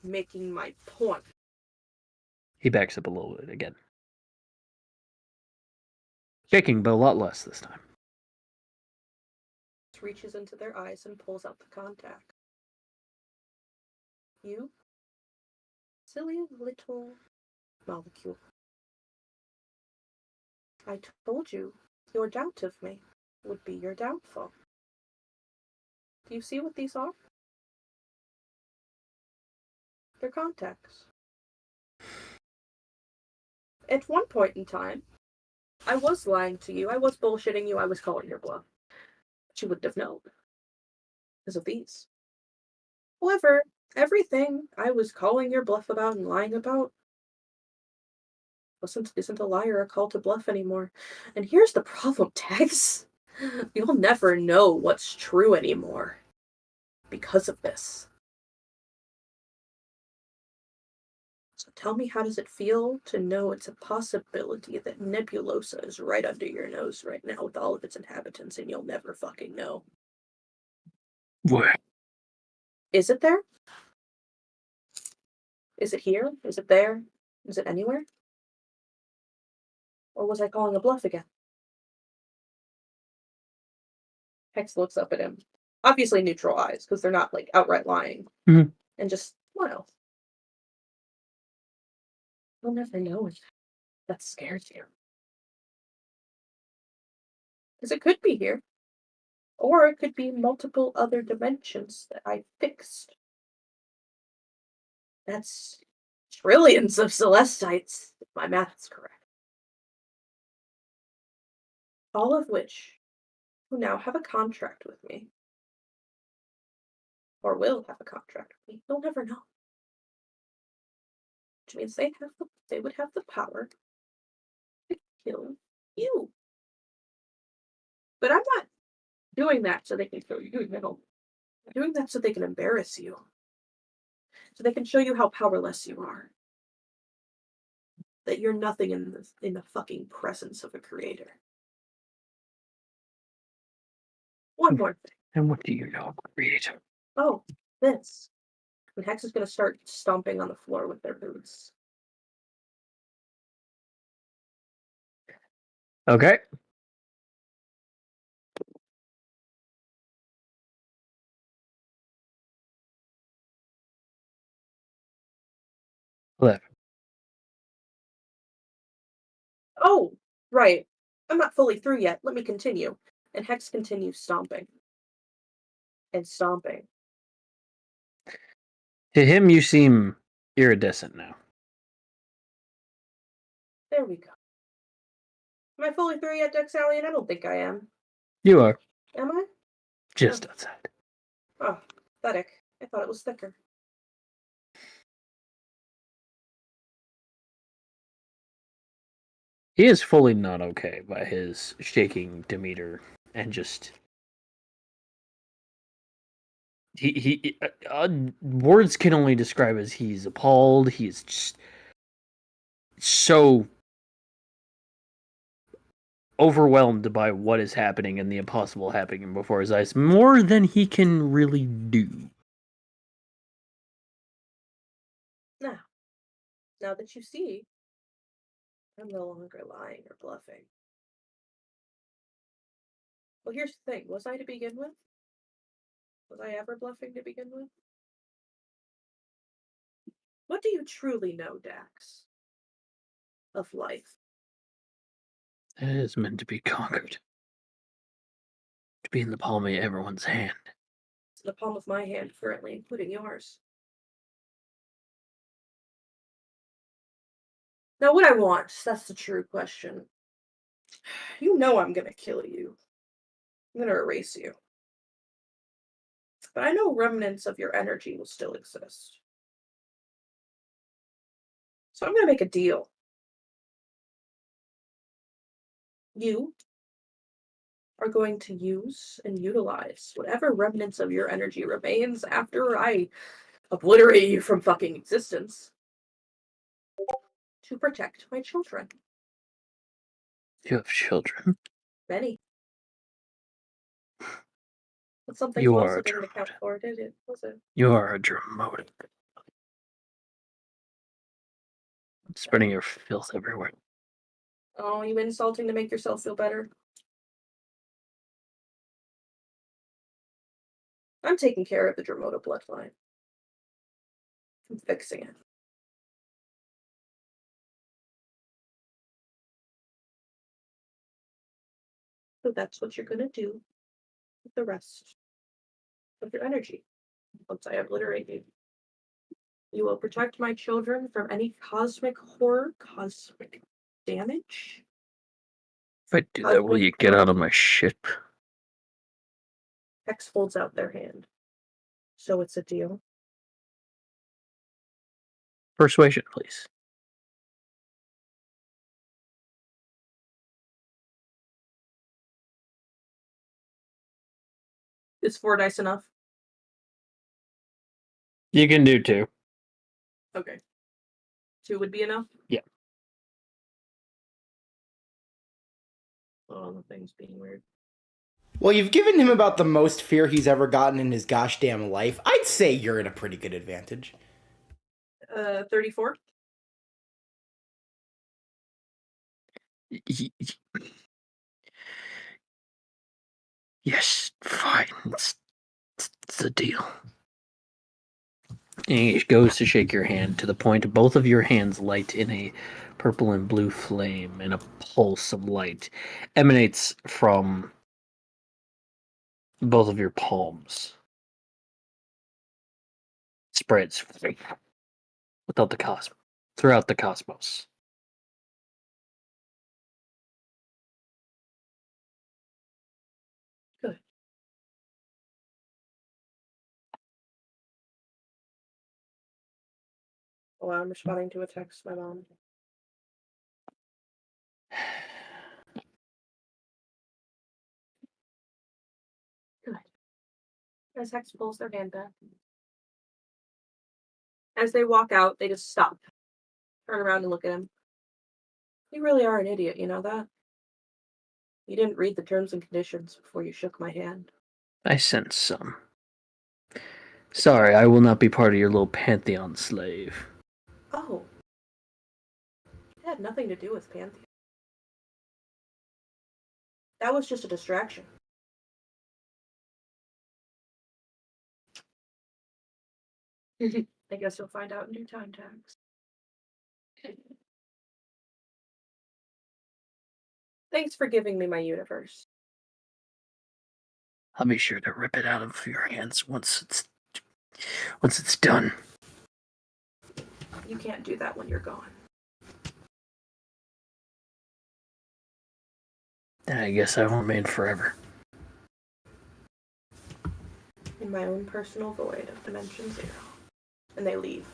D: making my point.
C: He backs up a little bit again. Shaking, but a lot less this time.
D: Reaches into their eyes and pulls out the contact. You, silly little molecule. I told you your doubt of me would be your downfall. Do you see what these are? They're contacts. At one point in time, I was lying to you, I was bullshitting you, I was calling your bluff. But you wouldn't have known. Because of these. However, everything I was calling your bluff about and lying about isn't a liar a call to bluff anymore. And here's the problem, Tex. You'll never know what's true anymore. Because of this. So tell me, how does it feel to know it's a possibility that Nebulosa is right under your nose right now with all of its inhabitants and you'll never fucking know?
C: Where?
D: Is it there? Is it here? Is it there? Is it anywhere? Or was I calling a bluff again? Hex looks up at him. Obviously neutral eyes, because they're not, like, outright lying.
C: Mhm.
D: And just smiles. You'll never know if that scares you. Because it could be here. Or it could be multiple other dimensions that I fixed. That's trillions of Celestites, if my math is correct. All of which who now have a contract with me. Or will have a contract with me. You'll never know. Which means they would have the power to kill you. But I'm not doing that so they can kill you. No. I'm doing that so they can embarrass you. So they can show you how powerless you are. That you're nothing in the fucking presence of a creator. One more thing.
C: And what do you know, creator?
D: Oh, this. And Hex is going to start stomping on the floor with their boots.
C: Okay. Left.
D: Oh, right. I'm not fully through yet. Let me continue. And Hex continues stomping. And stomping.
C: To him, you seem iridescent now.
D: There we go. Am I fully through yet, Dexalian? I don't think I am.
C: You are.
D: Am I?
C: Just outside.
D: Oh, pathetic. I thought it was thicker.
C: He is fully not okay by his shaking demeanor and just words can only describe as he's appalled. He's just so overwhelmed by what is happening and the impossible happening before his eyes, more than he can really do.
D: Now that you see, I'm no longer lying or bluffing. Well, here's the thing. Was I to begin with? Was I ever bluffing to begin with? What do you truly know, Dax? Of life?
C: It is meant to be conquered. To be in the palm of everyone's hand.
D: It's in the palm of my hand currently, including yours. Now, what I want, that's the true question. You know I'm gonna kill you. I'm gonna erase you. But I know remnants of your energy will still exist. So I'm gonna make a deal. You are going to use and utilize whatever remnants of your energy remains after I obliterate you from fucking existence to protect my children.
C: You have children.
D: Many. That's something
C: You
D: you
C: are
D: also
C: a
D: didn't account
C: Dromoda.
D: for, did it? Was it?
C: You are a Dromoda. Spreading your filth everywhere.
D: Oh, you insulting to make yourself feel better? I'm taking care of the Dromoda bloodline. I'm fixing it. So that's what you're gonna do with the rest of your energy. Once I obliterate you. You will protect my children from any cosmic horror, cosmic damage.
C: If I do that, will you get out of my ship?
D: Hex holds out their hand. So it's a deal.
C: Persuasion, please.
D: Is 4 dice enough?
C: You can do 2.
D: Okay. 2 would be enough?
C: Yeah.
D: Oh, the thing's being weird.
A: Well, you've given him about the most fear he's ever gotten in his gosh damn life. I'd say you're at a pretty good advantage.
D: 34?
C: Yes, fine. It's a deal. And he goes to shake your hand to the point both of your hands light in a purple and blue flame, and a pulse of light emanates from both of your palms. Spreads without the cosmos, throughout the cosmos.
D: Good. Oh, I'm responding to a text my mom. Good. As Hex pulls their hand back. As they walk out, they just stop. Turn around and look at him. You really are an idiot, you know that? You didn't read the terms and conditions before you shook my hand.
C: I sense some. Sorry, I will not be part of your little pantheon slave.
D: Oh. It had nothing to do with Pantheon. That was just a distraction. I guess you'll find out in due time, Tax. Thanks for giving me my universe.
C: I'll be sure to rip it out of your hands once it's done.
D: You can't do that when you're gone.
C: Then I guess I won't remain forever.
D: In my own personal void of Dimension Zero. And they leave.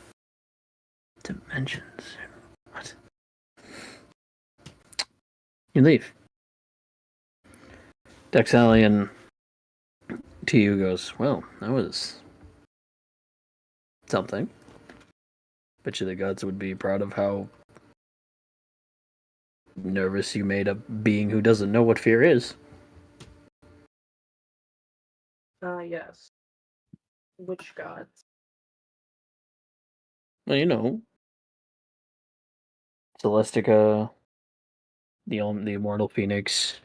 C: Dimensions. What? You leave. Dexalian to you goes, well, that was something. Bet you the gods would be proud of how nervous you made a being who doesn't know what fear is.
D: Yes. Which gods?
C: Well, you know. Celestica, the Immortal Phoenix,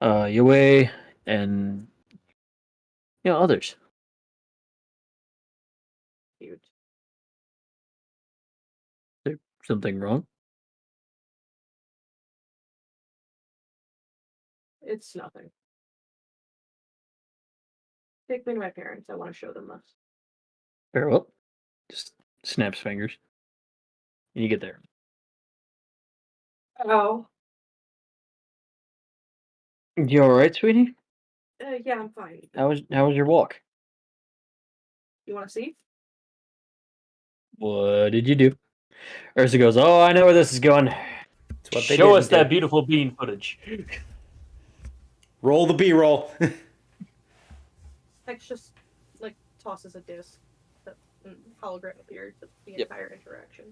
C: Yue, and others.
D: Huge.
C: Is there something wrong?
D: It's nothing. Take me to my parents. I want to show them this.
C: Very well. Just snaps fingers. And you get there.
D: Oh.
C: You alright, sweetie?
D: Yeah, I'm fine.
C: How was your walk?
D: You want to see?
C: What did you do? Ursa goes, oh, I know where this is going.
A: It's what they
C: Show
A: didn't
C: us that
A: do.
C: beautiful bean footage.
A: Roll the B-roll.
D: Hex just, tosses a disc. The hologram appears to the
C: Yep.
D: entire interaction.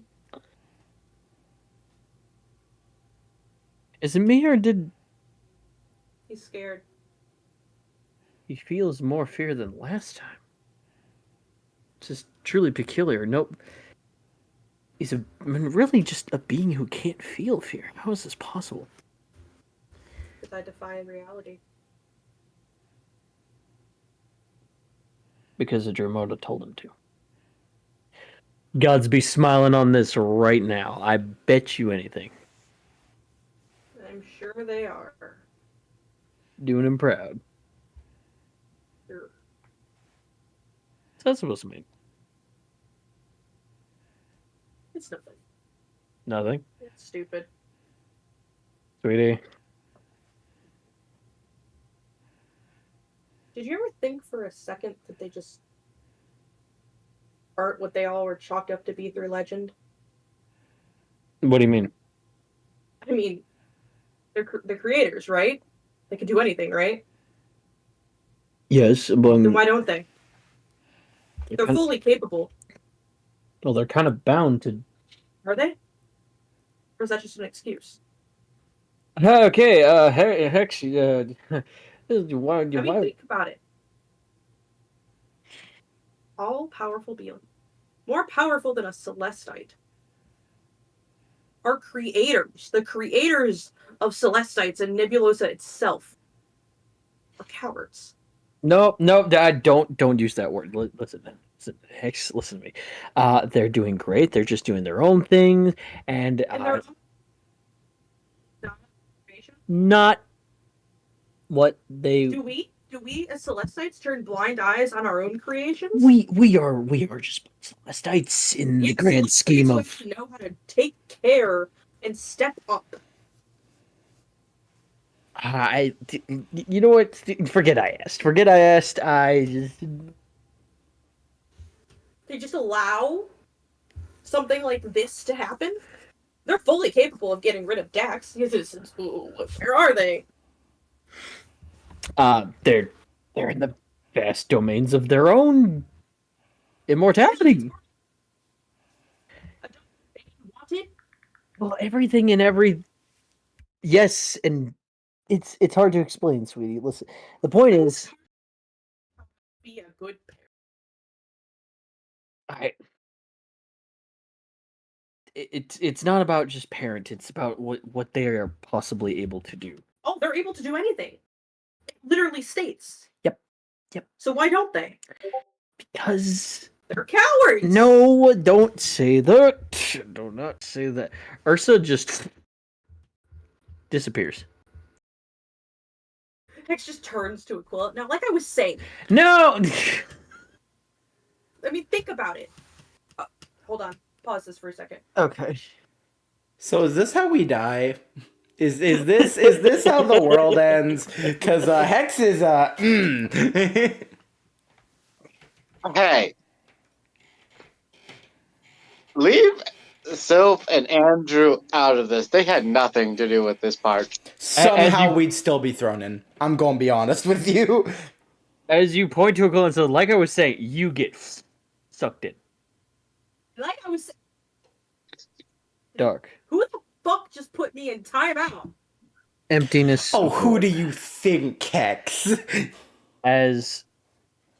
C: Is it me, or did
D: He's scared.
C: he feels more fear than last time? It's just truly peculiar. Nope. He's really just a being who can't feel fear. How is this possible?
D: Because I defy reality.
C: Because Adrimoda told him to. Gods be smiling on this right now. I bet you anything.
D: I'm sure they are.
C: Doing him proud.
D: Sure.
C: What's that supposed to mean?
D: It's nothing.
C: Nothing.
D: It's stupid.
C: Sweetie.
D: Did you ever think for a second that they just aren't what they all were chalked up to be through legend?
C: What do you mean?
D: I mean, they're creators, right? They can do anything, right?
C: Yes, but
D: Then why don't they? They're
C: kind
D: fully capable.
C: well, they're kind of bound to.
D: Are they? Or is that just an excuse?
C: Okay, Hex, why?
D: I mean, think about it. All-powerful being. More powerful than a Celestite. Are creators. The creators of Celestites and Nebulosa itself are cowards.
C: No, don't use that word. Listen, Hex, listen to me. They're doing great. They're just doing their own thing, and
D: And they're
C: not what they.
D: do we as Celestites turn blind eyes on our own creations?
C: We are just Celestites in the
D: Yes,
C: grand scheme
D: Celestites
C: of.
D: have to know how to take care and step up.
C: You know what? Forget I asked. Forget I asked. I just.
D: They just allow something like this to happen. They're fully capable of getting rid of Dax. Where are they?
C: They're in the vast domains of their own immortality.
D: Wanted?
C: Well, everything and every. Yes, and it's hard to explain, sweetie. Listen, the point is,
D: Be a good parent.
C: it's not about just parent. It's about what they are possibly able to do.
D: Oh, they're able to do anything. It literally states.
C: Yep.
D: So why don't they?
C: Because
D: they're cowards.
C: No, don't say that. Do not say that. Ursa just disappears.
D: Hex just turns to Aquila. Now, like I was saying.
C: No.
D: I mean, think about it. Hold on. Pause this for a second.
C: Okay.
A: So is this how we die? Is this how the world ends? Because Hex is
B: Hey, leave Soph and Andrew out of this. They had nothing to do with this part.
A: Somehow we'd still be thrown in. I'm gonna be honest with you.
C: As you point to Aquila and so, like I was saying, you get sucked in.
D: Like I was saying.
C: Dark.
D: Who the fuck just put me in timeout?
C: Emptiness.
A: Oh, who do you think, Hex?
C: As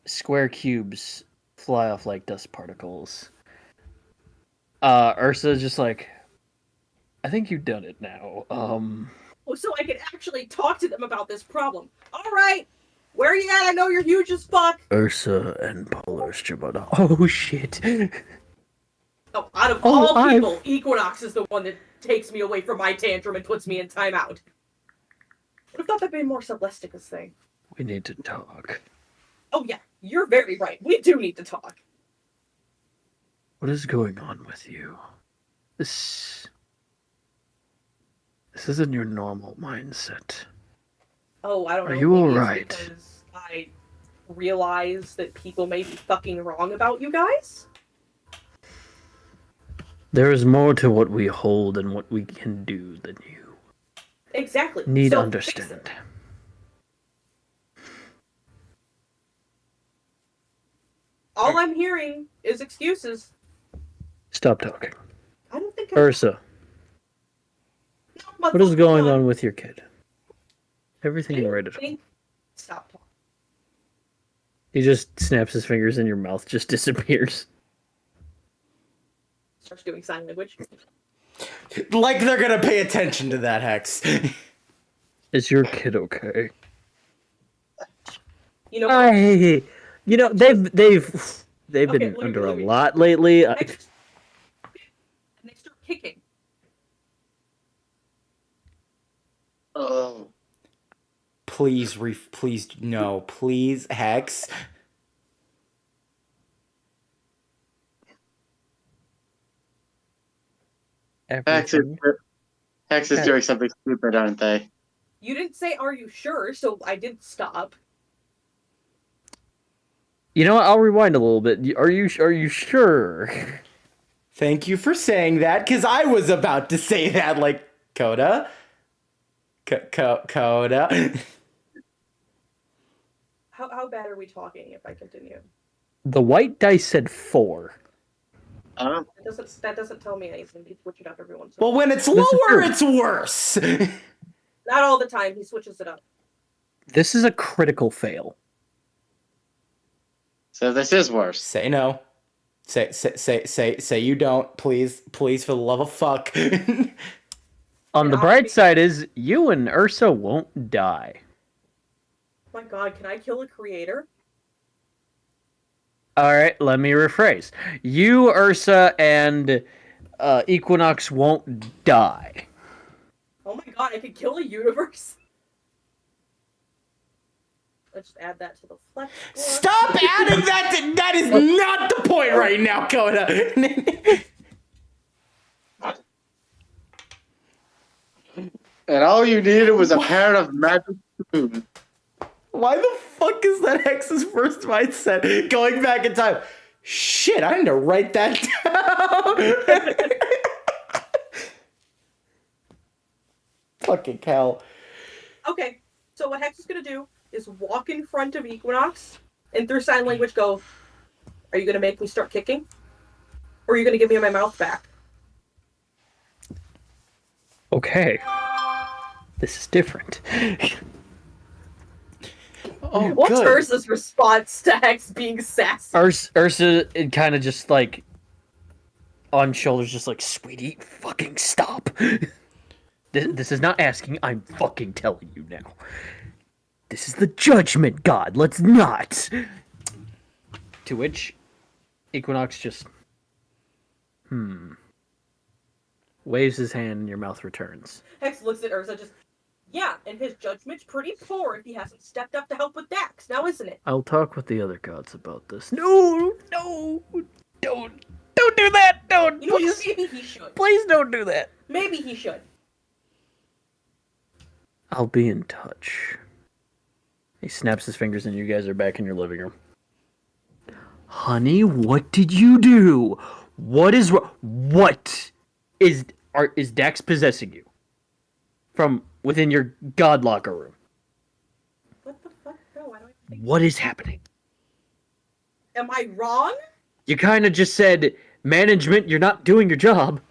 C: square cubes fly off like dust particles. Ursa's just like, I think you've done it now.
D: Oh, so I could actually talk to them about this problem. All right, where are you at? I know you're huge as fuck.
C: Ursa and Polar Stribada. Oh shit.
D: Oh, out of all people, Equinox is the one that takes me away from my tantrum and puts me in timeout. Would have thought that'd be more Celestica's thing.
C: We need to talk.
D: Oh yeah, you're very right. We do need to talk.
C: What is going on with you? This isn't your normal mindset.
D: Oh, I don't know.
C: Are you
D: maybe it's
C: alright?
D: because I realize that people may be fucking wrong about you guys?
C: There is more to what we hold and what we can do than you.
D: Exactly.
C: Need
D: So,
C: understand.
D: All I'm hearing is excuses.
C: Stop talking.
D: I don't think
C: Ursa,
D: No,
C: what is going on with your kid? Everything right at home.
D: think... Stop talking.
C: He just snaps his fingers and your mouth just disappears.
D: Starts doing sign language.
A: Like they're gonna pay attention to that, Hex.
C: Is your kid okay?
D: You know,
C: they've
D: Okay,
C: been
D: let me-
C: under a
D: let me-
C: lot lately.
D: and they start kicking.
B: Oh.
A: Please, no, please, Hex.
B: Hex is doing something stupid, aren't they?
D: You didn't say, "Are you sure?" So I did stop.
C: You know what? I'll rewind a little bit. Are you sure?
A: Thank you for saying that, because I was about to say that, like, Coda? Coda?
D: How bad are we talking if I continue?
C: The white dice said 4.
D: That doesn't tell me anything. He switches it up every once in a
A: Well,
D: while.
A: when it's
C: This is
A: lower,
C: true.
A: it's worse.
D: Not all the time. He switches it up.
C: This is a critical fail.
B: So this is worse.
A: Say no. Say you don't. Please, for the love of fuck.
C: On the bright side is you and Ursa won't die.
D: My God, can I kill a creator?
C: All right, let me rephrase. You, Ursa, and Equinox won't die.
D: Oh my god, I could kill a universe. Let's just add that to the flex score.
A: Stop adding that. That is not the point right now, Coda.
B: And all you needed was a pair of magic spoons.
A: Why the fuck is that Hex's first mindset? Going back in time. Shit, I need to write that down. Fucking hell.
D: Okay, so what Hex is gonna do is walk in front of Equinox and through sign language go, are you gonna make me start kicking? Or are you gonna give me my mouth back?
C: Okay. This is different.
A: Oh,
D: What's
A: good.
D: Ursa's response to Hex being sassy?
C: Ursa kind of just like on shoulders, just like, sweetie, fucking stop. This is not asking, I'm fucking telling you now. This is the judgment god, let's not. To which Equinox just waves his hand and your mouth returns.
D: Hex looks at Ursa just, yeah, and his judgment's pretty poor if he hasn't stepped up to help with Dax, now isn't it?
C: I'll talk with the other gods about this. No, don't do that, don't,
D: You know what,
C: please,
D: maybe he should.
C: please don't do that.
D: Maybe he should.
C: I'll be in touch. He snaps his fingers and you guys are back in your living room. Honey, what did you do? What is Dax possessing you? From within your god locker room.
D: What the fuck? No, I don't think.
C: What is happening?
D: Am I wrong?
C: You kind of just said, management, you're not doing your job.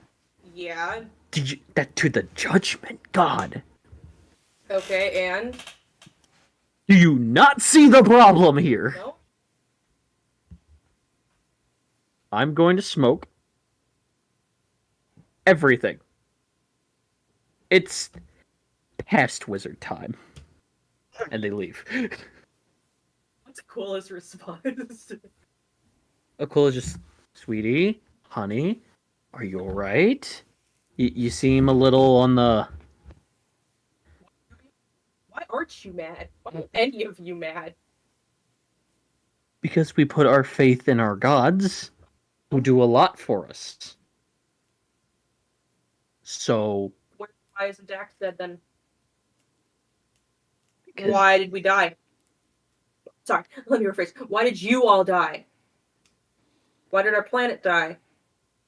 D: Yeah.
C: Did you that to the judgment god?
D: Okay, and?
C: Do you not see the problem here?
D: No?
C: I'm going to smoke everything. It's past wizard time. And they leave.
D: What's Aquala's response?
C: Aquila just, sweetie, honey, are you alright? You seem a little on the...
D: Why aren't you mad? Why are any of you mad?
C: Because we put our faith in our gods, who do a lot for us. So...
D: Why isn't Dax dead then?
C: Because...
D: Why did we die? Sorry, let me rephrase. Why did you all die? Why did our planet die?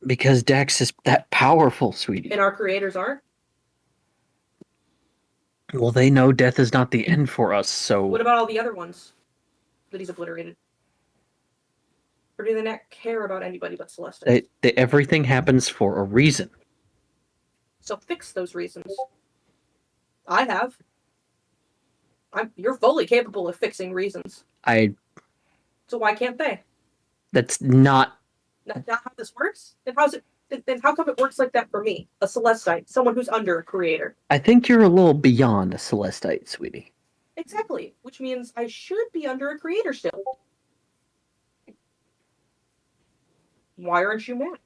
C: Because Dax is that powerful, sweetie.
D: And our creators aren't?
C: Well, they know death is not the end for us, so...
D: What about all the other ones that he's obliterated? Or do they not care about anybody but Celestials?
C: Everything happens for a reason.
D: So fix those reasons. I have. You're fully capable of fixing reasons. So why can't they?
C: That's not...
D: Not how this works? Then how come it works like that for me? A Celestite, someone who's under a creator.
C: I think you're a little beyond a Celestite, sweetie.
D: Exactly. Which means I should be under a creator still. Why aren't you mad?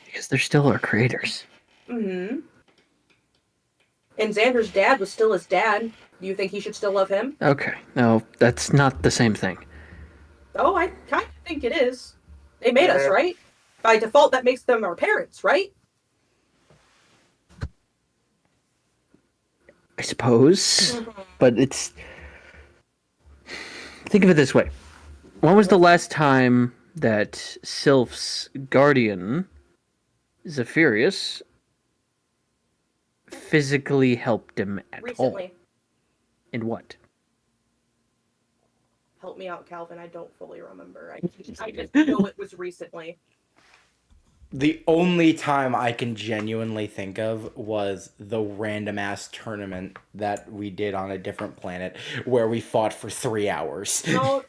C: Because they're still our creators.
D: Mm-hmm. And Xander's dad was still his dad. Do you think he should still love him?
C: Okay, no, that's not the same thing.
D: Oh, I kind of think it is. They made us, right? By default, that makes them our parents, right?
C: I suppose. But it's... Think of it this way. When was the last time that Sylph's guardian, Zephyrus, physically helped him at
D: Recently.
C: all? In what?
D: Help me out, Calvin. I don't fully remember. I just know it was recently.
A: The only time I can genuinely think of was the random ass tournament that we did on a different planet where we fought for 3 hours.
D: No,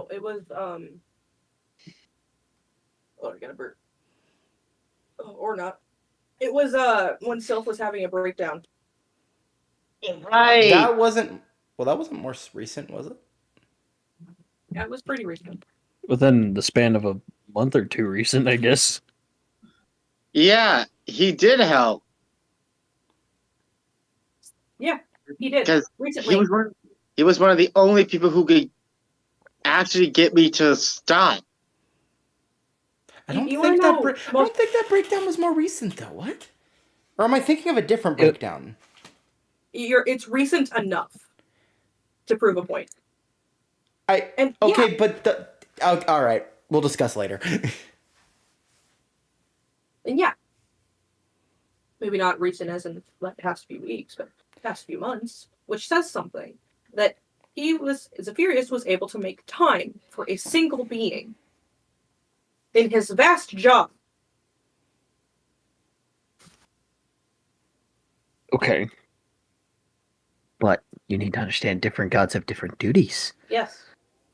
D: it was Oh, I got a burp. Oh, or not. It was when Sylph was having a breakdown.
B: Right.
A: That wasn't Well, that wasn't more recent, was it?
D: Yeah, it was pretty recent.
C: Within the span of a month or two recent, I guess.
B: Yeah, he did help.
D: Yeah, he did.
B: Because
D: Recently.
B: he was one of the only people who could actually get me to stop.
A: I don't
D: You
A: think
D: wanna know
A: I don't think that breakdown was more recent though. What? Or am I thinking of a different breakdown?
D: It's recent enough to prove a point.
A: But all right, we'll discuss later.
D: And yeah, maybe not recent as in like past few weeks, but past few months, which says something that Zephyrius was able to make time for a single being in his vast job.
C: Okay. But you need to understand different gods have different duties.
D: Yes.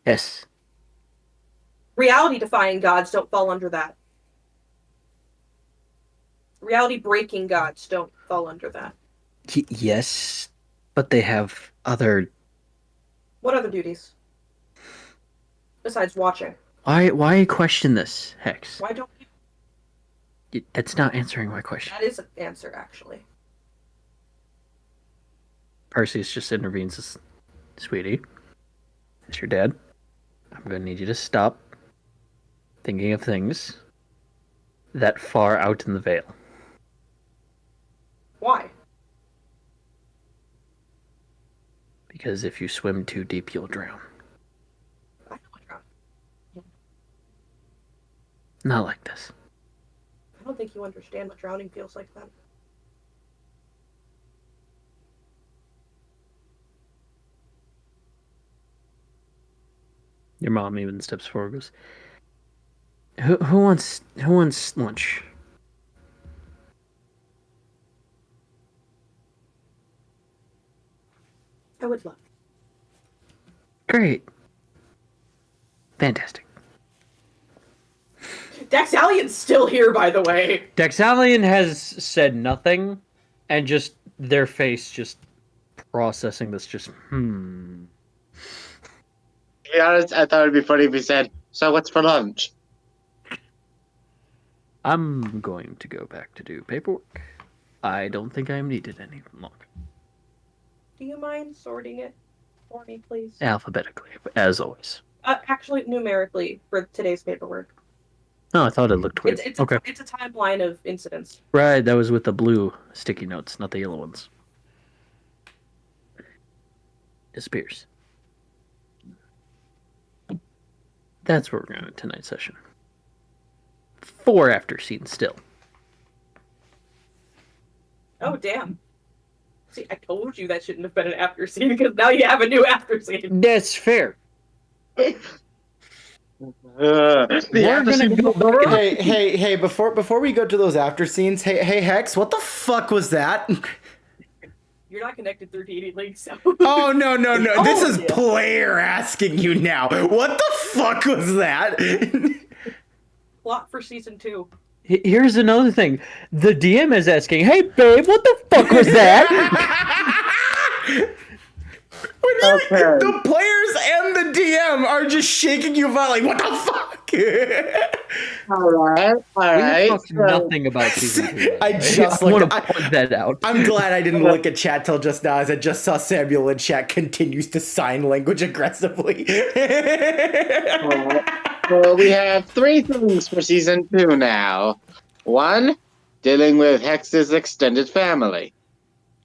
C: Yes.
D: Reality-defying gods don't fall under that. Reality-breaking gods don't fall under that.
C: Yes, but they have other...
D: What other duties? Besides watching.
C: Why question this, Hex?
D: Why don't you?
C: That's not answering my question.
D: That is an answer, actually.
C: Perseus just intervenes as, sweetie, it's your dad. I'm going to need you to stop thinking of things that far out in the veil.
D: Why?
C: Because if you swim too deep, you'll drown.
D: I know I drown.
C: Not like this.
D: I don't think you understand what drowning feels like then.
C: Your mom even steps forward and goes, Who wants lunch?
D: I would love.
C: Great. Fantastic.
D: Daxalian's still here, by the way.
C: Daxalian has said nothing, and just their face just processing this
B: To be honest, I thought it'd be funny if he said, "So what's for lunch?"
C: I'm going to go back to do paperwork. I don't think I'm needed any longer.
D: Do you mind sorting it for me, please?
C: Alphabetically, as always.
D: Actually, numerically for today's paperwork.
C: Oh, I thought it looked weird.
D: It's
C: okay.
D: It's a timeline of incidents.
C: Right, that was with the blue sticky notes, not the yellow ones. Disappears. That's where we're going to tonight's session. 4 after scenes still.
D: Oh, damn. See, I told you that shouldn't have been an after scene because now you have a new after scene.
C: That's fair.
A: Hey, before we go to those after scenes, hey Hex, what the fuck was that?
D: You're not connected through DD Link, so.
A: Oh no. This is
D: yeah.
A: player asking you now. What the fuck was that?
D: Plot for season 2.
C: Here's another thing. The DM is asking, "Hey babe, what the fuck was that?"
B: Okay.
A: The players and the DM are just shaking you about like, what the fuck?
B: All right.
C: We have talked nothing about season 2.
A: I
C: want to point that out.
A: I'm glad I didn't look at chat till just now, as I just saw Samuel in chat continues to sign language aggressively.
B: Well, we have 3 things for season 2 now. 1, dealing with Hex's extended family.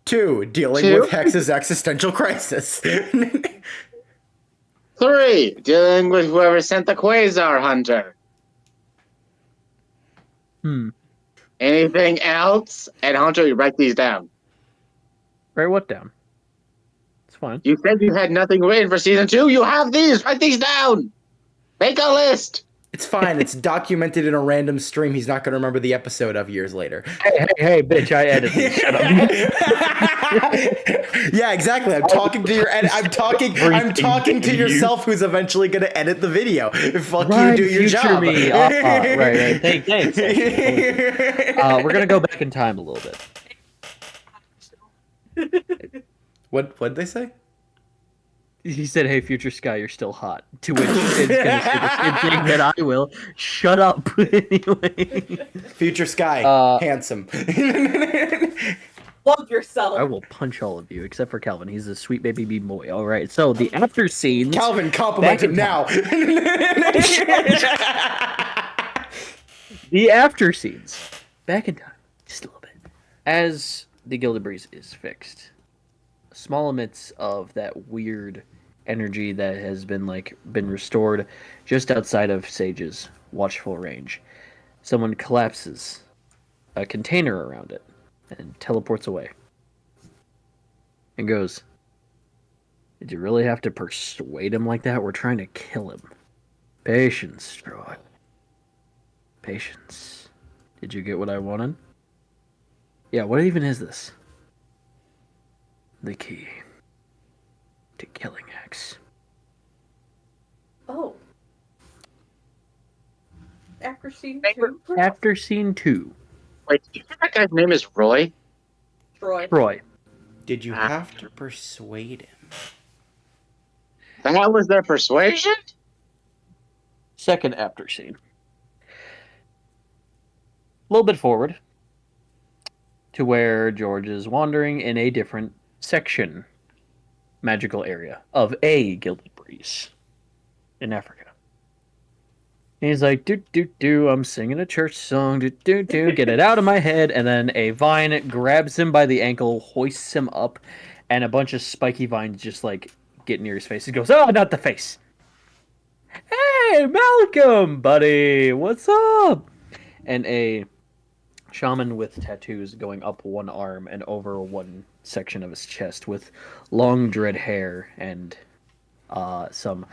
A: 2, dealing
B: 2?
A: with Hex's existential crisis.
B: 3, dealing with whoever sent the Quasar Hunter. Anything else? And Hunter, you write these down.
C: Write what down? It's fine.
B: You said you had nothing written for season 2. You have these. Write these down. Make a list.
A: It's fine. It's documented in a random stream he's not going to remember the episode of years later.
C: Hey, bitch, I edited. Shut up.
A: Yeah, exactly. I'm talking to your I'm talking to yourself who's eventually going to edit the video. Fuck you, do your job.
C: Me. Right. Thanks. We're going to go back in time a little bit.
A: What'd they say?
C: He said, "Hey, future Sky, you're still hot." To which it's gonna say the same thing that I will. Shut up. Anyway,
A: Future Sky, handsome.
D: Love yourself.
C: I will punch all of you except for Calvin. He's a sweet baby bee boy. All right. So the after scenes.
A: Calvin, compliment him now.
C: The after scenes. Back in time, just a little bit. As the Gilded Breeze is fixed, small amounts of that weird energy that has been restored just outside of Sage's watchful range. Someone collapses a container around it and teleports away. And goes, "Did you really have to persuade him like that? We're trying to kill him. Patience, Troy. Patience. Did you get what I wanted? Yeah, what even is this? The key to killing X."
D: Oh. After scene
B: Favorite-
D: 2.
C: After scene 2.
B: Wait, do you think that guy's name is Roy?
C: Troy.
A: Did you have to persuade him?
B: That was their persuasion?
C: Second after scene. A little bit forward to where George is wandering in a different section, magical area of a Gilded Breeze in Africa. And he's like, do, I'm singing a church song, do, get it out of my head. And then a vine grabs him by the ankle, hoists him up, and a bunch of spiky vines just get near his face. He goes, "Oh, not the face. Hey, Malcolm, buddy, what's up?" And a shaman with tattoos going up one arm and over one section of his chest with long dread hair and some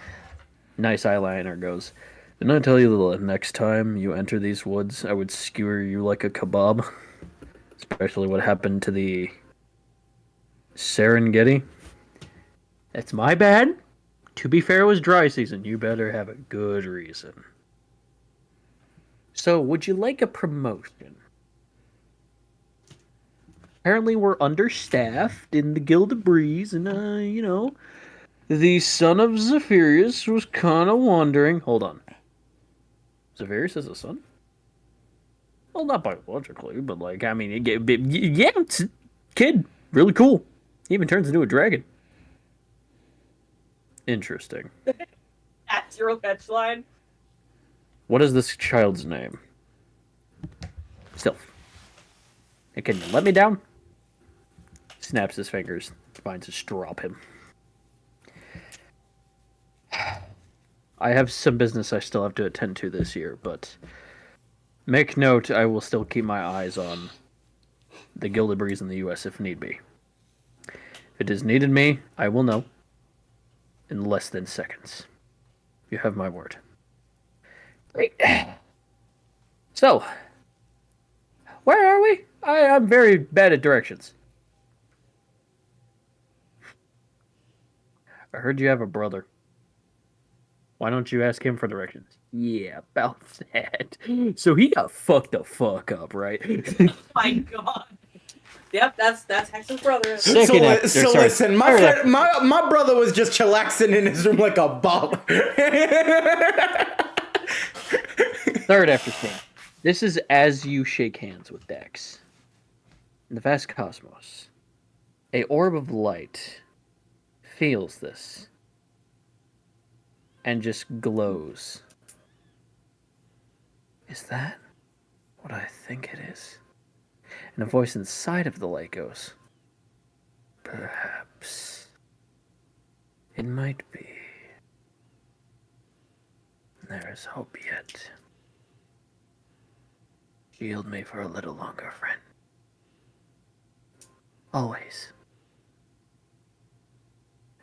C: nice eyeliner goes, "Didn't I tell you the next time you enter these woods, I would skewer you like a kebab? Especially what happened to the Serengeti? That's my bad. To be fair, it was dry season. You better have a good reason. So, would you like a promotion? Apparently, we're understaffed in the Gilded Breeze, and, the son of Zephyrus was kind of wondering..." Hold on. Zephyrus is a son? Well, not biologically, but, yeah, it's a kid. Really cool. He even turns into a dragon. Interesting.
D: That's your catch line.
C: What is this child's name? Sylph. And can you let me down? Snaps his fingers. Finds to drop him. I have some business I still have to attend to this year, but make note, I will still keep my eyes on the Gilded Breeze in the U.S. if need be. If it is needed me, I will know in less than seconds. You have my word. Great. So, where are we? I'm very bad at directions. I heard you have a brother. Why don't you ask him for directions? Yeah, about that. So he got fucked the fuck up, right?
D: Oh my god. Yep, that's Hex's brother.
A: Listen, my brother was just chillaxing in his room like a baller.
C: Third after scene. This is as you shake hands with Dex. In the vast cosmos, a orb of light feels this and just glows. Is that what I think it is? And a voice inside of the light goes, perhaps it might be. There is hope yet. Shield me for a little longer, friend. Always.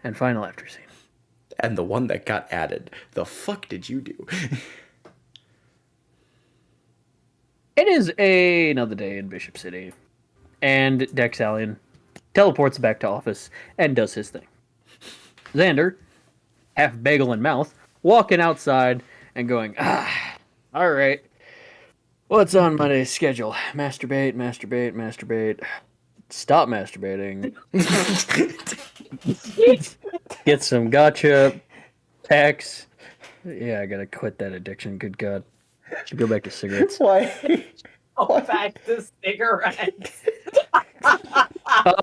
C: And final after scene.
A: And the one that got added. The fuck did you do?
C: It is another day in Bishop City. And Dexalian teleports back to office and does his thing. Xander, half bagel in mouth, walking outside and going, alright. What's on Monday's schedule? Masturbate. Stop masturbating. Get some gotcha packs. Yeah, I gotta quit that addiction. Good God. Should go back to cigarettes.
A: Why?
D: Oh, back to cigarettes.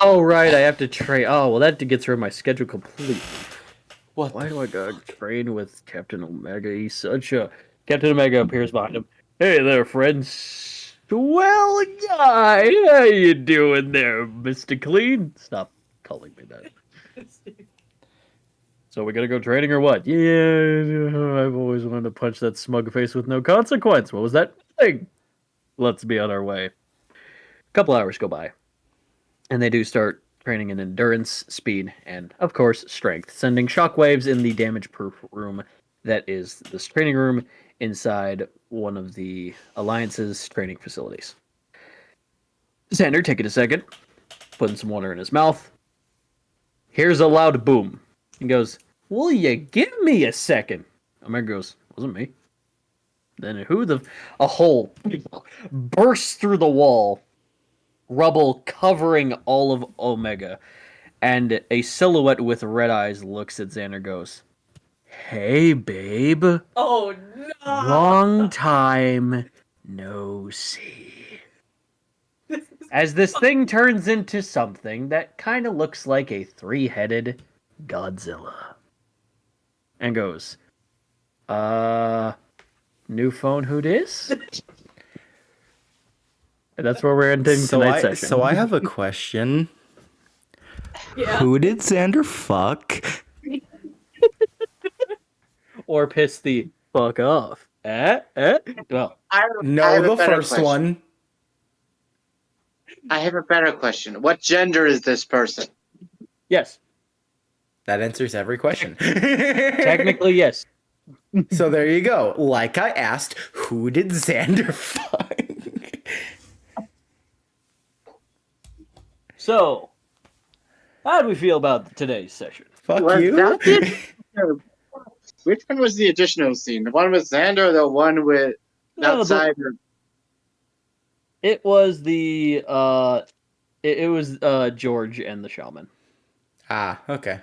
C: Oh, right. I have to train. Oh, well, that gets rid of my schedule completely.
A: What?
C: Why do I gotta train with Captain Omega? He's such a. Captain Omega appears behind him. Hey there, friends. Well, guy. How you doing there, Mr. Clean? Stop calling me that. So we gotta go training or what? Yeah, I've always wanted to punch that smug face with no consequence. What was that thing? Let's be on our way. A couple hours go by, and they do start training in endurance, speed, and, of course, strength, sending shockwaves in the damage-proof room that is this training room inside one of the Alliance's training facilities. Xander, taking a second, putting some water in his mouth. Here's a loud boom. He goes, will you give me a second? Omega goes, wasn't me. Then a hole bursts through the wall, rubble covering all of Omega, and a silhouette with red eyes looks at Xander and goes, hey, babe.
D: Oh, no.
C: Long time no see. As this thing turns into something that kind of looks like a three-headed Godzilla. And goes, new phone, who dis? And that's where we're ending tonight's session.
A: So I have a question.
D: Yeah.
A: Who did Xander fuck?
C: Or piss the fuck off. Well,
A: No, the first one.
B: I have a better question. What gender is this person?
C: yes.
A: That answers every question.
C: Technically, yes.
A: So there you go. Like I asked, who did Xander fuck?
C: So, how do we feel about today's session?
A: Fuck
B: Was
A: you.
B: that the- Which one was the additional scene? The one with Xander or the one with
C: No,
B: outside?
C: It was the it was George and the shaman.
A: Ah, okay.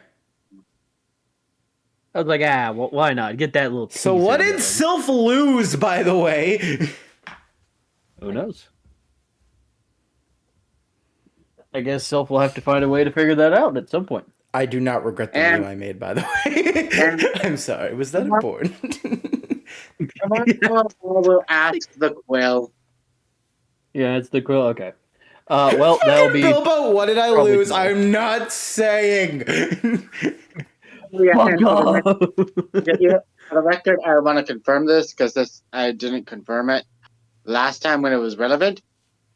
C: I was like, why not? Get that little
A: So
C: tease
A: what
C: in
A: did
C: there.
A: Sylph lose, by the way?
C: Who knows? I guess Sylph will have to find a way to figure that out at some point.
A: I do not regret the
B: And-
A: meme I made, by the way. I'm sorry. Was that important?
B: We'll ask the Quill.
C: Yeah, it's the quill. Okay. Well, that'll be.
A: Bilbo, what did I
C: probably
A: lose?
C: tomorrow.
A: I'm not saying.
C: Fuck off.
B: For the record, I want to confirm this because I didn't confirm it last time when it was relevant.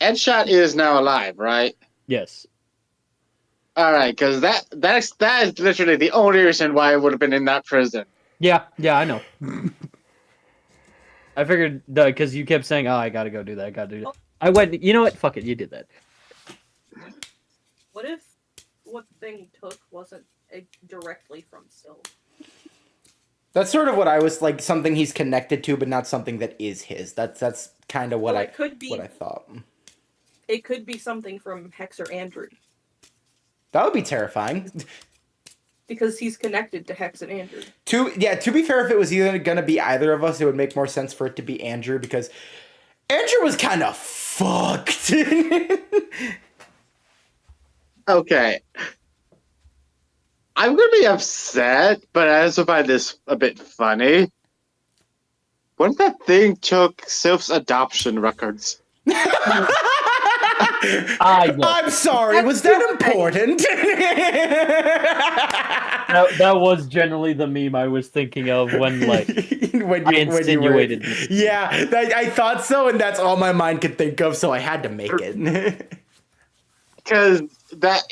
B: Edshot is now alive, right?
C: Yes.
B: All right, because that is literally the only reason why I would have been in that prison.
C: Yeah, I know. I figured because you kept saying, "Oh, I gotta go do that. I gotta do that." I went. You know what? Fuck it. You did that.
D: What if what thing took wasn't directly from Sylph?
A: That's sort of what I was like. Something he's connected to, but not something that is his. That's kind of what
D: Well, it could be.
A: what I thought.
D: It could be something from Hex or Andrew
A: That would be terrifying.
D: because he's connected to Hex and Andrew.
A: To be fair, if it was either gonna be either of us, it would make more sense for it to be Andrew because Andrew was kind of fucked.
B: Okay. I'm going to be upset, but I also find this a bit funny. What if that thing took Sylph's adoption records?
A: I'm sorry. Was that important?
C: That was generally the meme I was thinking of when I insinuated this.
A: Yeah, I thought so, and that's all my mind could think of, so I had to make it.
B: Because that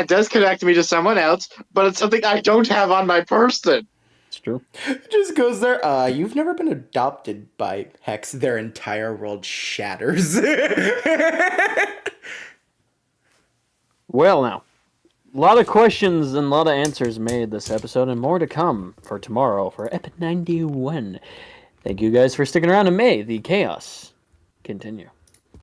B: does connect me to someone else, but it's something I don't have on my person.
C: It's true.
A: Just goes there. You've never been adopted by Hex. Their entire world shatters.
C: Well, now, a lot of questions and a lot of answers made this episode, and more to come for tomorrow for Epic 91. Thank you guys for sticking around, and may the chaos continue.